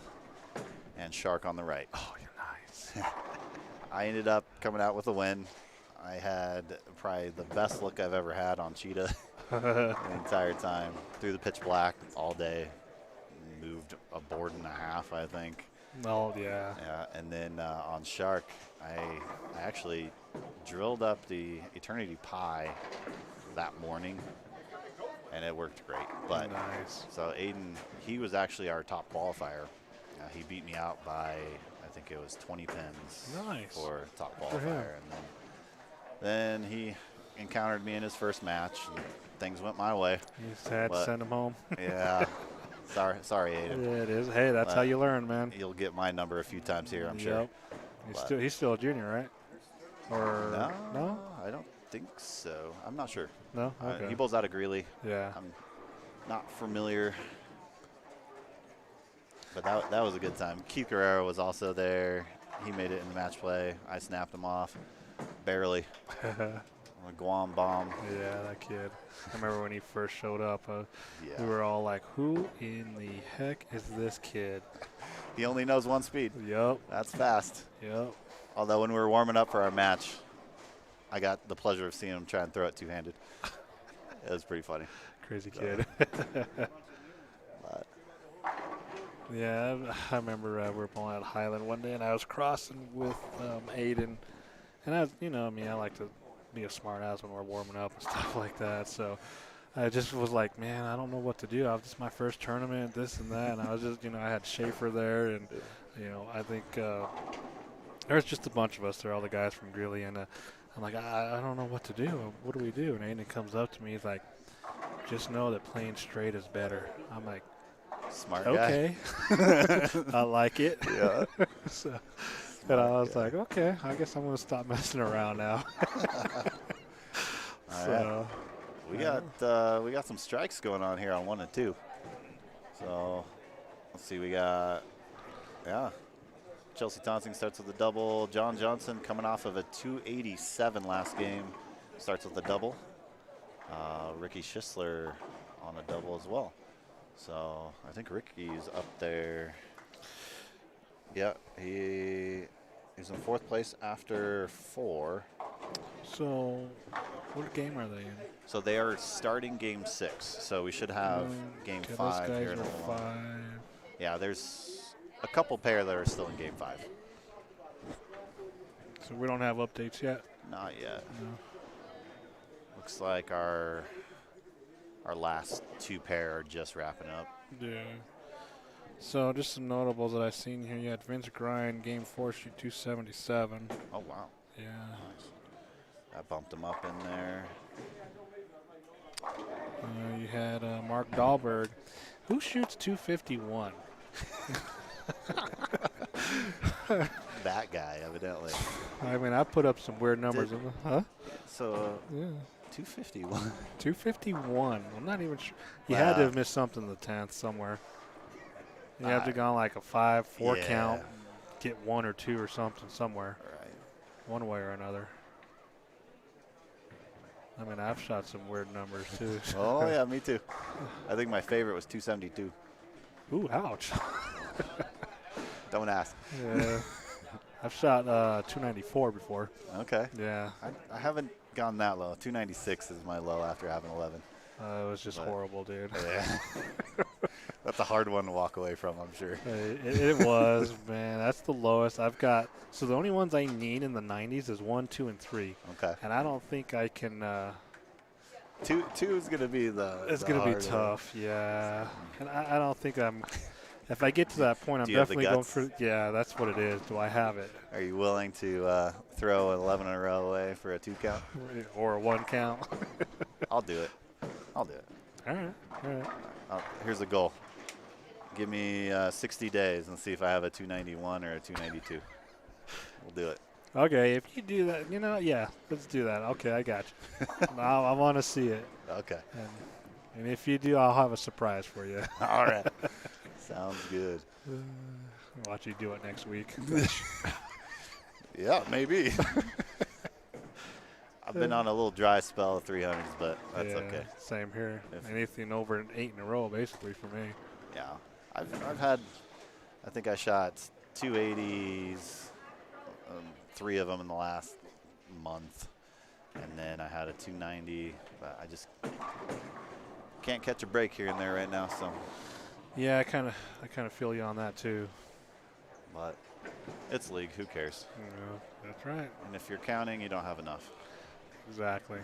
and Shark on the right. Oh, you're nice. I ended up coming out with a win. I had probably the best look I've ever had on Cheetah the entire time. Through the pitch black all day. Moved a board and a half, I think. Oh, yeah. Yeah, and then on Shark, I actually drilled up the Eternity Pie that morning, and it worked great. But nice. So Aiden, he was actually our top qualifier. He beat me out by, I think it was 20 pins Nice. for top For him. qualifier. And then he encountered me in his first match, and things went my way. You just had to But- send him home. Yeah. Sorry, Aiden. Yeah, it is. Hey, that's how you learn, man. You'll get my number a few times here, I'm sure. Yep. He's still a junior, right? Or no? I don't think so. I'm not sure. No? Okay. He bowls out of Greeley. Yeah. I'm not familiar. But that was a good time. Keith Guerrero was also there. He made it in the match play. I snapped him off. Barely. A Guam bomb. Yeah, that kid. I remember when he first showed up, Yeah. we were all like, who in the heck is this kid? He only knows one speed. Yep. That's fast. Yep. Although when we were warming up for our match, I got the pleasure of seeing him try and throw it two-handed. It was pretty funny. Crazy kid. But Yeah, I remember we were pulling out Highland one day, and I was crossing with Aiden. And I was, I like to be a smart ass when we're warming up and stuff like that. So I just was like, man, I don't know what to do. This is my first tournament, this and that. And I was just, I had Schaefer there, and, I think there's just a bunch of us there, all the guys from Greeley. And I'm like, I don't know what to do. What do we do? And Aiden comes up to me. He's like, just know that playing straight is better. I'm like, smart guy. okay. I like it. Yeah. So, and I was like, okay, I guess I'm going to stop messing around now. All right. We got some strikes going on here on 1 and 2. So Let's see, we got, yeah. Chelsea Tonsing starts with a double. John Johnson coming off of a 287 last game starts with a double. Ricky Schisler on a double as well. So I think Ricky's up there. Yeah, he's in 4th place after 4. So, what game are they in? So they are starting game 6. So we should have game Okay, 5 those here guys in a are little while. 5. Yeah, there's a couple pair that are still in game 5. So we don't have updates yet? Not yet. No. Looks like our last 2 pair are just wrapping up. Yeah. So just some notables that I've seen here. You had Vince Grind, game 4, shoot 277. Oh, wow. Yeah. Nice. That bumped him up in there. You had Mark Dahlberg, who shoots 251. That guy, evidently. I mean, I put up some weird numbers. Huh? So, Yeah. 251. 251. I'm not even sure. You had to have missed something in the 10th somewhere. You have to go on like a 5-4 yeah. count, get 1 or 2 or something somewhere, Right. one way or another. I mean, I've shot some weird numbers too. Oh, yeah, me too. I think my favorite was 272. Ooh, ouch. Don't ask. Yeah. I've shot 294 before. Okay. Yeah. I haven't gone that low. 296 is my low after having 11. It was just horrible, dude. Yeah. That's a hard one to walk away from, I'm sure. It was, man. That's the lowest I've got. So the only ones I need in the 90s is 1, 2, and 3. Okay. And I don't think I can. Two is going to be the. It's the going to be hard tough, yeah. And I don't think I'm. If I get to that point, I'm Do you have the definitely going guts? for. Yeah, that's what it is. Do I have it? Are you willing to throw 11 in a row away for a 2 count? Or a 1 count? I'll do it. I'll do it. All right. All right. Here's the goal. Give me 60 days and see if I have a 291 or a 292. We'll do it. Okay, if you do that, yeah, let's do that. Okay, I got you. I want to see it. Okay. And if you do, I'll have a surprise for you. All right. Sounds good. Watch you do it next week. Yeah, maybe. I've been on a little dry spell of 300s, but that's Yeah, okay. Same here. Anything over an 8 in a row, basically, for me. Yeah. I've had, I think I shot 280s, 3 of them in the last month. And then I had a 290, but I just can't catch a break here and there right now, so. Yeah, I kind of feel you on that too. But it's league, who cares? Yeah, that's right. And if you're counting, you don't have enough. Exactly.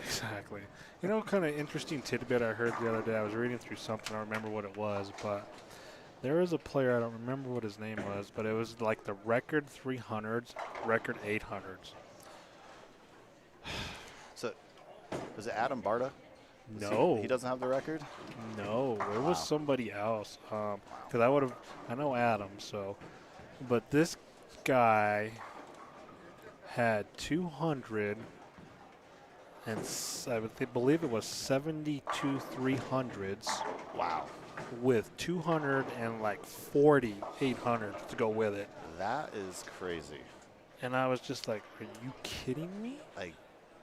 Exactly. Kind of interesting tidbit I heard the other day. I was reading through something. I don't remember what it was, but there was a player, I don't remember what his name was, but it was like the record 300s, record 800s. So, was it Adam Barta? No. He doesn't have the record? No, it was somebody else. Because I know Adam, so. But this guy had 200, and I believe it was 72 300s. Wow. With 240 800s to go with it. That is crazy. And I was just like, are you kidding me?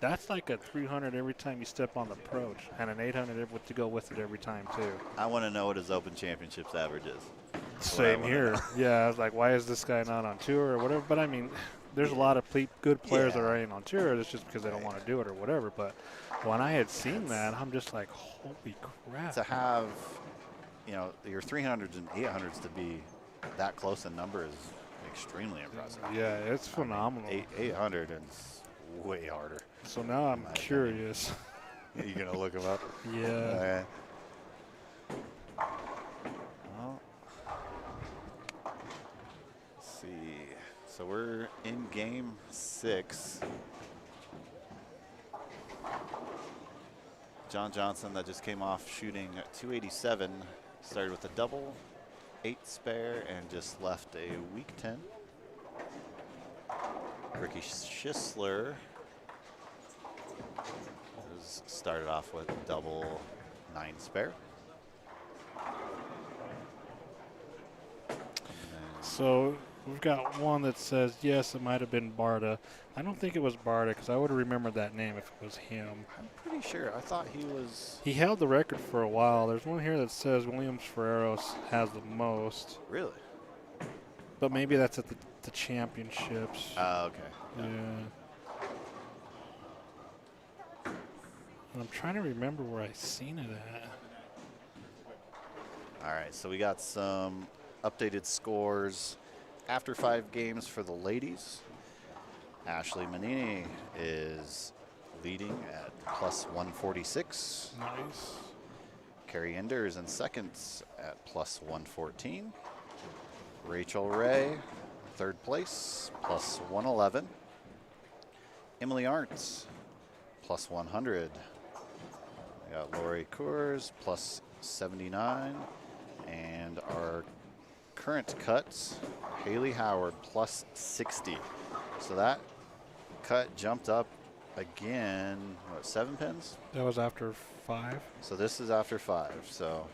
That's like a 300 every time you step on the approach, and an 800 to go with it every time, too. I want to know what his Open Championships average is. Same here. Yeah, I was like, why is this guy not on tour or whatever? But, I mean, there's a lot of good players that are ain't on tour. It's just because they don't want to do it or whatever. But when I had seen that, I'm just like, holy crap. To have, your 300s and 800s to be that close in number is extremely impressive. Yeah, it's phenomenal. 800 is way harder. So now I'm curious. You going to look him up? Yeah. Well, let's see. So we're in game 6. John Johnson, that just came off shooting 287, started with a double, 8 spare, and just left a weak 10. Ricky Schisler started off with double, 9 spare. So we've got one that says, yes, it might have been Barta. I don't think it was Barta because I would have remembered that name if it was him. I'm pretty sure. I thought he was. He held the record for a while. There's one here that says Williams Ferreros has the most, Really? but maybe that's at the championships. Oh, okay. Yeah. I'm trying to remember where I seen it at. All right, so we got some updated scores after 5 games for the ladies. Ashley Manini is leading at plus 146. Nice. Carrie Enders in seconds at plus 114. Rachel Ray, third place, plus 111. Emily Arntz, plus 100. We got Lori Coors, plus 79. And our current cuts, Haley Howard, plus 60. So that cut jumped up again, what, 7 pins? That was after 5. So this is after 5. So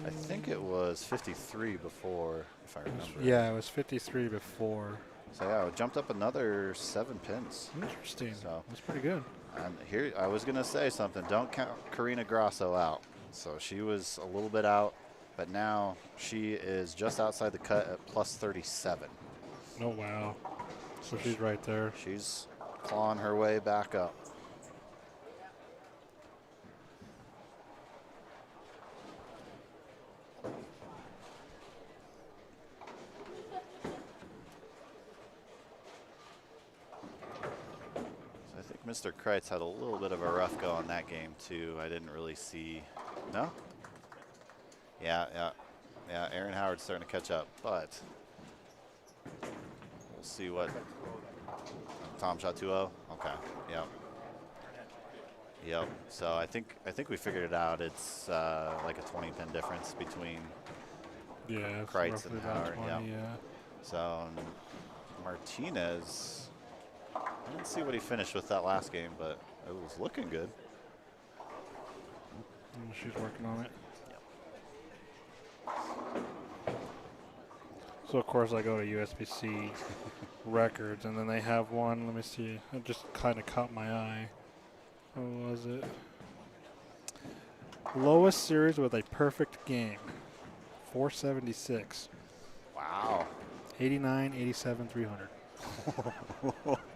I think it was 53 before, if I remember. Yeah, it was 53 before. So yeah, it jumped up another 7 pins. Interesting. So That's pretty good. and here, I was gonna say something. Don't count Karina Grasso out. So she was a little bit out, but now she is just outside the cut at plus 37. Oh, wow. So she's right there. She's clawing her way back up. So I think Mr. Kreitz had a little bit of a rough go on that game too. I didn't really see. No? Yeah, Aaron Howard's starting to catch up, but we'll see what Tom shot 2-0. Okay. Yep. So I think we figured it out. It's like a 20 pin difference between Yeah, it's Kreitz roughly and about Howard. 20, Yeah. yeah. So Martinez, I didn't see what he finished with that last game, but it was looking good. She's working on it. So, of course, I go to USBC records, and then they have one. Let me see. It just kind of caught my eye. What was it? Lowest series with a perfect game. 476. Wow. 89, 87, 300.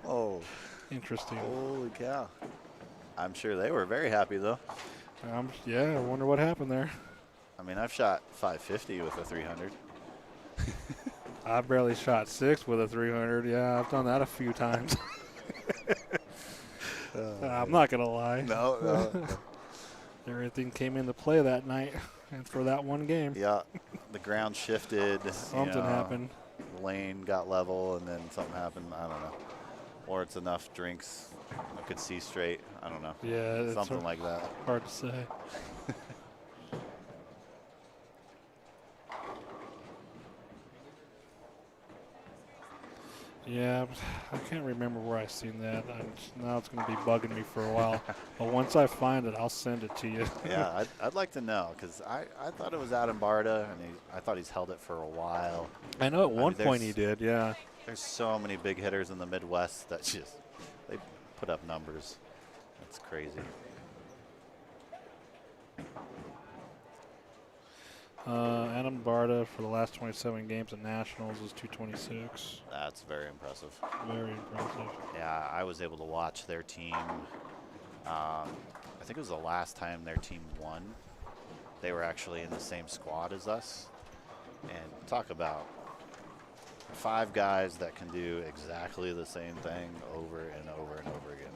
Oh, Interesting. holy cow. I'm sure they were very happy, though. Yeah, I wonder what happened there. I mean, I've shot 550 with a 300. I barely shot 6 with a 300. Yeah, I've done that a few times. I'm not going to lie. No. Everything came into play that night and for that one game. Yeah, the ground shifted. Something happened. The lane got level, and then something happened. I don't know. Or it's enough drinks. I could see straight. I don't know. Yeah, it's Something like that. hard to say. Yeah, I can't remember where I seen that. Now it's going to be bugging me for a while. But once I find it, I'll send it to you. Yeah, I'd like to know, because I thought it was Adam Barta, and I thought he's held it for a while. I know at one mean, point he did, yeah. There's so many big hitters in the Midwest that just, they put up numbers. That's crazy. Adam Barta for the last 27 games at Nationals is 226. That's very impressive. Very impressive. Yeah, I was able to watch their team. I think it was the last time their team won. They were actually in the same squad as us. And talk about 5 guys that can do exactly the same thing over and over and over again.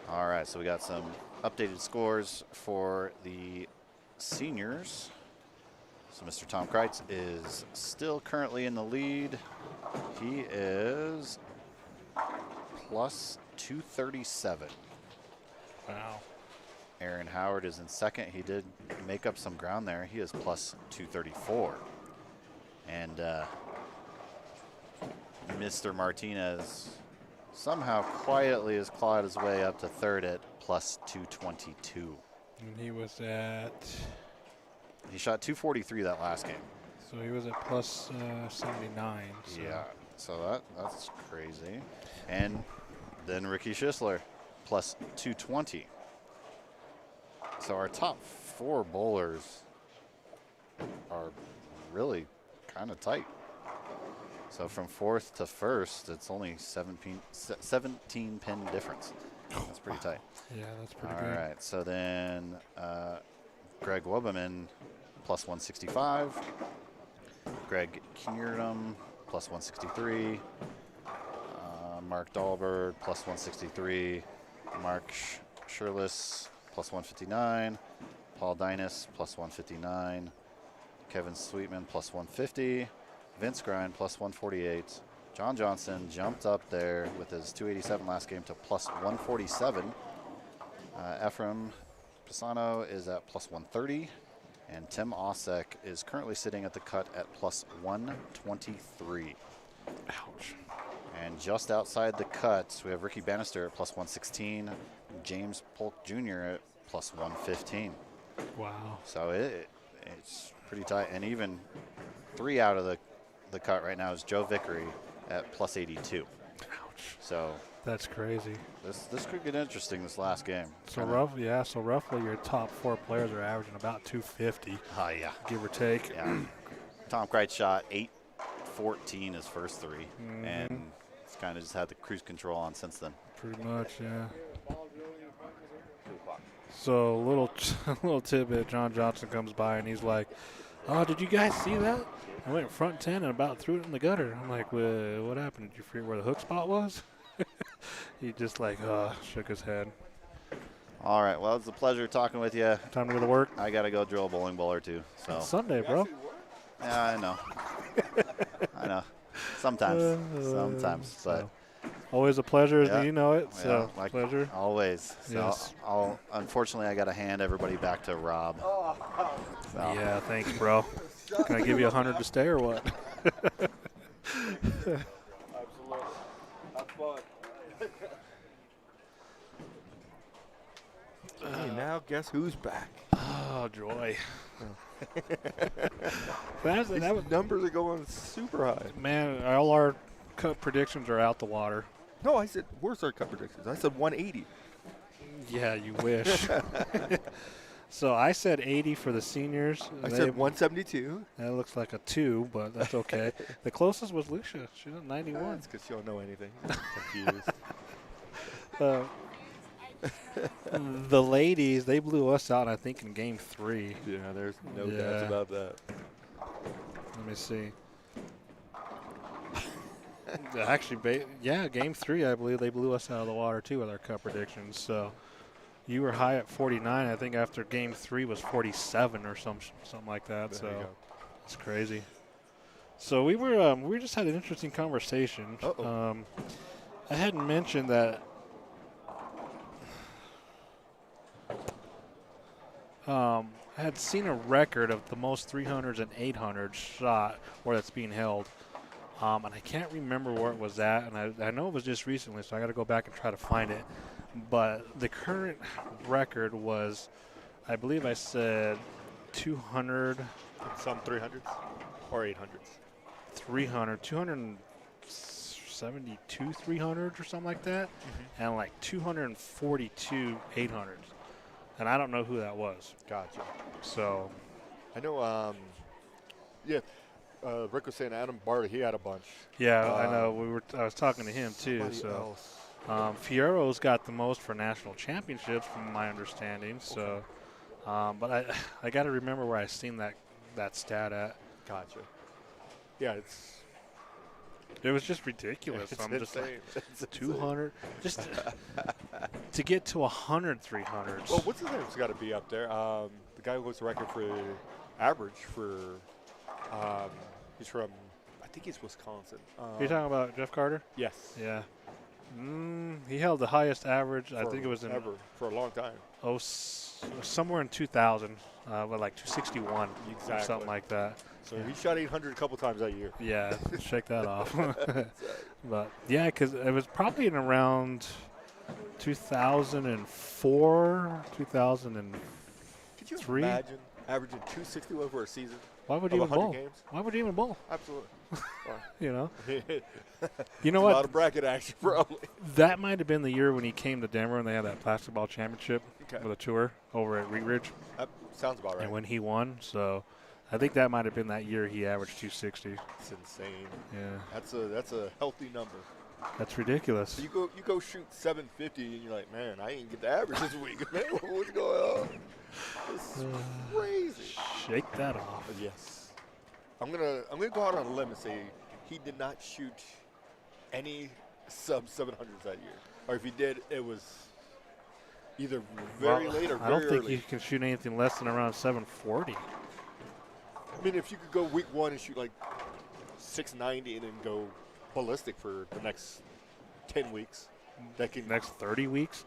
All right, so we got some updated scores for the seniors. So Mr. Tom Kreitz is still currently in the lead. He is plus 237. Wow. Aaron Howard is in second. He did make up some ground there. He is plus 234. And Mr. Martinez somehow quietly has clawed his way up to third at plus 222. And he was at... He shot 243 that last game. So he was at plus 79. So. Yeah. So that's crazy. And then Ricky Schisler, plus 220. So our top 4 bowlers are really kind of tight. So from 4th to 1st, it's only 17 pin difference. That's pretty tight. Yeah, that's pretty All good. right. So then Greg Woberman, plus 165. Greg Kieram, plus 163. Mark Dahlberg, plus 163. Mark Shirless, plus 159. Paul Dinas, plus 159. Kevin Sweetman, plus 150. Vince Grind, plus 148. John Johnson jumped up there with his 287 last game to plus 147. Ephraim Pisano is at plus 130. And Tim Osek is currently sitting at the cut at plus 123. Ouch. And just outside the cut, we have Ricky Bannister at plus 116, James Polk Jr. at plus 115. Wow. So it's pretty tight. And even 3 out of the cut right now is Joe Vickery at plus 82. Ouch. So That's crazy. this could get interesting this last game. So roughly your top 4 players are averaging about 250, Yeah. give or take. Yeah. Tom Kreitz shot 814 his first 3, and it's kind of just had the cruise control on since then. Pretty much, yeah. So little tidbit, John Johnson comes by and he's like, "Oh, did you guys see that? I went front 10 and about threw it in the gutter." I'm like, "Well, what happened? Did you forget where the hook spot was?" He just like shook his head. All right. Well, it's a pleasure talking with you. Time to go to work. I got to go drill a bowling bowler too. So It's Sunday, bro. yeah, I know. I know. Sometimes, but Always a pleasure, Yeah. you know it. yeah, So like pleasure. always. So Yes. unfortunately I got to hand everybody back to Rob. So, Yeah, thanks, bro. Can I give you 100 to stay or what? Absolutely. Have fun. Hey, now guess who's back? Oh, joy. that was, Numbers are going super high. man, all our cut predictions are out the water. No, I said, where's our cut predictions? I said 180. Yeah, you wish. So I said 80 for the seniors. I said 172. That looks like a 2, but that's okay. The closest was Lucia. She's at 91. That's because you don't know anything. Confused. The ladies, they blew us out, I think, in game 3. Yeah, there's no Yeah. doubts about that. Let me see. Actually, game 3, I believe they blew us out of the water too with our cup predictions. So you were high at 49. I think after game 3 was 47 or something like that. There you So go. it's crazy. So we just had an interesting conversation. Uh-oh. I hadn't mentioned that. I had seen a record of the most 300s and 800s shot where that's being held. And I can't remember where it was at, and I know it was just recently, so I got to go back and try to find it. But the current record was, I believe I said 200, Some 300s or 800s. 300, 272 300s or something like that, and like 242 800s. And I don't know who that was. Gotcha. So, I know, Rick was saying Adam Barta, he had a bunch. yeah, I know. I was talking to him too. Somebody So. else. Fierro's got the most for national championships, from my understanding. So, but I got to remember where I seen that stat at. Gotcha. Yeah, It was just ridiculous. it's I'm just like, insane. It's 200, just to get to 100 300s. Well, what's his name's got to be up there? The guy who holds the record for average for, he's from, I think he's Wisconsin. You talking about Jeff Carter? Yes. Yeah. He held the highest average. I For think it was in ever, for a long time. somewhere in 2000, with like 261, or Exactly. something like that. So he shot 800 a couple times that year. Yeah, shake that off. But yeah, because it was probably in around 2004, 2000. Could you Three? imagine averaging 261 for a season? Why would of you even 100 bowl? games. Why would you even bowl? Absolutely. You know. It's You know a what? lot of bracket action, probably. That might have been the year when he came to Denver and they had that plastic ball championship Okay. with a tour over at Wheat Ridge, That sounds about right. and when he won. So I think that might have been that year he averaged 260. It's insane. Yeah, That's a healthy number. that's ridiculous. So you go shoot 750 and you're like, man, I didn't get the average this week. Man, what's going on? This is crazy. Shake that off. But yes, I'm gonna go out on a limb and say he did not shoot any sub 700s that year, or if he did, it was either very late or I very don't think early. you can shoot anything less than around 740. I mean, if you could go week 1 and shoot like 690 and then go ballistic for the next 10 weeks, that can Next 30 weeks?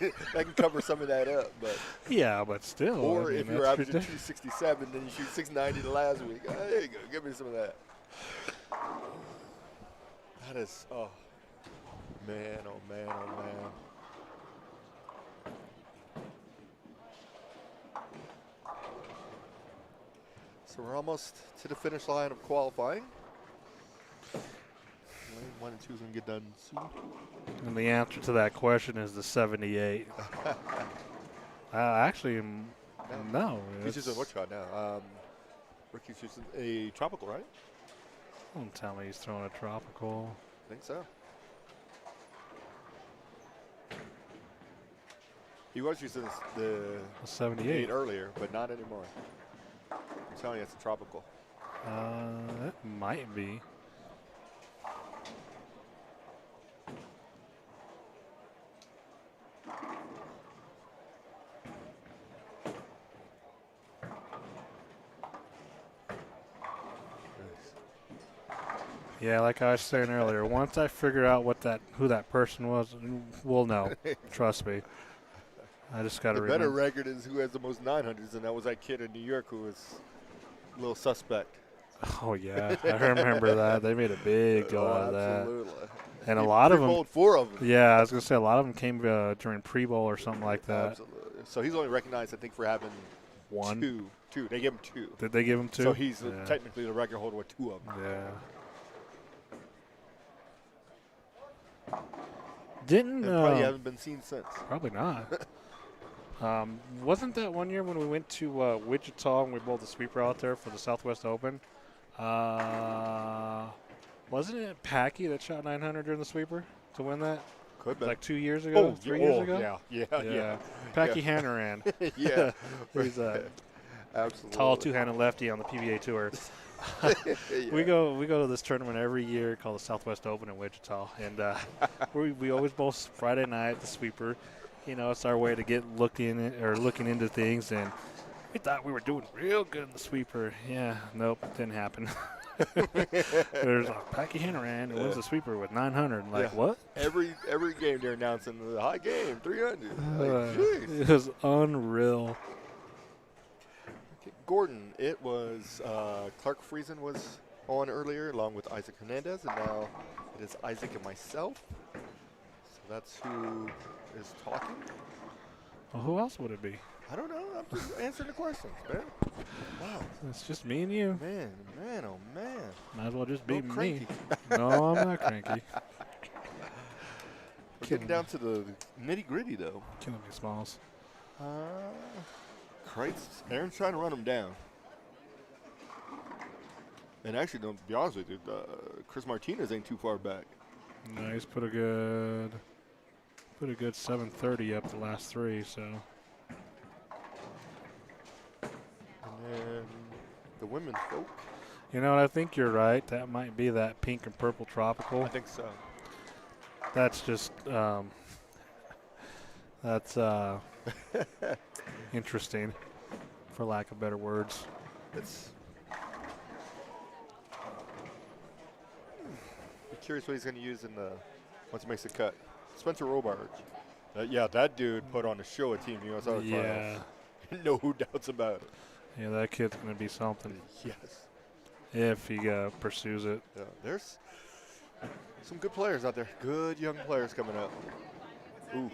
that can cover some of that up. But Yeah, but still. or I mean, if you're that's averaging ridiculous. 267, then you shoot 690 the last week. There you go. Give me some of that. That is, oh man, oh man, oh man. So we're almost to the finish line of qualifying. Lane 1 and 2 is going to get done soon. And the answer to that question is the 78. Actually, no. He's just a it's- what shot now? Ricky's just a tropical, right? Don't tell me he's throwing a tropical. I think so. He was using the A 78. 8 earlier, but not anymore. I'm telling you, it's a tropical. That might be. Yeah, like I was saying earlier, once I figure out who that person was, we'll know. Trust me. I just got to The better remember. record is who has the most 900s, and that was that kid in New York who was a little suspect. Oh yeah, I remember that. They made a big deal out of that, Absolutely. and a He lot of them. pre-bowled 4 of them. Yeah, I was gonna say a lot of them came during pre-bowl or something like that. Absolutely. So he's only recognized, I think, for having One. Two. They gave him 2. Did they give him 2? So he's Yeah. technically the record holder with 2 of them. Yeah. Didn't And probably haven't been seen since. probably not. Wasn't that one year when we went to Wichita and we bowled the sweeper out there for the Southwest Open? Wasn't it Packy that shot 900 during the sweeper to win that? Could be. Like 2 years ago, 3 years ago? Yeah. Packy Hannaran. Yeah. He's a Absolutely. tall two-handed lefty on the PBA tour. Yeah. We go to this tournament every year called the Southwest Open in Wichita, and we always bowl Friday night the sweeper. You know, it's our way to get looking into things, and we thought we were doing real good in the sweeper. Yeah, nope, didn't happen. There's a Packy Hannaran who wins the sweeper with 900. Like, Yeah. what? Every game they're announcing the high game, 300. Like, jeez. It was unreal. Okay, Gordon, it was Clark Friesen was on earlier along with Isaac Hernandez, and now it is Isaac and myself. So that's who is talking. Well, who else would it be? I don't know. I'm just answering the questions, man. Wow. It's just me and you. Man, oh man. Might as well just be No me. cranky. No, I'm not cranky. We're getting down to the nitty gritty though. Killing me, Smalls. Christ, Aaron's trying to run him down. And actually, to be honest with you, Chris Martinez ain't too far back. Nice. Put a good 730 up the last 3. So And then the women's folk. you know what? I think you're right. That might be that pink and purple tropical. I think so. That's just that's interesting, for lack of better words. It's. Be curious what he's going to use in the once he makes the cut. Spencer Robards. Yeah, that dude put on a show at Team USA Yeah, Finals. No doubts about it. yeah, that kid's gonna be something Yes. if he pursues it. Yeah, there's some good players out there. Good young players coming up. Ooh,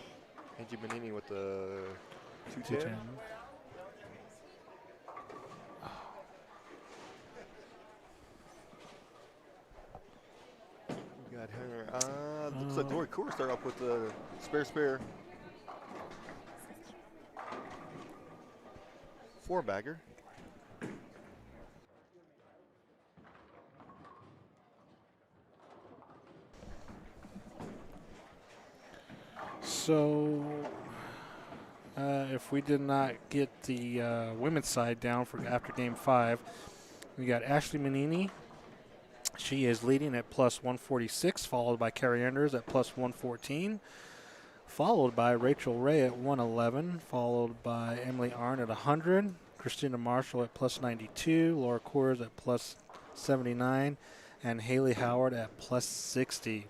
Angie Manini with the 210. here. Looks like Dory Coor start off with the spare. 4-bagger. So, if we did not get the women's side down for after Game 5, we got Ashley Manini. She is leading at plus 146, followed by Carrie Enders at plus 114, followed by Rachel Ray at 111, followed by Emily Arndt at 100, Christina Marshall at plus 92, Laura Coors at plus 79, and Haley Howard at plus 60.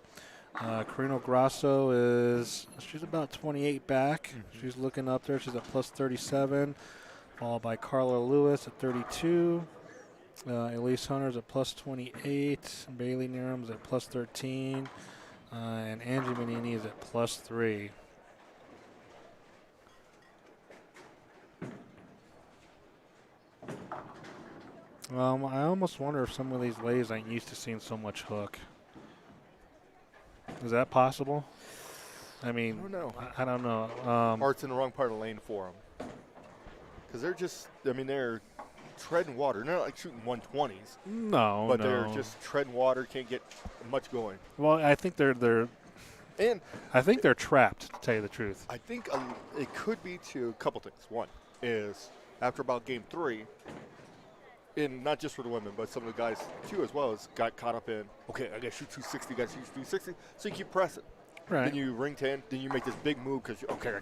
Carino Grasso she's about 28 back. She's looking up there. She's at plus 37, followed by Carla Lewis at 32. Elise Hunter's at plus 28. Bailey Nerum's at plus 13. And Angie Manini is at plus 3. I almost wonder if some of these ladies ain't used to seeing so much hook. Is that possible? I mean, I don't know. I don't know. Art's in the wrong part of the lane for them. Because they're just, they're treading water. They're not like shooting 120s. No, But no. they're just treading water, can't get much going. Well, I think they're And I think they're trapped, to tell you the truth. I think it could be to a couple things. One is after about Game 3, and not just for the women, but some of the guys too as well, got caught up in, okay, I got to shoot 260, got to shoot 260. So you keep pressing. Right. Then you ring 10, then you make this big move because, okay, I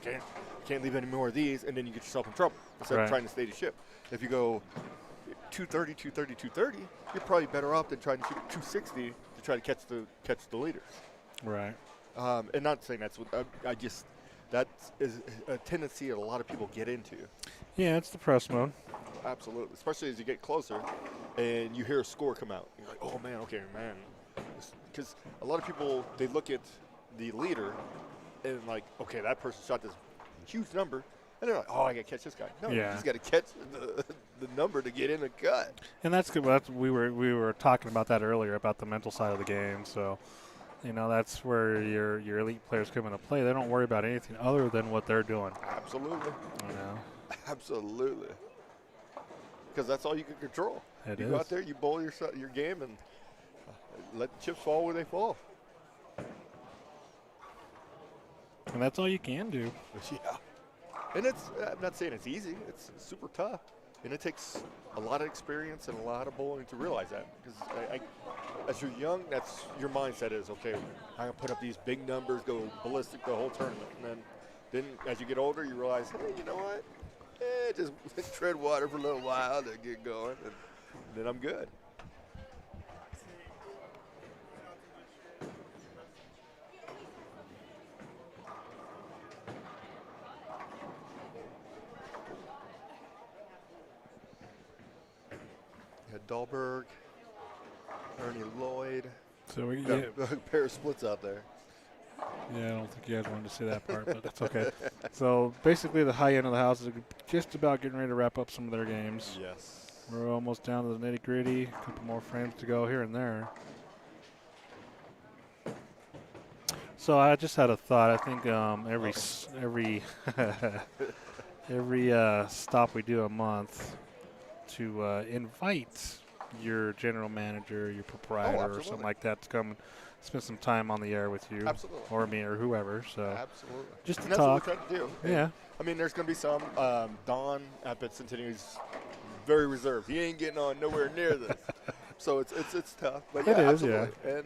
can't leave any more of these, and then you get yourself in trouble instead of trying to stay the ship. If you go 230, 230, 230, you're probably better off than trying to shoot 260 to try to catch the leaders. Right. And not saying that's what that is a tendency that a lot of people get into. Yeah, it's the press mode. Absolutely, especially as you get closer and you hear a score come out. You're like, oh man, okay, man. Because a lot of people, they look at the leader and like, okay, that person shot this huge number, and they're like, oh, I got to catch this guy. No, you just got to catch the number to get in the cut. And that's good. We were talking about that earlier about the mental side of the game. So, that's where your elite players come into play. They don't worry about anything other than what they're doing. Absolutely. Absolutely. Because that's all you can control. You go out there, you bowl your game, and let the chips fall where they fall. And that's all you can do. Yeah. And I'm not saying it's easy. It's super tough. And it takes a lot of experience and a lot of bowling to realize that. Because as you're young, that's your mindset is, okay, I'm going to put up these big numbers, go ballistic the whole tournament. And then as you get older, you realize, hey, you know what? Just tread water for a little while to get going, and then I'm good. You had Dahlberg, Ernie Lloyd. So we got a pair of splits out there. Yeah, I don't think you guys wanted to see that part, but that's okay. So basically the high end of the house is just about getting ready to wrap up some of their games. Yes. We're almost down to the nitty-gritty. A couple more frames to go here and there. So I just had a thought. I think every stop we do a month to invite your general manager, your proprietor, or something like that to come and spend some time on the air with you. Absolutely. Or me or whoever. So absolutely. Just to and talk. That's what we try to do. Yeah. I mean, there's going to be some. Don at Bicentennial is very reserved. He ain't getting on nowhere near this. So it's tough. But yeah, it is, absolutely. yeah. And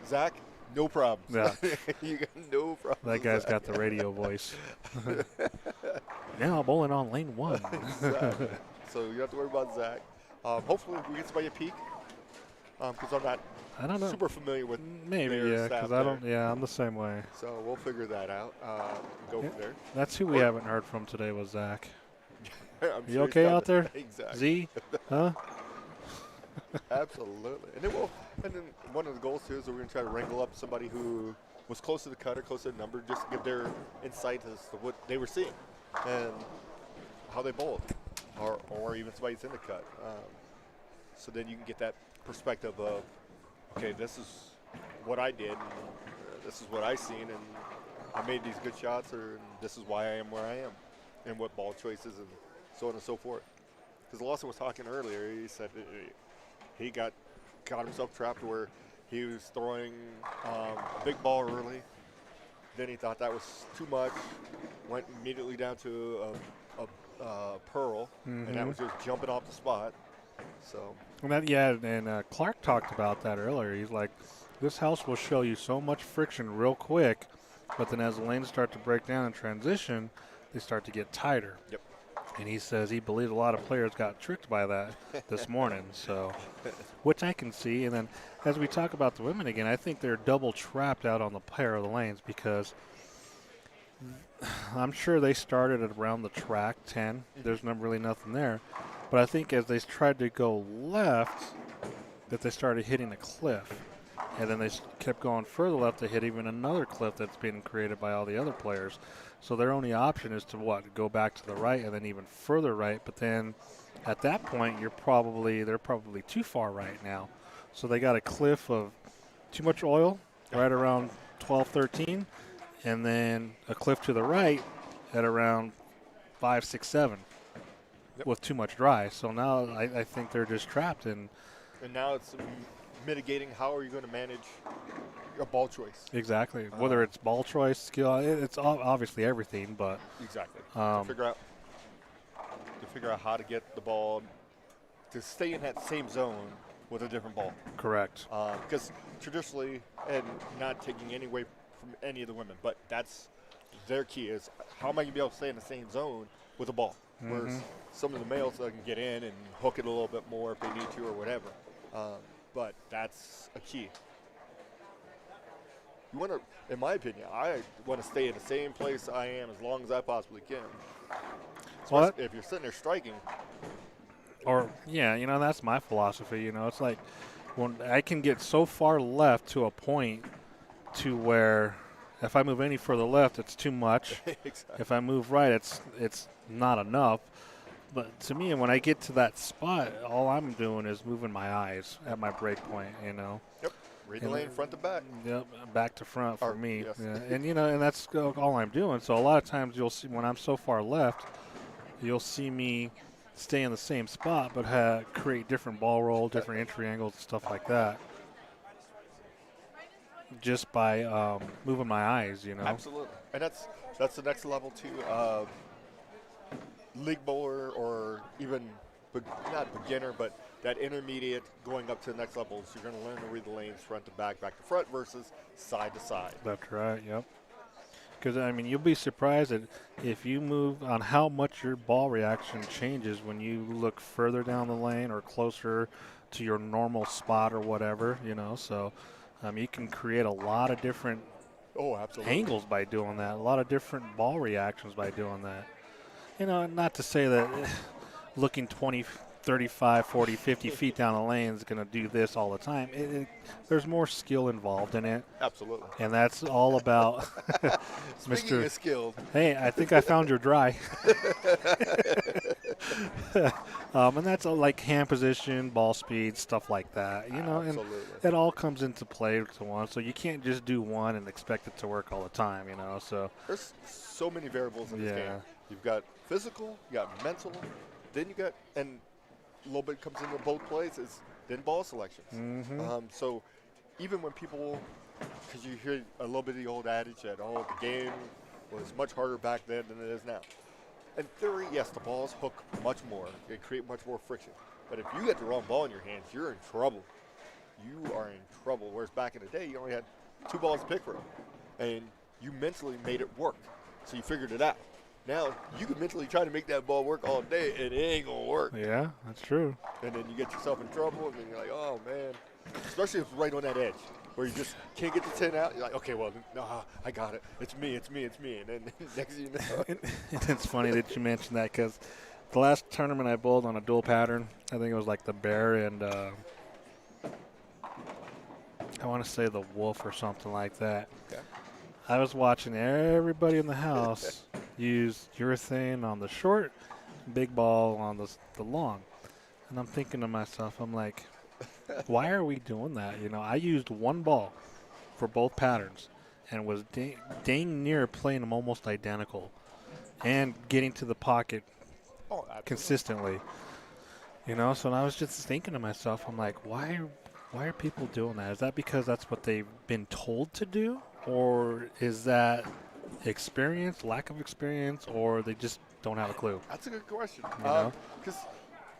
Zach, no problem. Yeah. You got no problem. That guy's got the radio voice. Now bowling on lane 1. Exactly. So you don't have to worry about Zach. Hopefully we get somebody a peek. Because I don't know. Super familiar with maybe, their because staff I'm the same way. So we'll figure that out. Go from there. That's who we haven't heard from today was Zach. You sure okay out there? Exactly. Z? Huh? Absolutely. And then one of the goals too is that we're going to try to wrangle up somebody who was close to the cut or close to the number, just to give their insight as to what they were seeing and how they bowled, or even somebody that's in the cut. So then you can get that perspective of, okay, this is what I did, and this is what I seen, and I made these good shots, and this is why I am where I am, and what ball choices and so on and so forth. Because Lawson was talking earlier, he said he got himself trapped where he was throwing a big ball early. Then he thought that was too much, went immediately down to a pearl, and that was just jumping off the spot. So. And Clark talked about that earlier. He's like, this house will show you so much friction real quick, but then as the lanes start to break down and transition, they start to get tighter. Yep. And he says he believes a lot of players got tricked by that this morning, so which I can see. And then as we talk about the women again, I think they're double trapped out on the pair of the lanes because I'm sure they started at around the track 10. There's really nothing there. But I think as they tried to go left, that they started hitting a cliff. And then they kept going further left to hit even another cliff that's being created by all the other players. So their only option is to go back to the right and then even further right. But then at that point, they're probably too far right now. So they got a cliff of too much oil right around 12, 13, and then a cliff to the right at around 5, 6, 7 with too much dry. So now I think they're just trapped. And now it's mitigating how are you going to manage your ball choice. Exactly. Whether it's ball choice, skill, it's obviously everything, but exactly. To figure out how to get the ball to stay in that same zone with a different ball. Correct. Because traditionally, and not taking any away from any of the women, but that's their key is how am I going to be able to stay in the same zone with a ball? Whereas some of the males can get in and hook it a little bit more if they need to or whatever. But that's a key. You want to, in my opinion, I want to stay in the same place I am as long as I possibly can. What? If you're sitting there striking. That's my philosophy. It's like when I can get so far left to a point to where if I move any further left, it's too much. Exactly. If I move right, it's not enough. But to me, when I get to that spot, all I'm doing is moving my eyes at my break point, Yep. Read the lane front to back. Yep, back to front for me. Yes. Yeah. And that's all I'm doing. So a lot of times you'll see when I'm so far left, you'll see me stay in the same spot but create different ball roll, different entry angles, stuff like that. Just by moving my eyes, Absolutely. And that's the next level too. League bowler or even not beginner, but that intermediate going up to the next level. So you're going to learn to read the lanes front to back to front versus side to side. That's right, yep. Because, you'll be surprised if you move on how much your ball reaction changes when you look further down the lane or closer to your normal spot or whatever, So you can create a lot of different angles by doing that, a lot of different ball reactions by doing that. Not to say that looking 20, 35, 40, 50 feet down the lane is going to do this all the time. There's more skill involved in it. Absolutely. And that's all about Speaking of skilled. Hey, I think I found your dry. And that's all like hand position, ball speed, stuff like that. And it all comes into play to one. So you can't just do one and expect it to work all the time, So there's so many variables in this game. You've got physical, you got mental, then you got, and a little bit comes into both places, then ball selections. So even when people, because you hear a little bit of the old adage that, the game was much harder back then than it is now. In theory, yes, the balls hook much more. They create much more friction. But if you get the wrong ball in your hands, you're in trouble. You are in trouble. Whereas back in the day, you only had 2 balls to pick from. And you mentally made it work. So you figured it out. Now, you can mentally try to make that ball work all day, and it ain't going to work. Yeah, that's true. And then you get yourself in trouble, and then you're like, oh, man. Especially if it's right on that edge, where you just can't get the 10 out. You're like, okay, well, no, I got it. It's me. And then next thing you know. It's funny that you mentioned that because the last tournament I bowled on a dual pattern, I think it was like the bear and I want to say the wolf or something like that. Okay. I was watching everybody in the house use urethane on the short, big ball on the long. And I'm thinking to myself, I'm like, Why are we doing that? I used one ball for both patterns and was dang near playing them almost identical and getting to the pocket Oh, absolutely. consistently. So I was just thinking to myself, I'm like, why are people doing that? Is that because that's what they've been told to do? Or is that experience, lack of experience, or they just don't have a clue? That's a good question. You know? Because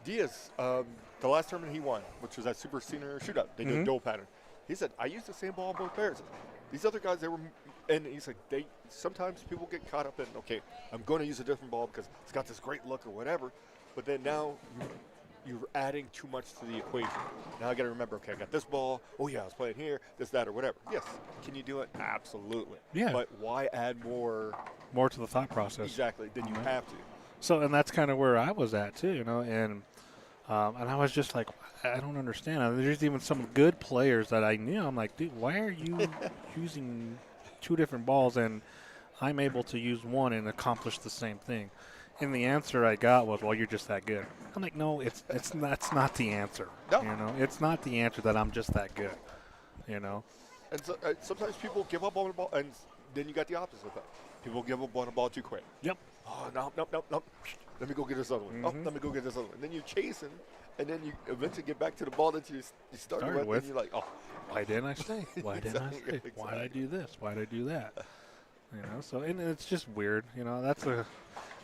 Diaz, the last tournament he won, which was that Super Senior Shootout, they did a Mhm. dual pattern. He said, I used the same ball on both pairs. These other guys, and he's like, sometimes people get caught up in, okay, I'm going to use a different ball because it's got this great look or whatever. But then now you're adding too much to the equation. Now I got to remember, okay, I got this ball. Oh, yeah, I was playing here, this, that, or whatever. Yes. Can you do it? Absolutely. Yeah. But why add more More to the thought process. exactly than you Mhm. have to? So, and that's kind of where I was at too, and I was just like, I don't understand. There's even some good players that I knew. I'm like, dude, why are you using two different balls and I'm able to use one and accomplish the same thing? And the answer I got was, well, you're just that good. I'm like, no, that's not the answer. No. It's not the answer that I'm just that good. And so, sometimes people give up on a ball, and then you got the opposite of that. People give up on a ball too quick. Yep. Oh, no. Let me go get this other one. Oh, Mhm. let me go get this other one. And then you're chasing, and then you eventually get back to the ball that you started with, and you're like, oh. Why didn't I stay? Why didn't I stay? Exactly. Why did I do this? Why did I do that? So and it's just weird.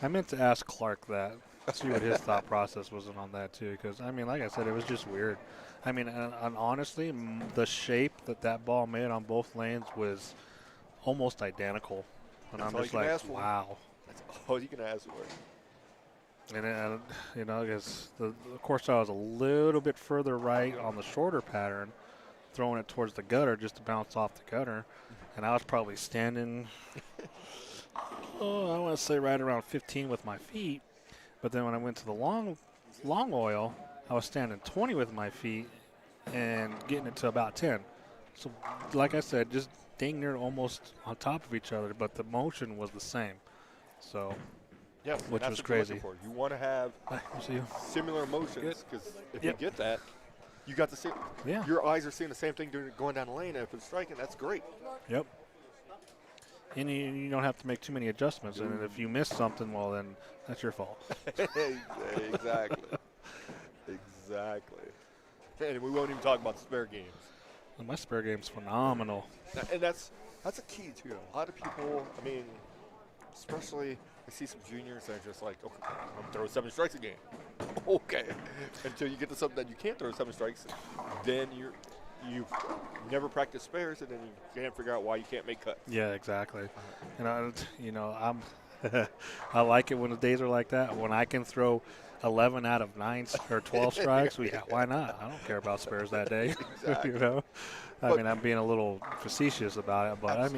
I meant to ask Clark that, see what his thought process was on that too, because like I said, it was just weird. And honestly, the shape that ball made on both lanes was almost identical, and That's I'm all just you can like, ask for. wow. That's all you can ask for. And because of course I was a little bit further right on the shorter pattern, throwing it towards the gutter just to bounce off the gutter, and I was probably standing, I want to say right around 15 with my feet. But then when I went to the long oil, I was standing 20 with my feet and getting it to about 10. So, like I said, just dang near almost on top of each other, but the motion was the same. So, Yes, which that's was what you're crazy. looking for. You want to have See you. similar emotions, because if Yep. you get that, you got to see. Yeah. Your eyes are seeing the same thing going down the lane, and if it's striking, that's great. Yep. And you don't have to make too many adjustments. And if you miss something, well, then that's your fault. Exactly. Exactly. And we won't even talk about the spare games. And my spare game's phenomenal. And that's a key too. A lot of people, especially I see some juniors that are just like, okay, I'm gonna throw 7 strikes a game. Okay. Until you get to something that you can't throw 7 strikes, then you've never practiced spares, and then you can't figure out why you can't make cuts. Yeah, exactly. And I'm I like it when the days are like that. When I can throw 11 out of 9 or 12 strikes, why not? I don't care about spares that day. Exactly. I'm being a little facetious about it, but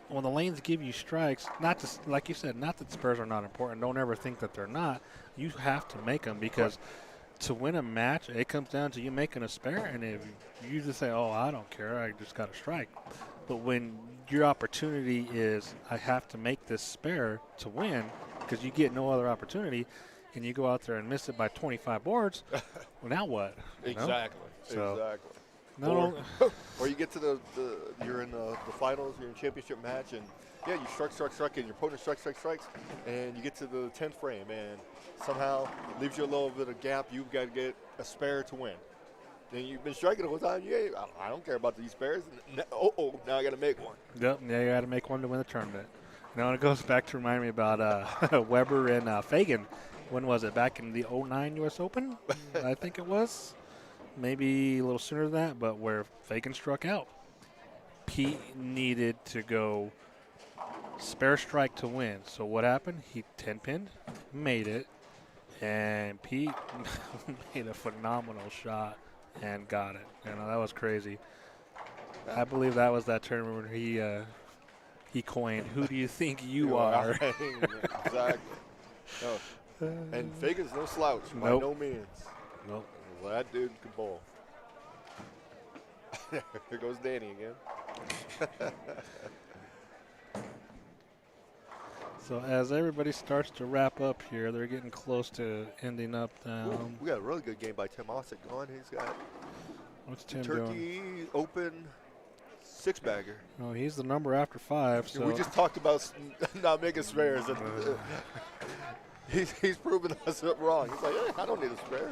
when the lanes give you strikes, not to, like you said, not that spares are not important. Don't ever think that they're not. You have to make them, because to win a match, it comes down to you making a spare. And if you just say, oh, I don't care, I just got a strike. But when your opportunity is, I have to make this spare to win, because you get no other opportunity, and you go out there and miss it by 25 boards, well, now what? Exactly. So, exactly. No, Or you get to you're in the finals, you're in a championship match, and yeah, you strike, and your opponent strikes, and you get to the 10th frame, and somehow leaves you a little bit of gap. You've got to get a spare to win. Then you've been striking the whole time. Yeah, I don't care about these spares. Now I got to make one. Yep, yeah, you got to make one to win the tournament. And it goes back to remind me about Weber and Fagan. When was it? Back in the 09 U.S. Open, I think it was. Maybe a little sooner than that, but where Fagan struck out. Pete needed to go spare strike to win. So what happened? He 10-pinned, made it, and Pete made a phenomenal shot and got it. That was crazy. I believe that was that tournament where he coined, "Who do you think you are?" Exactly. No. And Fagan's no slouch by Nope. no means. Nope. That dude could bowl. Here goes Danny again. So as everybody starts to wrap up here, they're getting close to ending up down. We got a really good game by Tim Ossick going. He's got What's the Tim doing? Turkey Open 6-bagger. Oh, he's the number after 5. So We just talked about not making spares. And, he's proven us wrong. He's like, hey, I don't need a spare.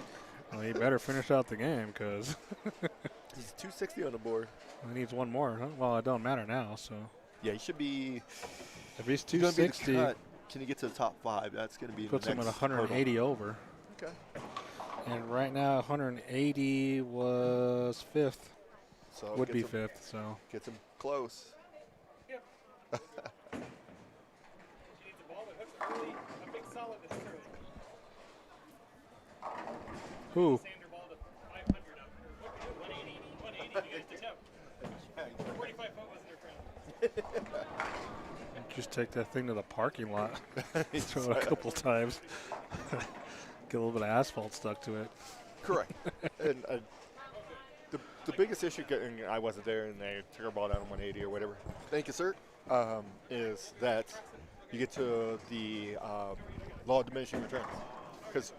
well, he better finish out the game because He's 260 on the board. he needs one more. Huh? Well, it don't matter now. So Yeah, he should be. if he's He's gonna be the 260, cut. Can he get to the top 5? That's going to be puts the him at next 180 over. hurdle. Okay. And right now, 180 was 5th. So Would be gets him, 5th. So Gets him close. She needs a ball that hooks early, a big solid that's early. who? Sand her ball to 500 up. Or 180. 180 to get it to tip. 45 foot wasn't her friend. Just take that thing to the parking lot. Throw it a couple times. Get a little bit of asphalt stuck to it. Correct. And the biggest issue, and I wasn't there, and they took our ball down to 180 or whatever. Thank you, sir. Is that you get to the law of diminishing returns, because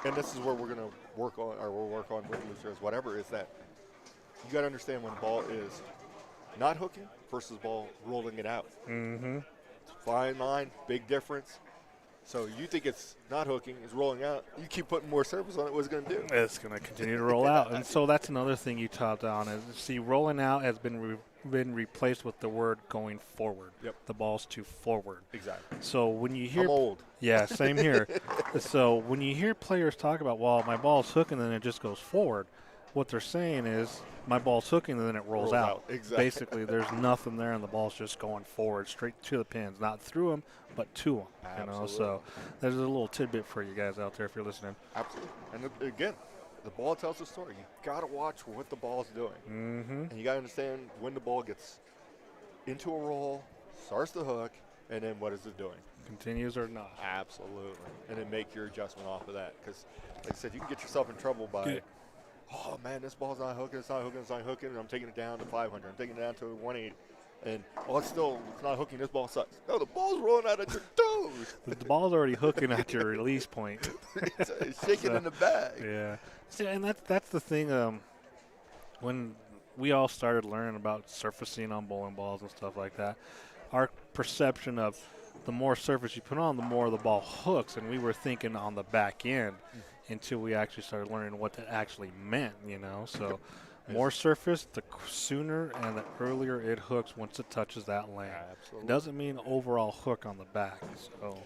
and this is where we're going to work on, or we'll work on with losers, whatever, is that you got to understand when the ball is not hooking versus ball rolling it out. Mm-hmm. Fine line, big difference. So you think it's not hooking, it's rolling out. You keep putting more surface on it, what's it going to do? It's going to continue to roll out. And so that's another thing you taught on is, see, rolling out has been replaced with the word going forward. Yep. The ball's too forward. Exactly. So when you hear I'm old. Yeah, same here. So when you hear players talk about, well, my ball's hooking and then it just goes forward, what they're saying is my ball's hooking and then it rolls out. Exactly. Basically, there's nothing there and the ball's just going forward, straight to the pins, not through them, but to them. You know, so there's a little tidbit for you guys out there if you're listening. Absolutely. And again, the ball tells the story. You got to watch what the ball's doing. Mm-hmm. And you got to understand when the ball gets into a roll, starts to hook, and then what is it doing? Continues or not. Absolutely. And then make your adjustment off of that. Because, like I said, you can get yourself in trouble by, oh, man, this ball's not hooking, it's not hooking, it's not hooking, and I'm taking it down to 500. I'm taking it down to 180. And, oh, it's not hooking, this ball sucks. No, the ball's rolling out of your toes. The ball's already hooking at your release point. It's shaking in the bag. Yeah. See, and that's the thing. When we all started learning about surfacing on bowling balls and stuff like that, our perception of the more surface you put on, the more the ball hooks, and we were thinking on the back end until we actually started learning what that actually meant, you know. So more surface, the sooner and the earlier it hooks once it touches that lane. Absolutely. It doesn't mean overall hook on the back. So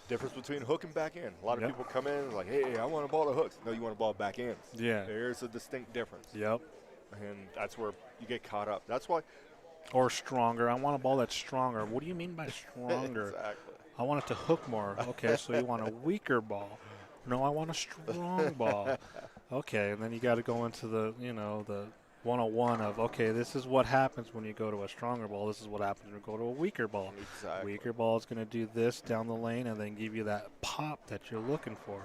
Difference between hook and back end. A lot of Yep. people come in like, hey, I want a ball that hooks. No, you want a ball back end. yeah. There's a distinct difference. Yep. And that's where you get caught up. That's why. Or stronger. I want a ball that's stronger. What do you mean by stronger? Exactly. I want it to hook more. Okay, so you want a weaker ball. No, I want a strong ball. Okay, and then you got to go into the, the 101 of, okay, this is what happens when you go to a stronger ball. This is what happens when you go to a weaker ball. Exactly. Weaker ball is going to do this down the lane and then give you that pop that you're looking for.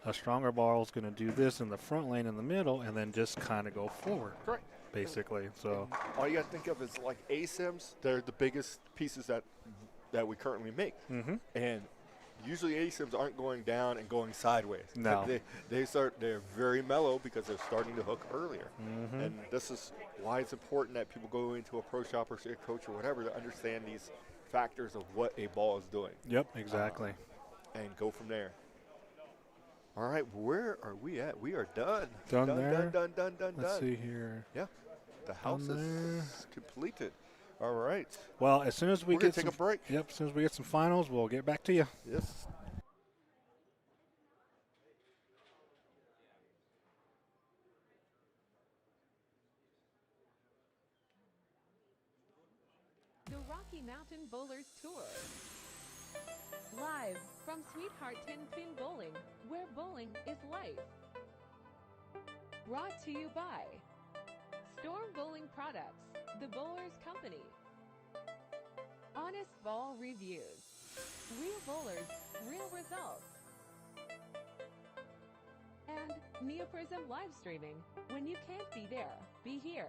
A stronger ball is going to do this in the front lane in the middle and then just kind of go forward. Correct. Basically. So All you got to think of is like ASIMs. They're the biggest pieces that we currently make. mm-hmm. And usually ASIMs aren't going down and going sideways. No. They're very mellow because they're starting to hook earlier. Mm-hmm. And this is why it's important that people go into a pro shop or a coach or whatever to understand these factors of what a ball is doing. Yep, exactly. And go from there. All right, where are we at? We are done. Done there? Done. Let's see here. Yeah, the house Done is completed. All right. Well, as soon as we We're gonna get take a break. Yep, as soon as we get some finals, we'll get back to you. Yes. The Rocky Mountain Bowlers Tour. Live from Sweetheart 10-Pin Bowling, where bowling is life. Brought to you by Storm Bowling Products, the Bowlers Company. Honest Ball Reviews. Real bowlers, real results. And Neoprism live streaming. When you can't be there, be here.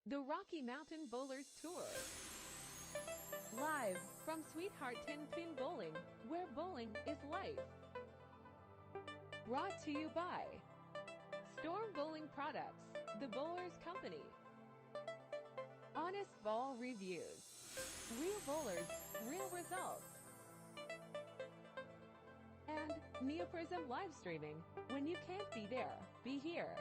The Rocky Mountain Bowlers Tour. Live from Sweetheart 10-Pin Bowling, where bowling is life. Brought to you by Storm Bowling Products, the Bowlers Company. Honest Ball Reviews. Real bowlers, real results. And Neoprism live streaming. When you can't be there, be here.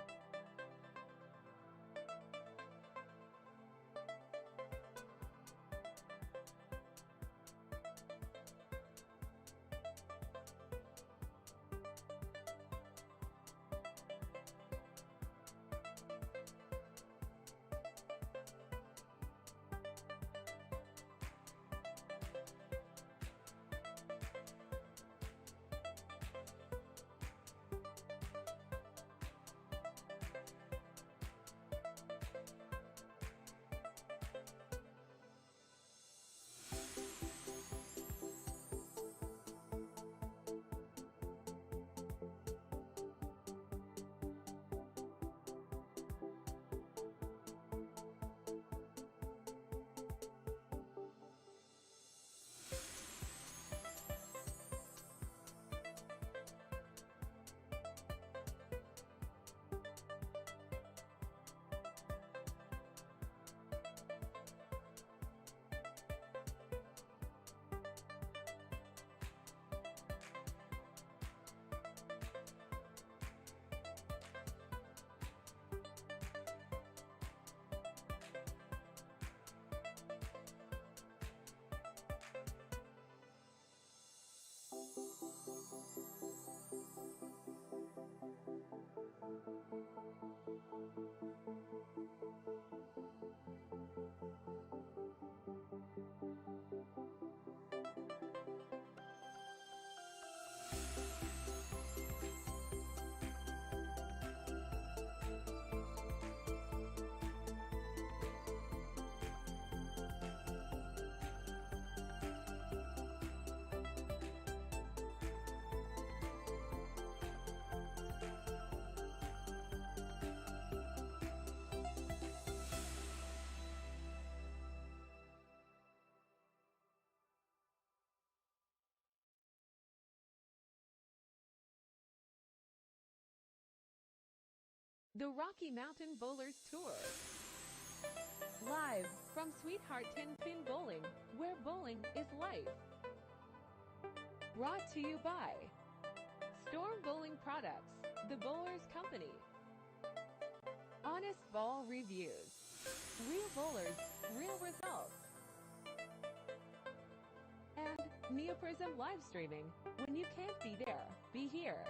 The Rocky Mountain Bowlers Tour. Live from Sweetheart 10-Pin Bowling, where bowling is life. Brought to you by Storm Bowling Products, the Bowlers Company. Honest Ball Reviews. Real bowlers, real results. And Neoprism live streaming. When you can't be there, be here.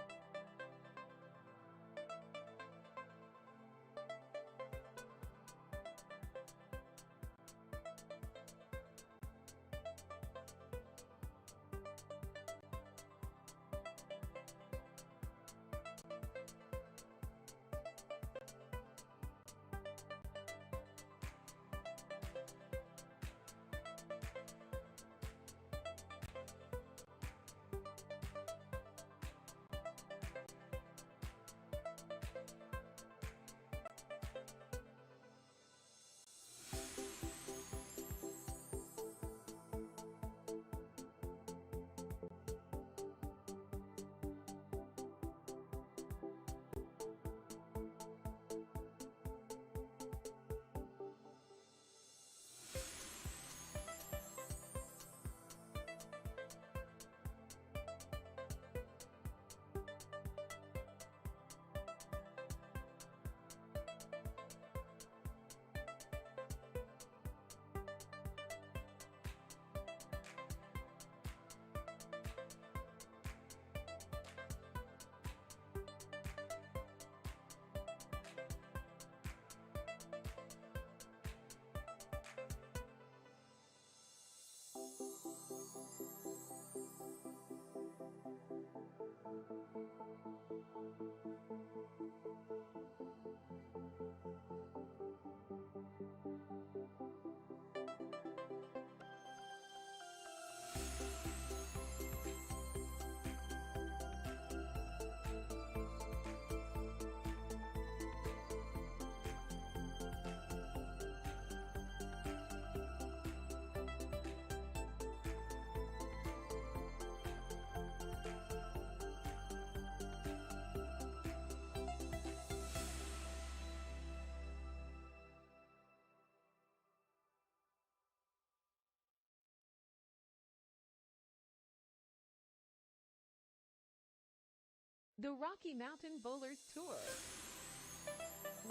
The Rocky Mountain Bowlers Tour.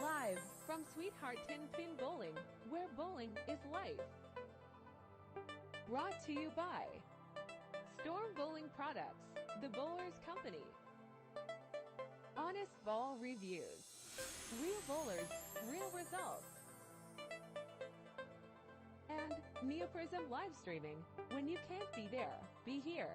Live from Sweetheart 10-Pin Bowling, where bowling is life. Brought to you by Storm Bowling Products, the Bowlers Company. Honest Ball Reviews. Real bowlers, real results. And Neoprism live streaming. When you can't be there, be here.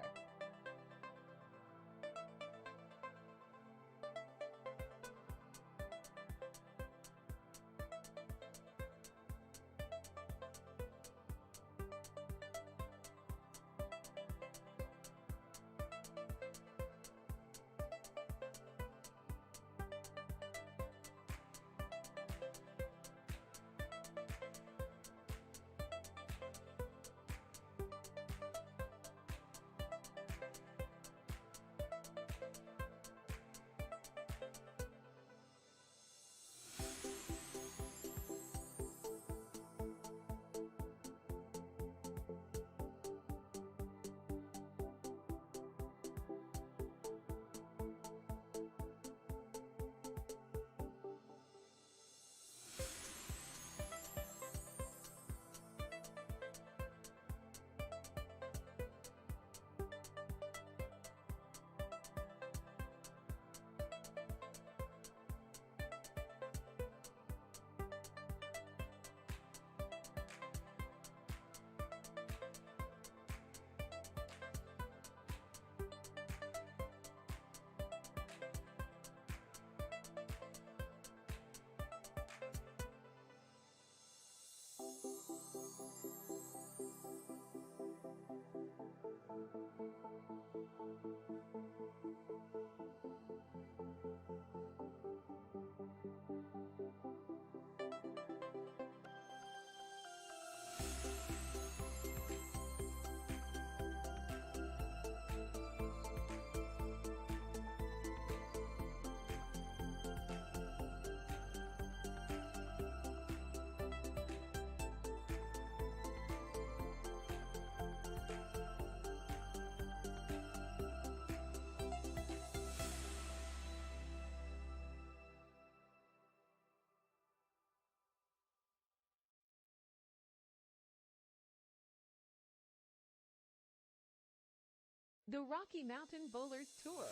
The Rocky Mountain Bowlers Tour.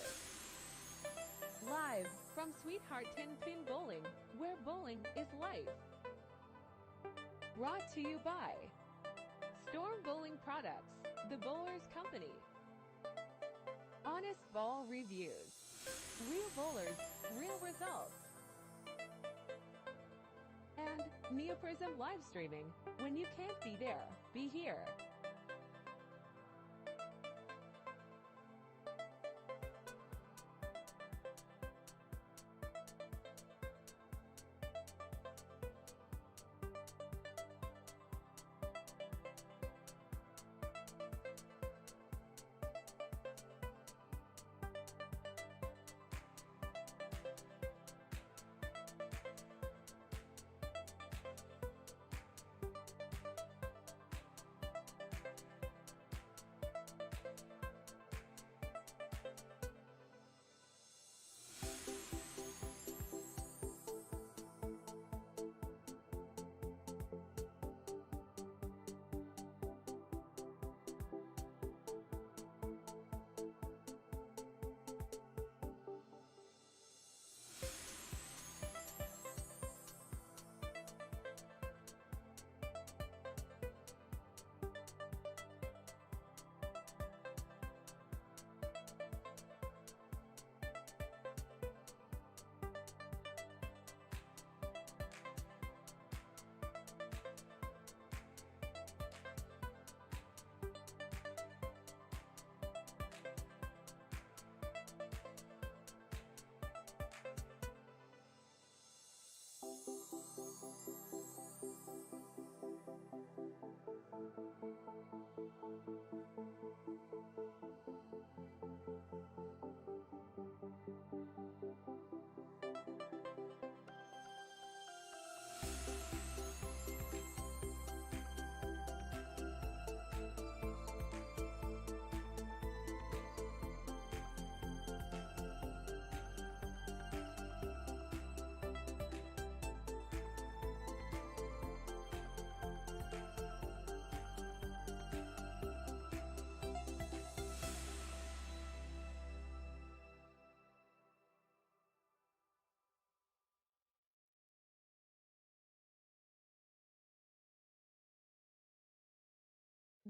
Live from Sweetheart 10-Pin Bowling, where bowling is life. Brought to you by Storm Bowling Products, the Bowlers Company. Honest Ball Reviews. Real bowlers, real results. And Neoprism live streaming. When you can't be there, be here.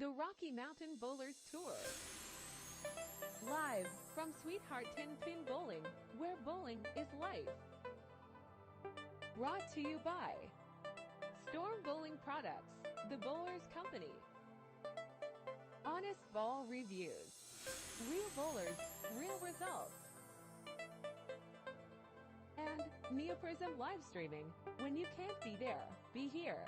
The Rocky Mountain Bowlers Tour. Live from Sweetheart 10-Pin Bowling, where bowling is life. Brought to you by Storm Bowling Products, the Bowlers Company. Honest Ball Reviews. Real bowlers, real results. And Neoprism live streaming. When you can't be there, be here.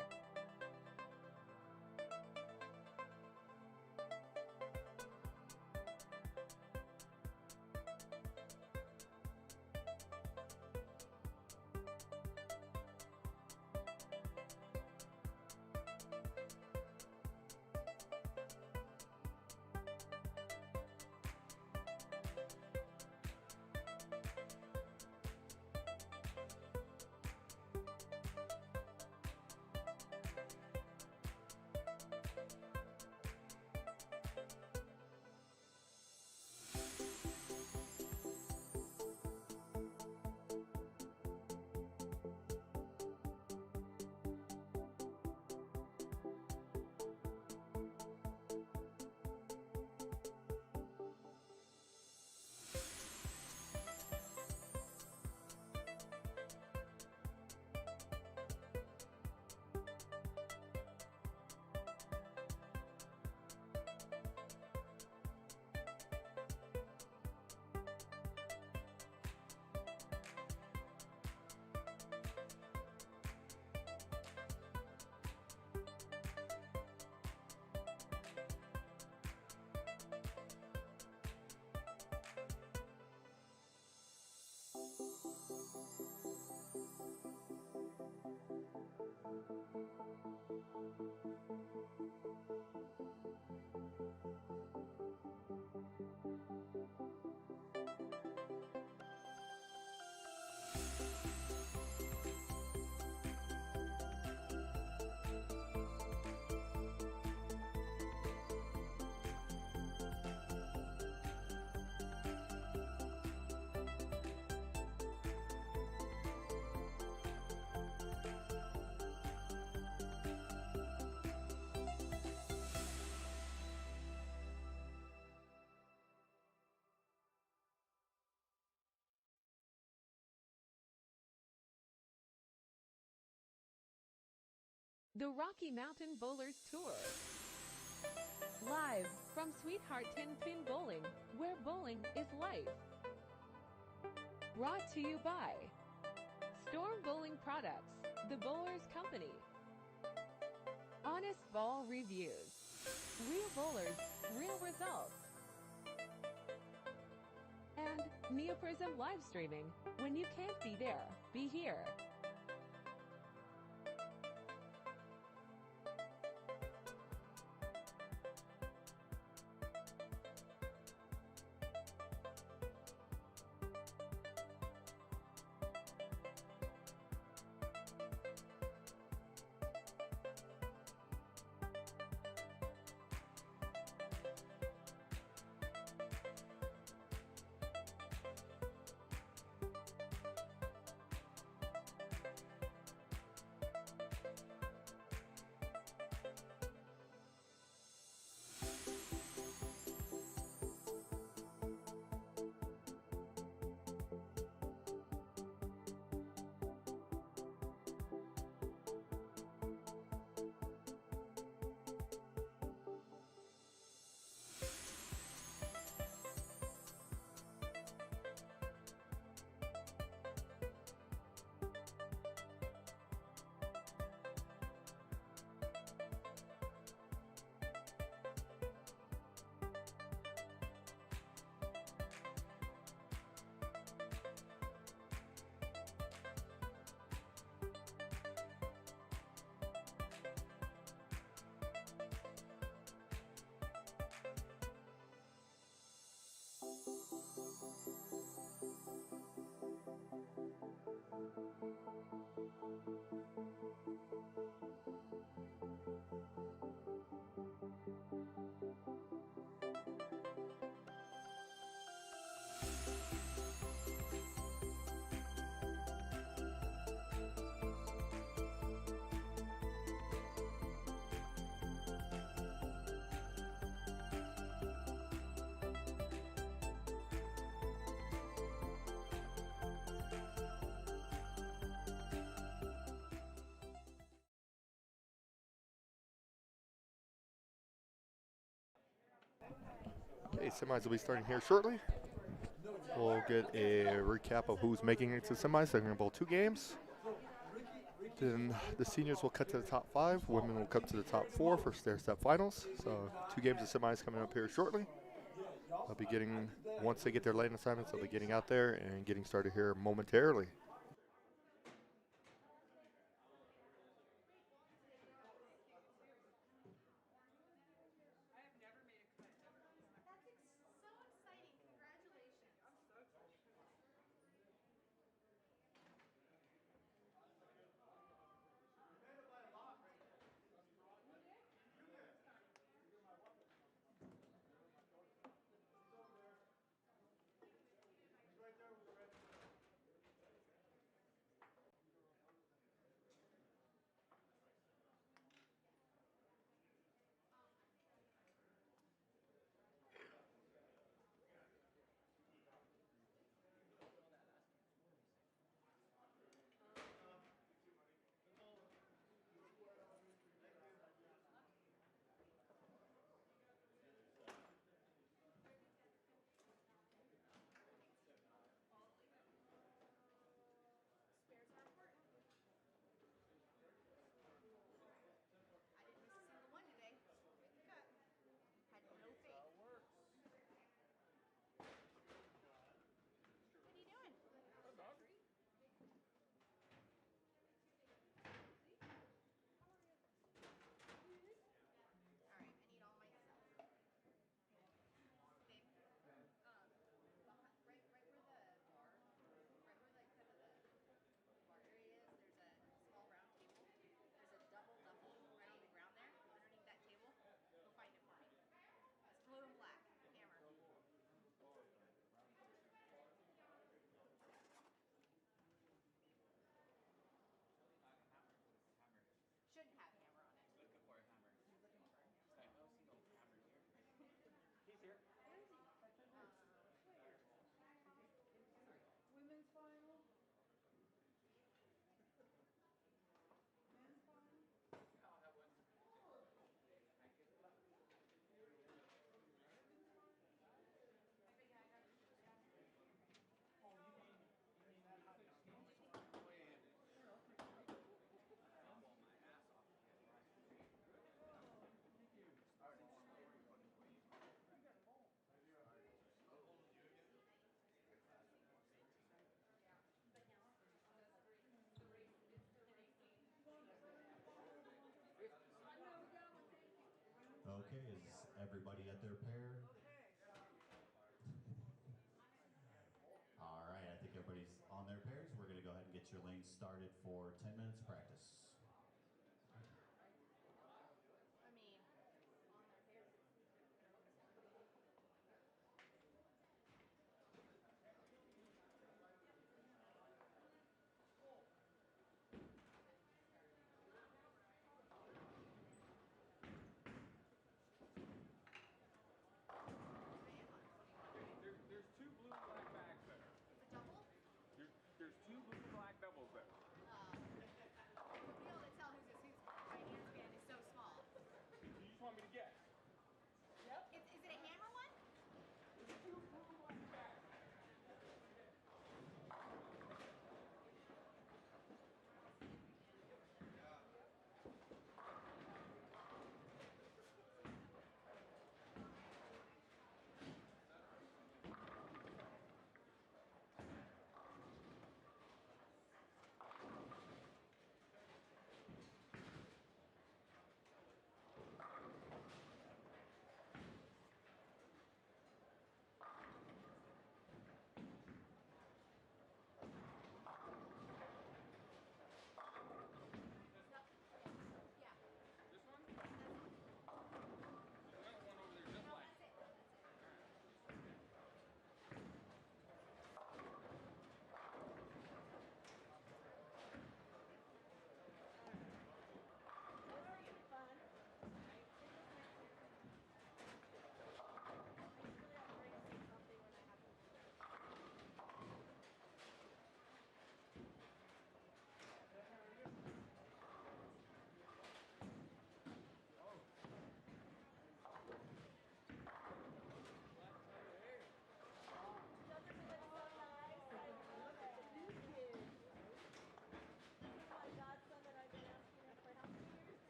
The Rocky Mountain Bowlers Tour. Live from Sweetheart 10-Pin Bowling, where bowling is life. Brought to you by Storm Bowling Products, the Bowlers Company. Honest Ball Reviews. Real bowlers, real results. And Neoprism live streaming. When you can't be there, be here. Okay, semis will be starting here shortly. We'll get a recap of who's making it to semis. They're going to bowl 2 games. Then the seniors will cut to the top 5. Women will cut to the top 4 for their step finals. So 2 games of semis coming up here shortly. They'll be getting, once they get their lane assignments, they'll be getting out there and getting started here momentarily. Okay, is everybody at their pair? All right, I think everybody's on their pairs. We're going to go ahead and get your lanes started for 10 minutes of practice. There's 2 blue and black bags there. There's 2 blue and black doubles there.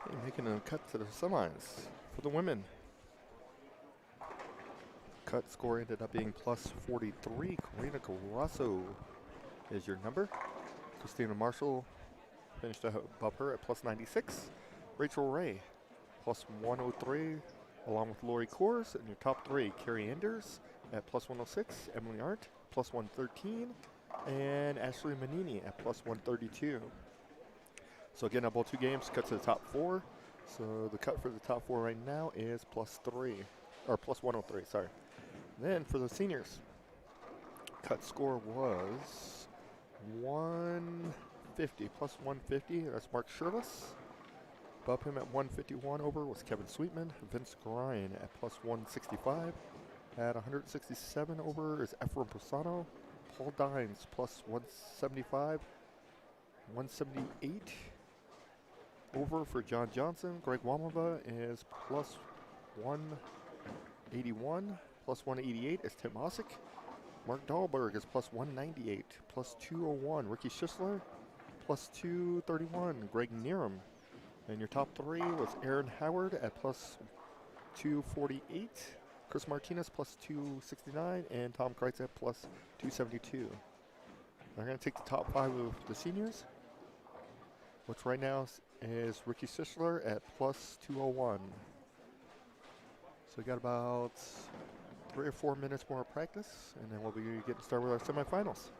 Okay, making a cut to the semis for the women. Cut score ended up being plus 43. Karina Carasso is your number. Christina Marshall finished above her at plus 96. Rachel Ray, plus 103, along with Lori Kors. And your top three, Carrie Enders at plus 106, Emily Arndt, plus 113, and Ashley Manini at plus 132. So again, about 2 games, cut to the top 4. So the cut for the top 4 right now is plus 3, or plus 103, sorry. Then for the seniors, cut score was 150, plus 150. That's Mark Shirless. Above him at 151 over was Kevin Sweetman. Vince Grine at plus 165. At 167 over is Efren Persano. Paul Dines plus 175. 178 over for John Johnson. Greg Wamova is plus 181. Plus 188 is Tim Osick. Mark Dahlberg is plus 198. Plus 201. Ricky Schisler. Plus 231. Greg Neerum. And your top 3 was Aaron Howard at plus 248. Chris Martinez plus 269. And Tom Kreitz at plus 272. I'm going to take the top 5 of the seniors, which right now is Ricky Sischler at plus 201. So we got about 3 or 4 minutes more of practice, and then we'll be getting started with our semifinals.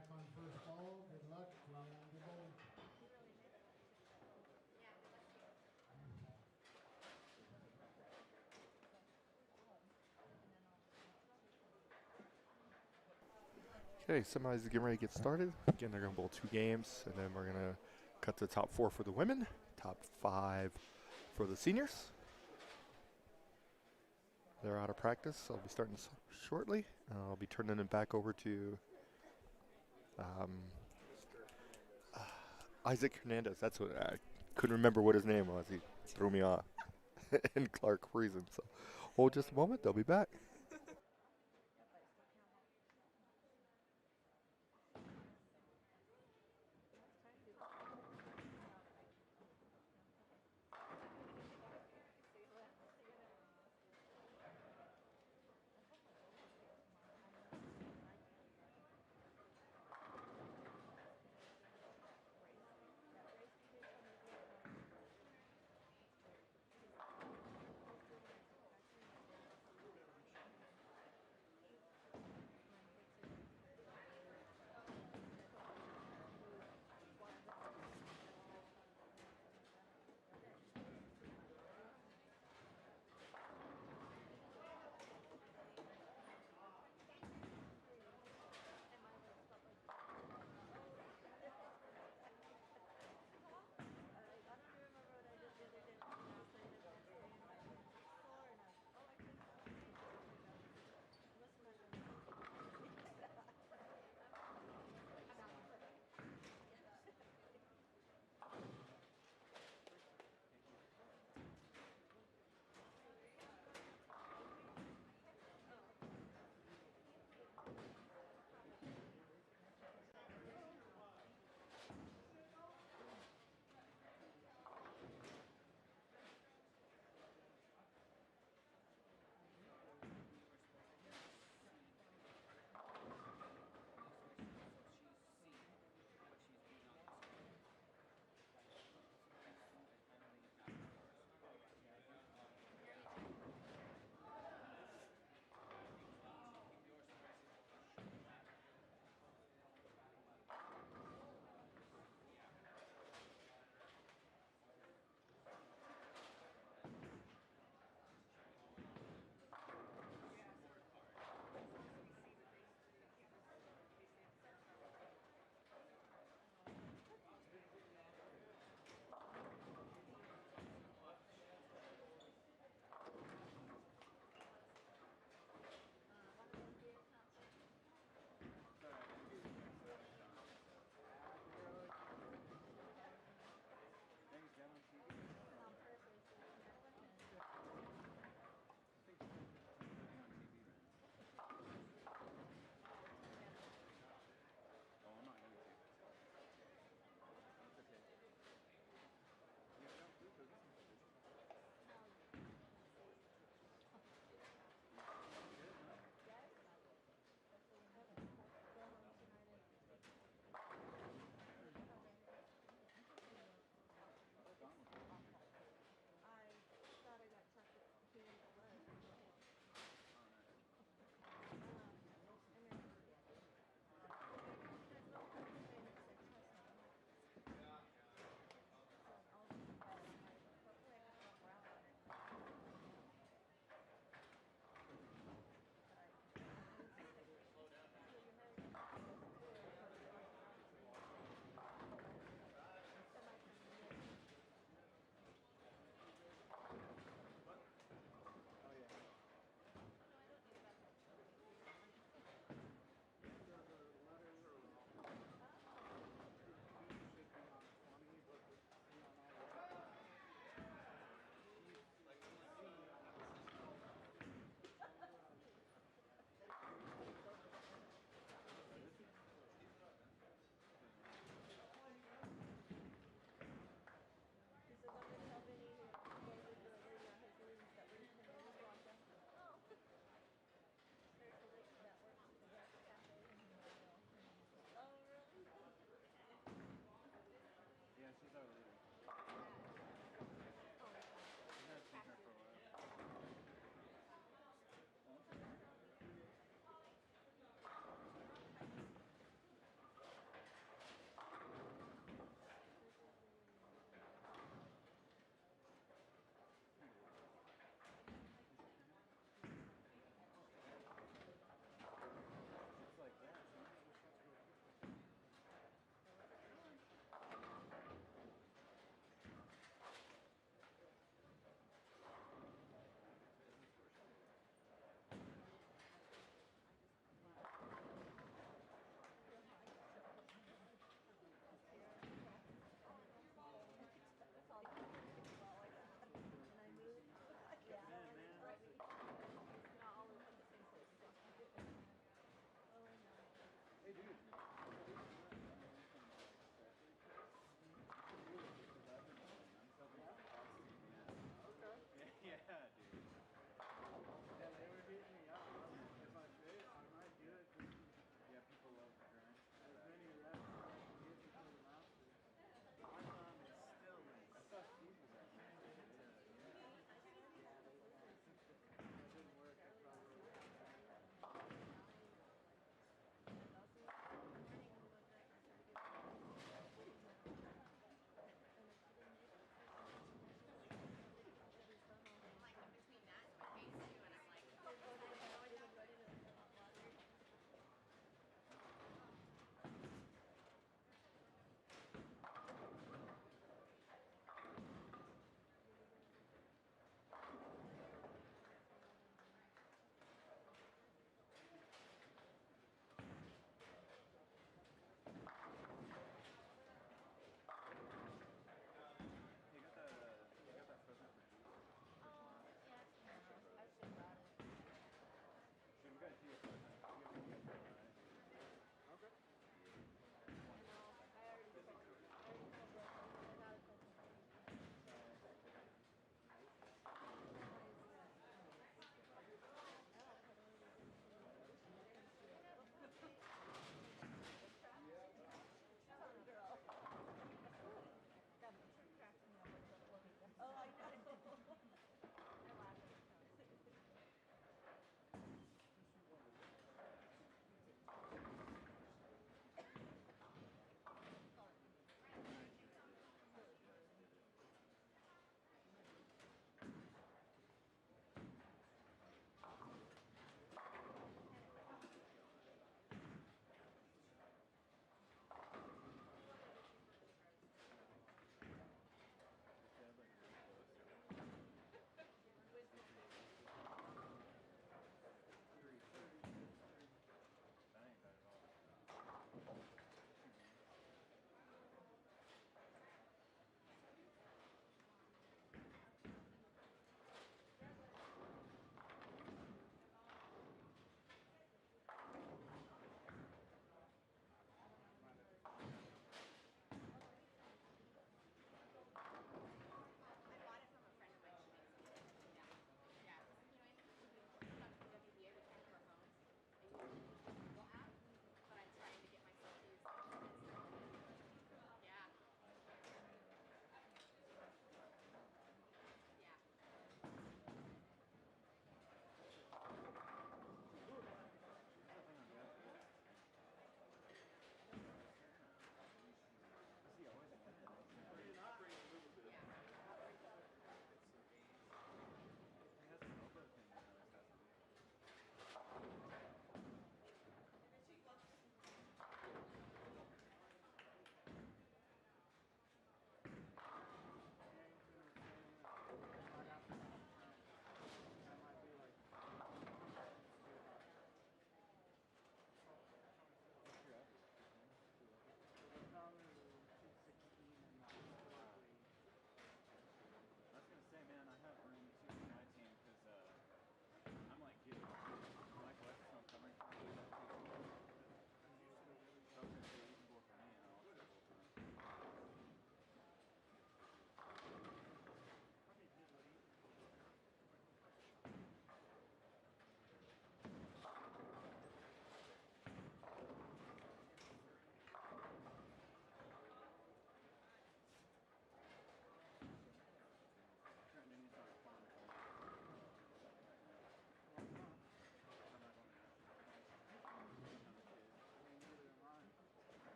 back on first ball. Good luck. Good bowling. Okay, semis is getting ready to get started. Again, they're going to bowl 2 games, and then we're going to cut to the top 4 for the women, top 5 for the seniors. They're out of practice. I'll be starting shortly. I'll be turning it back over to Isaac Hernandez. That's what I couldn't remember what his name was. He threw me off. And Clark Friesen. So hold just a moment. They'll be back.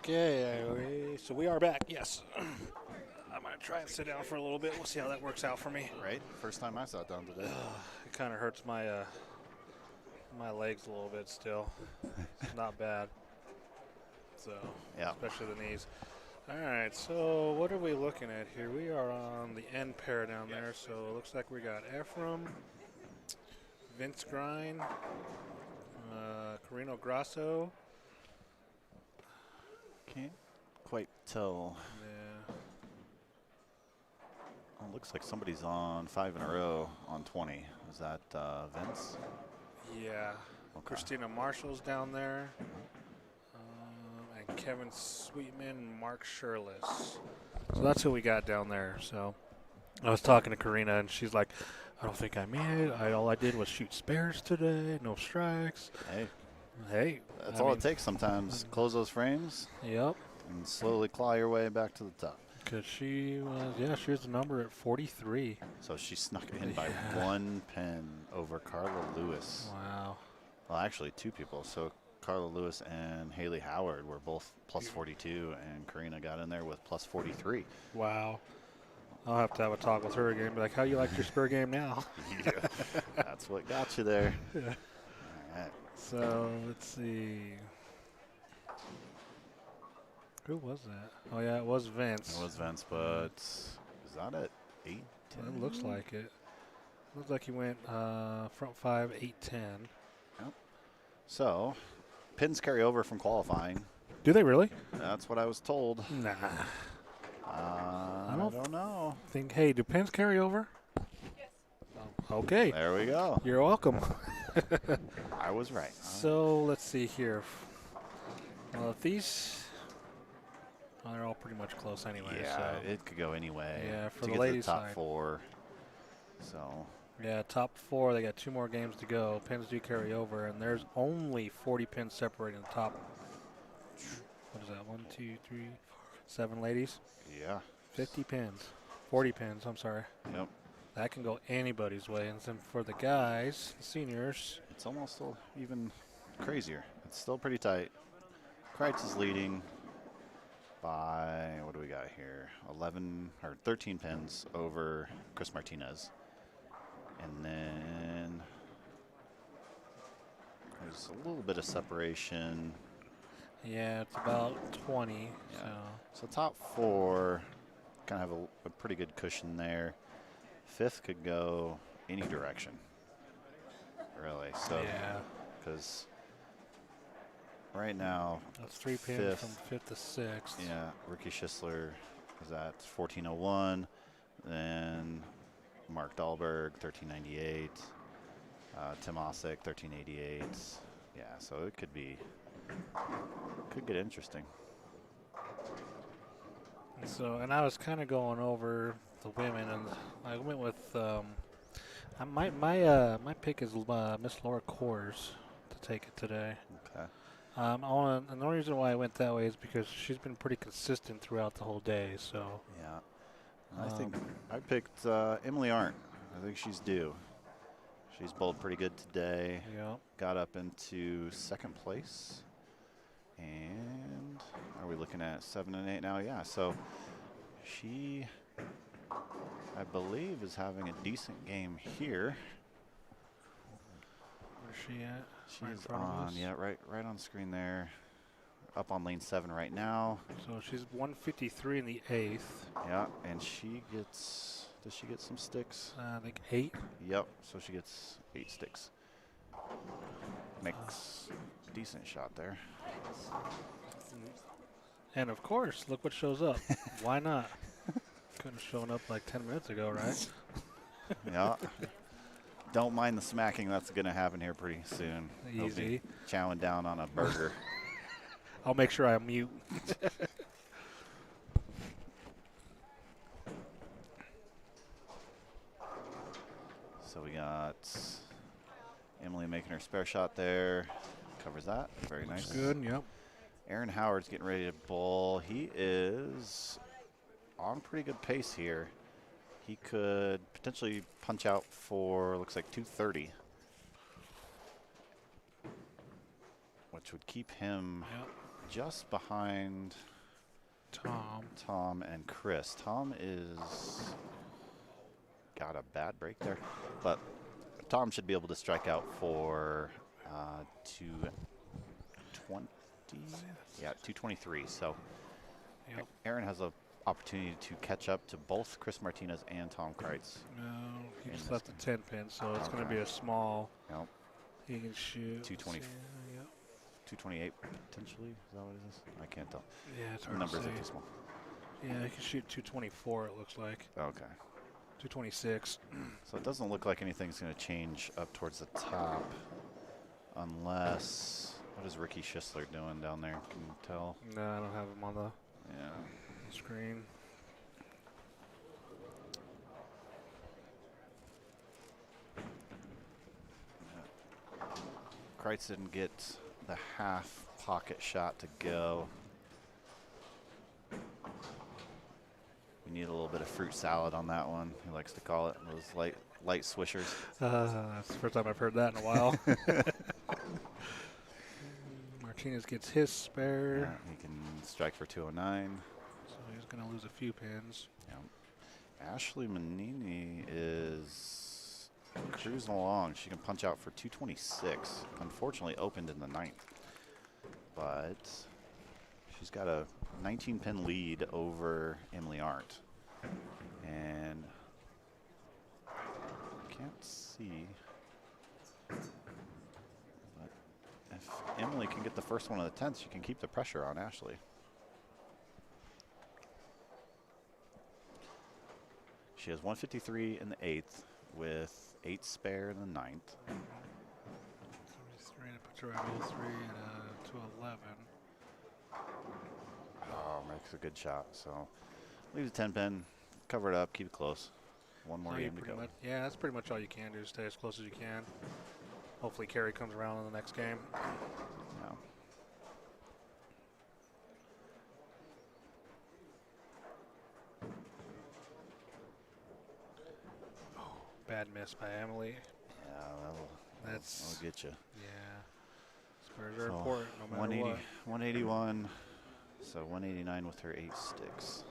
Okay, so we are back. Yes. I'm going to try and sit down for a little bit. We'll see how that works out for me. Right? First time I sat down today. It kind of hurts my my legs a little bit still. It's not bad. So, Yeah. especially the knees. All right, so what are we looking at here? We are on the end pair down there. So it looks like we got Ephraim, Vince Grind, Carino Grasso. Can't quite tell. Yeah. Oh, looks like somebody's on 5 in a row on 20. Is that Vince? Yeah. Okay. Christina Marshall's down there. And Kevin Sweetman and Mark Shirless. So that's who we got down there. So I was talking to Karina, and she's like, I don't think I made it. All I did was shoot spares today, no strikes. Hey. That's all it takes sometimes. Close those frames. Yep. And slowly claw your way back to the top. Because she was the number at 43. So she snuck in by 1 pin over Carla Lewis. Wow. Well, actually 2 people. So Carla Lewis and Haley Howard were both plus 42, and Karina got in there with plus 43. Wow. I'll have to have a talk with her again. Be like, how you like your spur game now? Yeah. That's what got you there. Yeah. All right. So let's see. Who was that? Oh yeah, it was Vince. It was Vince, but is that at 8? It looks like it. Looks like he went front 5, 8, 10. Yep. So pins carry over from qualifying. Do they really? That's what I was told. Nah. I don't know. Hey, do pins carry over? Yes. Oh, okay. There we go. You're welcome. I was right. So let's see here. Well, if these. Well, they're all pretty much close anyway. Yeah, so. it could go anyway. Yeah, for to the get ladies' to the top side. 4. So. Yeah, top 4. They got 2 more games to go. Pins do carry over, and there's only 40 pins separating the top. What is that? 1, 2, 3, 4, 7 ladies. Yeah. 50 pins. 40 pins. I'm sorry. Yep. That can go anybody's way. And then for the guys, the seniors, It's almost still even crazier. It's still pretty tight. Kreitz is leading by, what do we got here? 11 or 13 pins over Chris Martinez. And then there's a little bit of separation. yeah, it's about 20. Yeah. So So top 4 kind of have a pretty good cushion there. 5th could go any direction, really. So, yeah, because right now, that's 3 pins 5th, from 5th to 6th. yeah, Ricky Schisler is at 1401. Then Mark Dahlberg, 1398. Tim Osick, 1388. Yeah, so it could get interesting. So, and I was kind of going over the women, and I went with my pick is Miss Laura Coors to take it today. Okay. And the only reason why I went that way is because she's been pretty consistent throughout the whole day. So Yeah. I think I picked Emily Arndt. I think she's due. She's bowled pretty good today. yeah, Got up into 2nd place. And are we looking at 7 and 8 now? Yeah, so she, I believe, is having a decent game here. where's she at? Right in She's front of on, us? yeah, right on screen there. Up on lane 7 right now. So she's 153 in the 8th. Yeah, and she gets, does she get some sticks? I think 8. Yep, so she gets 8 sticks. Makes decent shot there. And of course, look what shows up. Why not? Couldn't have shown up like 10 minutes ago, right? Yeah. Don't mind the smacking that's going to happen here pretty soon. He'll be Easy. chowing down on a burger. I'll make sure I mute. So we got Emily making her spare shot there. Covers that. Very nice. Good, yep. Aaron Howard's getting ready to bowl. He is on pretty good pace here. He could potentially punch out for, looks like 230. Which would keep him Yep. just behind Tom and Chris. Tom is got a bad break there, but Tom should be able to strike out for 220. Yeah, 223. So Yep. Aaron has an opportunity to catch up to both Chris Martinez and Tom Kreitz. No, he in just this left the 10 pin, so it's going to be a small. Yep. He can shoot. 220. Yep. 228 potentially. Is that what it is? I can't tell. Yeah, it's The hard numbers to are say. too small. Yeah, he can shoot 224. It looks like Okay. 226. So it doesn't look like anything's going to change up towards the top, unless what is Ricky Schisler doing down there? Can you tell? No, I don't have him on the Yeah. screen. Kreitz didn't get the half pocket shot to go. We need a little bit of fruit salad on that one. He likes to call it those light swishers. That's the first time I've heard that in a while. Martinez gets his spare. Yeah, he can strike for 209. So he's going to lose a few pins. Yeah. Ashley Manini is cruising along. She can punch out for 226. Unfortunately opened in the 9th. But she's got a 19-pin lead over Emily Arndt. And can't see. But if Emily can get the first one of the 10th, she can keep the pressure on Ashley. She has 153 in the 8th with 8 spare in the 9th. 73, and it puts her at 03 and 211. Oh, makes a good shot. So leave the 10 pin, cover it up, keep it close. One more game to go. Yeah, that's pretty much all you can do. Stay as close as you can. Hopefully Carrie comes around in the next game. Yeah. Bad miss by Emily. Yeah, that'll get you. Yeah. Spurs are important no matter 180, what. 181. So 189 with her 8 sticks.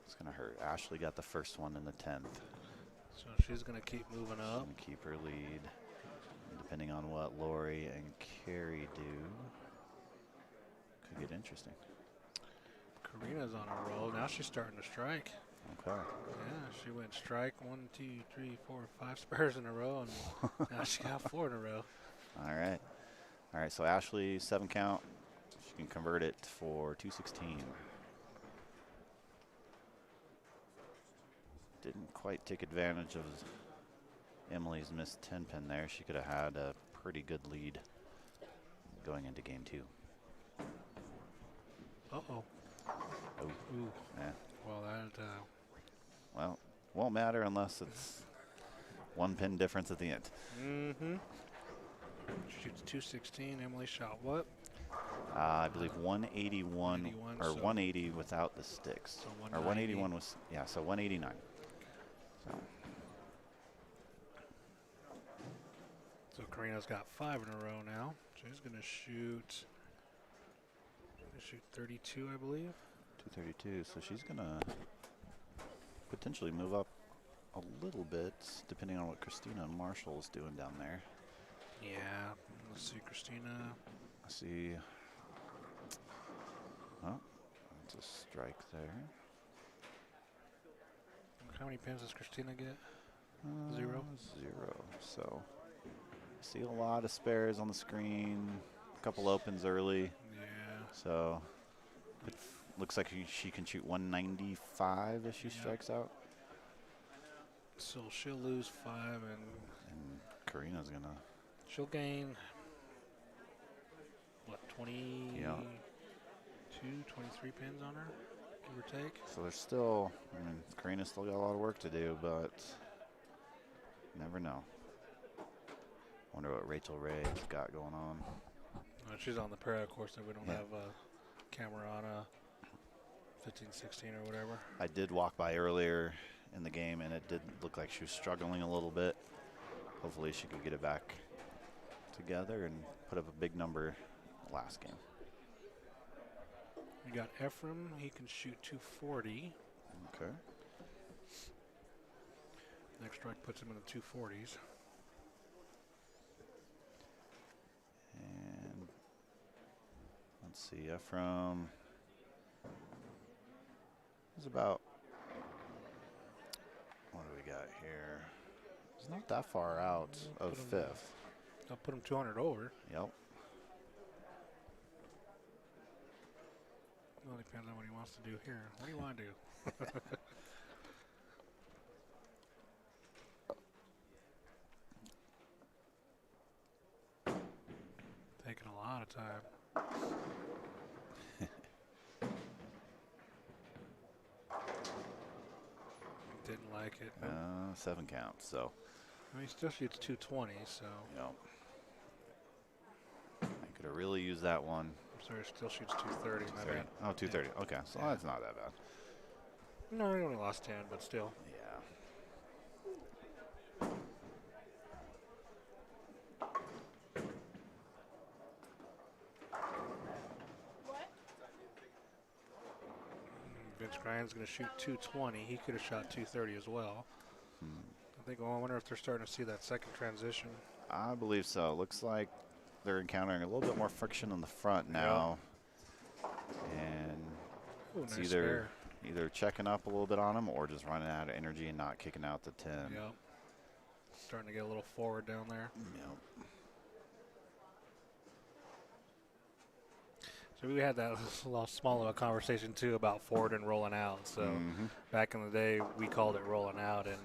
It's going to hurt. Ashley got the first one in the 10th. So she's going to keep moving She's up. going to keep her lead. And depending on what Lori and Carrie do, could get interesting. Karina's on a roll. Now she's starting to strike. Okay. Yeah, she went strike 1, 2, 3, 4, 5 spares in a row, and now she got 4 in a row. All right. All right, so Ashley, 7 count. She can convert it for 216. Didn't quite take advantage of Emily's missed 10 pin there. She could have had a pretty good lead going into game 2. Uh-oh. Oh. Ooh. Yeah. Well, that, Well, won't matter unless it's 1 pin difference at the end. mm-hmm. Shoots 216. Emily shot what? I believe 181, 181, or so 180 without the sticks. So Or 181 was, yeah, so 189. So Karina's got 5 in a row now. She's going to shoot 32, I believe. 232, so she's going to potentially move up a little bit, depending on what Christina and Marshall is doing down there. Yeah. Let's see, Christina. I see. Oh, that's a strike there. How many pins does Christina get? 0. 0. So I see a lot of spares on the screen. A couple opens early. Yeah. So it looks like she can shoot 195 if she strikes out. So she'll lose 5 and Karina's gonna. she'll gain, what, 22, 23 pins on her, give or take? So there's still, I mean, Karina's still got a lot of work to do, but never know. Wonder what Rachel Ray's got going on. She's on the para course, and we don't have a camera on 15, 16 or whatever. I did walk by earlier in the game, and it did look like she was struggling a little bit. Hopefully she could get it back together and put up a big number last game. You got Ephraim. He can shoot 240. Okay. Next strike puts him in the 240s. And let's see, Ephraim is about, what do we got here? He's not that far out of fifth. I'll put him 200 over. Yep. Well, depends on what he wants to do here. What do you want to do? Taking a lot of time. Didn't like it. 7 counts, so. I mean, he still shoots 220, so. Yep. I could have really used that one. I'm sorry, still shoots 230. My bad. Oh, 230. Okay, so that's not that bad. No, he only lost 10, but still. Yeah. Vince Ryan's going to shoot 220. He could have shot 230 as well. I think, I wonder if they're starting to see that second transition. I believe so. Looks like they're encountering a little bit more friction on the front now. And it's nice either checking up a little bit on him or just running out of energy and not kicking out the 10. Yep. Starting to get a little forward down there. Yep. So we had that little small little conversation too about forward and rolling out. So back in the day, we called it rolling out, and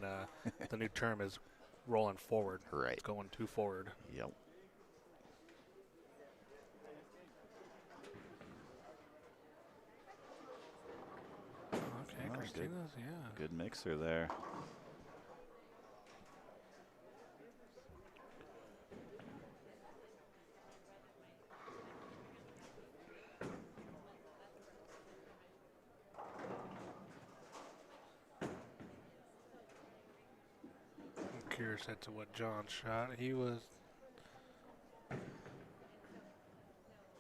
the new term is rolling forward. Right. It's going too forward. Yep. Okay, Christina's, yeah. Good mixer there. I'm curious as to what John shot. He was.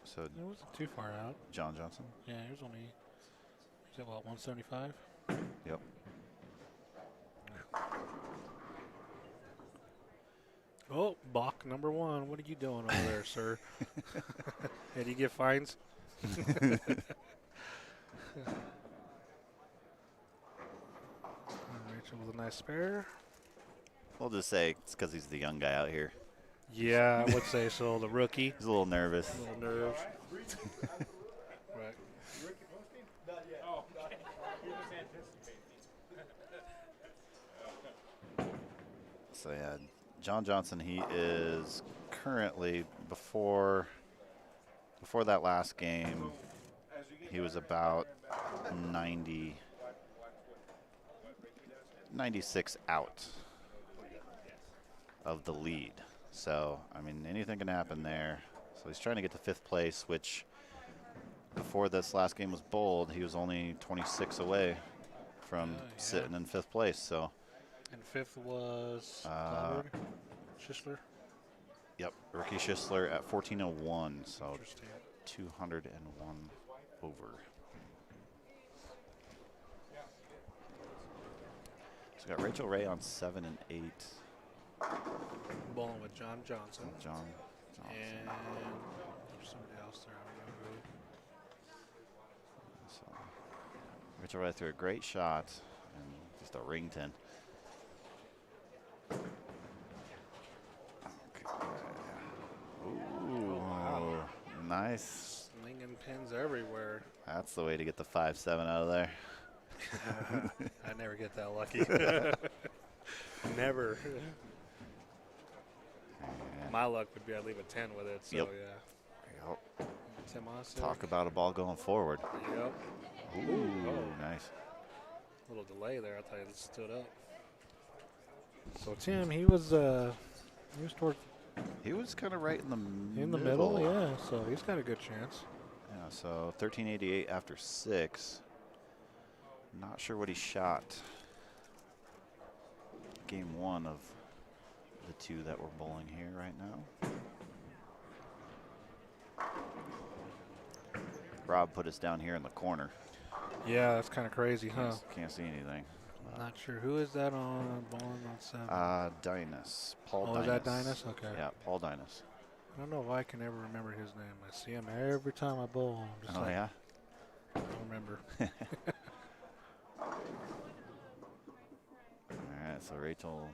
So It wasn't too far out. John Johnson? Yeah, he was only. Is that what, 175? Yep. Oh, Bach number 1. What are you doing over there, sir? Hey, do you get fines? Rachel with a nice spare. We'll just say it's because he's the young guy out here. Yeah, I would say so. The rookie. He's a little nervous. A little nerves. Right. Oh, he was anticipating. So yeah, John Johnson, he is currently before that last game, he was about 96 out of the lead. So, I mean, anything can happen there. So he's trying to get to 5th place, which before this last game was bowled, he was only 26 away from sitting in 5th place. So. And 5th was Schisler. Yep, Ricky Schisler at 1401, so 201 over. So we got Rachel Ray on 7 and 8. Bowling with John Johnson. John Johnson. And there's somebody else there. I don't know who. So Rachel Ray threw a great shot and just a ring 10. Ooh, wow. Nice. Slinging pins everywhere. That's the way to get the 5-7 out of there. I never get that lucky. Never. My luck would be I'd leave a 10 with it, so Yep. yeah. Yep. Tim Osser. Talk about a ball going forward. Yep. Ooh, nice. A little delay there. I thought he stood up. So Tim, he was towards. He was kind of right in the middle. In the middle, yeah. So he's got a good chance. Yeah, so 1388 after 6. Not sure what he shot. Game 1 of the 2 that we're bowling here right now. Rob put us down here in the corner. Yeah, that's kind of crazy, huh? Can't see anything. I'm not sure. Who is that on bowling on 7? Dinus. Paul Dinus. Oh, is that Dinus? Okay. Yeah, Paul Dinus. I don't know why I can never remember his name. I see him every time I bowl. I'm just like, Yeah? I don't remember. All right, so Rachel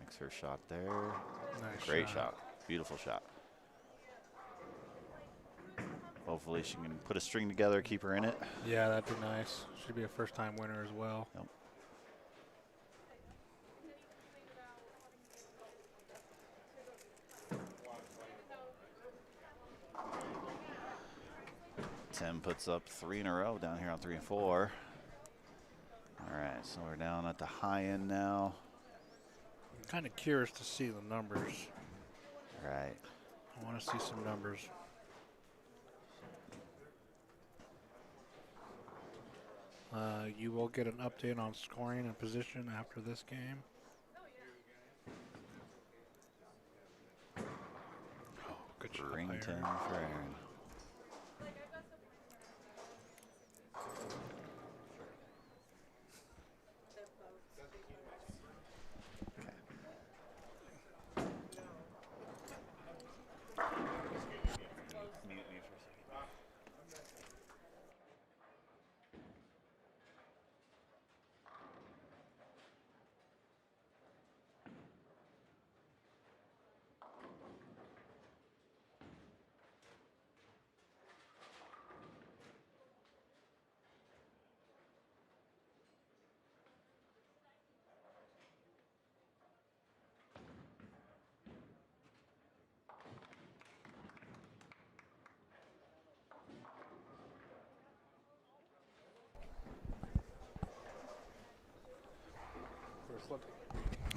makes her shot there. Nice Great shot. Beautiful shot. Hopefully she can put a string together, keep her in it. Yeah, that'd be nice. Should be a first-time winner as well. Yep. Tim puts up 3 in a row down here on 3 and 4. All right, so we're down at the high end now. I'm kind of curious to see the numbers. Right. I want to see some numbers. You will get an update on scoring and position after this game. Oh, good shot, Ring 10 Aaron. for Aaron.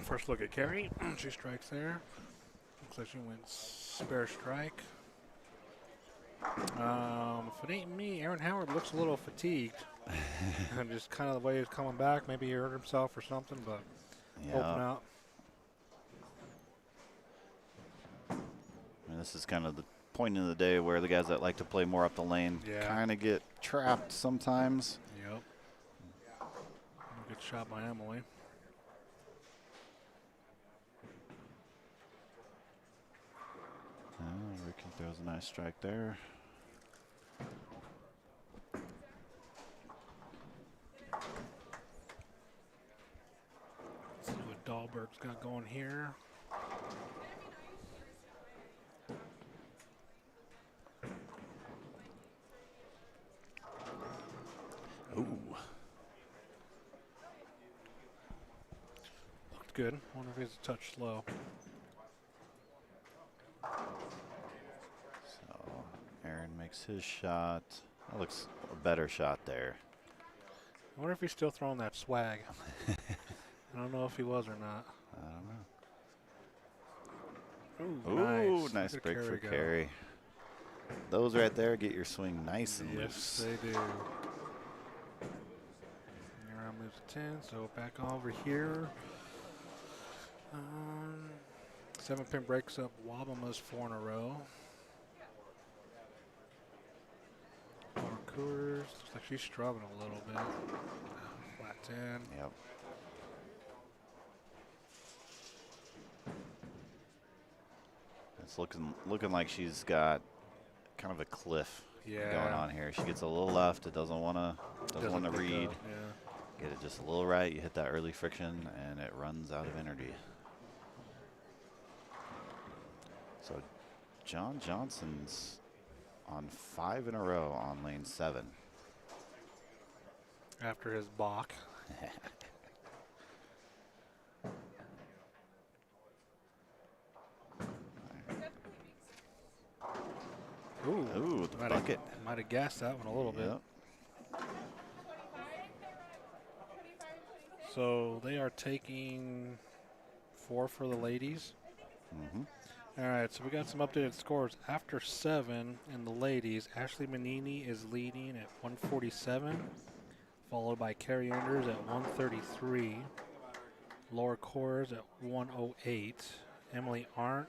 First look at Carrie. She strikes there. Looks like she went spare strike. If it ain't me, Aaron Howard looks a little fatigued. And just kind of the way he's coming back. Maybe he hurt himself or something, but Yeah. open out. And this is kind of the point in the day where the guys that like to play more up the lane kind of get trapped sometimes. Yep. Good shot by Emily. Ricky throws a nice strike there. Let's see what Dahlberg's got going here. Ooh. Looked good. Wonder if he's a touch slow. So Aaron makes his shot. That looks a better shot there. I wonder if he's still throwing that swag. I don't know if he was or not. I don't know. Ooh, Ooh, nice break for go. Carrie. Those right there get your swing nice and Yes, loose. they do. Around moves to 10, so back over here. 7-pin breaks up Wabama's 4 in a row. Coors, looks like she's struggling a little bit. Flat 10. Yep. It's looking like she's got kind of a cliff going on here. She gets a little left. It doesn't want to read. Get it just a little right. You hit that early friction, and it runs out of energy. So John Johnson's on 5 in a row on lane 7. After his balk. Ooh, the bucket. Might have gassed that one a little bit. So they are taking 4 for the ladies. All right, so we got some updated scores. After 7 in the ladies, Ashley Manini is leading at 147, followed by Carrie Enders at 133, Laura Coors at 108, Emily Arndt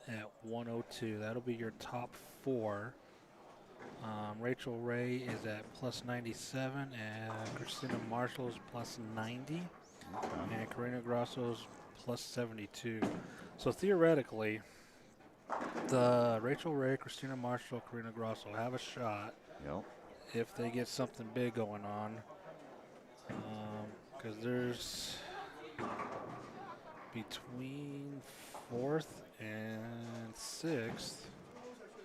at 102. That'll be your top 4. Rachel Ray is at plus 97, and Christina Marshall is plus 90, and Karina Grosso's plus 72. So theoretically, the Rachel Ray, Christina Marshall, Karina Grosso have a shot Yep. if they get something big going on. Because there's between 4th and 6th,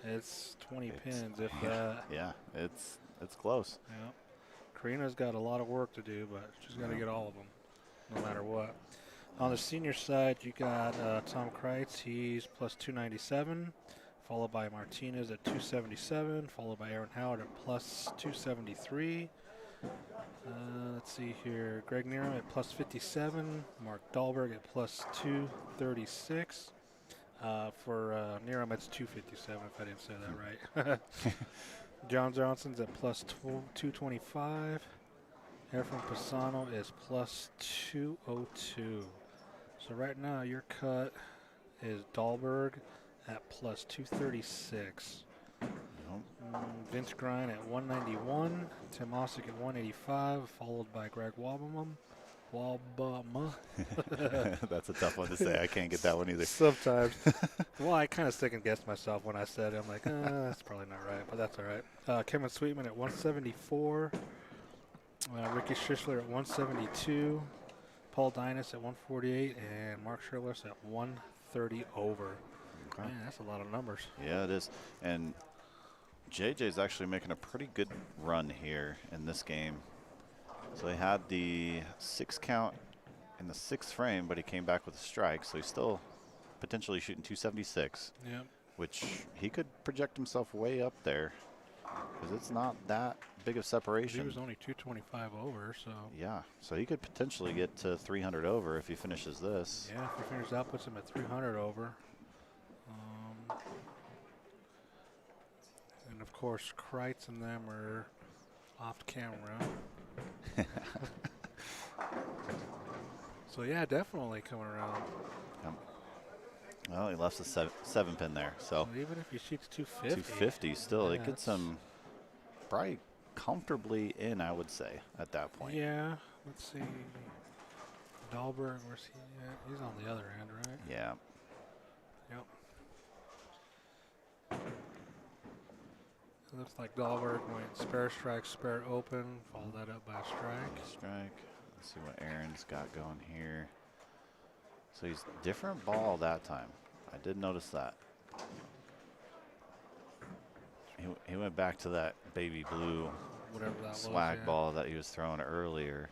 it's 20 pins if that. Yeah, it's close. Yeah. Karina's got a lot of work to do, but she's got to get all of them, no matter what. On the senior side, you got Tom Kreitz. He's plus 297, followed by Martinez at 277, followed by Aaron Howard at plus 273. Let's see here. Greg Nero at plus 57, Mark Dahlberg at plus 236. For Nero, it's 257, if I didn't say that right. John Johnson's at plus 225. Efren Pisano is plus 202. So right now your cut is Dahlberg at plus 236. Vince Grine at 191. Tim Osick at 185, followed by Greg Wabama. That's a tough one to say. I can't get that one either. Sometimes. Well, I kind of second-guessed myself when I said it. I'm like, that's probably not right, but that's all right. Kevin Sweetman at 174. Ricky Schischler at 172. Paul Dinas at 148. And Mark Sherless at 130 over. Okay. Man, that's a lot of numbers. Yeah, it is. And JJ's actually making a pretty good run here in this game. So he had the 6 count in the 6th frame, but he came back with a strike. So he's still potentially shooting 276, which he could project himself way up there because it's not that big of separation. He was only 225 over, so. Yeah, so he could potentially get to 300 over if he finishes this. Yeah, if he finishes that, puts him at 300 over. And of course, Kreitz and them are off camera. So yeah, definitely coming around. Yep. Well, he left the 7 pin there, so even if he shoots 250. 250 still, yeah, it gets him probably comfortably in, I would say, at that point. Yeah, let's see. Dahlberg, where's he at? He's on the other end, right? Yeah. Yep. It looks like Dahlberg went spare strike, spare open, followed that up by a strike. Strike. Let's see what Aaron's got going here. So he's different ball that time. I did notice that. He went back to that baby blue whatever that swag was, ball that he was throwing earlier.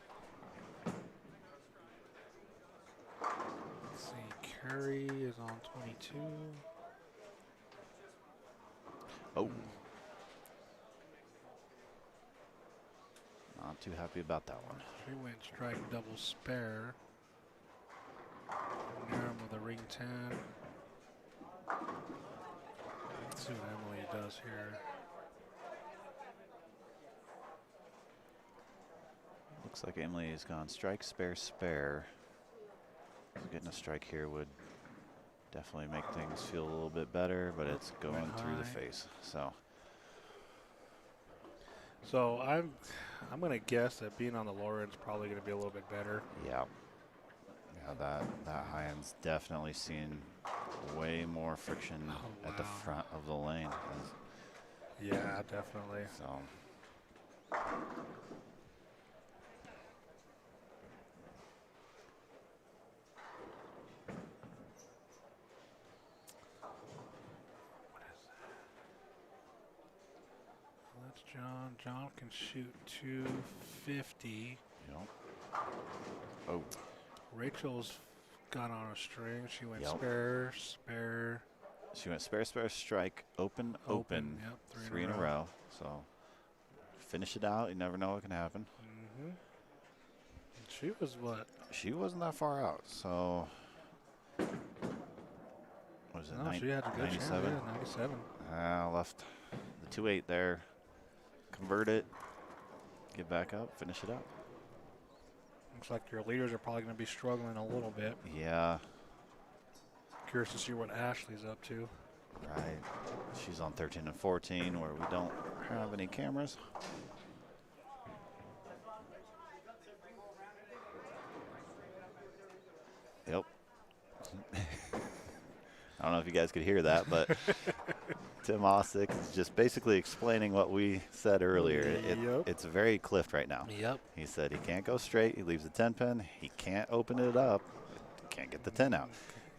Let's see, Curry is on 22. Oh. Not too happy about that one. He went strike double spare. Aaron with a ring 10. Let's see what Emily does here. Looks like Emily has gone strike, spare, spare. So getting a strike here would definitely make things feel a little bit better, but it's going through the face. So I'm going to guess that being on the lower end is probably going to be a little bit better. Yeah. Yeah, that high end's definitely seen way more friction at the front of the lane. Yeah, definitely. So. That's John. John can shoot 250. Yep. Oh. Rachel's got on a string. She went Yep. spare, spare. She went spare, spare, strike, open, open. Yep, three in a row. So finish it out. You never know what can happen. Mm-hmm. She was what? She wasn't that far out. So what was it? No, she had a good 97. chance. Yeah, 97. Left the 2-8 there. Convert it. Get back up. Finish it up. Looks like your leaders are probably going to be struggling a little bit. Yeah. Curious to see what Ashley's up to. Right. She's on 13 and 14, where we don't have any cameras. Yep. I don't know if you guys could hear that, but Tim Ossick is just basically explaining what we said earlier. It's very cliffed right now. Yep. He said he can't go straight. He leaves the 10 pin. He can't open it up. He can't get the 10 out.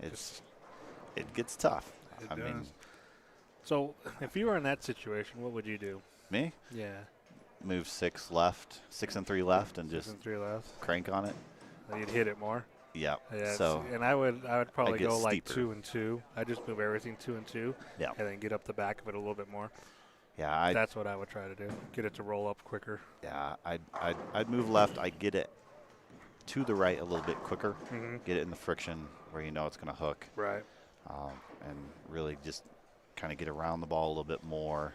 It gets tough. I mean, so if you were in that situation, what would you do? Me? Yeah. Move 6 left, 6 and 3 left, and 6 just and 3 left. crank on it. You'd hit it more. Yeah. So and I would probably go steeper. like 2 and 2. I just move everything 2 and 2. Yeah. And then get up the back of it a little bit more. Yeah. That's what I would try to do. Get it to roll up quicker. Yeah. I'd move left. I'd get it to the right a little bit quicker. Get it in the friction where you know it's going to hook. Right. And really just kind of get around the ball a little bit more.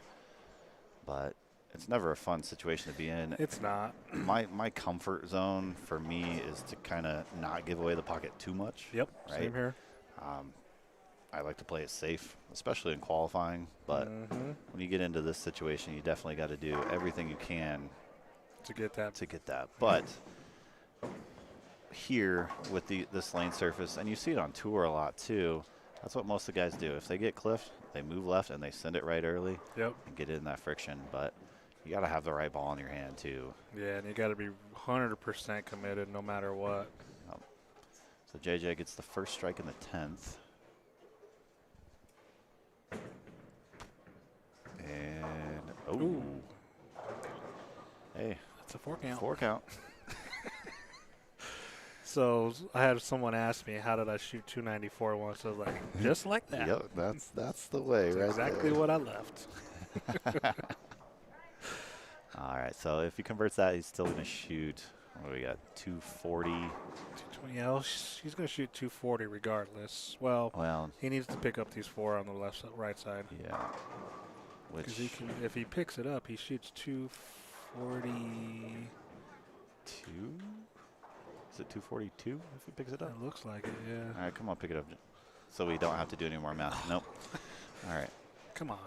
But it's never a fun situation to be in. It's not. My comfort zone for me is to kind of not give away the pocket too much. Yep. Right? Same here. I like to play it safe, especially in qualifying. But when you get into this situation, you definitely got to do everything you can to get that. But here with this lane surface, and you see it on tour a lot too, that's what most of the guys do. If they get cliffed, they move left and they send it right early. Yep. And get in that friction. But you got to have the right ball in your hand too. Yeah, and you got to be 100% committed no matter what. So JJ gets the first strike in the 10th. And ooh. Hey, that's a 4 count. 4 count. So I had someone ask me, how did I shoot 294 once? I was like, just like that. Yep, that's the way, right? Exactly what I left. All right, so if he converts that, he's still going to shoot, what do we got, 240? 220, yeah, he's going to shoot 240 regardless. Well, he needs to pick up these 4 on the right side. Yeah. Because if he picks it up, he shoots 242. Is it 242 if he picks it up? It looks like it, yeah. All right, come on, pick it up. So we don't have to do any more math. Nope. All right. Come on.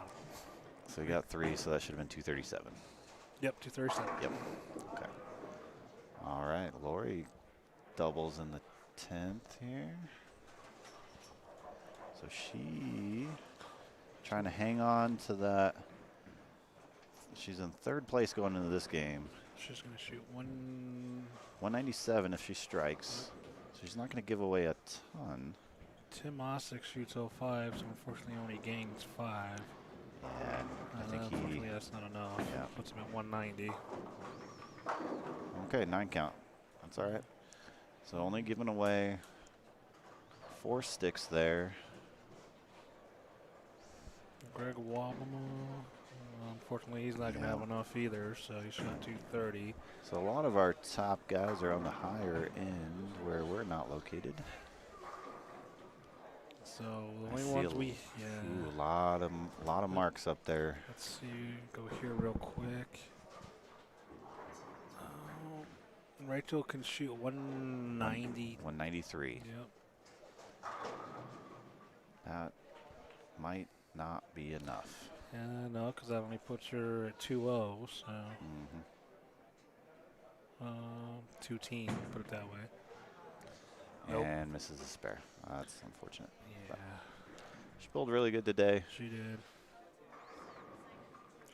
So we got 3, so that should have been 237. Yep, 237. Yep. Okay. All right, Lori doubles in the 10th here. So she trying to hang on to that. She's in 3rd place going into this game. She's going to shoot 197 if she strikes. So she's not going to give away a ton. Tim Ossick shoots 05, so unfortunately only gains 5. Yeah, I think unfortunately that's not enough. Yeah. Puts him at 190. Okay, 9 count. That's all right. So only giving away 4 sticks there. Greg Wabama, unfortunately, he's not going to have enough either, so he shot 230. So a lot of our top guys are on the higher end where we're not located. So the only ones we, ooh, a lot of marks up there. Let's see, go here real quick. Rachel can shoot 190. 193. Yep. That might not be enough. Yeah, no, because that only puts her at 2-0, so 2-team, put it that way. And misses the spare. That's unfortunate. Yeah. She pulled really good today. She did.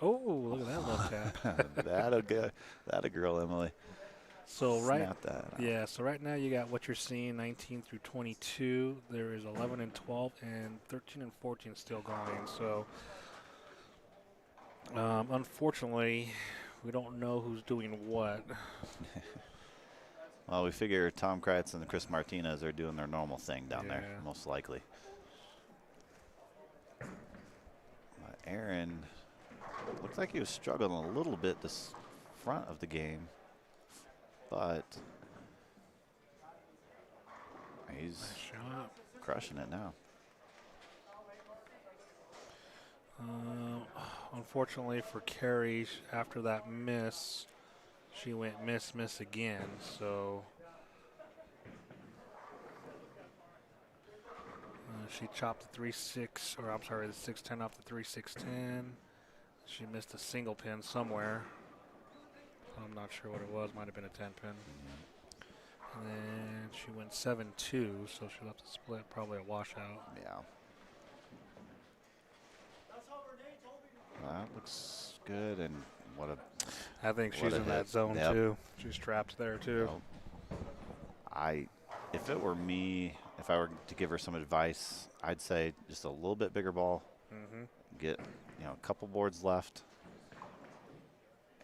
Oh, look at that left tap. that a girl, Emily. So so right now you got what you're seeing, 19 through 22. There is 11 and 12 and 13 and 14 still going. So unfortunately, we don't know who's doing what. Well, we figure Tom Kratz and Chris Martinez are doing their normal thing down there, most likely. Aaron looked like he was struggling a little bit this front of the game, but he's crushing it now. Unfortunately for Carrie, after that miss, she went miss again. So she chopped the 3-6, or I'm sorry, the 6-10 off the 3-6-10. She missed a single pin somewhere. I'm not sure what it was. Might have been a 10 pin. And then she went 7-2, so she left a split, probably a washout. Yeah. That looks good, and what a. I think What she's a in that hit. zone Yep. too. She's trapped there too. If it were me, if I were to give her some advice, I'd say just a little bit bigger ball. Get, a couple boards left,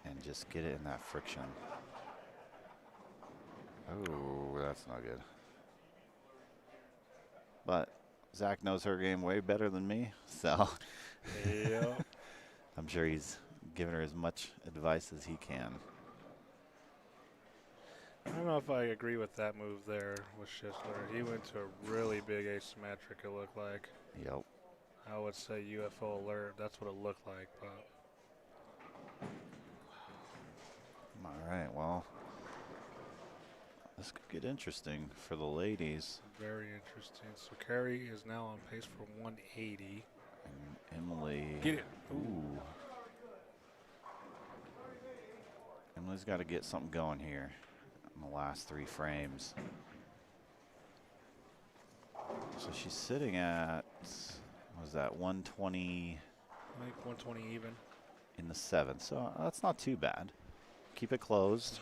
and just get it in that friction. Oh, that's not good. But Zach knows her game way better than me, so Yeah. I'm sure he's giving her as much advice as he can. I don't know if I agree with that move there with Schisler. He went to a really big asymmetric, it looked like. Yep. I would say UFO alert. That's what it looked like. But All right, well, this could get interesting for the ladies. very interesting. So Carrie is now on pace for 180. And Emily. Get it. Ooh. Emily's got to get something going here in the last 3 frames. So she's sitting at, what was that, 120 I think 120 even. in the 7th. So that's not too bad. Keep it closed.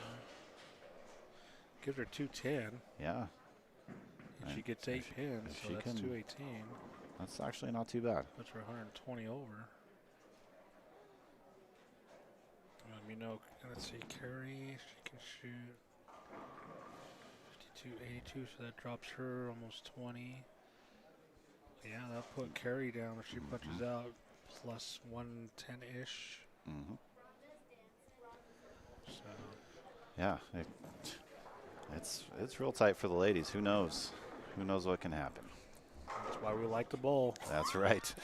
Gives her 210. Yeah. And she gets 8 pins, if so she that's can- 218. That's actually not too bad. Puts her 120 over. Let's see, Carrie, she can shoot 52, 82, so that drops her almost 20. Yeah, that'll put Carrie down if she punches out plus 110-ish. Mm-hmm. So Yeah, it's real tight for the ladies. Who knows? Who knows what can happen? that's why we like to bowl. That's right.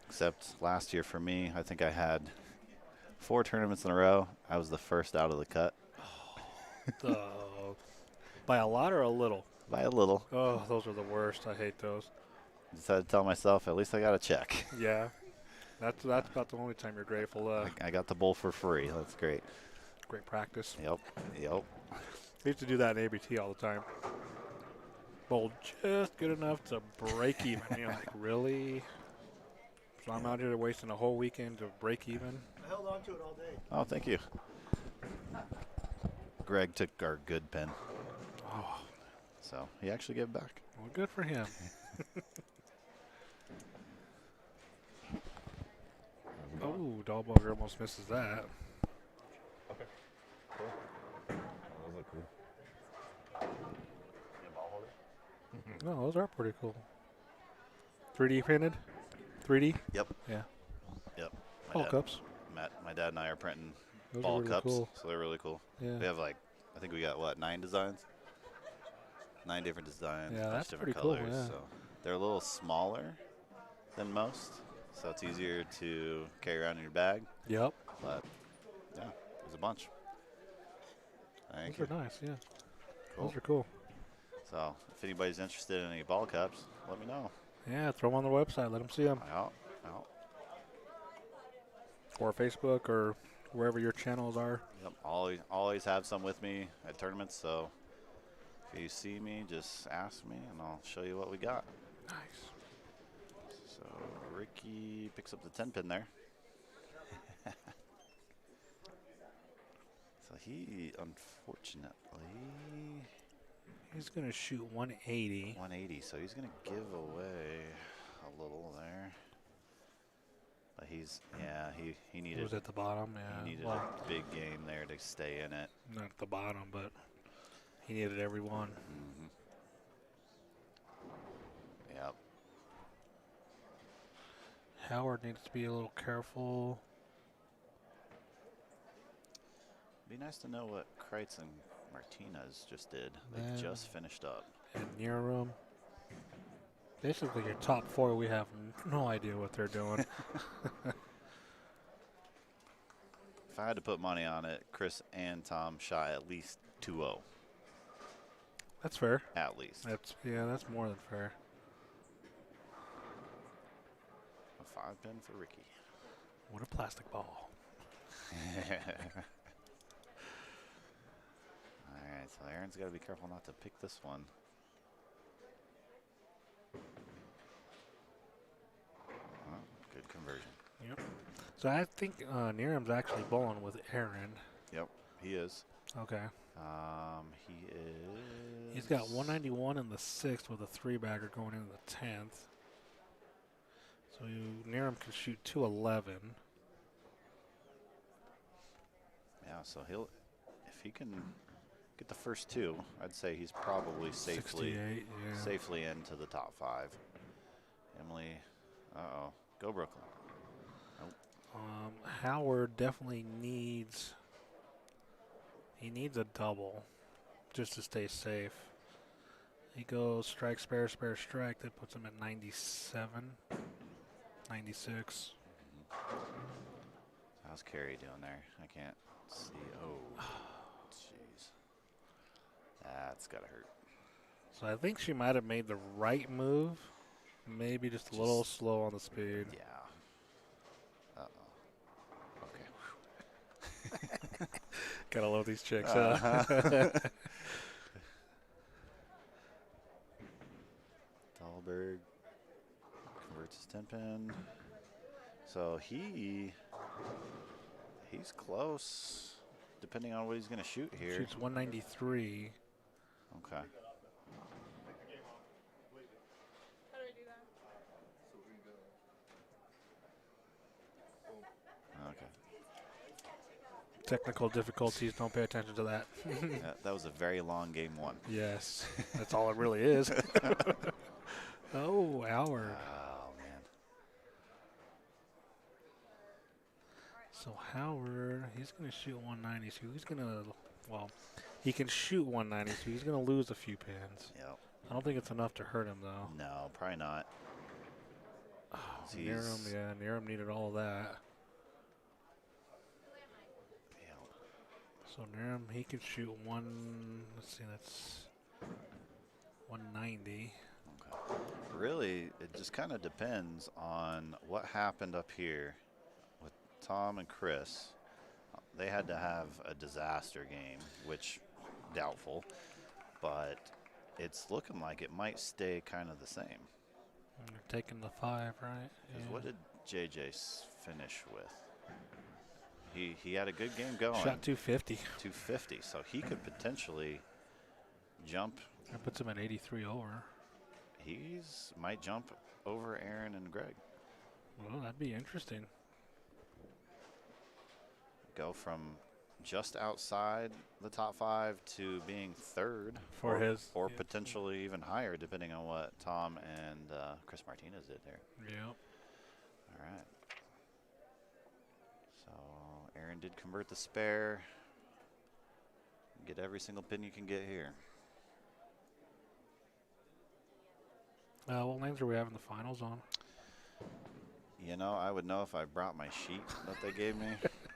Except last year for me, I think I had 4 tournaments in a row. I was the first out of the cut. By a lot or a little? By a little. Oh, those are the worst. I hate those. Just had to tell myself, at least I got a check. Yeah. That's about the only time you're grateful. I got the bowl for free. That's great. Great practice. Yep. We used to do that in ABT all the time. Bowl just good enough to break even. You're like, really? So I'm out here wasting a whole weekend to break even? I held on to it all day. Oh, thank you. Greg took our good pen. Oh, So he actually gave it back. well, good for him. Oh, Dahlberger almost misses that. No, those are pretty cool. 3D printed? 3D? Yep. Yeah. Yep. Ball cups. My dad and I are printing Those ball are really cups, cool. so they're really cool. Yeah. We have I think we got 9 designs? 9 different designs, Yeah, bunch that's different pretty cool, colors. yeah. So they're a little smaller than most, so it's easier to carry around in your bag. Yep. But yeah, there's a bunch. Thank Those you. are nice, yeah. Cool. Those are cool. So if anybody's interested in any ball cups, let me know. Yeah, throw them on the website. Let them see them. Out. Or Facebook or wherever your channels are. Yep. Always have some with me at tournaments. So if you see me, just ask me, and I'll show you what we got. Nice. So Ricky picks up the 10 pin there. So he, unfortunately, He's going to shoot 180. 180. So he's going to give away a little there. But he needed. It was at the bottom, yeah. He needed Well, a big game there to stay in it. not at the bottom, but he needed every one. Mm-hmm. Yep. Howard needs to be a little careful. Be nice to know what Kreitz and Martinez just did. They Man. just finished up. And near him. Basically, your top 4, we have no idea what they're doing. If I had to put money on it, Chris and Tom shot at least 2-0. That's fair. At least. That's more than fair. A 5 pin for Ricky. What a plastic ball. All right, so Aaron's got to be careful not to pick this one. Oh, good conversion. Yep. So I think Niram's actually bowling with Aaron. Yep, he is. Okay. He is. He's got 191 in the 6th with a 3-bagger going into the 10th. So Niram can shoot 211. Yeah, so he'll, if he can get the first 2, I'd say he's probably safely 68, yeah. safely into the top 5. Emily, go Brooklyn. Nope. Howard definitely needs a double just to stay safe. He goes strike, spare, spare, strike. That puts him at 97, 96. How's Carrie doing there? I can't see. Oh, jeez. That's got to hurt. So I think she might have made the right move. Maybe just a little slow on the speed. Yeah. Okay. Gotta love these chicks, Dahlberg converts his 10-pin. So he's close, depending on what he's going to shoot here. Shoots 193. Okay. How do we do that? Okay. Technical difficulties, don't pay attention to that. That was a very long game 1. Yes, that's all it really is. Oh, Howard. Oh, man. So Howard, he's going to shoot 190. So he's going to, well, he can shoot 190, so he's going to lose a few pins. Yep. I don't think it's enough to hurt him, though. No, probably not. Oh, Niram needed all of that. Yep. So Niram, he can shoot let's see, that's 190. Okay. Really, it just kind of depends on what happened up here with Tom and Chris. They had to have a disaster game, which doubtful, but it's looking like it might stay kind of the same. They're taking the 5, right? Because Yeah. what did JJ finish with? He had a good game going. Shot 250. 250, so he could potentially jump. That puts him at 83 over. He's might jump over Aaron and Greg. Well, that'd be interesting. Go from just outside the top 5 to being 3rd For his. or Yeah. potentially even higher, depending on what Tom and Chris Martinez did there. Yep. All right. So Aaron did convert the spare. Get every single pin you can get here. What lanes are we having the finals on? You know, I would know if I brought my sheet that they gave me,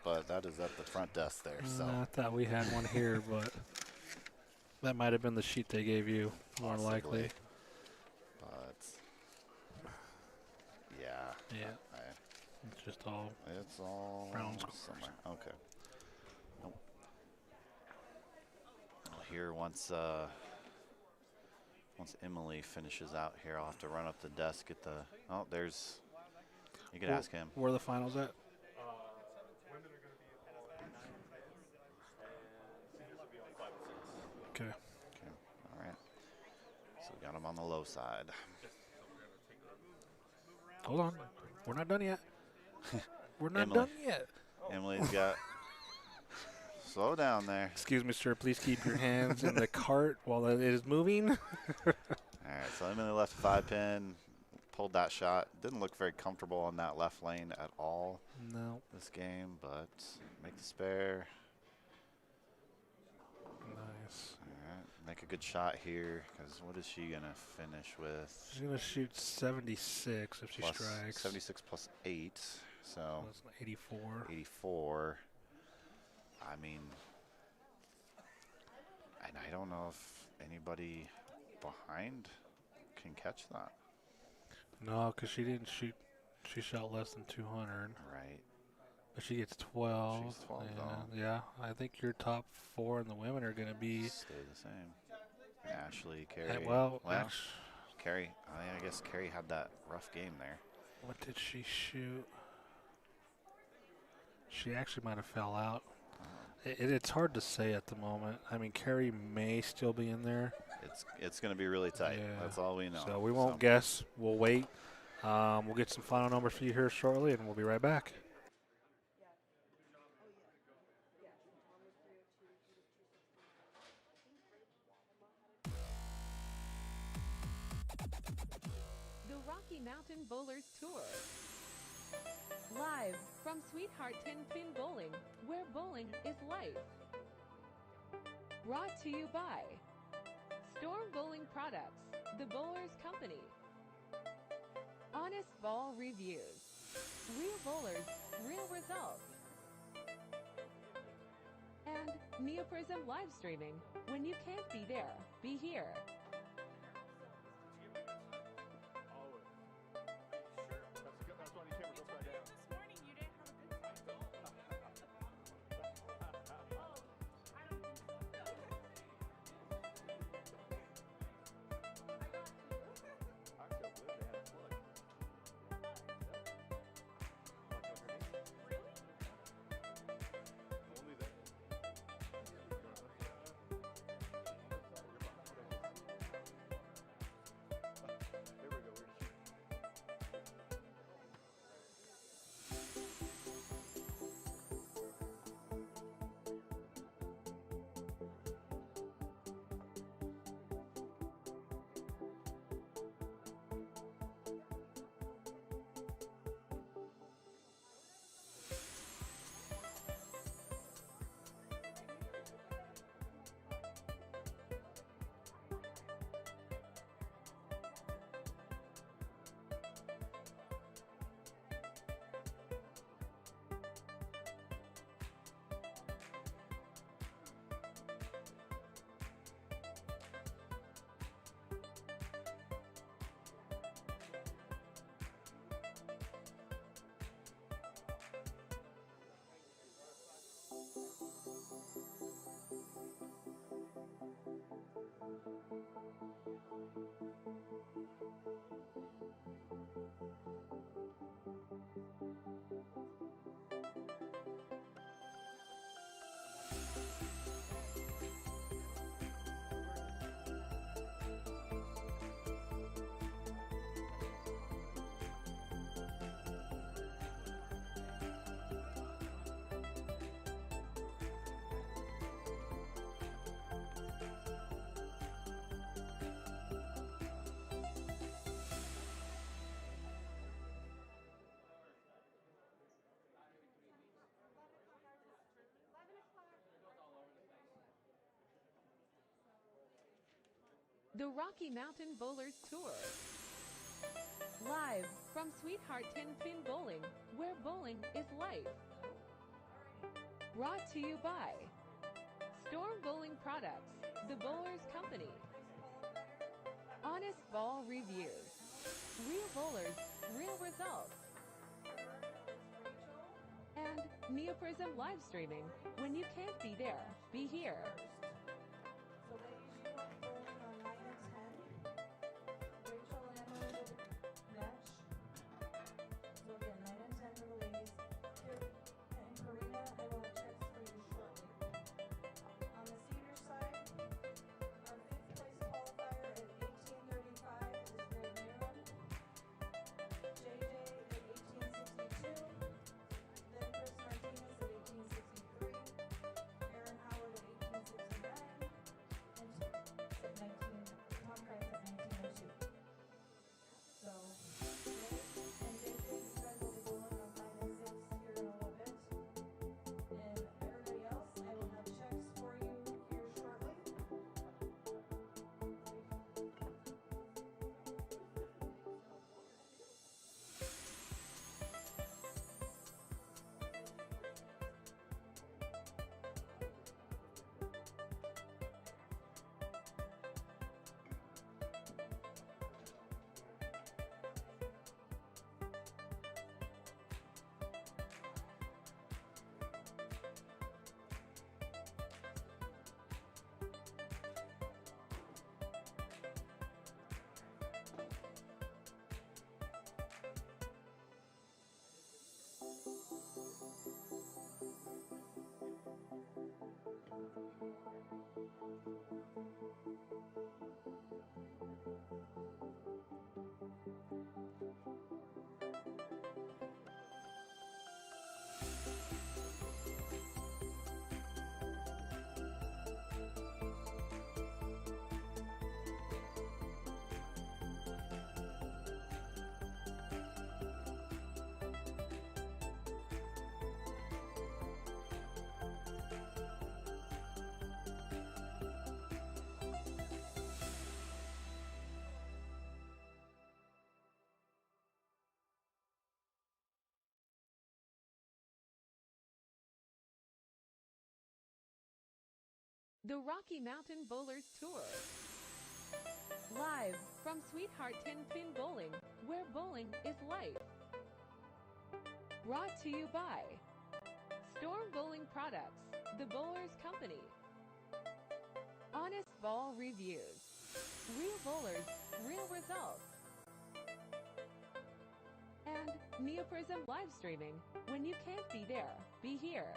but that is at the front desk there. So I thought we had one here, but that might have been the sheet they gave you, more possibly. likely. But yeah, Yeah. It's just all. it's all Round scores. somewhere. Okay. Nope. Well, here once Emily finishes out here, I'll have to run up the desk, get the. Oh, there's. You can ask him. Where are the finals at? Women are going to be at 9 and seniors will be on 5 and 6. Okay. Okay. All right. So we got him on the low side. Hold on. We're not done yet. We're not Emily. done yet. Emily's got. Slow down there. Excuse me, sir. Please keep your hands in the cart while it is moving. All right. So Emily left 5-pin. Pulled that shot. Didn't look very comfortable on that left lane at all No. this game, but make the spare. Nice. All right. Make a good shot here, because what is she going to finish with? She's going to shoot 76 if she Plus strikes. 76 plus 8, so That's 84. 84. I mean, and I don't know if anybody behind can catch that. No, because she didn't shoot. She shot less than 200. Right. But she gets 12. She's 12 and, though. yeah, I think your top 4 in the women are going to be. Stay the same. Ashley, Carrie. Well, Carrie. I guess Carrie had that rough game there. what did she shoot? She actually might have fell out. It's hard to say at the moment. I mean, Carrie may still be in there. It's going to be really tight. Yeah. That's all we know. So we won't guess. We'll wait. We'll get some final numbers for you here shortly, and we'll be right back. The Rocky Mountain Bowlers Tour. Live from Sweetheart 10-Pin Bowling, where bowling is life. Brought to you by Storm Bowling Products, the Bowlers Company. Honest Ball Reviews. Real bowlers, real results. And Neoprism live streaming. When you can't be there, be here. The Rocky Mountain Bowlers Tour. Live from Sweetheart 10-Pin Bowling, where bowling is life. Brought to you by Storm Bowling Products, the Bowlers Company. Honest Ball Reviews. Real bowlers, real results. And Neoprism live streaming. When you can't be there, be here. So ladies, you want bowling on 9 and 10. Rachel and Emma will match. So again, 9 and 10 for the ladies. Here, and Karina, I will have checks for you shortly. On the senior side, our 5th place qualifier at 1835 is Greg Newman. JJ at 1862. Then Chris Martinez at 1863. Aaron Howard at 1869. And The Rocky Mountain Bowlers Tour. Live from Sweetheart 10-Pin Bowling, where bowling is life. Brought to you by Storm Bowling Products, the Bowlers Company. Honest Ball Reviews. Real bowlers, real results. And Neoprism live streaming. When you can't be there, be here.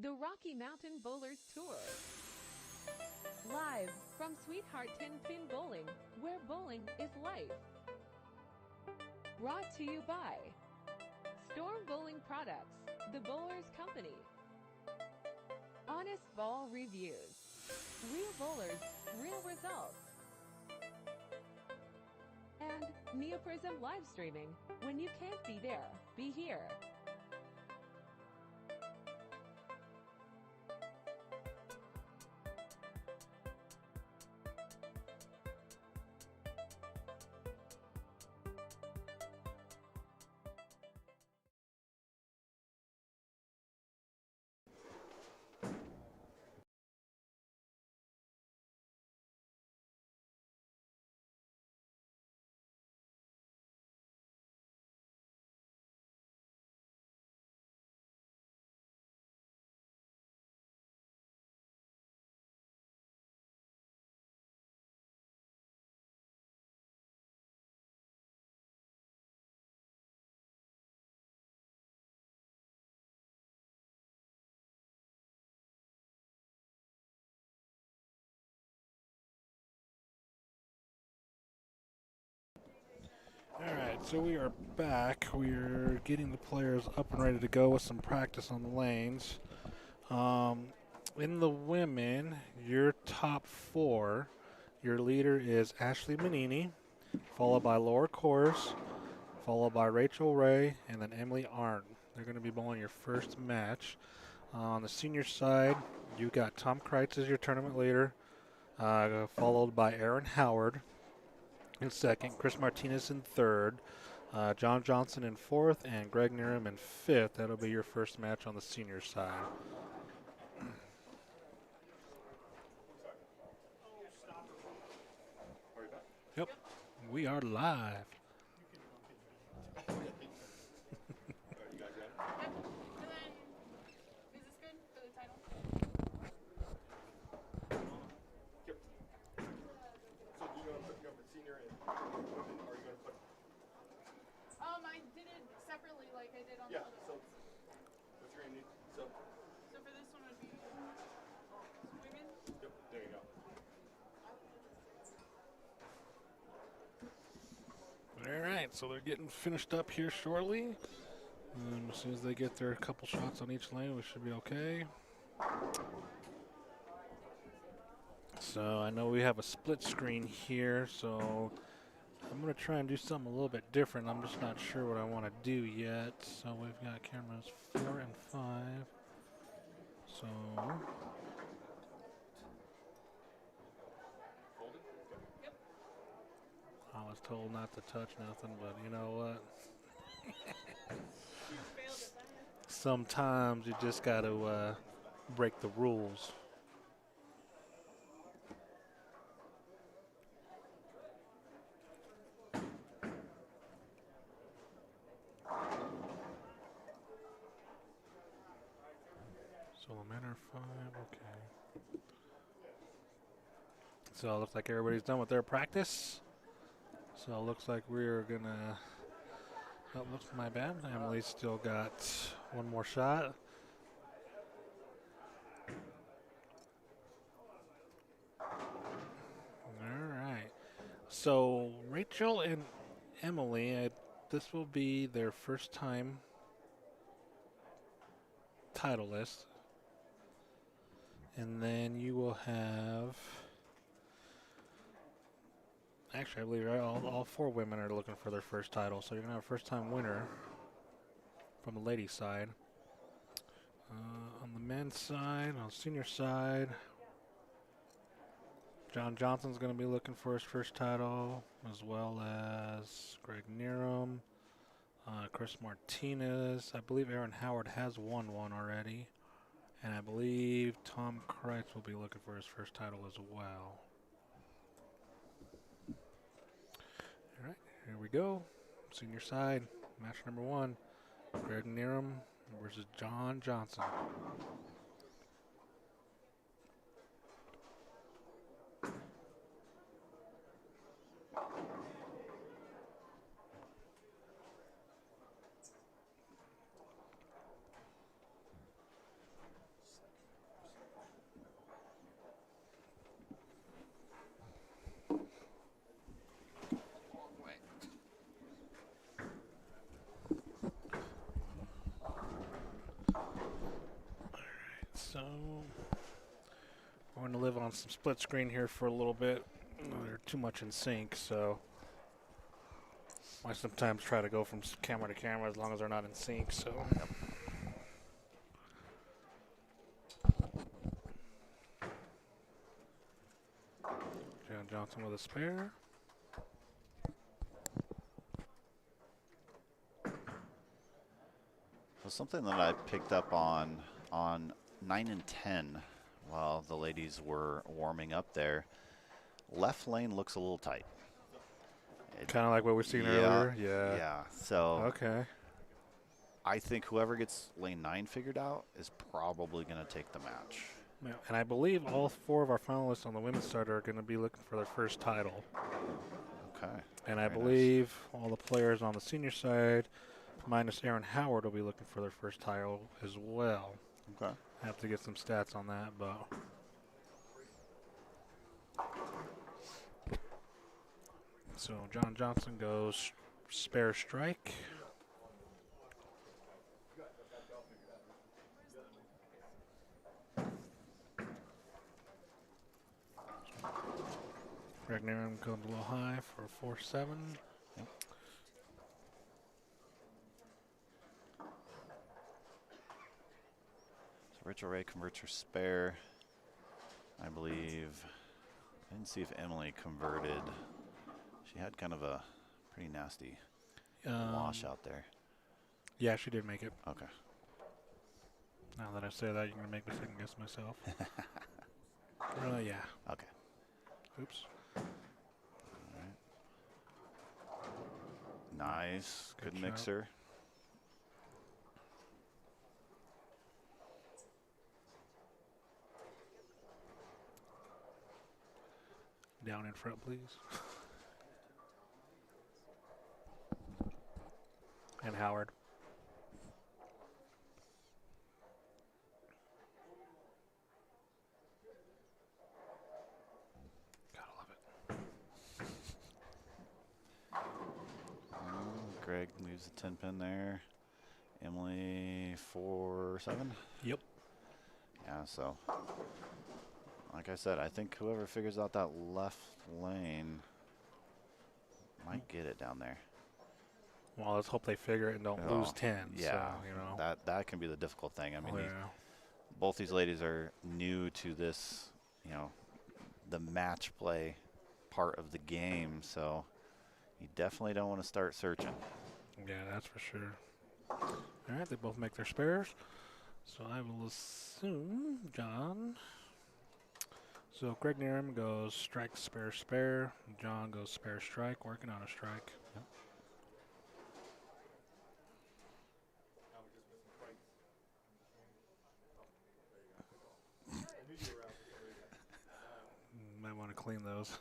The Rocky Mountain Bowlers Tour. Live from Sweetheart 10-Pin Bowling, where bowling is life. Brought to you by Storm Bowling Products, the Bowlers Company. Honest Ball Reviews. Real bowlers, real results. And Neoprism live streaming. When you can't be there, be here. All right, so we are back. We're getting the players up and ready to go with some practice on the lanes. In the women, your top four, your leader is Ashley Manini, followed by Laura Kors, followed by Rachel Ray, and then Emily Arndt. They're going to be bowling your first match. On the senior side, you got Tom Kreitz as your tournament leader, followed by Aaron Howard in second, Chris Martinez in third, John Johnson in fourth, and Greg Nerum in fifth. That'll be your first match on the senior side. Yep, we are live. So they're getting finished up here shortly. As soon as they get their couple shots on each lane, we should be okay. So I know we have a split screen here, so I'm going to try and do something a little bit different. I'm just not sure what I want to do yet. So we've got cameras 4 and 5. So I was told not to touch nothing, but you know what? Sometimes you just got to break the rules. So the men are 5, okay. So it looks like everybody's done with their practice. So it looks like we're gonna, oh, looks my bad. Emily's still got one more shot. All right. So Rachel and Emily, this will be their first time titleist. And then you will have, actually I believe all 4 women are looking for their first title. So you're going to have a first time winner from the ladies side. On the men's side, on the senior side, John Johnson's going to be looking for his first title, as well as Greg Nerum, Chris Martinez. I believe Aaron Howard has won one already. And I believe Tom Kreitz will be looking for his first title as well. All right, here we go. Senior side, match number 1. Greg Nerum versus John Johnson. So we're going to live on some split screen here for a little bit. They're too much in sync, so I sometimes try to go from camera to camera as long as they're not in sync. So. John Johnson with a spare. Well, something that I picked up on 9 and 10 while the ladies were warming up there, left lane looks a little tight. Kind of like what we've seen earlier? Yeah. Yeah. So okay. I think whoever gets lane 9 figured out is probably going to take the match. Yeah, and I believe all 4 of our finalists on the women's side are going to be looking for their first title. Okay. And I believe all the players on the senior side, minus Aaron Howard, will be looking for their first title as well. Okay. I have to get some stats on that, but. So John Johnson goes spare strike. Greg Nerum goes a little high for 4-7. Yep. So Rachel Ray converts her spare. I believe. I didn't see if Emily converted. She had kind of a pretty nasty wash out there. Yeah, she did make it. Okay. Now that I say that, you're going to make me second guess myself. Yeah. Okay. Oops. Nice. Good mixer. Down in front, please. And Howard. Gotta love it. Greg leaves the 10 pin there. Emily 4-7. Yep. Yeah, so like I said, I think whoever figures out that left lane might get it down there. Well, let's hope they figure it and don't lose 10. Yeah, So, you know. that can be the difficult thing. I mean, Yeah. both these ladies are new to this, you know, the match play part of the game, so you definitely don't want to start searching. Yeah, that's for sure. All right, they both make their spares. So I will assume John. So Greg Nierim goes strike, spare, spare. John goes spare, strike, working on a strike. Yep. Now we're just missing Frank. I knew you were out for some reason. Might want to clean those.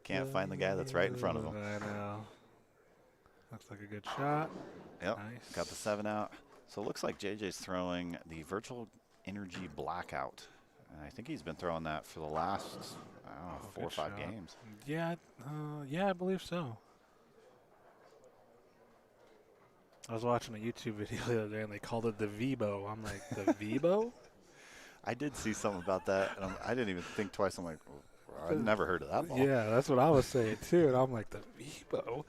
Can't find the guy that's right in front of him. I know. Looks like a good shot. Yep, Nice. got the 7 out. So it looks like JJ's throwing the virtual energy blackout. And I think he's been throwing that for the last, I don't know, 4 or 5 games. Yeah, yeah, I believe so. I was watching a YouTube video the other day and they called it the Vibo. I'm like, the Vibo? I did see something about that, and I didn't even think twice. I'm like, I've never heard of that ball. Yeah, that's what I was saying too. And I'm like, the Vibo?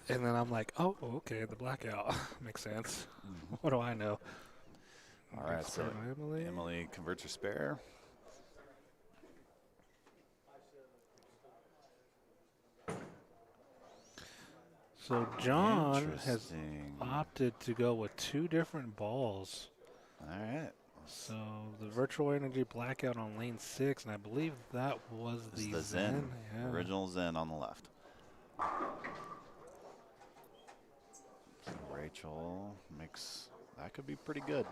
And then I'm like, oh, okay, the blackout. Makes sense. Mm-hmm. What do I know? All right, so Emily converts her spare. So John has opted to go with 2 different balls. All right. So the virtual energy blackout on lane 6, and I believe that was the Zen. Yeah. Original Zen on the left. So Rachel makes, that could be pretty good.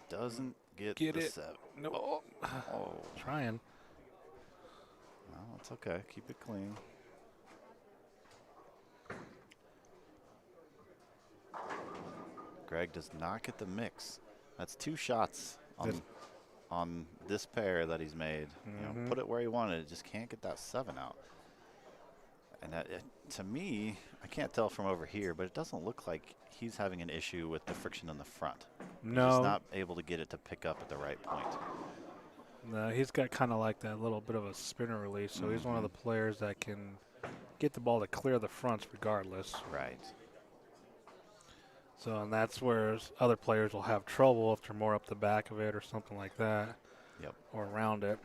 Doesn't get the it. 7. No. Oh. Trying. No, it's okay. Keep it clean. Greg does not get the mix. That's 2 shots on this pair that he's made. You know, put it where he wanted it. Just can't get that 7 out. And that, to me, I can't tell from over here, but it doesn't look like he's having an issue with the friction in the front. No. He's not able to get it to pick up at the right point. No, he's got kind of like that little bit of a spinner release, so he's one of the players that can get the ball to clear the fronts regardless. Right. So, and that's where other players will have trouble if they're more up the back of it or something like that. Yep. Or around it.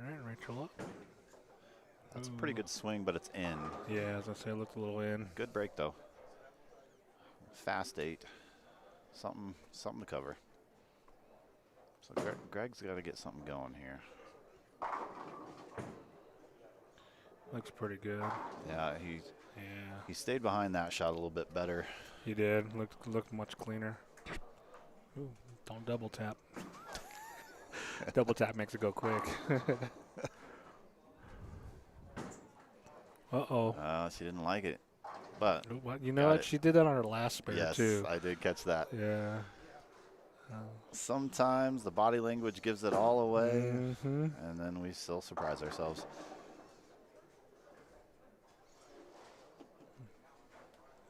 All right, Rachel up. That's a pretty good swing, but it's in. Yeah, as I say, it looked a little in. Good break, though. Fast 8. Something to cover. So Greg's got to get something going here. Looks pretty good. Yeah, he stayed behind that shot a little bit better. He did. Looked much cleaner. Ooh, don't double tap. Double tap makes it go quick. Uh-oh. She didn't like it. But you know what? She did that on her last spare, too. Yes, I did catch that. Yeah. Sometimes the body language gives it all away, and then we still surprise ourselves.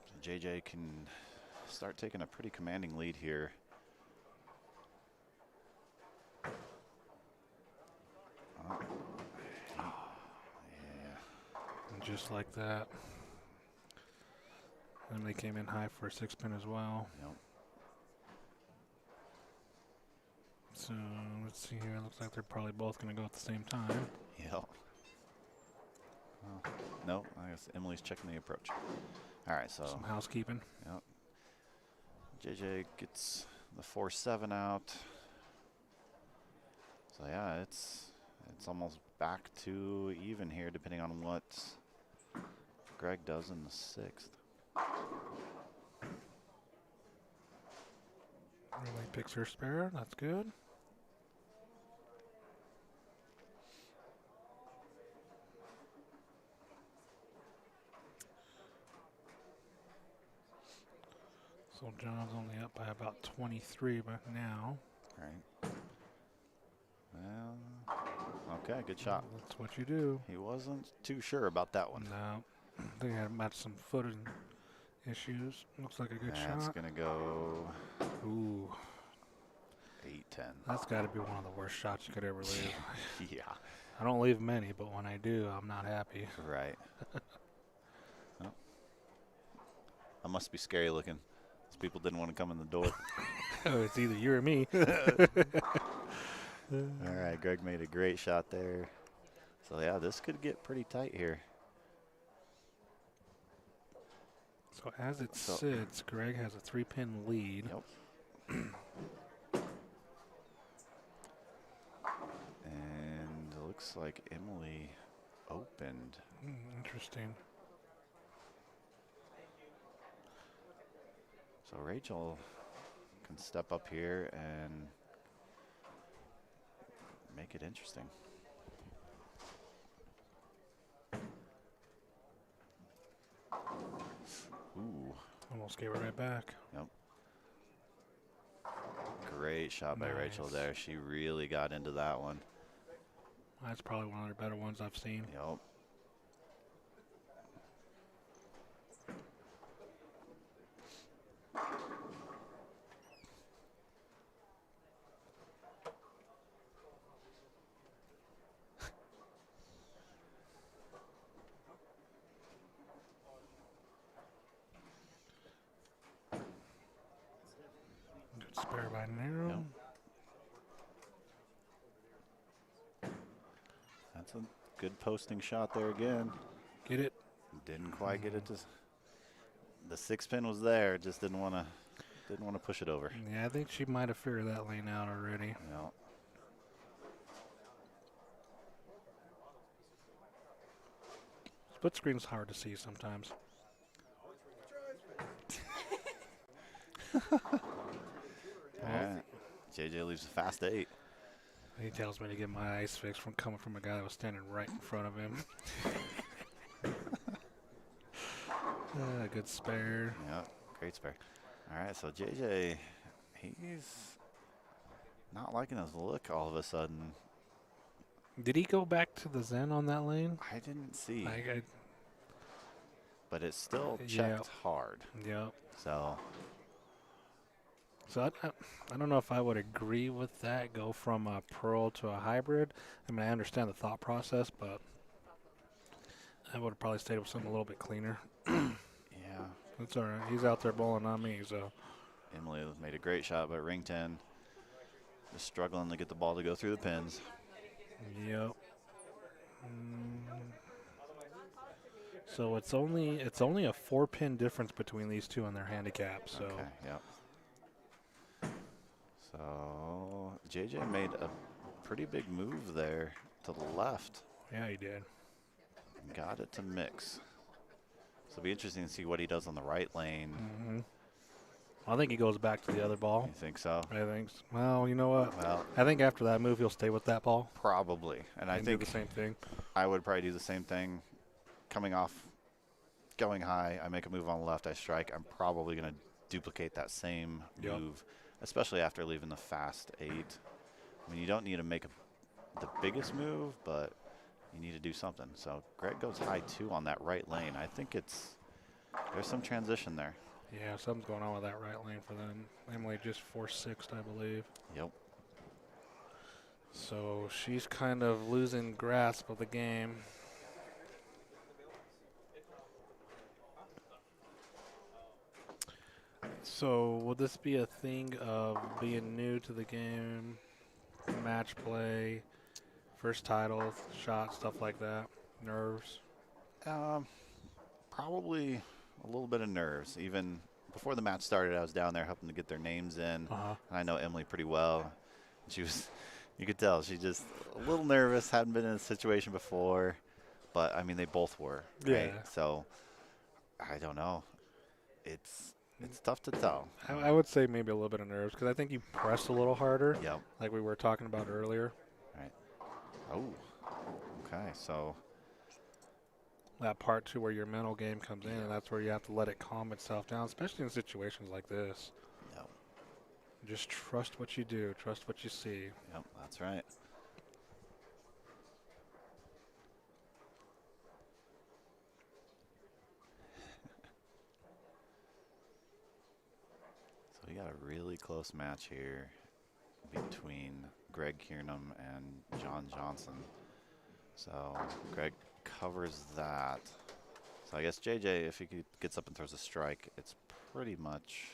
So JJ can start taking a pretty commanding lead here. And just like that. And they came in high for a 6-pin as well. Yep. So let's see here. Looks like they're probably both going to go at the same time. Yep. Well, no, I guess Emily's checking the approach. All right, so some housekeeping. Yep. JJ gets the 4-7 out. So yeah, it's almost back to even here, depending on what Greg does in the 6th. Really picks her spare. That's good. So John's only up by about 23 by now. Right. Well, okay, good shot. That's what you do. He wasn't too sure about that one. No. They had matched some footing issues. Looks like a good That's shot. going to go Ooh. 8-10. That's got to be one of the worst shots you could ever leave. Yeah. I don't leave many, but when I do, I'm not happy. Right. Oh. That must be scary looking. Those people didn't want to come in the door. Oh, it's either you or me. All right, Greg made a great shot there. So, yeah, this could get pretty tight here. So as it sits, Greg has a 3-pin lead. Yep. And it looks like Emily opened. Interesting. So Rachel can step up here and make it interesting. Ooh. Almost gave it right back. Yep. Great shot by Rachel there. She really got into that one. That's probably one of the better ones I've seen. Yep. Good spare by narrow. Yep. That's a good posting shot there again. Get it? Didn't quite get it to. The 6-pin was there, just didn't want to push it over. Yeah, I think she might have figured that lane out already. Yep. Split screen's hard to see sometimes. All right. JJ leaves a fast 8. He tells me to get my ice fixed from coming from a guy that was standing right in front of him. Good spare. Yep, great spare. All right, so JJ, he's not liking his look all of a sudden. Did he go back to the Zen on that lane? I didn't see. I But it's still checked hard. Yep. So I don't know if I would agree with that, go from a Pearl to a hybrid. I mean, I understand the thought process, but I would have probably stayed with something a little bit cleaner. yeah. That's all right. He's out there bowling on me, so. Emily made a great shot, but ring 10 just struggling to get the ball to go through the pins. Yep. So it's only a 4-pin difference between these two on their handicap. So. Okay. Yep. So JJ made a pretty big move there to the left. Yeah, he did. Got it to mix. So it'll be interesting to see what he does on the right lane. Mm-hmm. I think he goes back to the other ball. You think so? I think. Well, you know what? Well, I think after that move, he'll stay with that ball. Probably. And I think do the same thing. I would probably do the same thing. Coming off, going high, I make a move on the left, I strike. I'm probably going to duplicate that same move, especially after leaving the fast 8. I mean, you don't need to make the biggest move, but you need to do something. So Greg goes high 2 on that right lane. I think there's some transition there. Yeah, something's going on with that right lane for them. Emily just 4-6'd, I believe. Yep. So she's kind of losing grasp of the game. So would this be a thing of being new to the game, match play, first title, shot, stuff like that, nerves? Probably a little bit of nerves. Even before the match started, I was down there helping to get their names in. And I know Emily pretty well. She was, you could tell, she just a little nervous, hadn't been in a situation before. But, I mean, they both were, right? Yeah. So, I don't know. It's tough to tell. I would say maybe a little bit of nerves because I think you pressed a little harder, Yep. like we were talking about earlier. Right. Oh, okay. So that part too where your mental game comes in, and that's where you have to let it calm itself down, especially in situations like this. Yep. Just trust what you do, trust what you see. Yep, that's right. So we got a really close match here between Greg Kiernam and John Johnson. So Greg covers that. So I guess JJ, if he gets up and throws a strike, it's pretty much,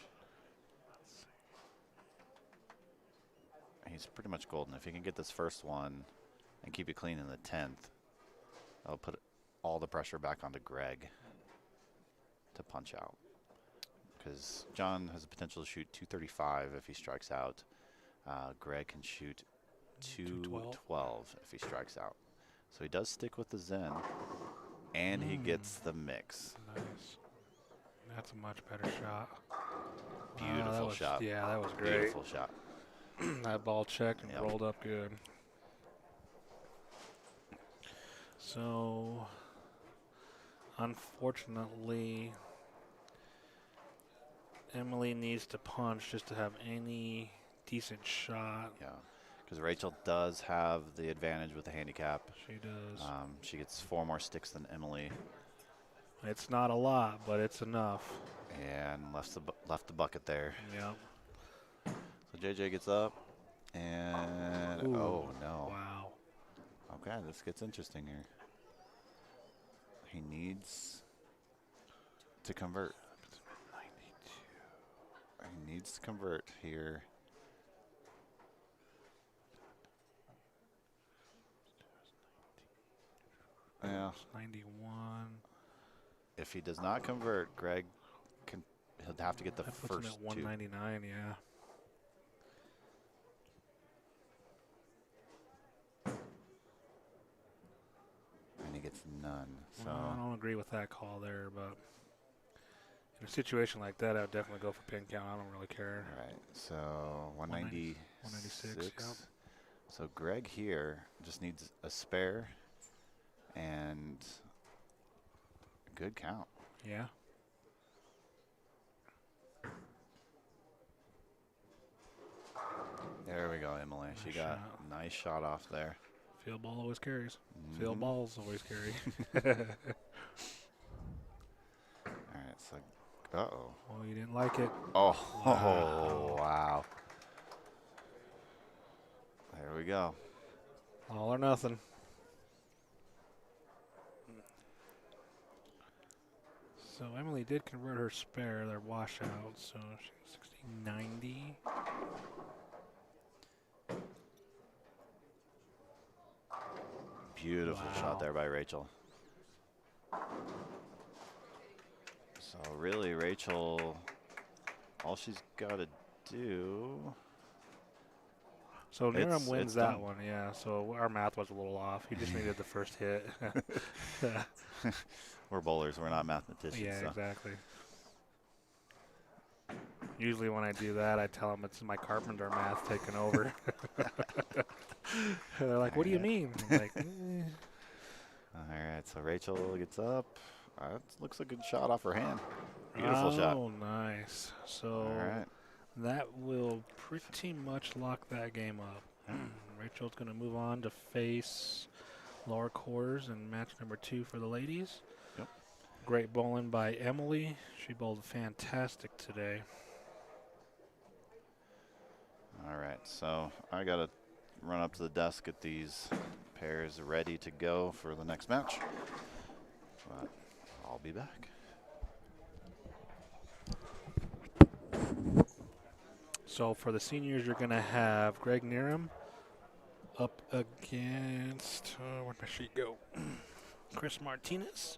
he's pretty much golden. If he can get this first one and keep it clean in the 10th, that'll put all the pressure back onto Greg to punch out. Because John has the potential to shoot 235 if he strikes out. Greg can shoot 212 if he strikes out. So he does stick with the Zen, and he gets the mix. Nice. That's a much better shot. Beautiful shot. Yeah, that was great. Beautiful shot. That ball checked and rolled up good. So, unfortunately, Emily needs to punch just to have any decent shot. Yeah, because Rachel does have the advantage with the handicap. She does. She gets 4 more sticks than Emily. It's not a lot, but it's enough. And left the bucket there. Yep. So JJ gets up, and Ooh, oh no. Wow. Okay, this gets interesting here. He needs to convert. 92. He needs to convert here. Yeah. 91. If he does not convert, Greg he'll have to get the That puts him first at 199, yeah. And he gets none. So Well, I don't agree with that call there, but in a situation like that, I would definitely go for pin count. I don't really care. all right. So 196. 196, yep. So Greg here just needs a spare and a good count. Yeah. There we go, Emily. Nice She got shot. a nice shot off there. Field ball always carries. Field Mhm. balls always carry. All right, so, uh-oh. Oh, you didn't like it. Oh, Wow. wow. There we go. All or nothing. So Emily did convert her spare, their washout, so she's 60-90. Beautiful Wow. shot there by Rachel. So really, Rachel, all she's got to do. So Niram It's wins that done. one, yeah. So our math was a little off. He just needed the first hit. We're bowlers. We're not mathematicians. Yeah, so. exactly. Usually when I do that, I tell them it's my carpenter math taking over. They're like, what do you mean? I'm like, All right, so Rachel gets up. That looks a good shot off her hand. Beautiful shot. Oh, nice. So All right. that will pretty much lock that game up. Rachel's going to move on to face lower quarters in match number 2 for the ladies. Yep. Great bowling by Emily. She bowled fantastic today. All right, so I got to run up to the desk, get these pairs ready to go for the next match. But I'll be back. So for the seniors, you're going to have Greg Niram up against, where'd my sheet go? Chris Martinez.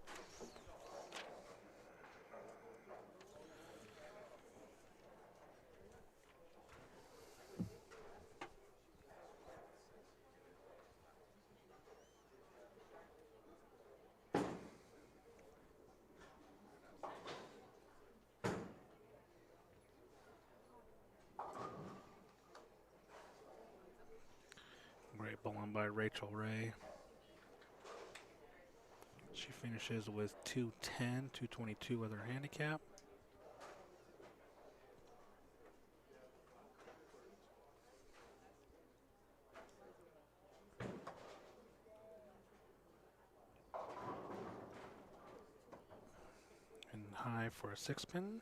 Great bowling by Rachel Ray. She finishes with 210, 222 with her handicap. And high for a 6-pin.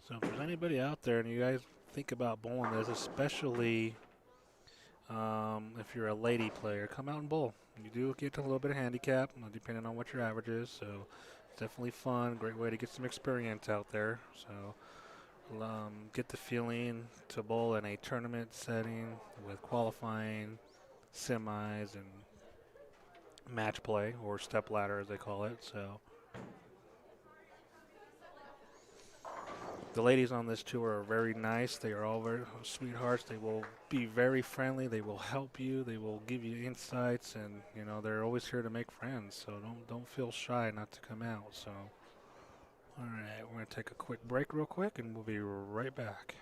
So if there's anybody out there and you guys think about bowling this, especially if you're a lady player, come out and bowl. You do get a little bit of handicap, depending on what your average is. So it's definitely fun. Great way to get some experience out there. So get the feeling to bowl in a tournament setting with qualifying, semis, and match play, or step ladder as they call it. So the ladies on this tour are very nice. They are all very sweethearts. They will be very friendly. They will help you. They will give you insights, and you know they're always here to make friends. So don't feel shy not to come out. So all right, we're gonna take a quick break real quick, and we'll be right back.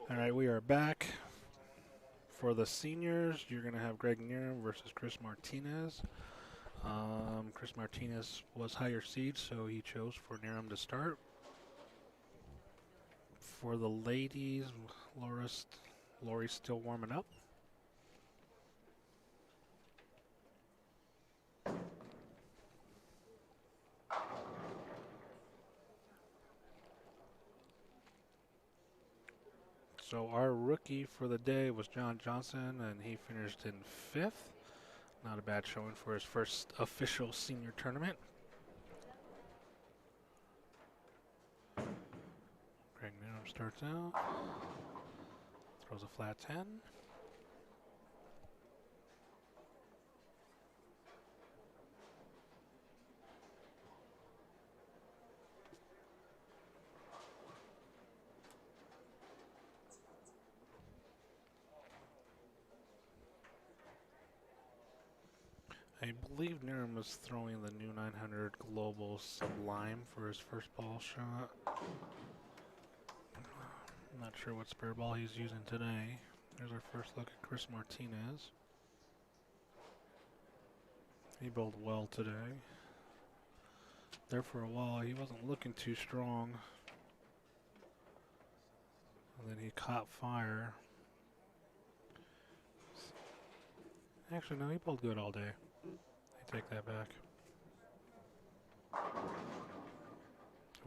All right, we are back. For the seniors, you're going to have Greg Nierum versus Chris Martinez. Chris Martinez was higher seed, so he chose for Nierum to start. For the ladies, Lori's still warming up. So our rookie for the day was John Johnson, and he finished in 5th. Not a bad showing for his first official senior tournament. Greg Newham starts out. Throws a flat 10. I believe Newham was throwing the new 900 Global Sublime for his first ball shot. I'm not sure what spare ball he's using today. There's our first look at Chris Martinez. He bowled well today. There for a while, he wasn't looking too strong. And then he caught fire. Actually, no, he bowled good all day. I take that back.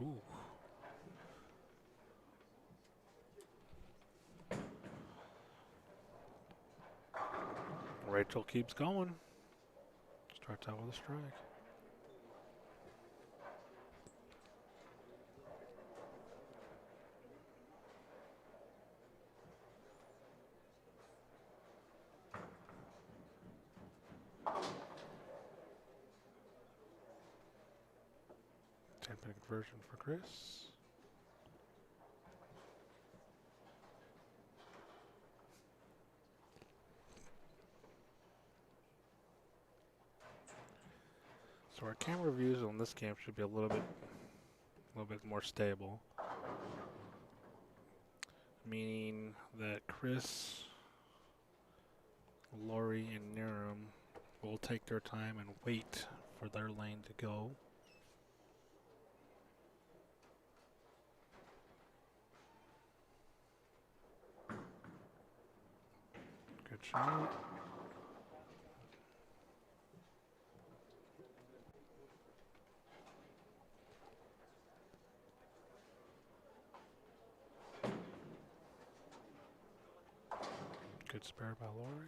Ooh. Rachel keeps going. Starts out with a strike. Ten-pin conversion for Chris. So our camera views on this game should be a little bit more stable. Meaning that Chris, Lori, and Newham will take their time and wait for their lane to go. Good shot. Good spare by Lori.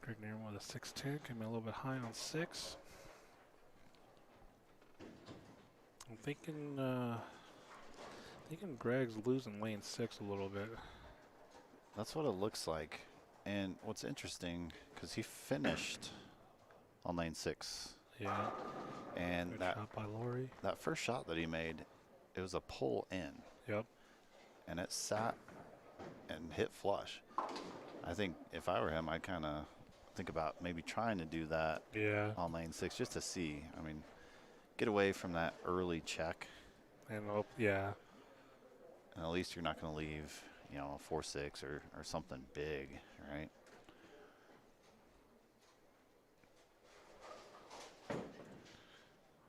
Greg Newham with a 6-10, came in a little bit high on 6. I'm thinking Greg's losing lane 6 a little bit. That's what it looks like. And what's interesting, because he finished on lane 6. Yeah. And Good that shot by Lori. that first shot that he made, it was a pull in. Yep. And it sat and hit flush. I think if I were him, I'd kind of think about maybe trying to do that on lane 6 just to see. I mean, get away from that early check. And yeah. And at least you're not going to leave, you know, a 4-6 or something big, right?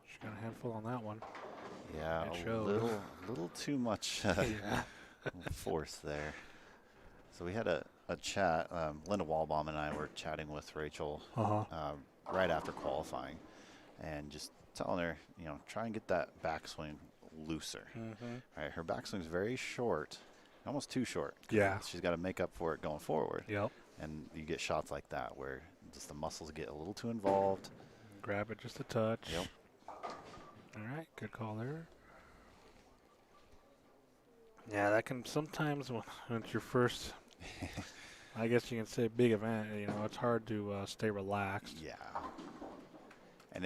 She got a handful on that one. Yeah, It a showed. little too much Yeah. force there. So we had a chat. Linda Walbaum and I were chatting with Rachel right after qualifying, and just telling her, you know, try and get that backswing looser. Right, her backswing's very short, almost too short. Yeah. She's got to make up for it going forward. Yep. And you get shots like that where just the muscles get a little too involved. Grab it just a touch. Yep. All right, good call there. Yeah, that can sometimes when it's your first, I guess you can say big event. You know, it's hard to stay relaxed. Yeah. And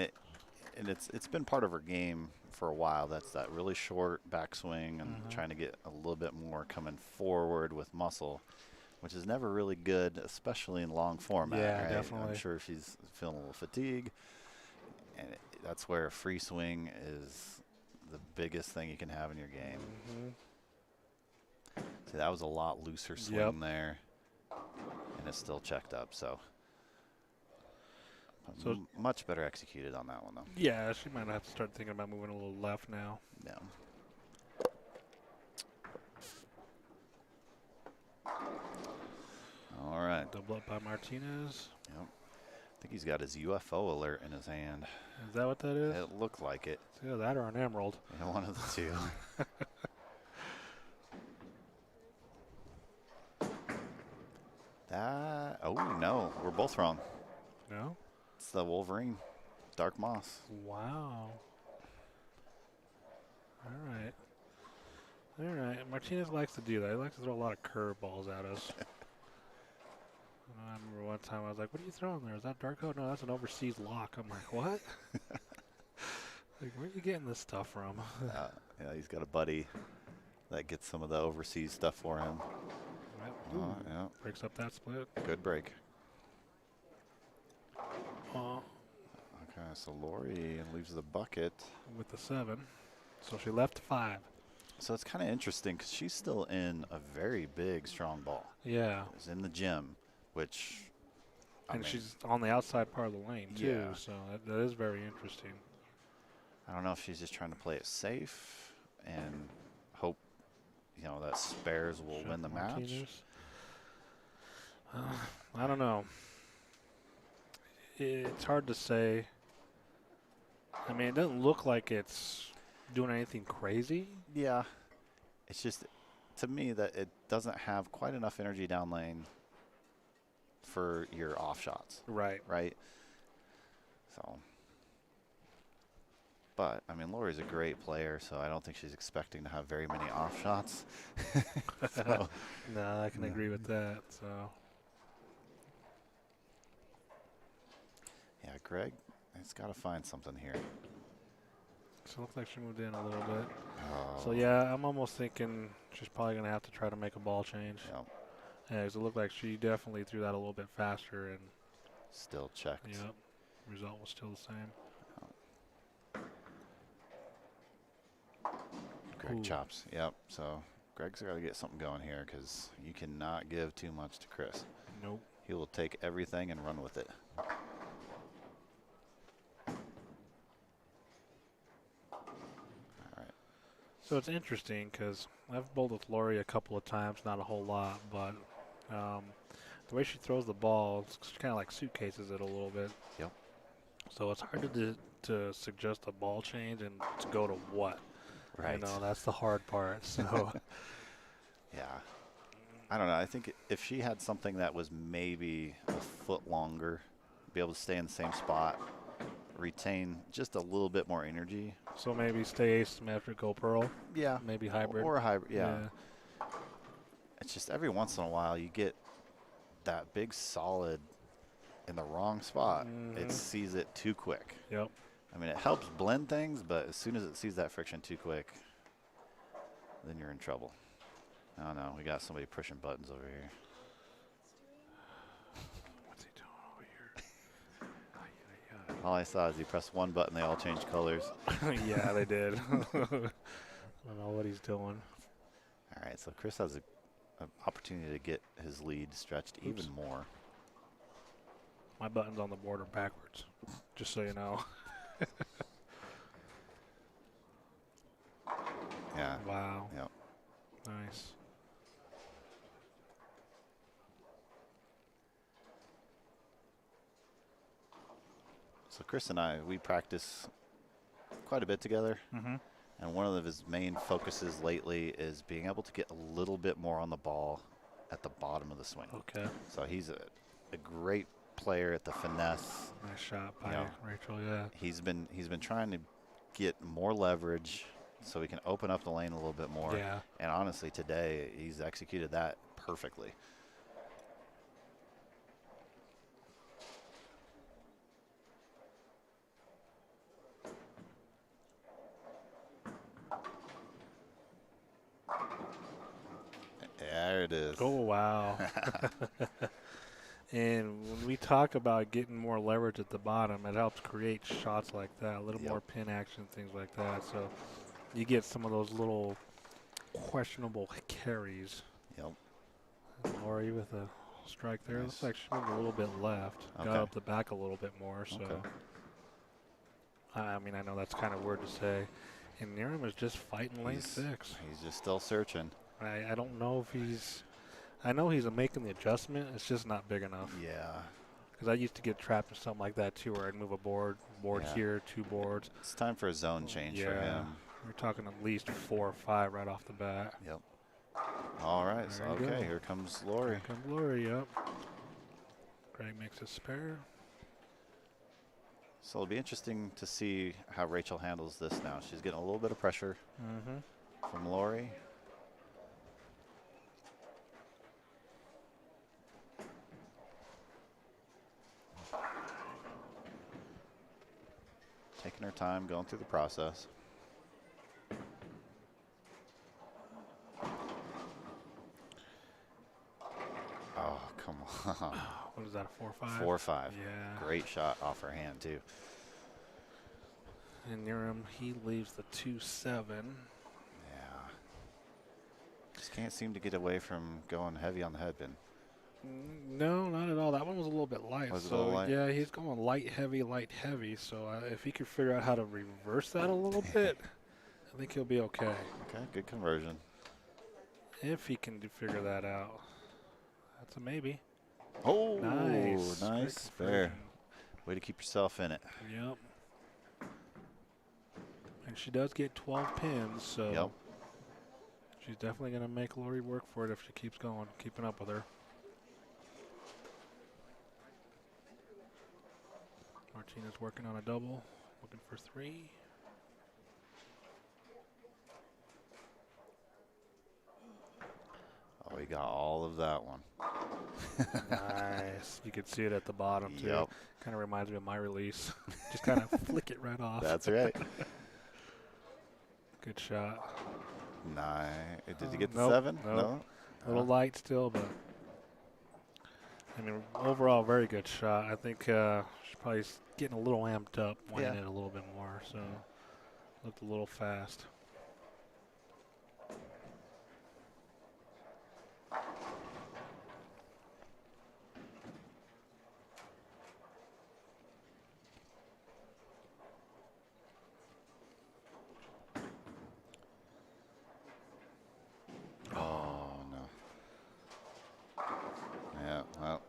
it's been part of her game for a while. That's that really short backswing and trying to get a little bit more coming forward with muscle, which is never really good, especially in long format. Yeah, right? definitely. I'm sure she's feeling a little fatigue, and that's where a free swing is the biggest thing you can have in your game. See, that was a lot looser swing there, and it's still checked up. So much better executed on that one, though. Yeah, she might have to start thinking about moving a little left now. Yeah. Double up by Martinez. Yep. I think he's got his UFO alert in his hand. Is that what that is? It looked like it. It's either that or an emerald. Yeah, one of the two. That, oh no, we're both wrong. No? It's the Wolverine, Dark Moss. Wow. All right. All right. Martinez likes to do that. He likes to throw a lot of curveballs at us. I remember one time I was like, what are you throwing there? Is that dark code? No, that's an overseas lock. I'm like, what? Like, where are you getting this stuff from? Yeah, he's got a buddy that gets some of the overseas stuff for him. Yeah. Breaks up that split. Good break. Oh. Okay, so Lori leaves the bucket. With the 7. So she left 5. So it's kind of interesting because she's still in a very big, strong ball. Yeah. She's in the gym, which... And she's on the outside part of the lane, too. Yeah. So that is very interesting. I don't know if she's just trying to play it safe and hope, that spares will win the match. I don't know. It's hard to say. I mean, it doesn't look like it's doing anything crazy. Yeah. It's just, to me, that it doesn't have quite enough energy down lane for your off shots. Right. Right? So. But, I mean, Lori's a great player, so I don't think she's expecting to have very many off shots. So, no, I can agree with that. So. yeah, Greg has got to find something here. So it looks like she moved in a little bit. Oh. So, yeah, I'm almost thinking she's probably going to have to try to make a ball change. Yep. Yeah, 'cause it looked like she definitely threw that a little bit faster. And Still checked. yep, result was still the same. Greg Ooh. chops. Yep. So Greg's got to get something going here because you cannot give too much to Chris. Nope. He will take everything and run with it. All right. So it's interesting because I've bowled with Lori a couple of times, not a whole lot, but the way she throws the ball, she kind of like suitcases it a little bit. Yep. So it's hard to suggest a ball change and to go to what. Right. That's the hard part. So yeah. I don't know. I think if she had something that was maybe a foot longer, be able to stay in the same spot, retain just a little bit more energy. So maybe stay asymmetric, go pearl. Yeah. Maybe hybrid. Or a hybrid, yeah. It's just every once in a while you get that big solid in the wrong spot. It sees it too quick. Yep. I mean, it helps blend things, but as soon as it sees that friction too quick, then you're in trouble. Oh, no, we got somebody pushing buttons over here. What's he doing over here? All I saw is he pressed one button, they all changed colors. Yeah, they did. I don't know what he's doing. All right, so Chris has an opportunity to get his lead stretched even more. My button's on the board are backwards, just so you know. Yeah. Wow. Yep. Nice. So Chris and I, we practice quite a bit together. And one of his main focuses lately is being able to get a little bit more on the ball at the bottom of the swing. Okay. So he's a great player at the finesse. Nice shot by Rachel, yeah. He's been trying to get more leverage so he can open up the lane a little bit more. Yeah. And honestly, today he's executed that perfectly. There it is. Oh, wow. And when we talk about getting more leverage at the bottom, it helps create shots like that, a little more pin action, things like that. So you get some of those little questionable carries. Yep. Lori with a strike there. Nice. Looks like she moved a little bit left. Okay. Got up the back a little bit more. So, I mean, I know that's kind of weird to say. And Niram is just fighting lane 6. He's just still searching. I don't know if he's. I know he's making the adjustment. It's just not big enough. Yeah. Because I used to get trapped in something like that too, where I'd move a board Yeah. here, 2 boards. It's time for a zone change for Yeah. him. We're talking at least 4 or 5 right off the bat. Yep. All right. So, There you okay, go. here comes Lori. Here comes Lori, yep. Greg makes a spare. So it'll be interesting to see how Rachel handles this now. She's getting a little bit of pressure from Lori. Taking her time, going through the process. Oh, come on. What is that, a 4-5? 4-5. Yeah. Great shot off her hand, too. And near him, he leaves the 2-7. Yeah. Just can't seem to get away from going heavy on the headpin. No, not at all. That one was a little bit light. Was it a so little light? yeah, he's going light, heavy, light, heavy. So if he could figure out how to reverse that a little bit, I think he'll be okay. Okay, good conversion. If he can figure that out. That's a maybe. Oh, Nice. nice. Great Fair. conversion. Way to keep yourself in it. Yep. And she does get 12 pins, so Yep. she's definitely going to make Lori work for it if she keeps going, keeping up with her. Martina's working on a double, looking for 3. Oh, we got all of that one. Nice. You can see it at the bottom, too. Yep. Kind of reminds me of my release. Just kind of flick it right off. That's right. Good shot. Nice. Did you get the Nope, 7? nope. No. A little light still, but I mean, overall, very good shot. I think she's probably getting a little amped up, wanting Yeah. it a little bit more, so looked a little fast. Oh, no. Yeah, well.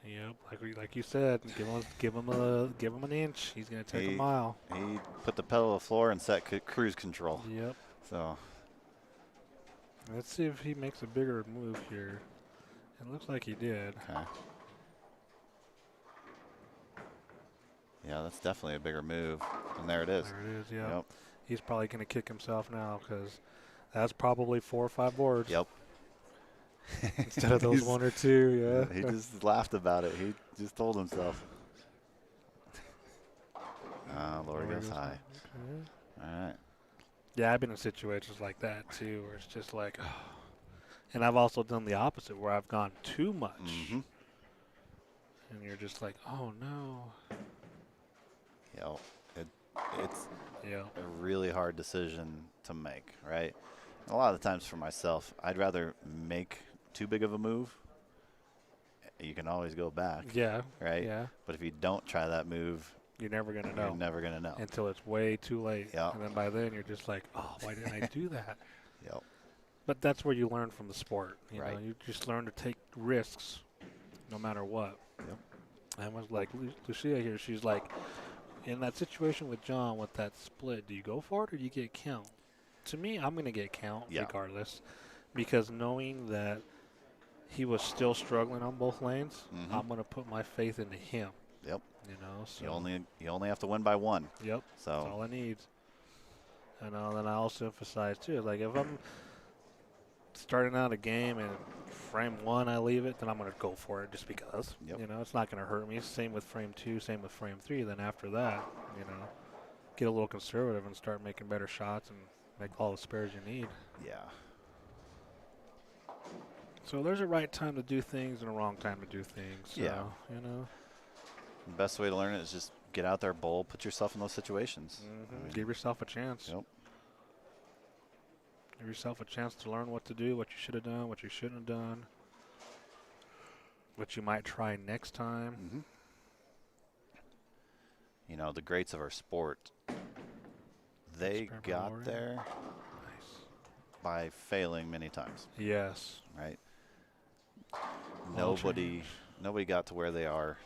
Yep, like you said, give him an inch. He's gonna take a mile. He put the pedal to the floor and set cruise control. Yep. So Let's see if he makes a bigger move here. It looks like he did. okay. Yeah, that's definitely a bigger move. And there it is. There it is. Yeah. Yep. He's probably gonna kick himself now because that's probably 4 or 5 boards. Yep. Instead of those He's- 1 or 2. Yeah. He just laughed about it. He just told himself. Lori goes high. Okay. All right. Yeah, I've been in situations like that too, where it's just like, and I've also done the opposite, where I've gone too much, Mm-hmm. and you're just like, oh no. It's Yeah. a really hard decision to make, right? A lot of the times for myself, I'd rather make too big of a move. You can always go back, Yeah. right? Yeah. But if you don't try that move, You're never gonna you're know never going to know. until it's way too late. Yeah. And then by then you're just like, oh, why didn't I do that? Yep. But that's where you learn from the sport. You Right. know, you just learn to take risks, no matter what. Yep. And was like Lucia here. She's like, in that situation with John with that split, do you go for it or do you get count? To me, I'm gonna get count Yeah. regardless, because knowing that he was still struggling on both lanes, Mhm. I'm gonna put my faith into him. Yep. You know, so You only have to win by 1. yep. That's So all I need. And then I also emphasize too, like if I'm starting out a game and frame 1 I leave it, then I'm gonna go for it just because. Yep. You know, it's not gonna hurt me. Same with frame 2, same with frame 3. Then after that, you know, get a little conservative and start making better shots and make all the spares you need. yeah. So there's a right time to do things and a wrong time to do things. So, Yeah. you know, The best way to learn it is just get out there, bowl, put yourself in those situations. I mean, give yourself a chance. Yep. Give yourself a chance to learn what to do, what you should have done, what you shouldn't have done, what you might try next time. Mhm. You know, the greats of our sport, they Spare by got Lori. there Nice. by failing many times, Yes. right? All Nobody change. got to where they are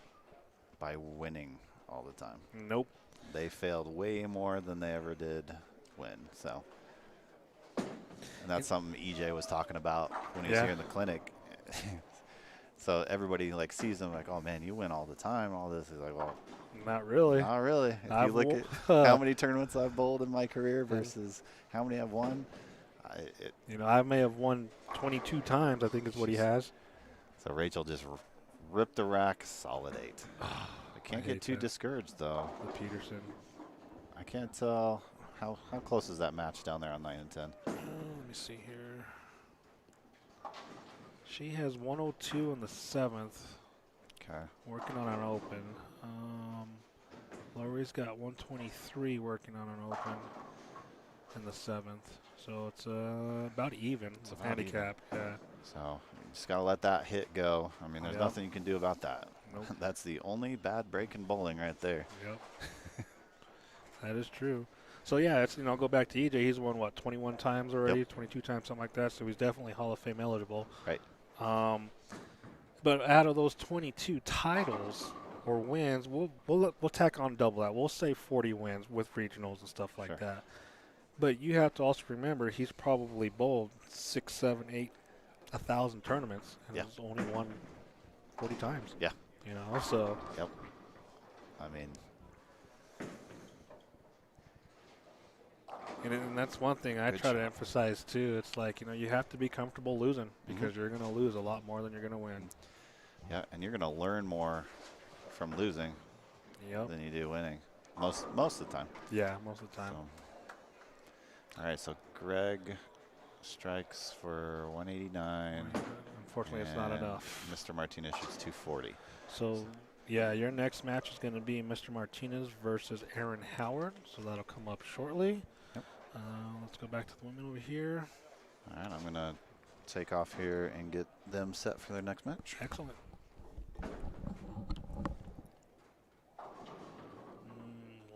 by winning all the time. Nope. They failed way more than they ever did win. So, and that's something EJ was talking about when he was Yeah. here in the clinic. So everybody like sees him like, oh man, you win all the time, all this. He's like, well, Not really. not really. If you I've look wo- at how many tournaments I've bowled in my career versus how many I've won, You know, I may have won 22 times, I think is what he has. so Rachel just ripped the rack, solid 8. I can't I get hate too that. discouraged though. The Peterson. I can't tell how close is that match down there on 9 and 10. Let me see here. She has 102 in the 7th. Okay. Working on an open. Lori's got 123 working on an open in the 7th. So it's about even. It's a About handicap. Yeah. So you just gotta let that hit go. I mean, there's Yep. nothing you can do about that. Nope. That's the only bad break in bowling right there. Yep. That is true. So yeah, it's, you know, go back to EJ. He's won what, 21 times already, Yep. 22 times, something like that. So he's definitely Hall of Fame eligible. Right. But out of those 22 titles or wins, we'll tack on double that. We'll say 40 wins with regionals and stuff like Sure. that. But you have to also remember he's probably bowled 6, 7, 8, 1,000 tournaments and Yeah. has only won 40 times. Yeah. You know, so. Yep. I mean, And that's one thing I Good try to shot. emphasize too. It's like, you know, you have to be comfortable losing because you're going to lose a lot more than you're going to win. yeah, and you're gonna learn more from losing Yep. than you do winning. Most of the time. Yeah, most of the time. So. All right, so Greg strikes for 189. Unfortunately, it's not and enough. Mr. Martinez shoots 240. So, yeah, your next match is going to be Mr. Martinez versus Aaron Howard. So that'll come up shortly. Yep. Let's go back to the women over here. All right, I'm going to take off here and get them set for their next match. Excellent.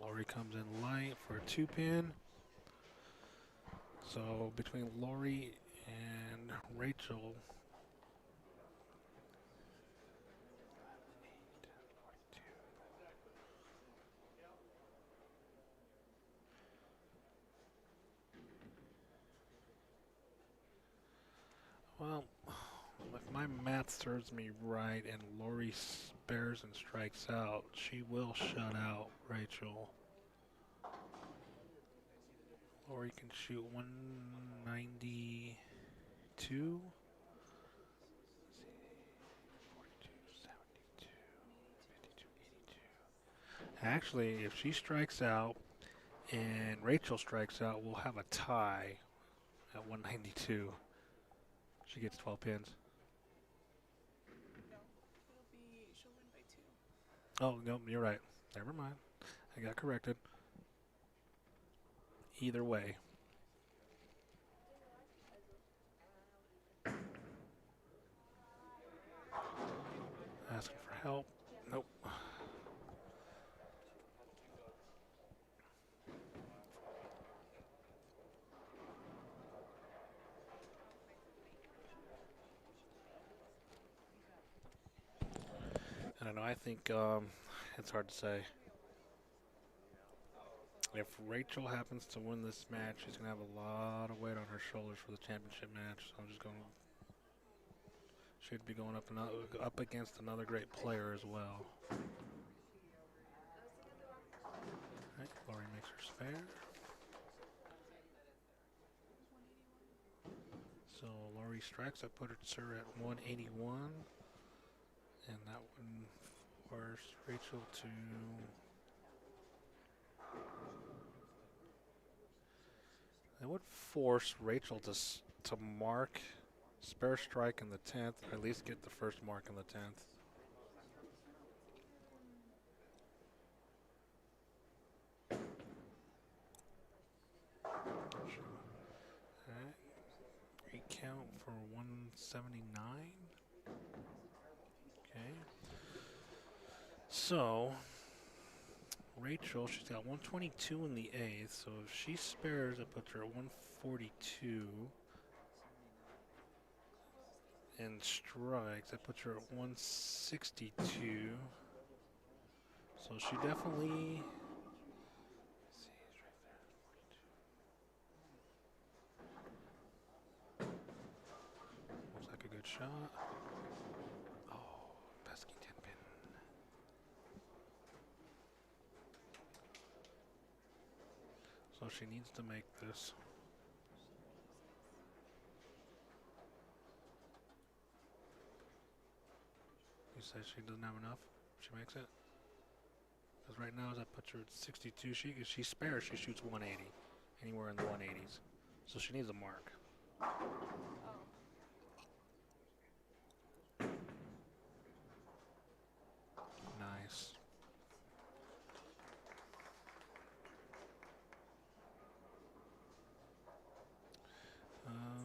Lori comes in light for a 2-pin. So between Lori and Rachel. Well, if my math serves me right and Lori spares and strikes out, she will shut out Rachel. Lori can shoot 192. Actually, if she strikes out and Rachel strikes out, we'll have a tie at 192. She gets 12 pins. She'll win by 2. Oh, no, you're right. Never mind. I got corrected. Either way. Asking for help. Nope. I don't know. I think it's hard to say. If Rachel happens to win this match, she's going to have a lot of weight on her shoulders for the championship match. So I'm just going to... She'd be going up against another great player as well. Right, Lori makes her spare. So Lori strikes. I put her at 181. And that would force Rachel to... That would force Rachel to mark spare strike in the 10th, or at least get the first mark in the 10th. Alright. Great count for 179. Okay. So, Rachel, she's got 122 in the 8th, so if she spares, it puts her at 142. in strikes. That puts her at 162. So she definitely. Let's see, it's right there. Looks like a good shot. Oh, pesky 10 pin. So she needs to make this. You say she doesn't have enough? She makes it? Because right now, as I put her at 62, she's spare. She shoots 180, anywhere in the 180s. So she needs a mark. Nice.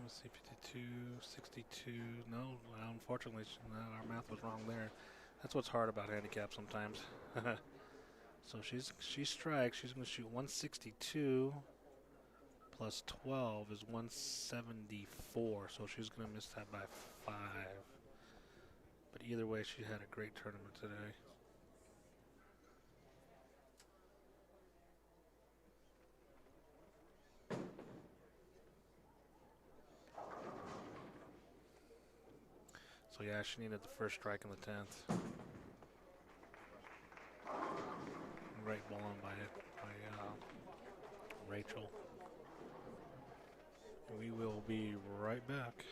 Let's see, 52, 62. No, well, unfortunately, no, our math was wrong there. That's what's hard about handicap sometimes. So she strikes. She's going to shoot 162 plus 12 is 174. So she's going to miss that by 5. But either way, she had a great tournament today. So yeah, she needed the first strike in the 10th. Great ball on by Rachel. We will be right back.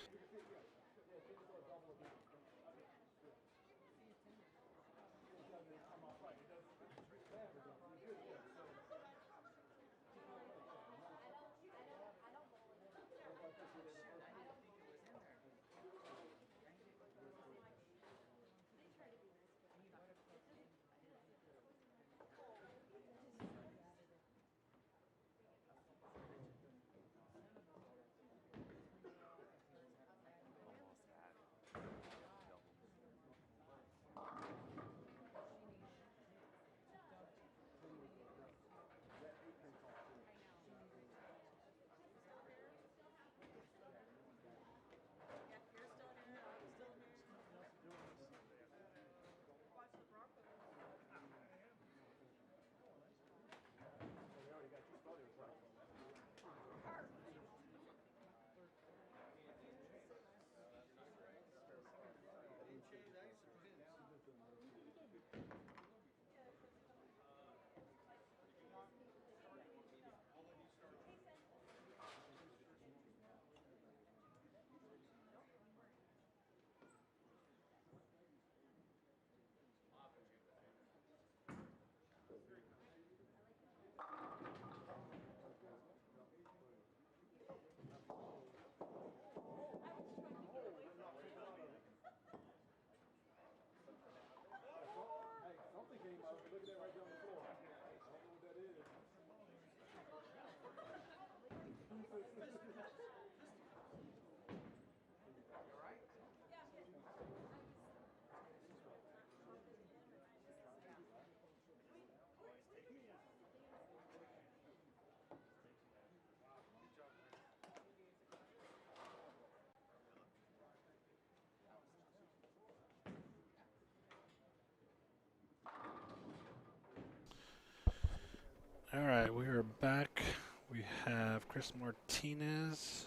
All right, we are back. We have Chris Martinez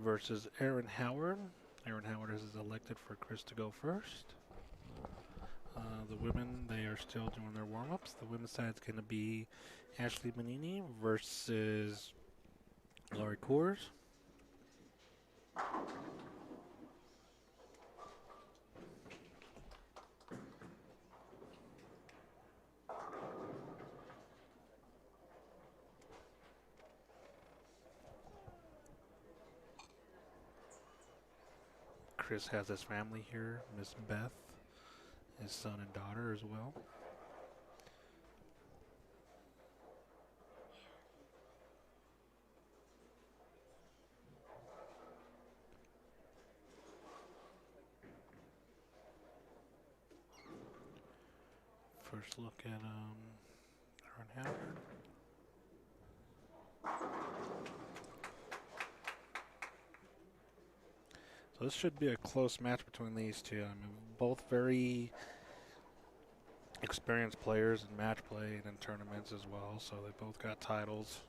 versus Aaron Howard. Aaron Howard is elected for Chris to go first. The women, they are still doing their warm-ups. The women's side is going to be Ashley Manini versus Laurie Coors. Chris has his family here, Miss Beth, his son and daughter as well. First look at Aaron Howard. So this should be a close match between these two. I mean, both very experienced players in match play and in tournaments as well. So they both got titles.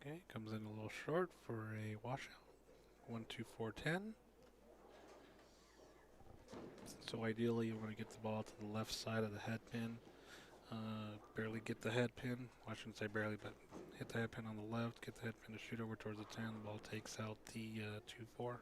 Okay, comes in a little short for a washout. 1-2-4-10. So ideally, you want to get the ball to the left side of the head pin. Barely get the head pin. Well, I shouldn't say barely, but hit the head pin on the left, get the head pin to shoot over towards the 10. The ball takes out the 2-4.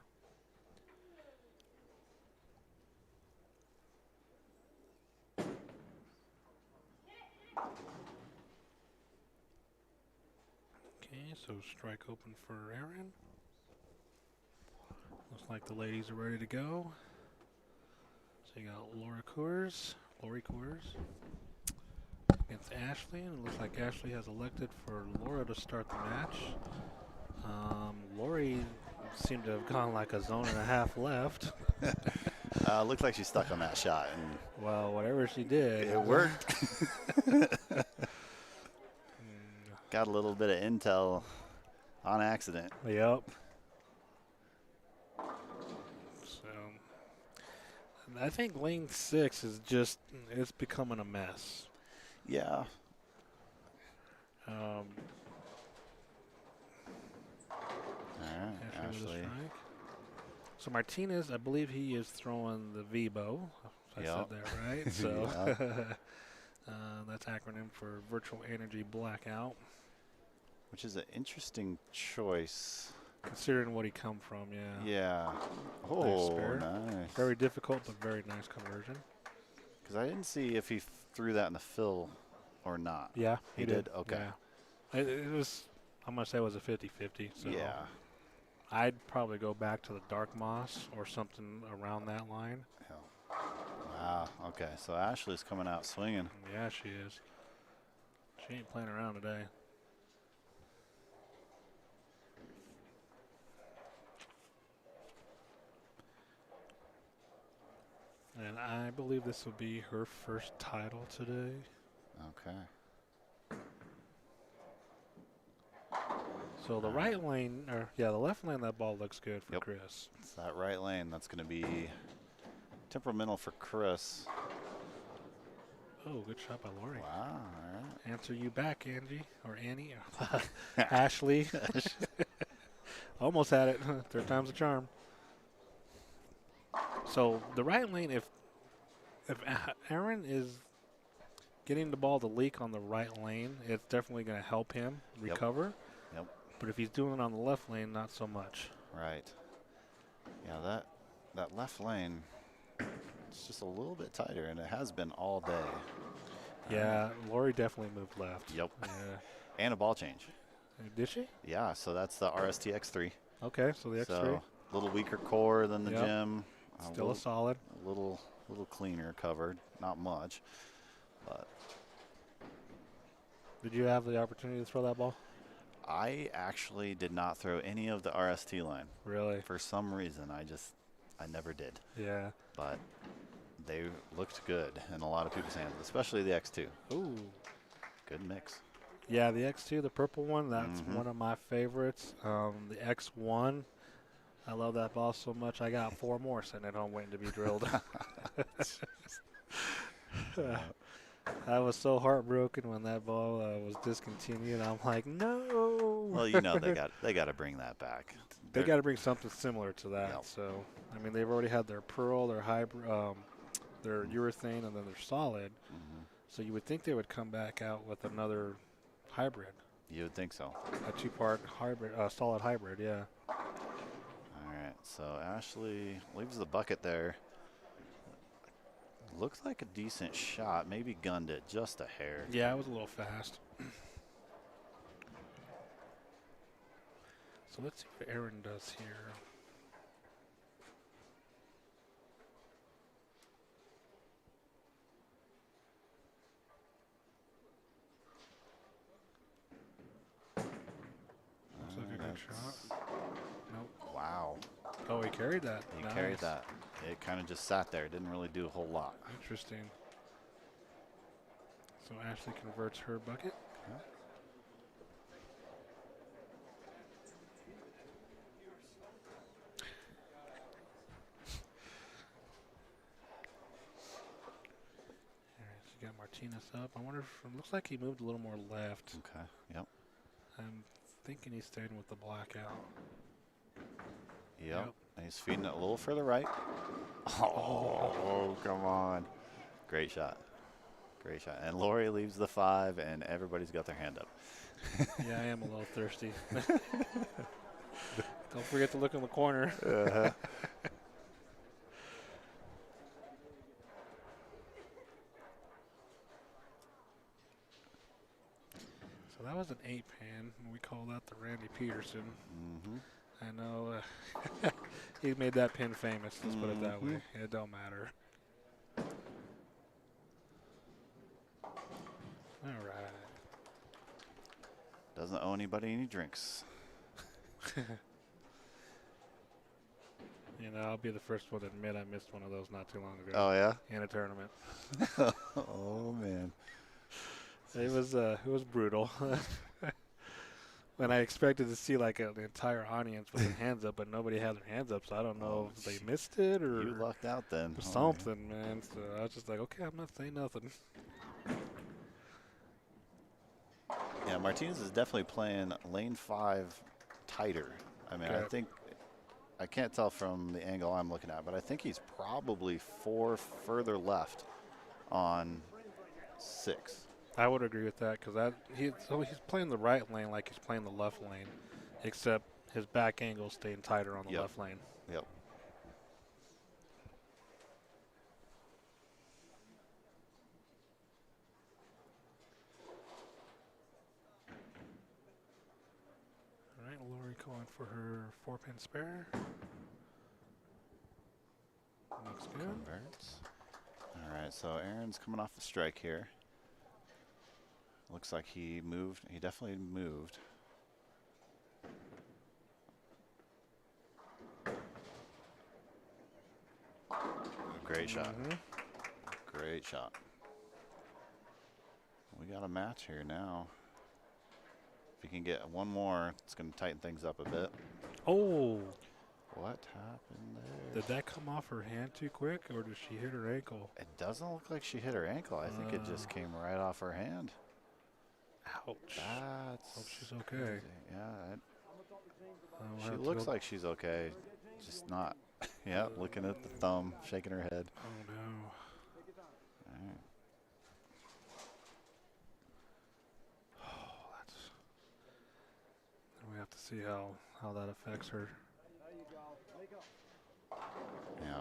Okay, so strike open for Aaron. Looks like the ladies are ready to go. So you got Lori Coors against Ashley, and it looks like Ashley has elected for Laura to start the match. Lori seemed to have gone like a zone and a half left. Looks like she's stuck on that shot. And well, whatever she did, it worked. Got a little bit of intel on accident. Yep. So I think lane 6 is just, it's becoming a mess. Yeah. All right, Ashley. So Martinez, I believe he is throwing the VBO. If I said that right. So that's acronym for Virtual Energy Blackout. Which is an interesting choice. Considering what he come from, yeah. Yeah. Oh, nice. Very difficult, but very nice conversion. Because I didn't see if he threw that in the fill or not. Yeah, he did. Okay. Yeah. It was, I'm going to say it was a 50-50. So yeah. I'd probably go back to the dark moss or something around that line. Wow. Okay. So Ashley's coming out swinging. Yeah, she is. She ain't playing around today. And I believe this will be her first title today. Okay. So the right lane, or yeah, the left lane, that ball looks good for Chris. It's that right lane. That's going to be temperamental for Chris. Oh, good shot by Lori. Wow. All right. Answer you back, Angie, or Annie, or Ashley. Almost had it. Third time's a charm. So the right lane, if Aaron is getting the ball to leak on the right lane, it's definitely going to help him recover. Yep. But if he's doing it on the left lane, not so much. Right. Yeah, that left lane, it's just a little bit tighter, and it has been all day. Yeah, Lori definitely moved left. Yep. Yeah. And a ball change. Did she? Yeah, so that's the RSTX3. Okay, so the X3. So a little weaker core than the gym. Still a solid. A little cleaner covered, not much. But did you have the opportunity to throw that ball? I actually did not throw any of the RST line. Really? For some reason, I never did. Yeah. But they looked good in a lot of people's hands, especially the X2. Ooh. Good mix. Yeah, the X2, the purple one, that's one of my favorites. The X1, I love that ball so much. I got 4 more sitting at home waiting to be drilled. I was so heartbroken when that ball was discontinued. I'm like, no. Well, you know they got to bring that back. They got to bring something similar to that. Yep. So, I mean, they've already had their pearl, their hybrid, their urethane, and then their solid. So you would think they would come back out with another hybrid. You would think so. A 2-part hybrid, solid hybrid, yeah. All right, so Ashley leaves the bucket there. Looked like a decent shot. Maybe gunned it just a hair. Yeah, it was a little fast. So let's see what Aaron does here. Looks like a good shot. Nope. Wow. Oh, he carried that. He Nice. carried that. It kind of just sat there. Didn't really do a whole lot. Interesting. So Ashley converts her bucket. Yeah. All right, so you got Martinez up. I wonder if it looks like he moved a little more left. Okay. Yep. I'm thinking he's staying with the blackout. Yep. And he's feeding it a little further right. Oh, come on. Great shot. Great shot. And Lori leaves the 5, and everybody's got their hand up. Yeah, I am a little thirsty. Don't forget to look in the corner. Uh-huh. So that was an 8-pan. We call that the Randy Peterson. Mm-hmm. I know he made that pin famous. Let's put it that way. It don't matter. All right. Doesn't owe anybody any drinks. You know, I'll be the first one to admit I missed one of those not too long ago. Oh, yeah? In a tournament. Oh, man. It was brutal. And I expected to see like an entire audience with their hands up, but nobody had their hands up, so I don't know if they missed it or You lucked out then. or something, man. So I was just like, okay, I'm not saying nothing. Yeah, Martinez is definitely playing lane 5 tighter. I mean, Okay. I can't tell from the angle I'm looking at, but I think he's probably 4 further left on 6. I would agree with that because he's playing the right lane like he's playing the left lane, except his back angle staying tighter on the Yep. left lane. Yep. All right, Lori going for her 4-pin spare. Looks good. Converts. All right, so Aaron's coming off the strike here. Looks like he moved. He definitely moved. Great shot. Great shot. We got a match here now. If you can get one more, it's going to tighten things up a bit. Oh, What happened there? did that come off her hand too quick, or did she hit her ankle? It doesn't look like she hit her ankle. I think it just came right off her hand. Ouch. That's Hope she's okay. crazy. Yeah, I'll she have to looks go- like she's okay, just not. Yeah, looking at the thumb, shaking her head. Oh no. All right. Oh, that's. We have to see how that affects her. Yeah.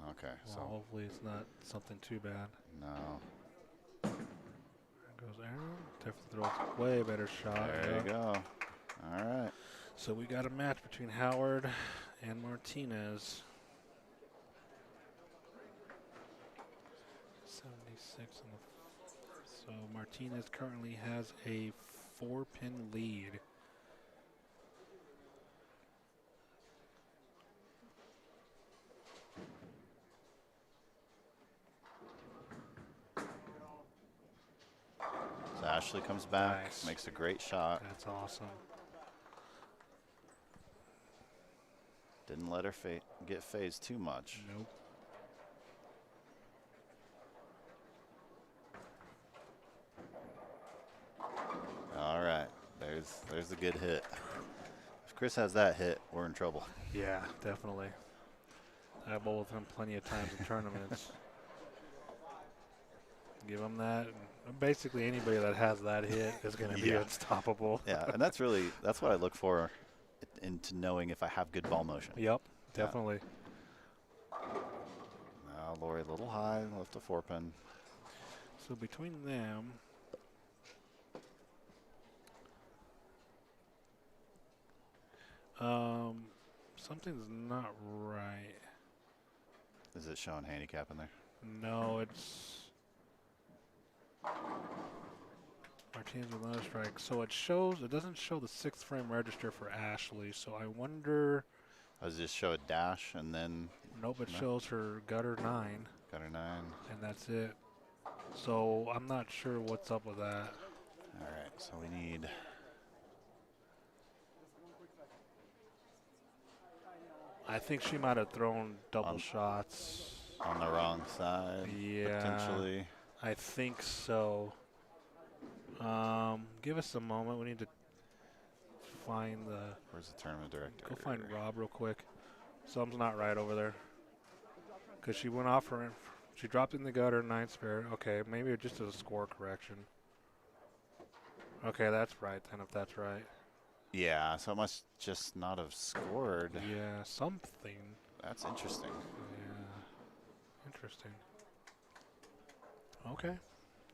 Okay. Well, So hopefully it's not something too bad. no. There goes Aaron. Definitely throws a way better shot. There yeah. you go. All right. So we got a match between Howard and Martinez. 76 on the. So Martinez currently has a 4-pin lead. So Ashley comes back, Nice. makes a great shot. That's awesome. Didn't let her get phased too much. Nope. All right. There's a good hit. If Chris has that hit, we're in trouble. Yeah, definitely. I've bowled with him plenty of times in tournaments. Give him that. And basically, anybody that has that hit is going to be Yeah. unstoppable. Yeah, and that's what I look for into knowing if I have good ball motion. Yep, definitely. Now Lori a little high, left a 4-pin. So between them, something's not right. Is it showing handicap in there? No, it's Martinez with another strike. So it shows, it doesn't show the 6th frame register for Ashley. So I wonder. Does it just show a dash and then? Nope, it No. shows her gutter 9. Gutter 9. And that's it. So I'm not sure what's up with that. All right, so we need. I think she might have thrown double shots. On the wrong side, Yeah, potentially. I think so. Give us a moment. We need to find the. Where's the tournament director? Go find Rob real quick. Something's not right over there. Because she went off her. She dropped in the gutter 9 spare. Okay, maybe it just is a score correction. Okay, that's right then, if that's right. Yeah, so it must just not have scored. Yeah, something. That's interesting. Yeah, interesting. Okay.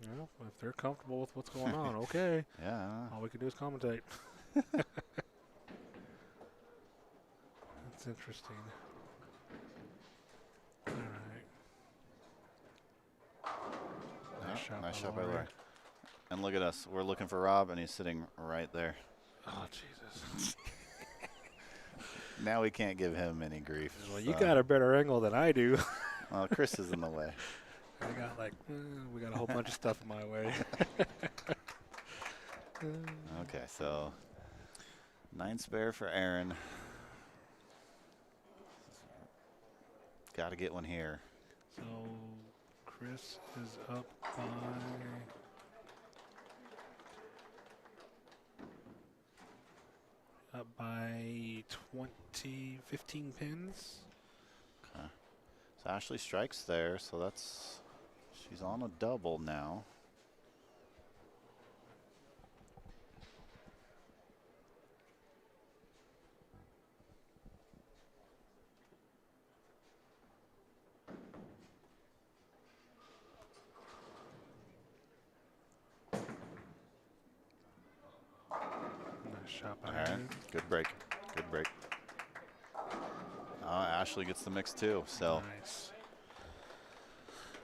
Yeah, if they're comfortable with what's going on, okay. Yeah. All we can do is commentate. That's interesting. All right. Nice shot by Lori. And look at us. We're looking for Rob, and he's sitting right there. Oh, Jesus. Now we can't give him any grief. Well, you got a better angle than I do. Well, Chris is in the way. I got like, we got a whole bunch of stuff in my way. Okay, so 9 spare for Aaron. Got to get one here. So Chris is up by 15 pins. Okay. So Ashley strikes there, so that's, she's on a double now. Shot by All right, good break, good break. Ashley gets the mix too, so. Nice.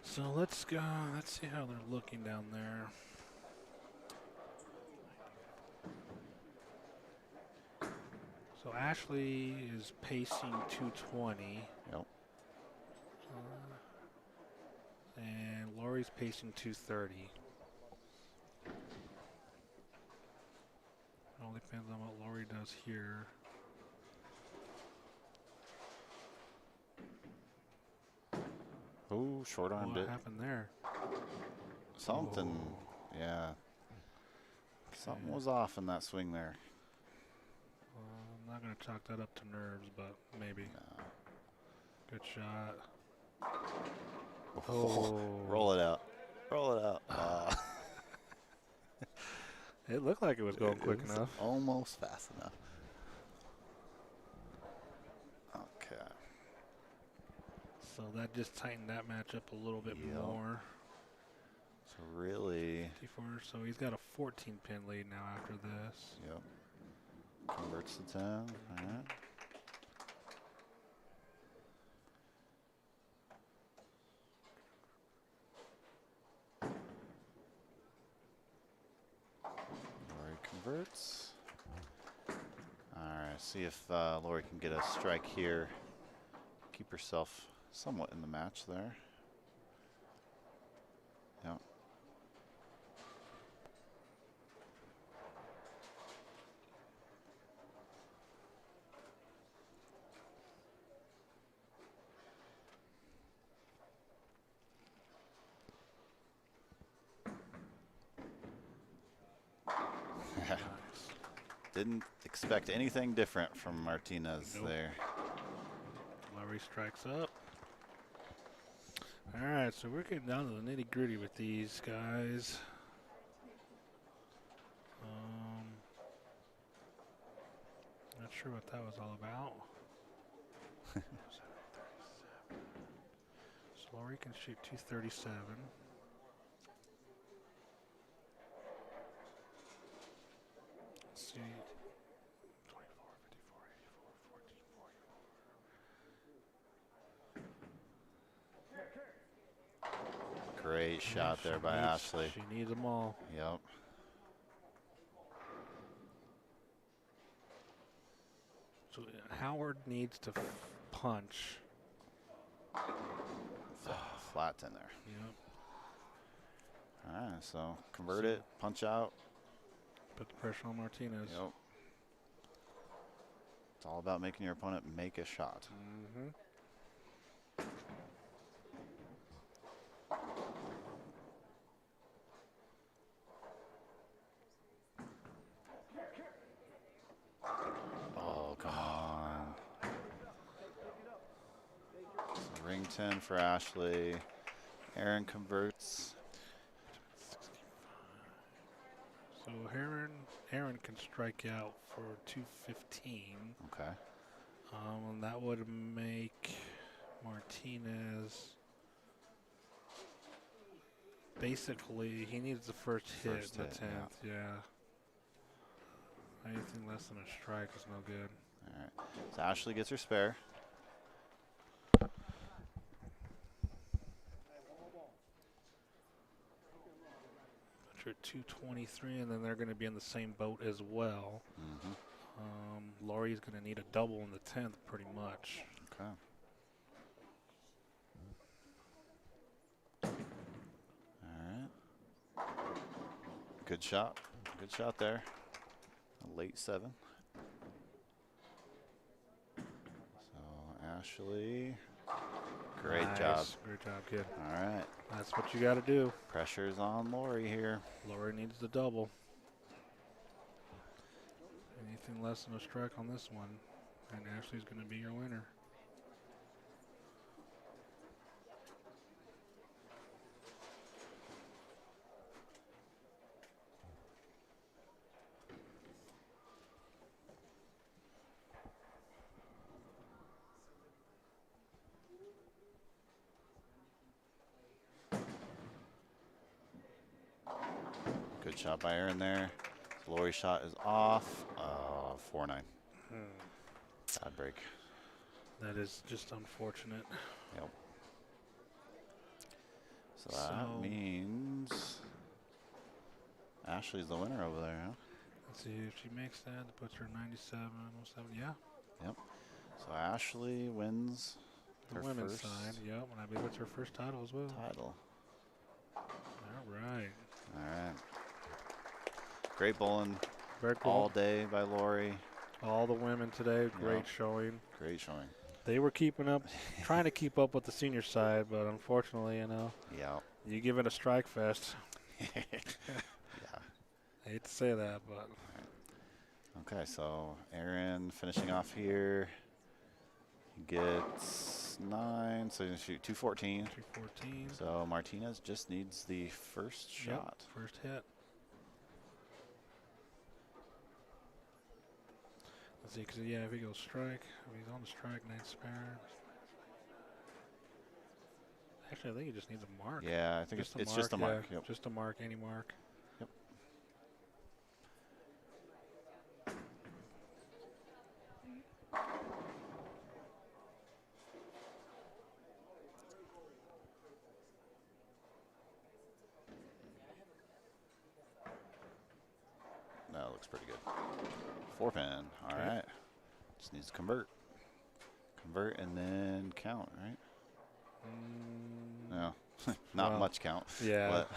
So let's go, let's see how they're looking down there. So Ashley is pacing 220. Yep. And Lori's pacing 230. It all depends on what Lori does here. Ooh, short armed What it. happened there? Something, yeah. Something was off in that swing there. I'm not going to chalk that up to nerves, but maybe. No. Good shot. Oh. Roll it out. Roll it out. It looked like it was going quick enough. Almost fast enough. Okay. So that just tightened that match up a little bit more. So really. 54, so he's got a 14 pin lead now after this. Yep. Converts to 10. All right. Lori converts. All right, see if Lori can get a strike here. Keep herself somewhat in the match there. Yep. Didn't expect anything different from Martinez there. Lowry strikes up. All right, so we're getting down to the nitty gritty with these guys. Not sure what that was all about. So So Lori can shoot 237. Let's see. 24, 54, 84, 14, 44. Great shot there by Ashley. She needs them all. Yep. So Howard needs to punch. Flat in there. Yep. All right, so convert it, punch out. Put the pressure on Martinez. Yep. It's all about making your opponent make a shot. Mm-hmm. Oh, come on. So ring 10 for Ashley. Aaron converts. So Aaron can strike out for 215. Okay. And that would make Martinez basically he needs the first hit in the 10th. Yeah. Anything less than a strike is no good. All right. So Ashley gets her spare. Put her 223, and then they're going to be in the same boat as well. Mm-hmm. Lori's going to need a double in the 10th, pretty much. Okay. All right. Good shot. Good shot there. A late 7. So Ashley, great job. Great job, kid. All right. That's what you got to do. Pressure's on Lori here. Lori needs the double. Anything less than a strike on this one, and Ashley's going to be your winner. Good shot by Aaron there. Lori's shot is off. 4-9. Bad break. That is just unfortunate. Yep. So that means Ashley's the winner over there, huh? Let's see if she makes that. It puts her 97, 07. Yeah. Yep. So Ashley wins The her women's first side. Yep. And I believe it's her first title as well. title. All right. All right. Great bowling Very cool. all day by Lori. All the women today, great Yep. showing. Great showing. They were keeping up, trying to keep up with the senior side, but unfortunately, you know, Yeah. you give it a strike fest. Yeah. I hate to say that, but Okay, so Aaron finishing off here. He gets 9, so he's going to shoot 214. 214. So Martinez just needs the first shot. Yep, first hit. Let's see, because, yeah, if he goes strike, if he's on the strike, 9 spare. Actually, I think he just needs a mark. Yeah, I think it's just a mark. Yeah, Yep. just a mark, any mark. Yep. That looks pretty good. 4-pin. All Okay. right. Just needs to convert. Convert and then count, right? No, not Well, much count. Yeah. But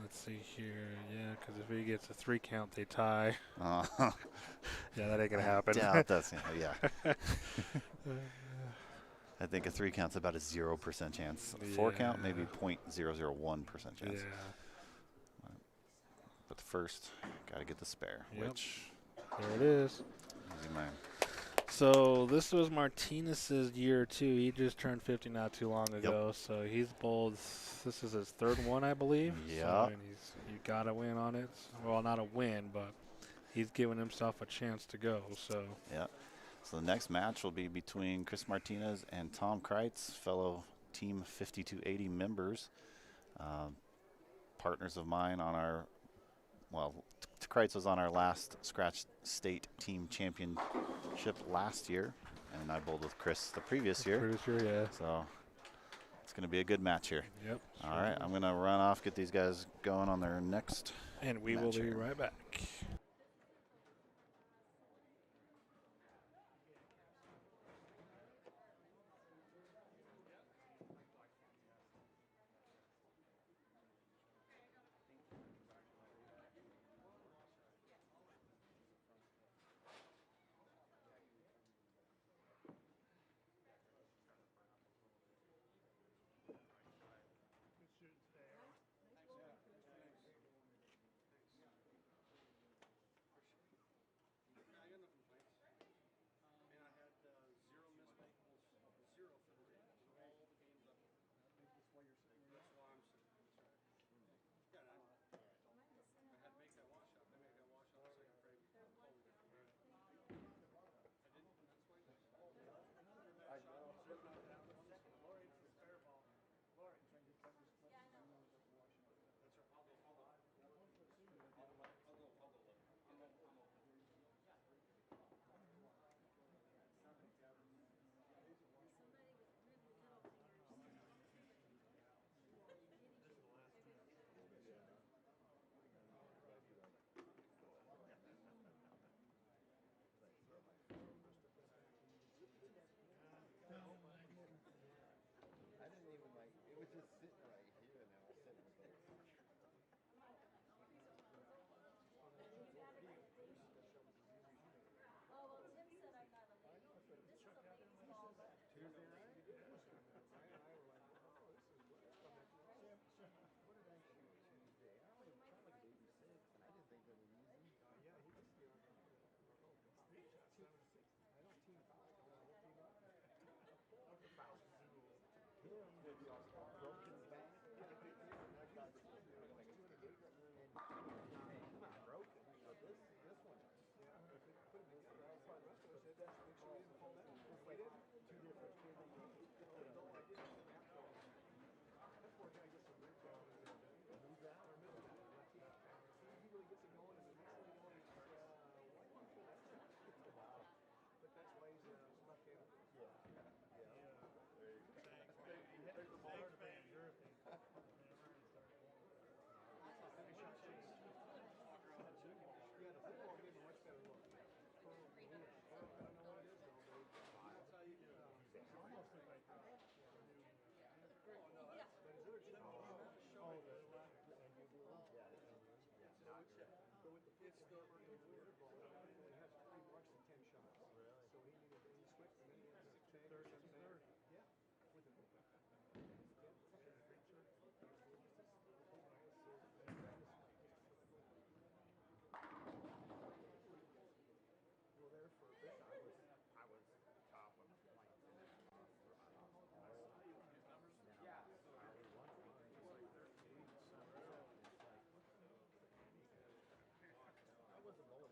Let's see here. Yeah, because if he gets a 3 count, they tie. uh, Yeah, that ain't going to happen. doubt that's yeah. I think a 3 count's about a 0% chance. A 4 count, maybe Yeah. 0.001% chance. Yeah. But the first, got to get the spare, Yep. which There it is. easy man. So this was Martinez's year too. He just turned 50 not too long ago. So he's bowled. This is his 3rd one, I believe. Yeah. So, and you got to win on it. Well, not a win, but he's giving himself a chance to go. So Yeah. So the next match will be between Chris Martinez and Tom Kreitz, fellow Team 5280 members, partners of mine on our, well, Kreitz was on our last Scratch State Team Championship last year, and I bowled with Chris the previous year. Yeah. So it's going to be a good match here. Yep. All right, I'm going to run off, get these guys going on their next And we will match be here. right back. I got no complaints. And I had 0 missed equals 0 for the day. So all the games up. That's why you're sitting here. That's why I'm sitting here. That's right. Yeah, I had to make that washout. I made that washout the second frame. Totally different. I didn't. That's why I know. Sitting on down on the Lori, it's a fair ball. Lori. Yeah, I know. That's right. I'll go. I didn't even like, it was just sitting right here and I was sitting there. Oh, well, Tim said I got a lady. This is a lady small bag. Tuesday night? Ryan and I were like, oh, this is what it's coming. What did I shoot Tuesday? I was trying like 86 and I didn't think that was easy. Yeah, he was still on the shot 760. I don't team foul. I don't team up. The foul. Him with the broken back. I thought you were doing like 208 and not broken, but this one. Yeah, if it put it together, that's why the rest of us said that. Make sure he didn't fall down. It's like two different kids. No, I didn't. That poor guy gets a rip down and moves out or moves out. He really gets it going and the next thing you know, he's why do you feel that? Wow. But that's why he's stuck in. Yeah. There's the ball. Yeah, the football gave him a much better look. I don't know what it is though, but that's how you do it. It's almost like but his other team it's the weird ball. He only has 3 runs and 10 shots. Really? So he needed he switched and then he had to take third. Yeah. With it. Well, there for a bit, I was top of the flight. Yeah. I wasn't bowling.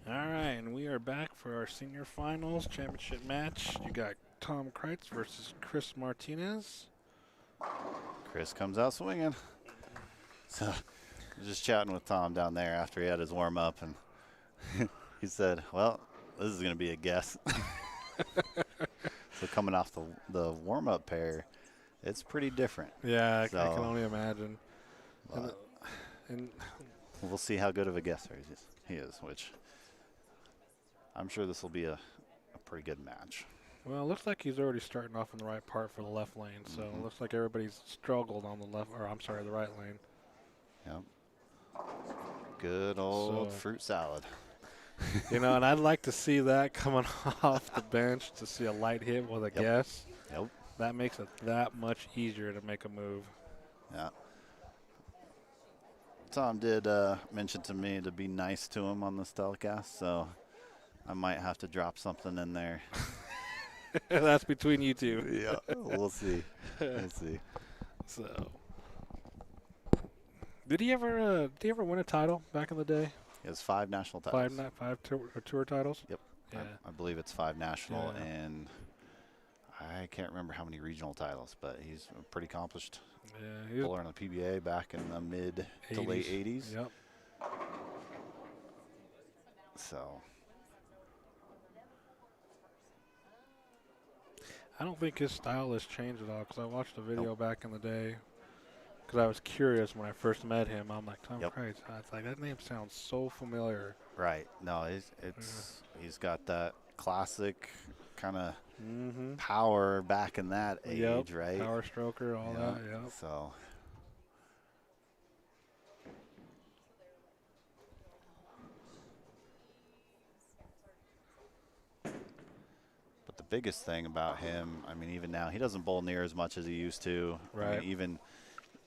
All right, and we are back for our senior finals championship match. You got Tom Kreitz versus Chris Martinez. Chris comes out swinging. So, I was just chatting with Tom down there after he had his warm up, and he said, "Well, this is going to be a guess." So coming off the warm up pair, it's pretty different. Yeah, so, I can only imagine. And we'll see how good of a guesser he is, which I'm sure this will be a pretty good match. Well, it looks like he's already starting off in the right part for the left lane, so it looks like everybody's struggled on the left, or I'm sorry, the right lane. Yep. Good old fruit salad. You know, and I'd like to see that coming off the bench, to see a light hit with a guess. Yep. That makes it that much easier to make a move. Yeah. Tom did mention to me to be nice to him on this telecast, so I might have to drop something in there. That's between you two. Yeah, we'll see. We'll see. So, did he ever win a title back in the day? He has 5 national titles. Five tour titles? Yep. Yeah. I believe it's 5 national, and I can't remember how many regional titles, but he's a pretty accomplished bowler on the PBA back in the mid to late 80s. Yep. So I don't think his style has changed at all, because I watched a video back in the day, because I was curious when I first met him. I'm like, Tom Kreitz. I was like, that name sounds so familiar. Right. No, he's got that classic kind of power back in that age, right? Power stroker, all that, yep. So. But the biggest thing about him, I mean, even now, he doesn't bowl near as much as he used to. Right. I mean,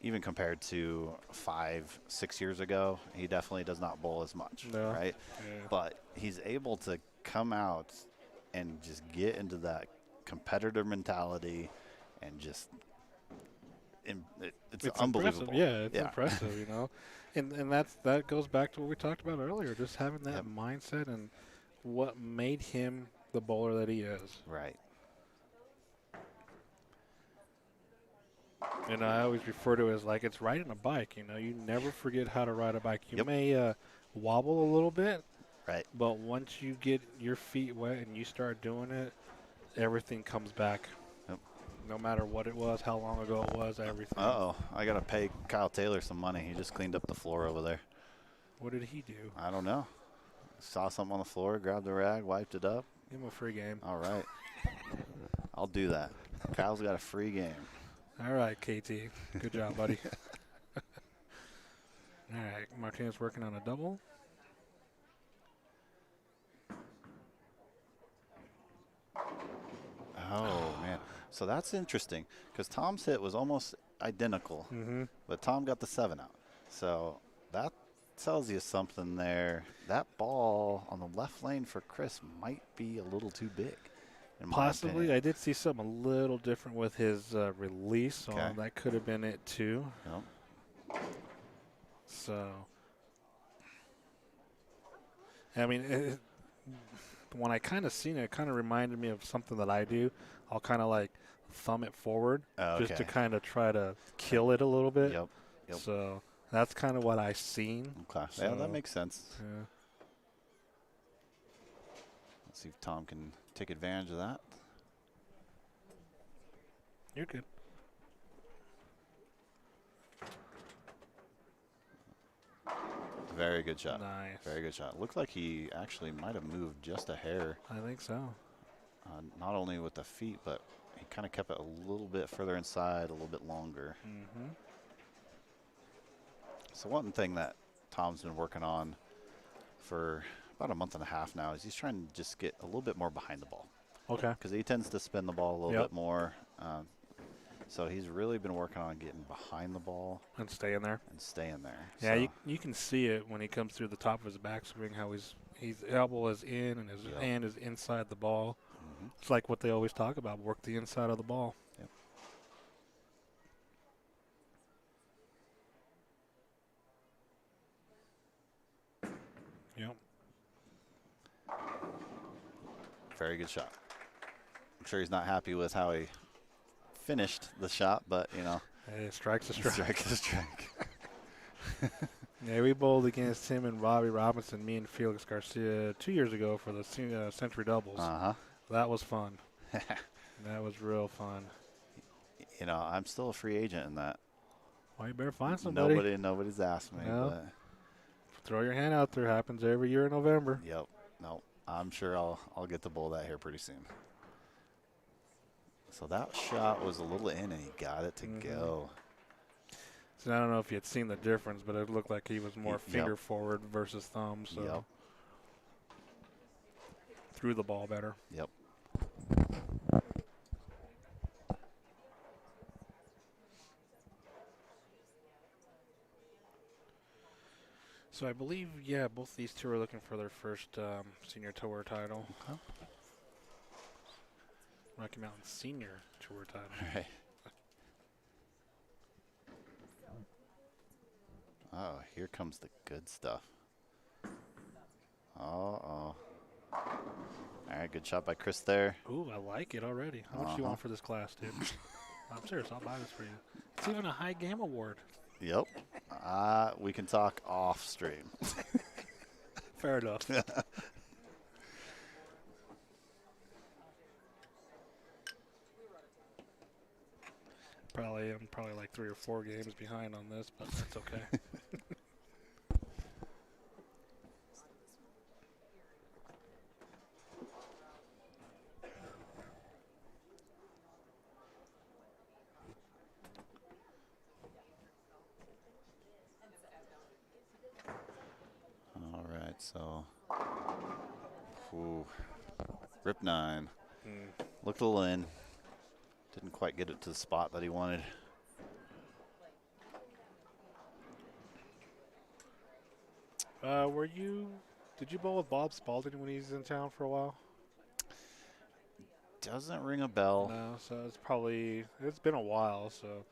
even compared to 5-6 years ago, he definitely does not bowl as much, right? Yeah. But he's able to come out and just get into that competitor mentality and just it's unbelievable. Impressive. Yeah, it's impressive, you know. And that goes back to what we talked about earlier, just having that mindset and what made him the bowler that he is. Right. And I always refer to it as like it's riding a bike, you know. You never forget how to ride a bike. You may wobble a little bit, right? But once you get your feet wet and you start doing it, everything comes back. Yep. No matter what it was, how long ago it was, everything. Uh-oh. I got to pay Kyle Taylor some money. He just cleaned up the floor over there. What did he do? I don't know. Saw something on the floor, grabbed the rag, wiped it up. Give him a free game. All right. I'll do that. Kyle's got a free game. All right, KT. Good job, buddy. All right, Martinez working on a double. Oh, man. So that's interesting because Tom's hit was almost identical, but Tom got the 7 out. So that tells you something there. That ball on the left lane for Chris might be a little too big. Possibly. I did see something a little different with his release, so that could have been it too. Yep. So, I mean, when I kind of seen it, it kind of reminded me of something that I do. I'll kind of like thumb it forward just to kind of try to kill it a little bit. Yep. So that's kind of what I seen. Okay. So, yeah, that makes sense. Yeah. Let's see if Tom can take advantage of that. You're good. Very good shot. Nice. Very good shot. Looked like he actually might have moved just a hair. I think so. Not only with the feet, but he kind of kept it a little bit further inside, a little bit longer. So one thing that Tom's been working on for about a month and a half now is he's trying to just get a little bit more behind the ball. Okay. Because he tends to spin the ball a little bit more. So he's really been working on getting behind the ball. And staying there. Yeah, so you can see it when he comes through the top of his backswing, how his elbow is in and his hand is inside the ball. It's like what they always talk about, work the inside of the ball. Yep. Very good shot. I'm sure he's not happy with how he finished the shot, but, you know. Hey, strike's a strike. Strike is a strike. Yeah, we bowled against him and Bobby Robinson, me and Felix Garcia 2 years ago for the Century Doubles. Uh-huh. That was fun. That was real fun. You know, I'm still a free agent in that. Well, you better find somebody. Nobody's asked me. No. But Throw your hand out there. Happens every year in November. yep. No, I'm sure I'll get to bowl that here pretty soon. So that shot was a little in, and he got it to go. So I don't know if you had seen the difference, but it looked like he was more finger forward versus thumb. So threw the ball better. Yep. So I believe, yeah, both these two are looking for their first senior tour title. Okay. Rocky Mountain senior tour title. Right. Oh, here comes the good stuff. All right, good shot by Chris there. Ooh, I like it already. How much do you want for this class, dude? I'm serious. I'll buy this for you. It's even a high game award. Yep. We can talk off stream. Fair enough. I'm probably like 3 or 4 games behind on this, but that's okay. All right, so rip 9. Looked a little in. Didn't quite get it to the spot that he wanted. Did you bowl with Bob Spalding when he's in town for a while? Doesn't ring a bell. No, so it's been a while. So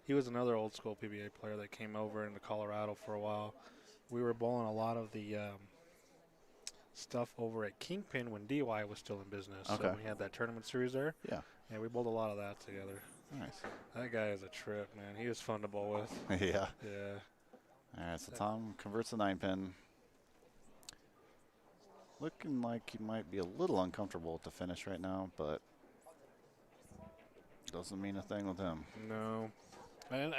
he was another old school PBA player that came over into Colorado for a while. We were bowling a lot of the stuff over at Kingpin when DY was still in business. Okay. So we had that tournament series there. Yeah. Yeah, we bowled a lot of that together. Nice. That guy is a trip, man. He was fun to bowl with. Yeah. Yeah. All right, so Tom converts the 9-pin. Looking like he might be a little uncomfortable at the finish right now, but doesn't mean a thing with him. No. And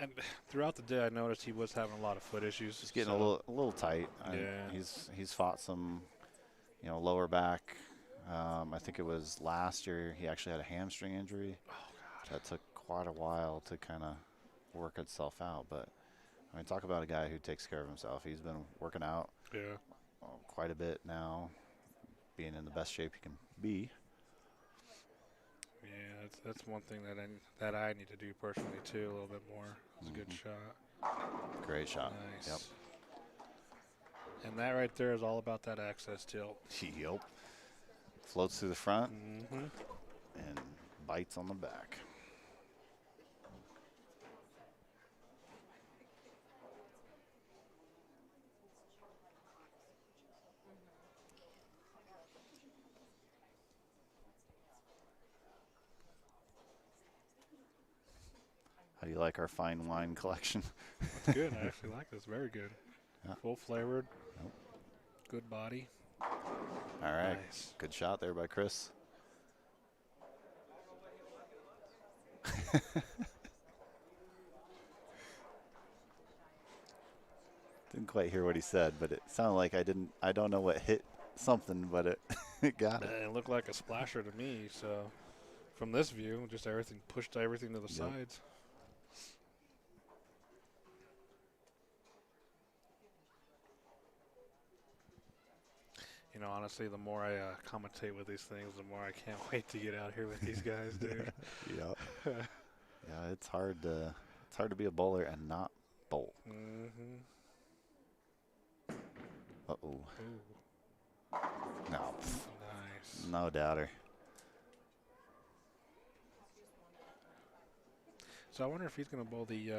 throughout the day, I noticed he was having a lot of foot issues. He's getting a little tight. Yeah. He's fought some, lower back. I think it was last year he actually had a hamstring injury. Oh, God. That took quite a while to kind of work itself out. But, I mean, talk about a guy who takes care of himself. He's been working out quite a bit now, being in the best shape he can be. Yeah, that's one thing that I need to do personally too, a little bit more. It's a good shot. Great shot. Nice. Yep. And that right there is all about that access tilt. Yep. Floats through the front Mm-hmm. and bites on the back. How do you like our fine wine collection? That's good. I actually like this. Very good. Yeah. Full flavored. Yep. Good body. All right. Nice. Good shot there by Chris. Didn't quite hear what he said, but it sounded like I don't know what hit something, but it got it. It looked like a splasher to me. So from this view, just pushed everything to the sides. Honestly, the more I commentate with these things, the more I can't wait to get out here with these guys, dude. Yeah. Yeah, it's hard to be a bowler and not bowl. Mm-hmm. Uh-oh. Ooh. No. Nice. No doubter. So I wonder if he's going to bowl the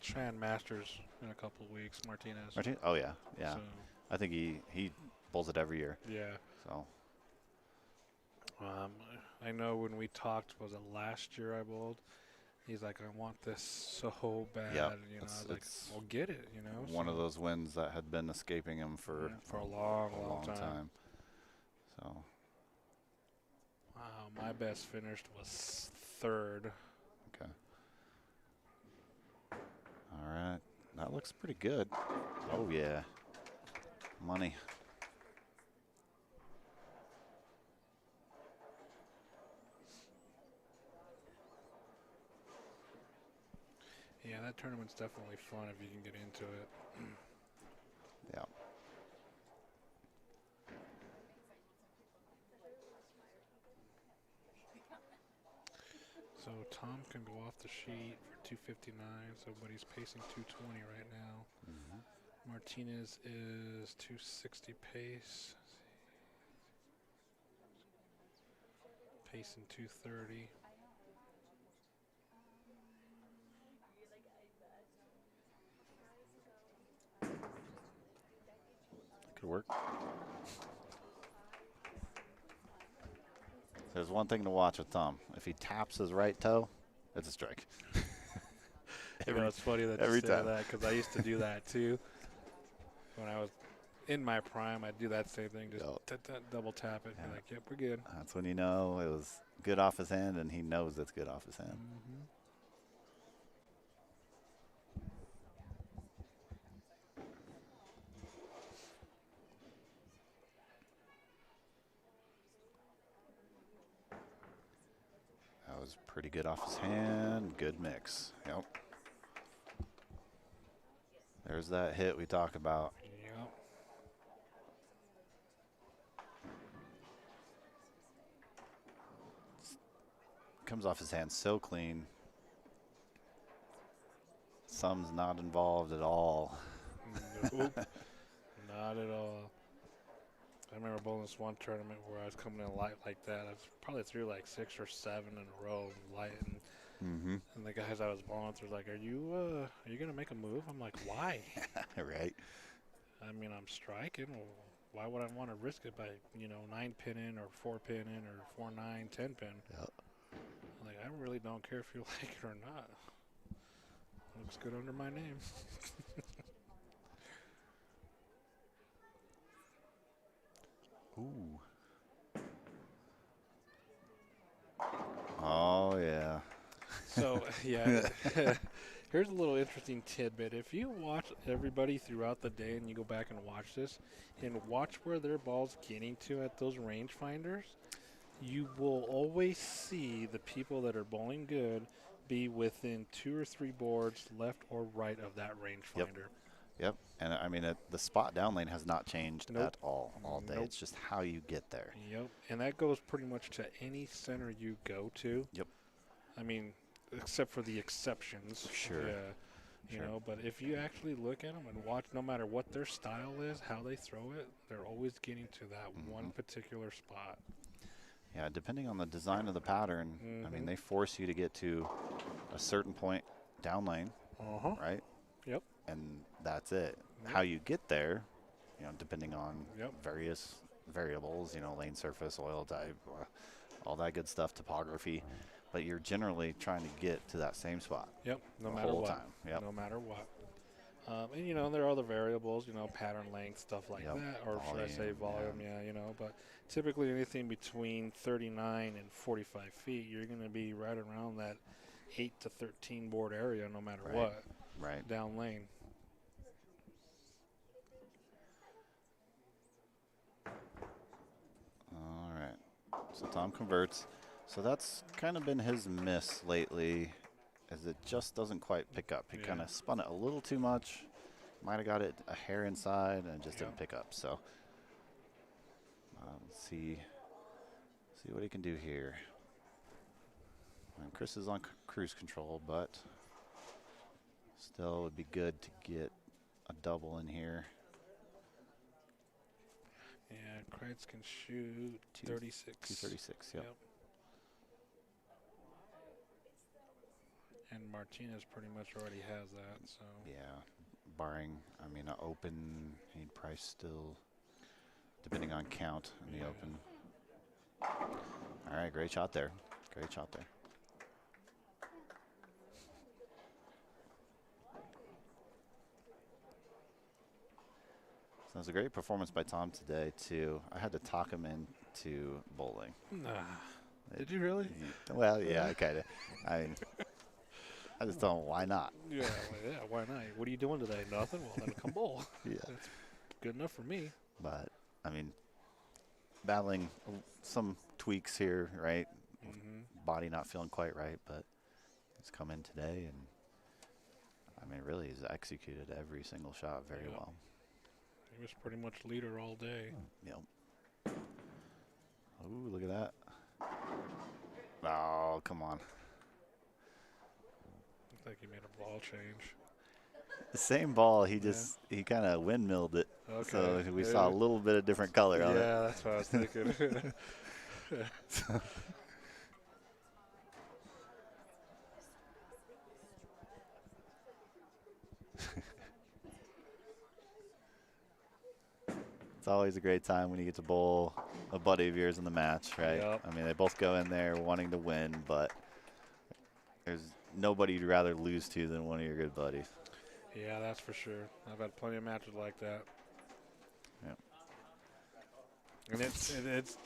Cheyenne Masters in a couple of weeks, Martinez. Oh, yeah. Yeah. So, I think he bowls it every year. yeah. So I know when we talked, was it last year I bowled? He's like, I want this so bad. Yep. You know, I was like, It's well, get it. You know, one so, of those wins that had been escaping him for a long time. So. Wow, my best finished was 3rd. Okay. All right. That looks pretty good. Oh, yeah. Money. Yeah, that tournament's definitely fun if you can get into it. Yeah. So Tom can go off the sheet for 259, but he's pacing 220 right now. Martinez is 260 pace. Pacing 230. Could work. There's one thing to watch with Tom. If he taps his right toe, it's a strike. You know, it's funny that you say that because I used to do that too. When I was in my prime, I'd do that same thing, just double tap it. Be like, yep, we're good. That's when you know it was good off his hand, and he knows it's good off his hand. That was pretty good off his hand. Good mix. Yep. There's that hit we talk about. Yep. Comes off his hand so clean. Thumb's not involved at all. Nope. Not at all. I remember bowling this one tournament where I was coming in light like that. I probably threw like 6 or 7 in a row light, and the guys I was bowling through was like, "Are you gonna make a move?" I'm like, "Why?" Right. I mean, I'm striking. Well, why would I want to risk it by 9 pin in or 4 pin in or 4-9 10 pin? Yep. Like, I really don't care if you like it or not. Looks good under my name. Ooh. Oh, yeah. So, yeah, here's a little interesting tidbit. If you watch everybody throughout the day and you go back and watch this and watch where their ball's getting to at those rangefinders, you will always see the people that are bowling good be within 2 or 3 boards left or right of that rangefinder. Yep. And I mean, the spot down lane has not changed at all day. Nope. It's just how you get there. Yep. And that goes pretty much to any center you go to. Yep. I mean, except for the exceptions. Sure. Yeah. You know, but if you actually look at them and watch, no matter what their style is, how they throw it, they're always getting to that one particular spot. Yeah, depending on the design of the pattern, I mean, they force you to get to a certain point down lane, right? Yep. And that's it. How you get there, depending on various variables, lane surface, oil type, all that good stuff, topography. But you're generally trying to get to that same spot. Yep, no matter what. No matter what. And, there are other variables, pattern length, stuff like that, or should I say volume, but typically anything between 39 and 45 feet, you're going to be right around that 8 to 13 board area no matter what. Right. Down lane. All right. So Tom converts. So that's kind of been his miss lately, as it just doesn't quite pick up. He kind of spun it a little too much. Might have got it a hair inside and just didn't pick up. So let's see what he can do here. And Chris is on cruise control, but still would be good to get a double in here. Yeah, Kreitz can shoot 36. 236, yep. And Martinez pretty much already has that, so. Yeah, barring, an open, he'd probably still, depending on count in the open. All right, great shot there. Great shot there. So it was a great performance by Tom today, too. I had to talk him into bowling. Did you really? Well, yeah, I kind of. I mean, I just don't. Why not? Yeah, why not? What are you doing today? Nothing. Well, then come bowl. Yeah. That's good enough for me. But, I mean, battling some tweaks here, right? Body not feeling quite right, but he's come in today and, I mean, really he's executed every single shot very well. He was pretty much leader all day. Yep. Ooh, look at that. Oh, come on. I think he made a ball change. The same ball, he just, he kind of windmilled it. Okay. So we saw a little bit of different color on it. Yeah, that's what I was thinking. It's always a great time when you get to bowl a buddy of yours in the match, right? Yep. I mean, they both go in there wanting to win, but there's nobody you'd rather lose to than one of your good buddies. Yeah, that's for sure. I've had plenty of matches like that. Yep. And it's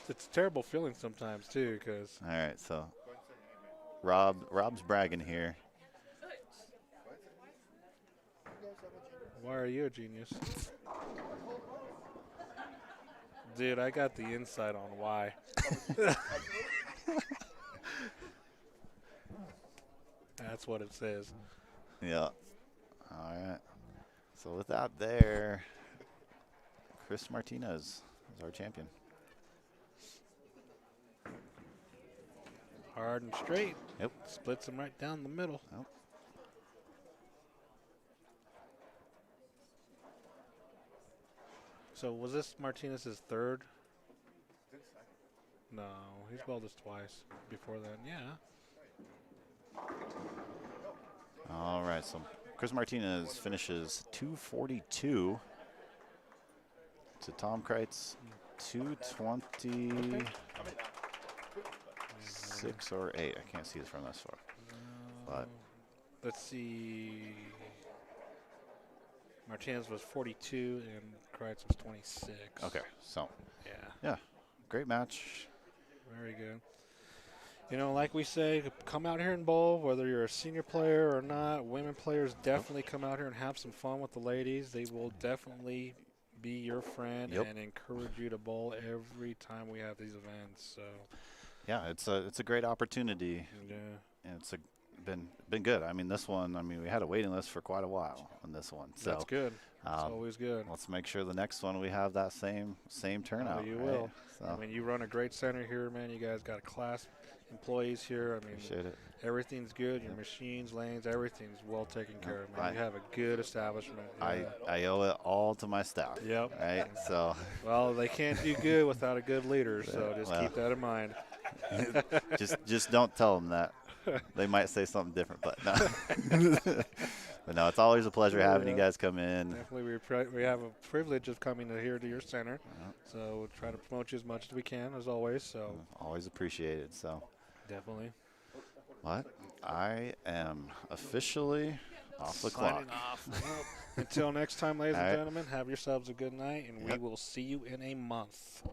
a terrible feeling sometimes too, because. All right, so Rob's bragging here. Why are you a genius? Dude, I got the insight on why. That's what it says. Yeah. All right. So with that there, Chris Martinez is our champion. Hard and straight. Yep. Splits him right down the middle. Yep. So was this Martinez's third? No, he's bowled this twice before then. Yeah. All right, so Chris Martinez finishes 242 to Tom Kreitz 226 or 8. I can't see this from this far. But let's see. Martinez was 42 and Kreitz was 26. okay, so yeah, great match. Very good. You know, like we say, come out here and bowl, whether you're a senior player or not. Women players definitely come out here and have some fun with the ladies. They will definitely be your friend and encourage you to bowl every time we have these events. So, yeah, it's a great opportunity. Yeah, and it's been good. I mean, this one, we had a waiting list for quite a while on this one. So that's good. It's always good. Let's make sure the next one we have that same turnout. Oh, you right? will. So. I mean, you run a great center here, man. You guys got class employees here. I mean, appreciate it. Everything's good. Your machines, lanes, everything's well taken care of, man. You have a good establishment. Yeah. I owe it all to my staff. Yep. Right. So. Well, they can't do good without a good leader. So just keep that in mind. just don't tell them that. They might say something different, but no. But no, it's always a pleasure having you guys come in. Definitely, we have a privilege of coming here to your center. So we'll try to promote you as much as we can, as always. So always appreciated. So definitely. What? I am officially off the clock. Off. Well, until next time, ladies and gentlemen, have yourselves a good night, and we will see you in a month.